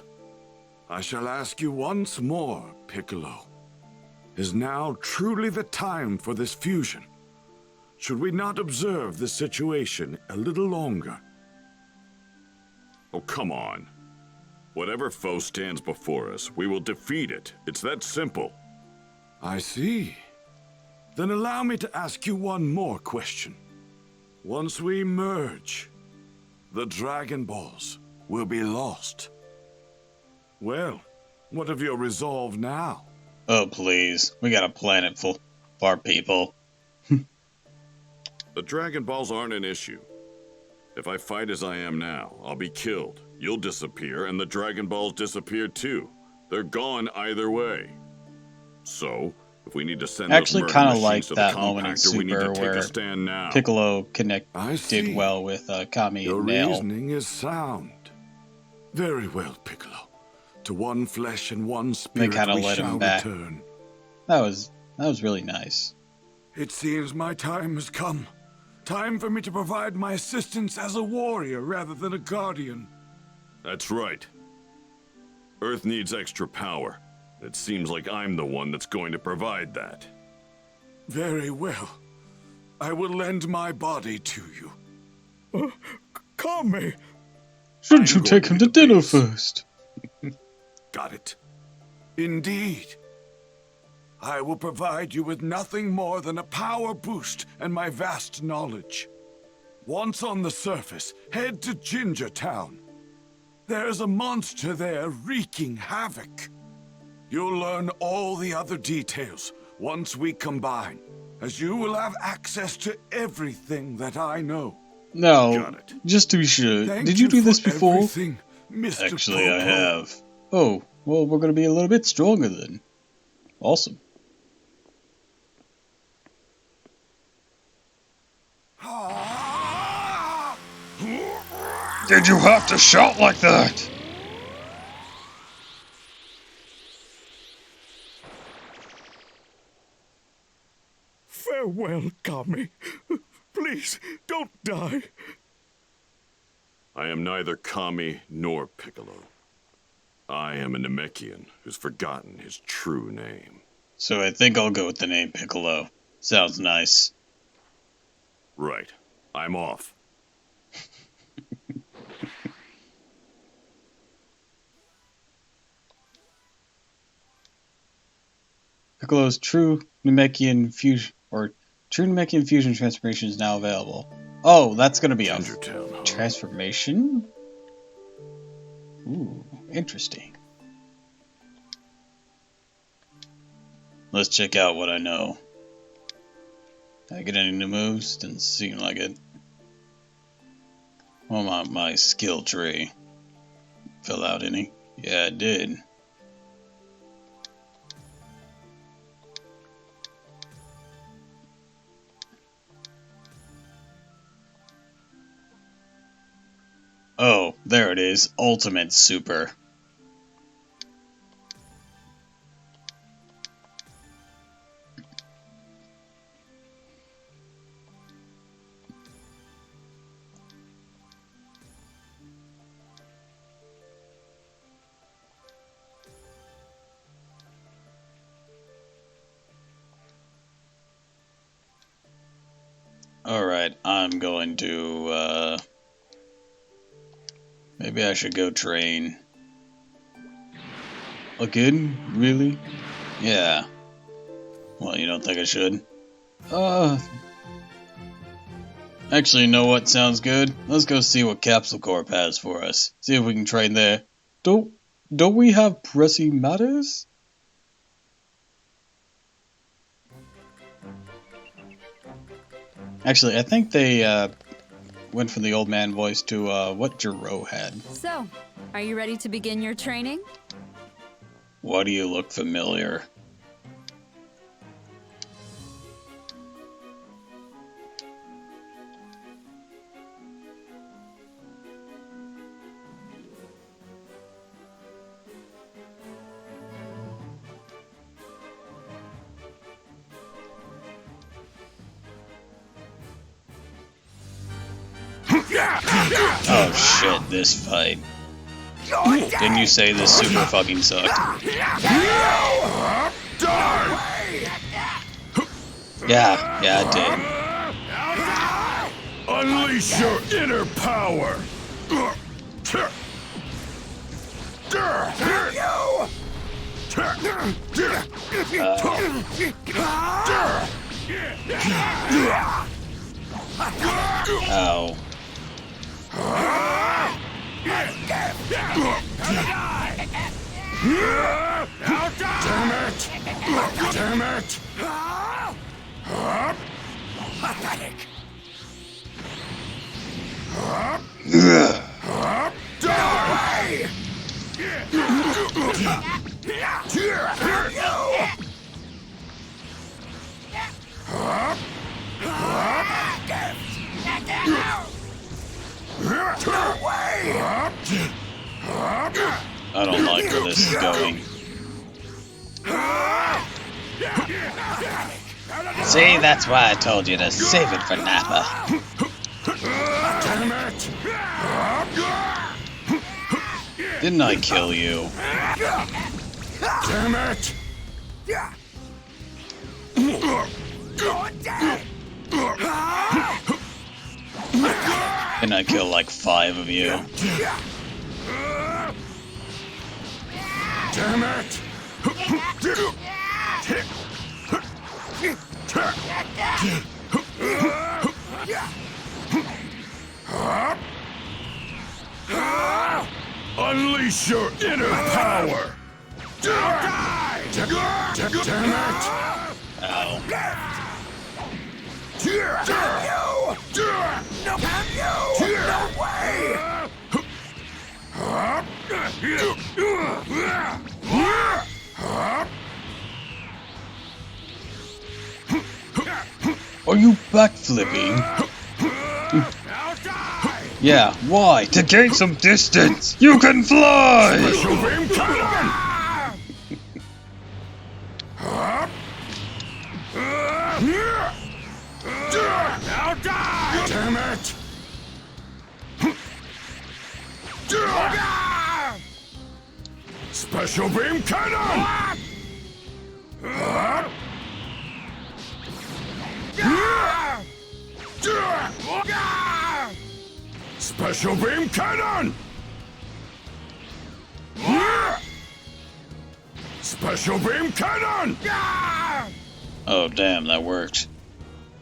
I shall ask you once more, Piccolo. Is now truly the time for this fusion? Should we not observe the situation a little longer? Oh, come on. Whatever foe stands before us, we will defeat it. It's that simple. I see. Then allow me to ask you one more question. Once we merge, the Dragon Balls will be lost. Well, what of your resolve now? Oh, please. We got a planet full of our people. The Dragon Balls aren't an issue. If I fight as I am now, I'll be killed. You'll disappear, and the Dragon Balls disappear too. They're gone either way. So, if we need to send actually those kind of machines like to that the moment in compactor, we need to Super take where a stand now. Piccolo did well with Kami Your and Nail. reasoning is sound. Very well, Piccolo. To one flesh and one spirit kinda we let him shall back. return. That was really nice. It seems my time has come. Time for me to provide my assistance as a warrior rather than a guardian. That's right. Earth needs extra power. It seems like I'm the one that's going to provide that. Very well. I will lend my body to you. Kami! Shouldn't you take him to dinner first? Got it. Indeed. I will provide you with nothing more than a power boost and my vast knowledge. Once on the surface, head to Ginger Town. There's a monster there wreaking havoc. You'll learn all the other details once we combine, as you will have access to everything that I know. No, just to be sure. Did you do this before? Mr. Actually, I Popo. have. Oh, well, we're going to be a little bit stronger then. Awesome. Did you have to shout like that? Farewell, Kami. Please, don't die. I am neither Kami nor Piccolo. I am a Namekian who's forgotten his true name. So I think I'll go with the name Piccolo. Sounds nice. Right. I'm off. Piccolo's true Namekian fusion transformation is now available. Oh, that's gonna be a transformation? Ooh, interesting. Let's check out what I know. Did I get any new moves? Didn't seem like it. Well, my skill tree. Fill out any? Yeah, it did. Oh, there it is. Ultimate Super. Alright, I'm going to, maybe I should go train. Again? Really? Yeah. Well, you don't think I should? Actually, you know what sounds good? Let's go see what Capsule Corp has for us. See if we can train there. Don't we have pressing matters? Actually, I think they went from the old man voice to what Jiro had. So, are you ready to begin your training? Why do you look familiar? Oh shit, this fight. Didn't you say this super fucking sucked? Yeah, it did. Unleash your inner power! Ow. Damn it! Pathetic! I don't like where this is going. See, that's why I told you to save it for Nappa. Didn't I kill you? Damn it! Didn't I kill like 5 of you? Damn it! Unleash your inner power! Damn it! Ow. No way! Are you backflipping? Yeah, why? To gain some distance! You can fly! Special beam cannon! Now die! Damn it! Special beam cannon! Special beam cannon! Special beam cannon! Oh damn, that worked.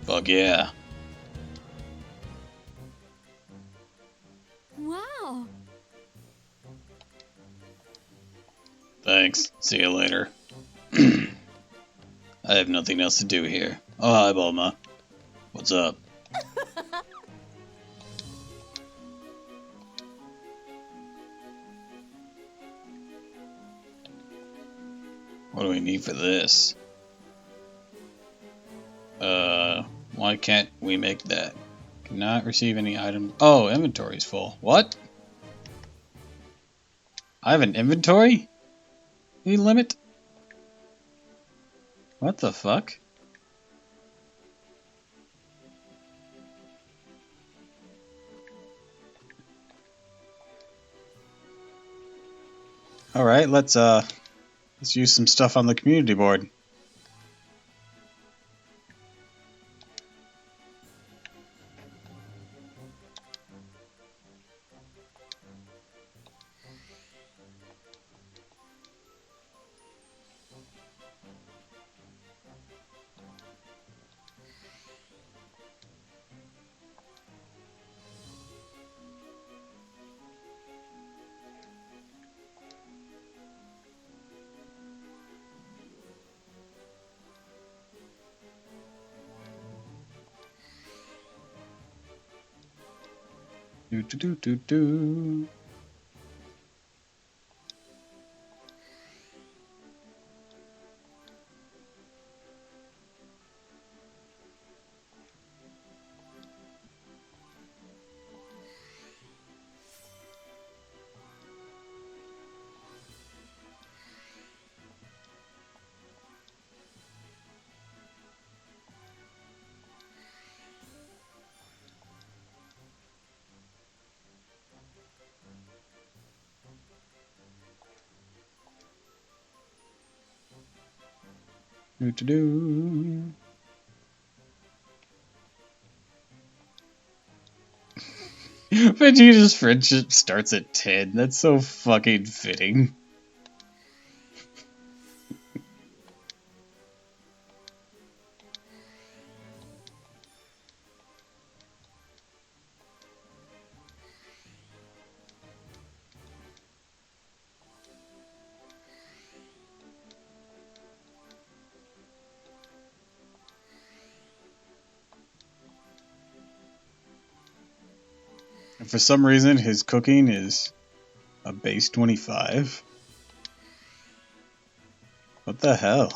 Fuck yeah. Wow. Thanks. See you later. I have nothing else to do here. Oh, hi, Bulma. What's up? What do we need for this? Why can't we make that? Cannot receive any items. Oh, inventory's full. What? I have an inventory? Any limit? What the fuck? Alright, let's use some stuff on the community board. Do do do do do. Do do do. Vegeta's friendship starts at 10. That's so fucking fitting. And for some reason, his cooking is a base 25. What the hell?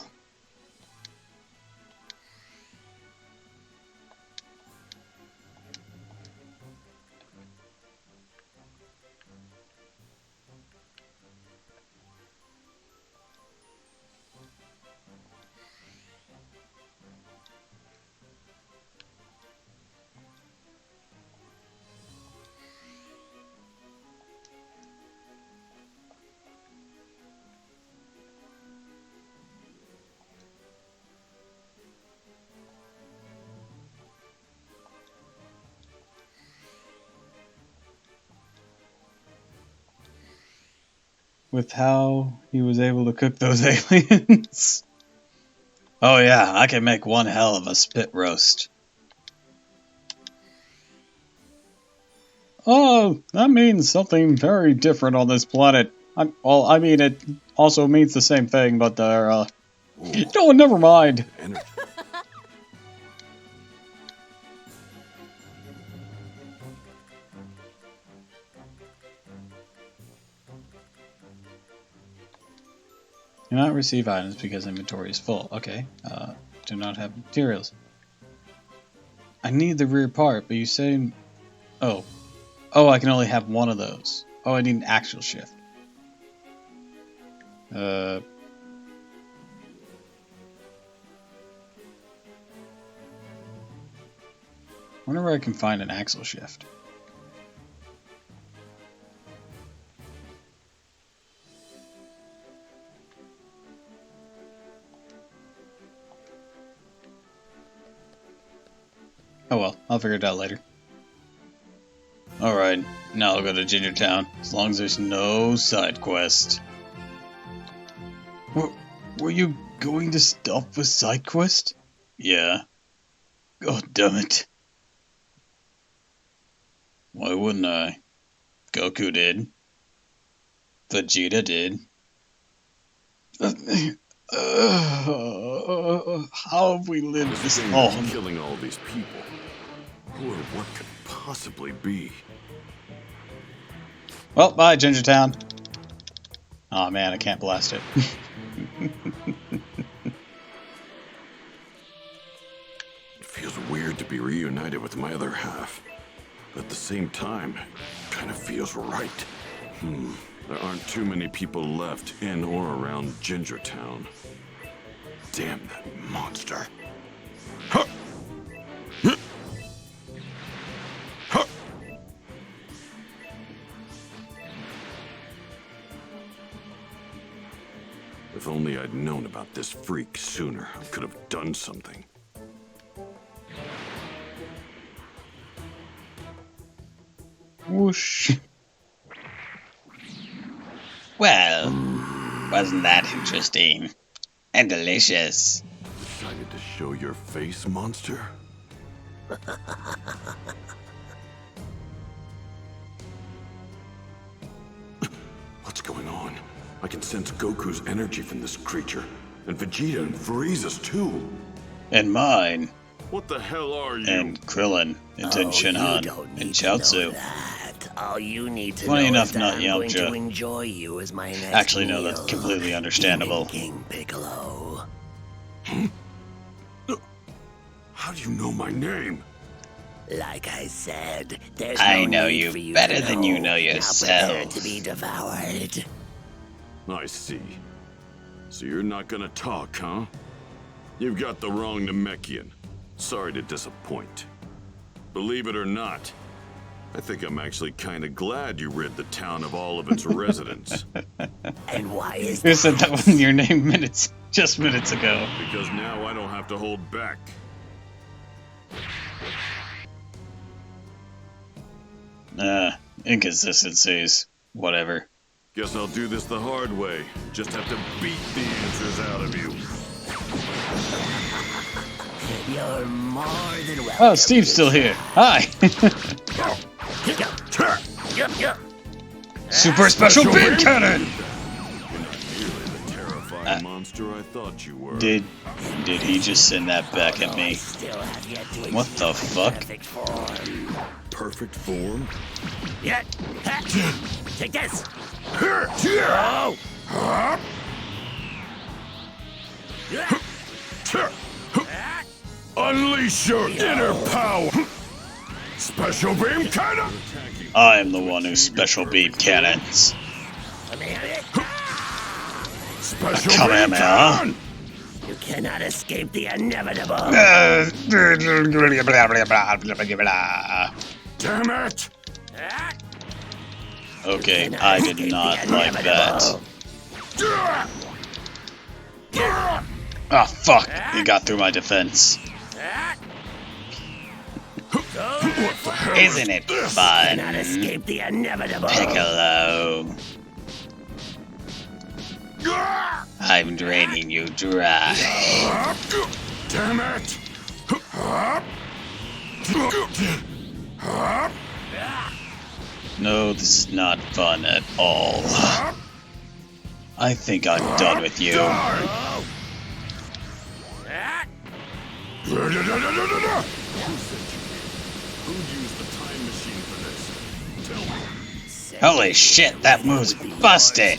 With how he was able to cook those aliens. Oh yeah, I can make one hell of a spit roast. Oh, that means something very different on this planet. Well, I mean, it also means the same thing, but they're, no, never mind. Do not receive items because inventory is full. Okay. Do not have materials. I need the rear part, but you say... Oh. Oh, I can only have one of those. Oh, I need an actual shift. I wonder where I can find an axle shift. Oh well, I'll figure it out later. Alright, now I'll go to Ginger Town, as long as there's no side quest. Were you going to stop with side quest? Yeah. God damn it. Why wouldn't I? Goku did. Vegeta did. How have we lived this long? Killing all these people. Who or what could possibly be? Well, bye, Ginger Town. Aw, man, I can't blast it. It feels weird to be reunited with my other half. But at the same time, it kind of feels right. There aren't too many people left in or around Ginger Town. Damn that monster. Huh. If only I'd known about this freak sooner, I could have done something. Whoosh. Well, wasn't that interesting? And delicious. Decided to show your face, monster? What's going on? I can sense Goku's energy from this creature. And Vegeta and Frieza's too. And mine. What the hell are you? And Krillin, and Tenshinhan, and Chaozu. All you need to Funny know enough, is that not I'm going to Yamcha. enjoy you as my next Actually, no, meal. that's completely understandable. King Piccolo. How do you know my name? Like I said, there's I no know need you for you better to than you know Now prepare yourself. to be devoured. I see. So you're not gonna talk, huh? You've got the wrong Namekian. Sorry to disappoint. Believe it or not, I think I'm actually kind of glad you rid the town of all of its residents. And why is Who said that was your name just minutes ago? Because now I don't have to hold back. Inconsistencies. Whatever. Guess I'll do this the hard way. Just have to beat the answers out of you. You're more than welcome. Oh, Steve's still here. Hi. Super special beam cannon. Monster I thought you were. Did he just send that back at me? What the fuck? Perfect form? Yeah. Take this. Unleash your inner power! Special beam cannon! I am the one who special beam cannons. Special beam Kamehameha. cannon! You cannot escape the inevitable. Damn it! Okay, I did not like that. Oh fuck! He got through my defense. Isn't it fun? Cannot escape the inevitable. Piccolo. I'm draining you dry. Damn it! No, this is not fun at all. I think I'm done with you. Who used the time machine for this? Tell me. Holy shit, that move's busted!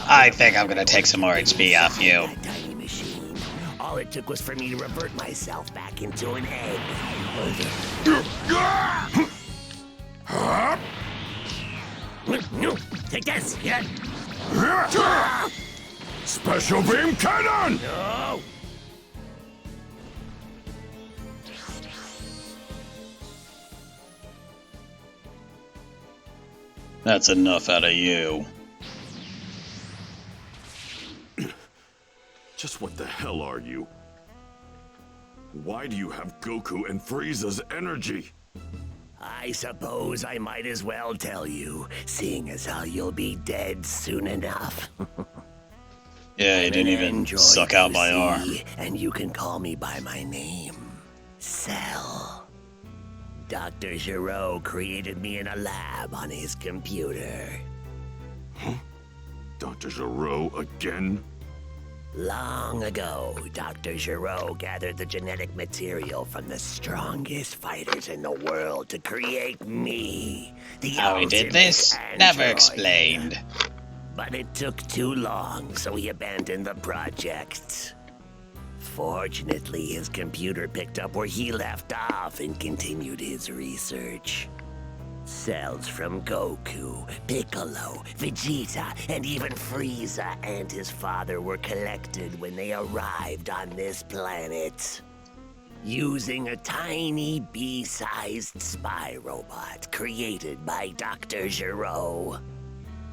I think I'm gonna take some more HP off you. Tiny machine. All it took was for me to revert myself back into an egg. Take this. Yeah. Special beam cannon! No. That's enough out of you. Just what the hell are you? Why do you have Goku and Frieza's energy? I suppose I might as well tell you, seeing as how you'll be dead soon enough. Yeah, he didn't even suck out my arm. And you can call me by my name, Cell. Dr. Giraud created me in a lab on his computer. Huh? Dr. Giraud again? Long ago, Dr. Giraud gathered the genetic material from the strongest fighters in the world to create me, the How he did this? Never explained. But it took too long, so he abandoned the project. Fortunately, his computer picked up where he left off and continued his research. Cells from Goku, Piccolo, Vegeta, and even Frieza and his father were collected when they arrived on this planet. Using a tiny bee-sized spy robot created by Dr. Giraud.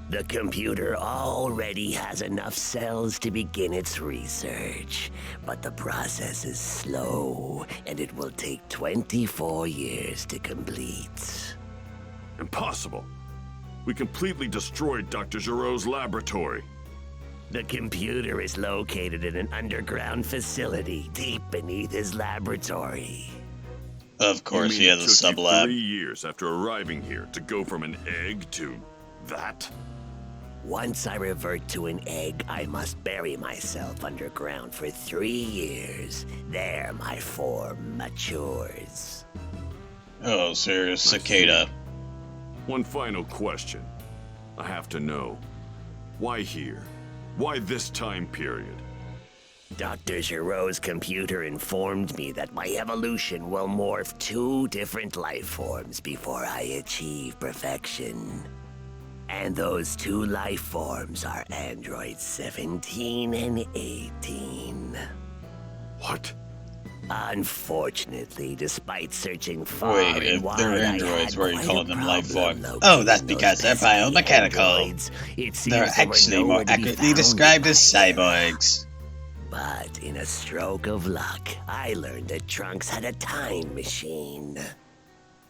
The computer already has enough cells to begin its research, but the process is slow, and it will take 24 years to complete. Impossible. We completely destroyed Dr. Giraud's laboratory. The computer is located in an underground facility deep beneath his laboratory. Of course, he has a sub-lab. 3 years after arriving here to go from an egg to that? Once I revert to an egg, I must bury myself underground for 3 years. There, my form matures. Oh, serious cicada. One final question. I have to know. Why here? Why this time period? Dr. Giroux's computer informed me that my evolution will morph 2 different life forms before I achieve perfection. And those 2 life forms are androids 17 and 18. What? Unfortunately, despite searching far Wait, and if wide, they're I androids, had why are you quite calling a them life problem forms? Oh, that's locating because they're those pesky biomechanical. androids. It seems They're they were actually nowhere more to be accurately found described in as my era. cyborgs. But in a stroke of luck, I learned that Trunks had a time machine.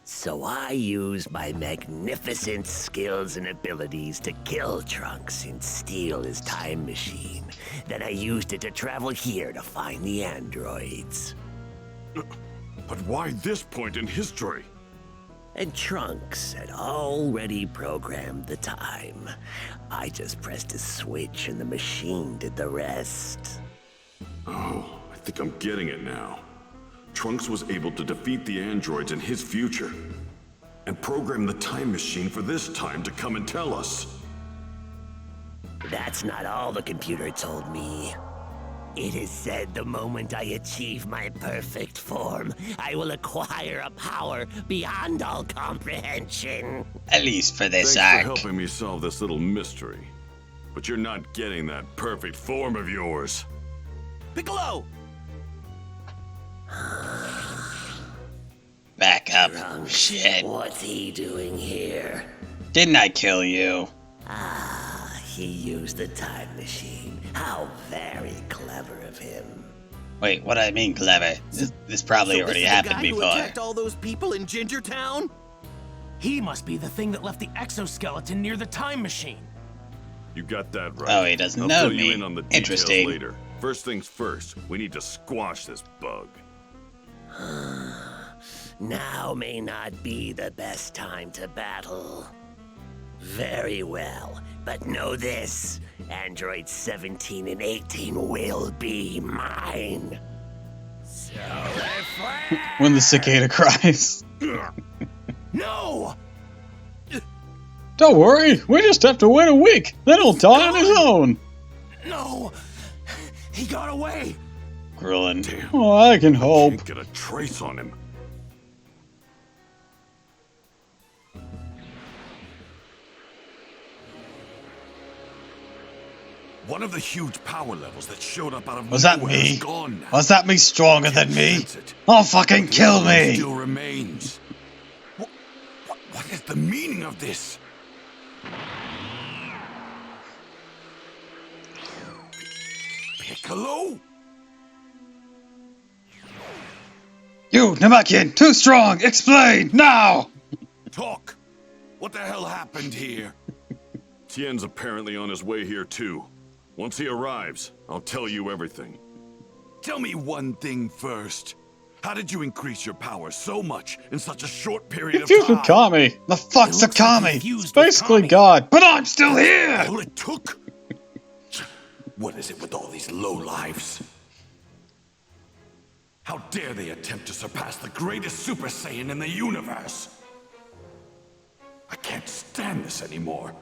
So I used my magnificent skills and abilities to kill Trunks and steal his time machine. Then I used it to travel here to find the androids. But why this point in history? And Trunks had already programmed the time. I just pressed a switch and the machine did the rest. Oh, I think I'm getting it now. Trunks was able to defeat the androids in his future, and program the time machine for this time to come and tell us. That's not all the computer told me. It is said the moment I achieve my perfect form, I will acquire a power beyond all comprehension. At least for this Thanks arc. for helping me solve this little mystery. But you're not getting that perfect form of yours. Piccolo! Back up. Trunks, Shit. what's he doing here? Didn't I kill you? Ah, he used the time machine. How very clever of him. Wait, what do I mean clever? This probably already happened the guy before. Who attacked all those people in Gingertown? He must be the thing that left the exoskeleton near the time machine. You got that right. Oh, he doesn't I'll know fill me. you in on the details Interesting. later. First things first, we need to squash this bug. Now may not be the best time to battle. Very well, but know this. Androids 17 and 18 will be mine. So When the cicada cries. No! Don't worry, we just have to wait a week. Then he'll die on his own. No! He got away! Krillin. Oh, I can hope. Can't get a trace on him. One of the huge power levels that showed up out of Was that nowhere me? is gone now. Was that me stronger than me? Sense it. Oh, fucking kill The other one me! still remains. What is the meaning of this? Piccolo? You, Namekian, too strong! Explain, now! Talk! What the hell happened here? Tien's apparently on his way here too. Once he arrives, I'll tell you everything. Tell me one thing first. How did you increase your power so much in such a short period of Confused with time? Kami. The fuck's a Kami? It's basically God, but I'm still here! All it took? What is it with all these lowlives? How dare they attempt to surpass the greatest Super Saiyan in the universe? I can't stand this anymore.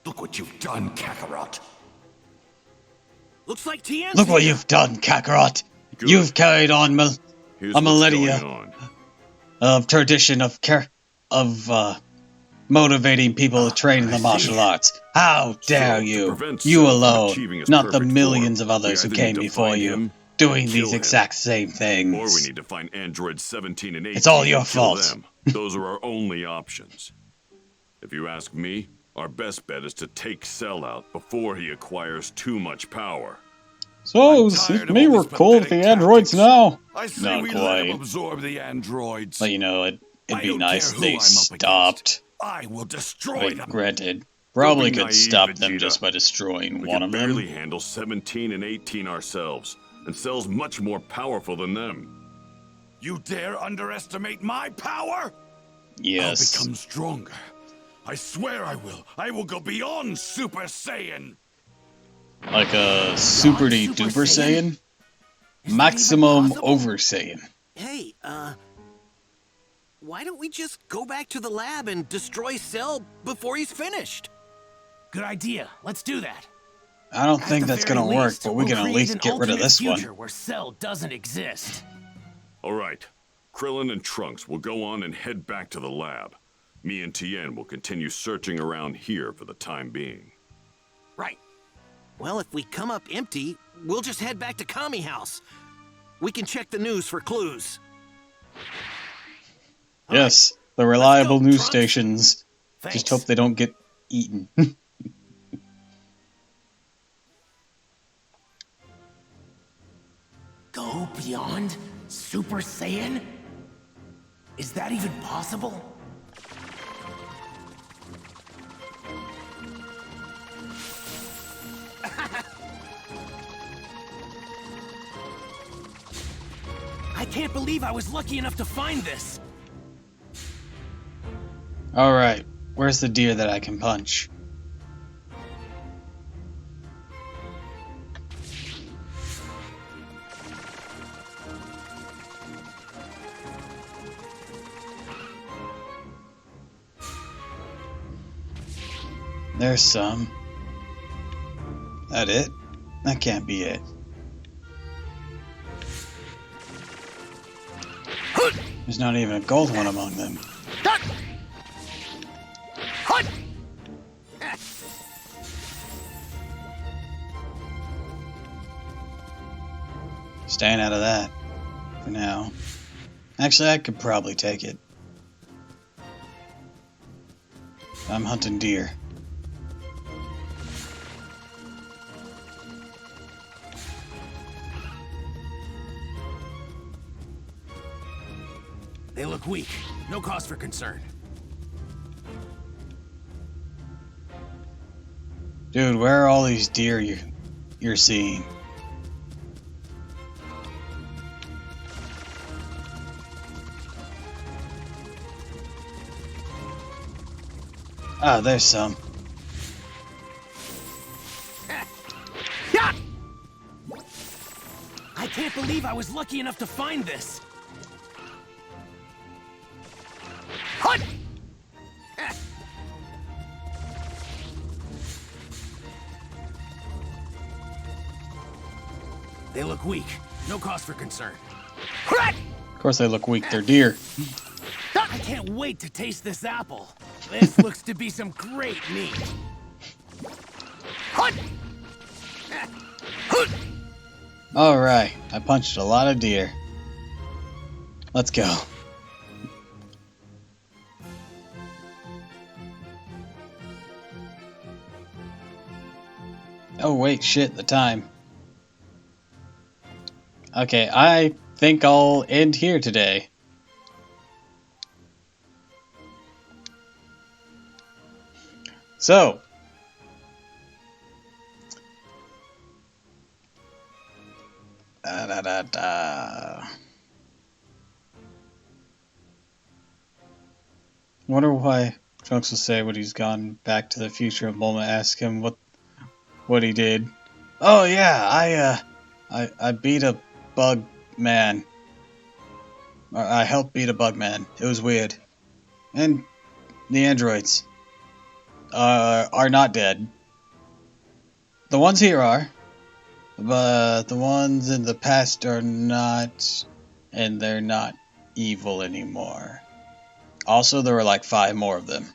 Look what you've done, Kakarot. Looks like Tien's Look what here. you've done, Kakarot. Good. You've carried on Here's a millennia what's going on. of tradition of motivating people to train in the martial arts. How dare to you? prevent You Cell from alone, achieving his not the perfect millions form, of others we who either came need to before find you, him, doing kill these him, exact same things. Or we need to find androids 17 and 18 It's all your and kill fault. them. Those are our only options. If you ask me, our best bet is to take Cell out before he acquires too much power. So, tired if of me all were these cool with the pathetic androids tactics. now? I say Not we let him quite. absorb the androids. But you know, it'd I be don't nice care if who they I'm up stopped. I will destroy Wait, them. granted, probably Don't be could naive, stop them Vegeta. just by destroying We one can of barely them. handle 17 and 18 ourselves, and Cell's much more powerful than them. You dare underestimate my power? Yes. I'll become stronger. I swear I will. I will go beyond Super Saiyan. Like a super duper Saiyan? Maximum over Saiyan. Hey, why don't we just go back to the lab and destroy Cell before he's finished? Good idea. Let's do that. I don't think that's gonna work, but we can at least get rid of this one. Where Cell doesn't exist. All right. Krillin and Trunks will go on and head back to the lab. Me and Tien will continue searching around here for the time being. Right. Well, if we come up empty, we'll just head back to Kami House. We can check the news for clues. Yes, the reliable news stations. Thanks. Just hope they don't get eaten. Go beyond Super Saiyan? Is that even possible? I can't believe I was lucky enough to find this. Alright, where's the deer that I can punch? There's some. That it? That can't be it. There's not even a gold one among them. Staying out of that for now. Actually, I could probably take it. I'm hunting deer. They look weak. No cause for concern. Dude, where are all these deer you're seeing? Ah, there's some. I can't believe I was lucky enough to find this. They look weak. No cause for concern. Of course they look weak, they're deer. I can't wait to taste this apple. This looks to be some great meat. Alright, I punched a lot of deer. Let's go. Oh wait, shit, the time. Okay, I think I'll end here today. So, wonder why Trunks will say when he's gone back to the future and Bulma asks him what he did. Oh yeah, I beat a bug man. I helped beat a bug man. It was weird. And the androids are not dead. The ones here are, but the ones in the past are not, and they're not evil anymore. Also, there were like 5 more of them.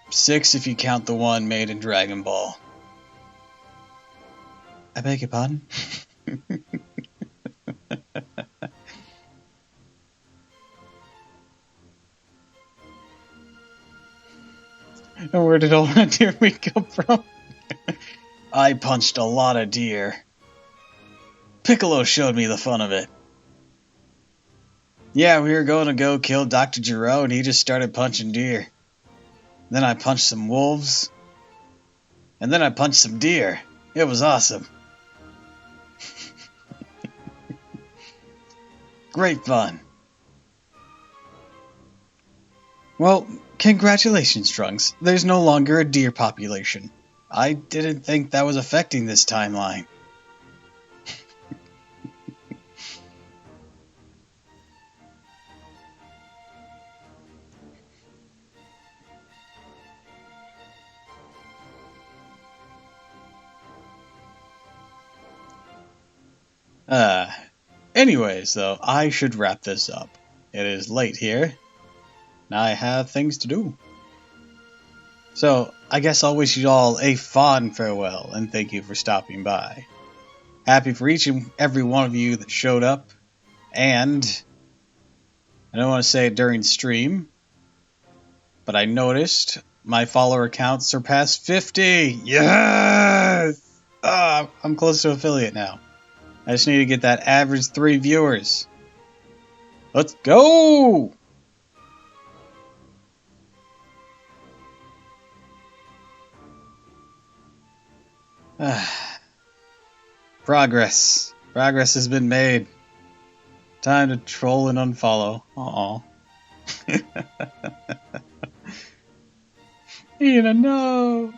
6 if you count the one made in Dragon Ball. I beg your pardon? And where did all that deer meat come from? I punched a lot of deer. Piccolo showed me the fun of it. Yeah, we were going to go kill Dr. Gero, and he just started punching deer. Then I punched some wolves. And then I punched some deer. It was awesome. Great fun. Well, congratulations, Trunks. There's no longer a deer population. I didn't think that was affecting this timeline. Anyways, though, I should wrap this up. It is late here, and I have things to do. So, I guess I'll wish you all a fond farewell, and thank you for stopping by. Happy for each and every one of you that showed up, and I don't want to say it during stream, but I noticed my follower count surpassed 50! Yes! I'm close to affiliate now. I just need to get that average 3 viewers. Let's go! Progress. Progress has been made. Time to troll and unfollow. Aw. Ina, no!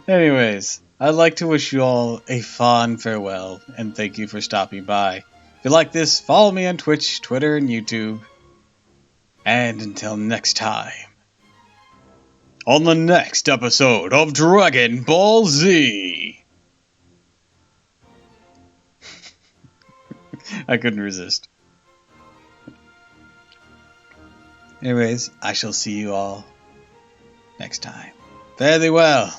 Anyways, I'd like to wish you all a fond farewell, and thank you for stopping by. If you like this, follow me on Twitch, Twitter, and YouTube. And until next time, on the next episode of Dragon Ball Z! I couldn't resist. Anyways, I shall see you all next time. Fare thee well.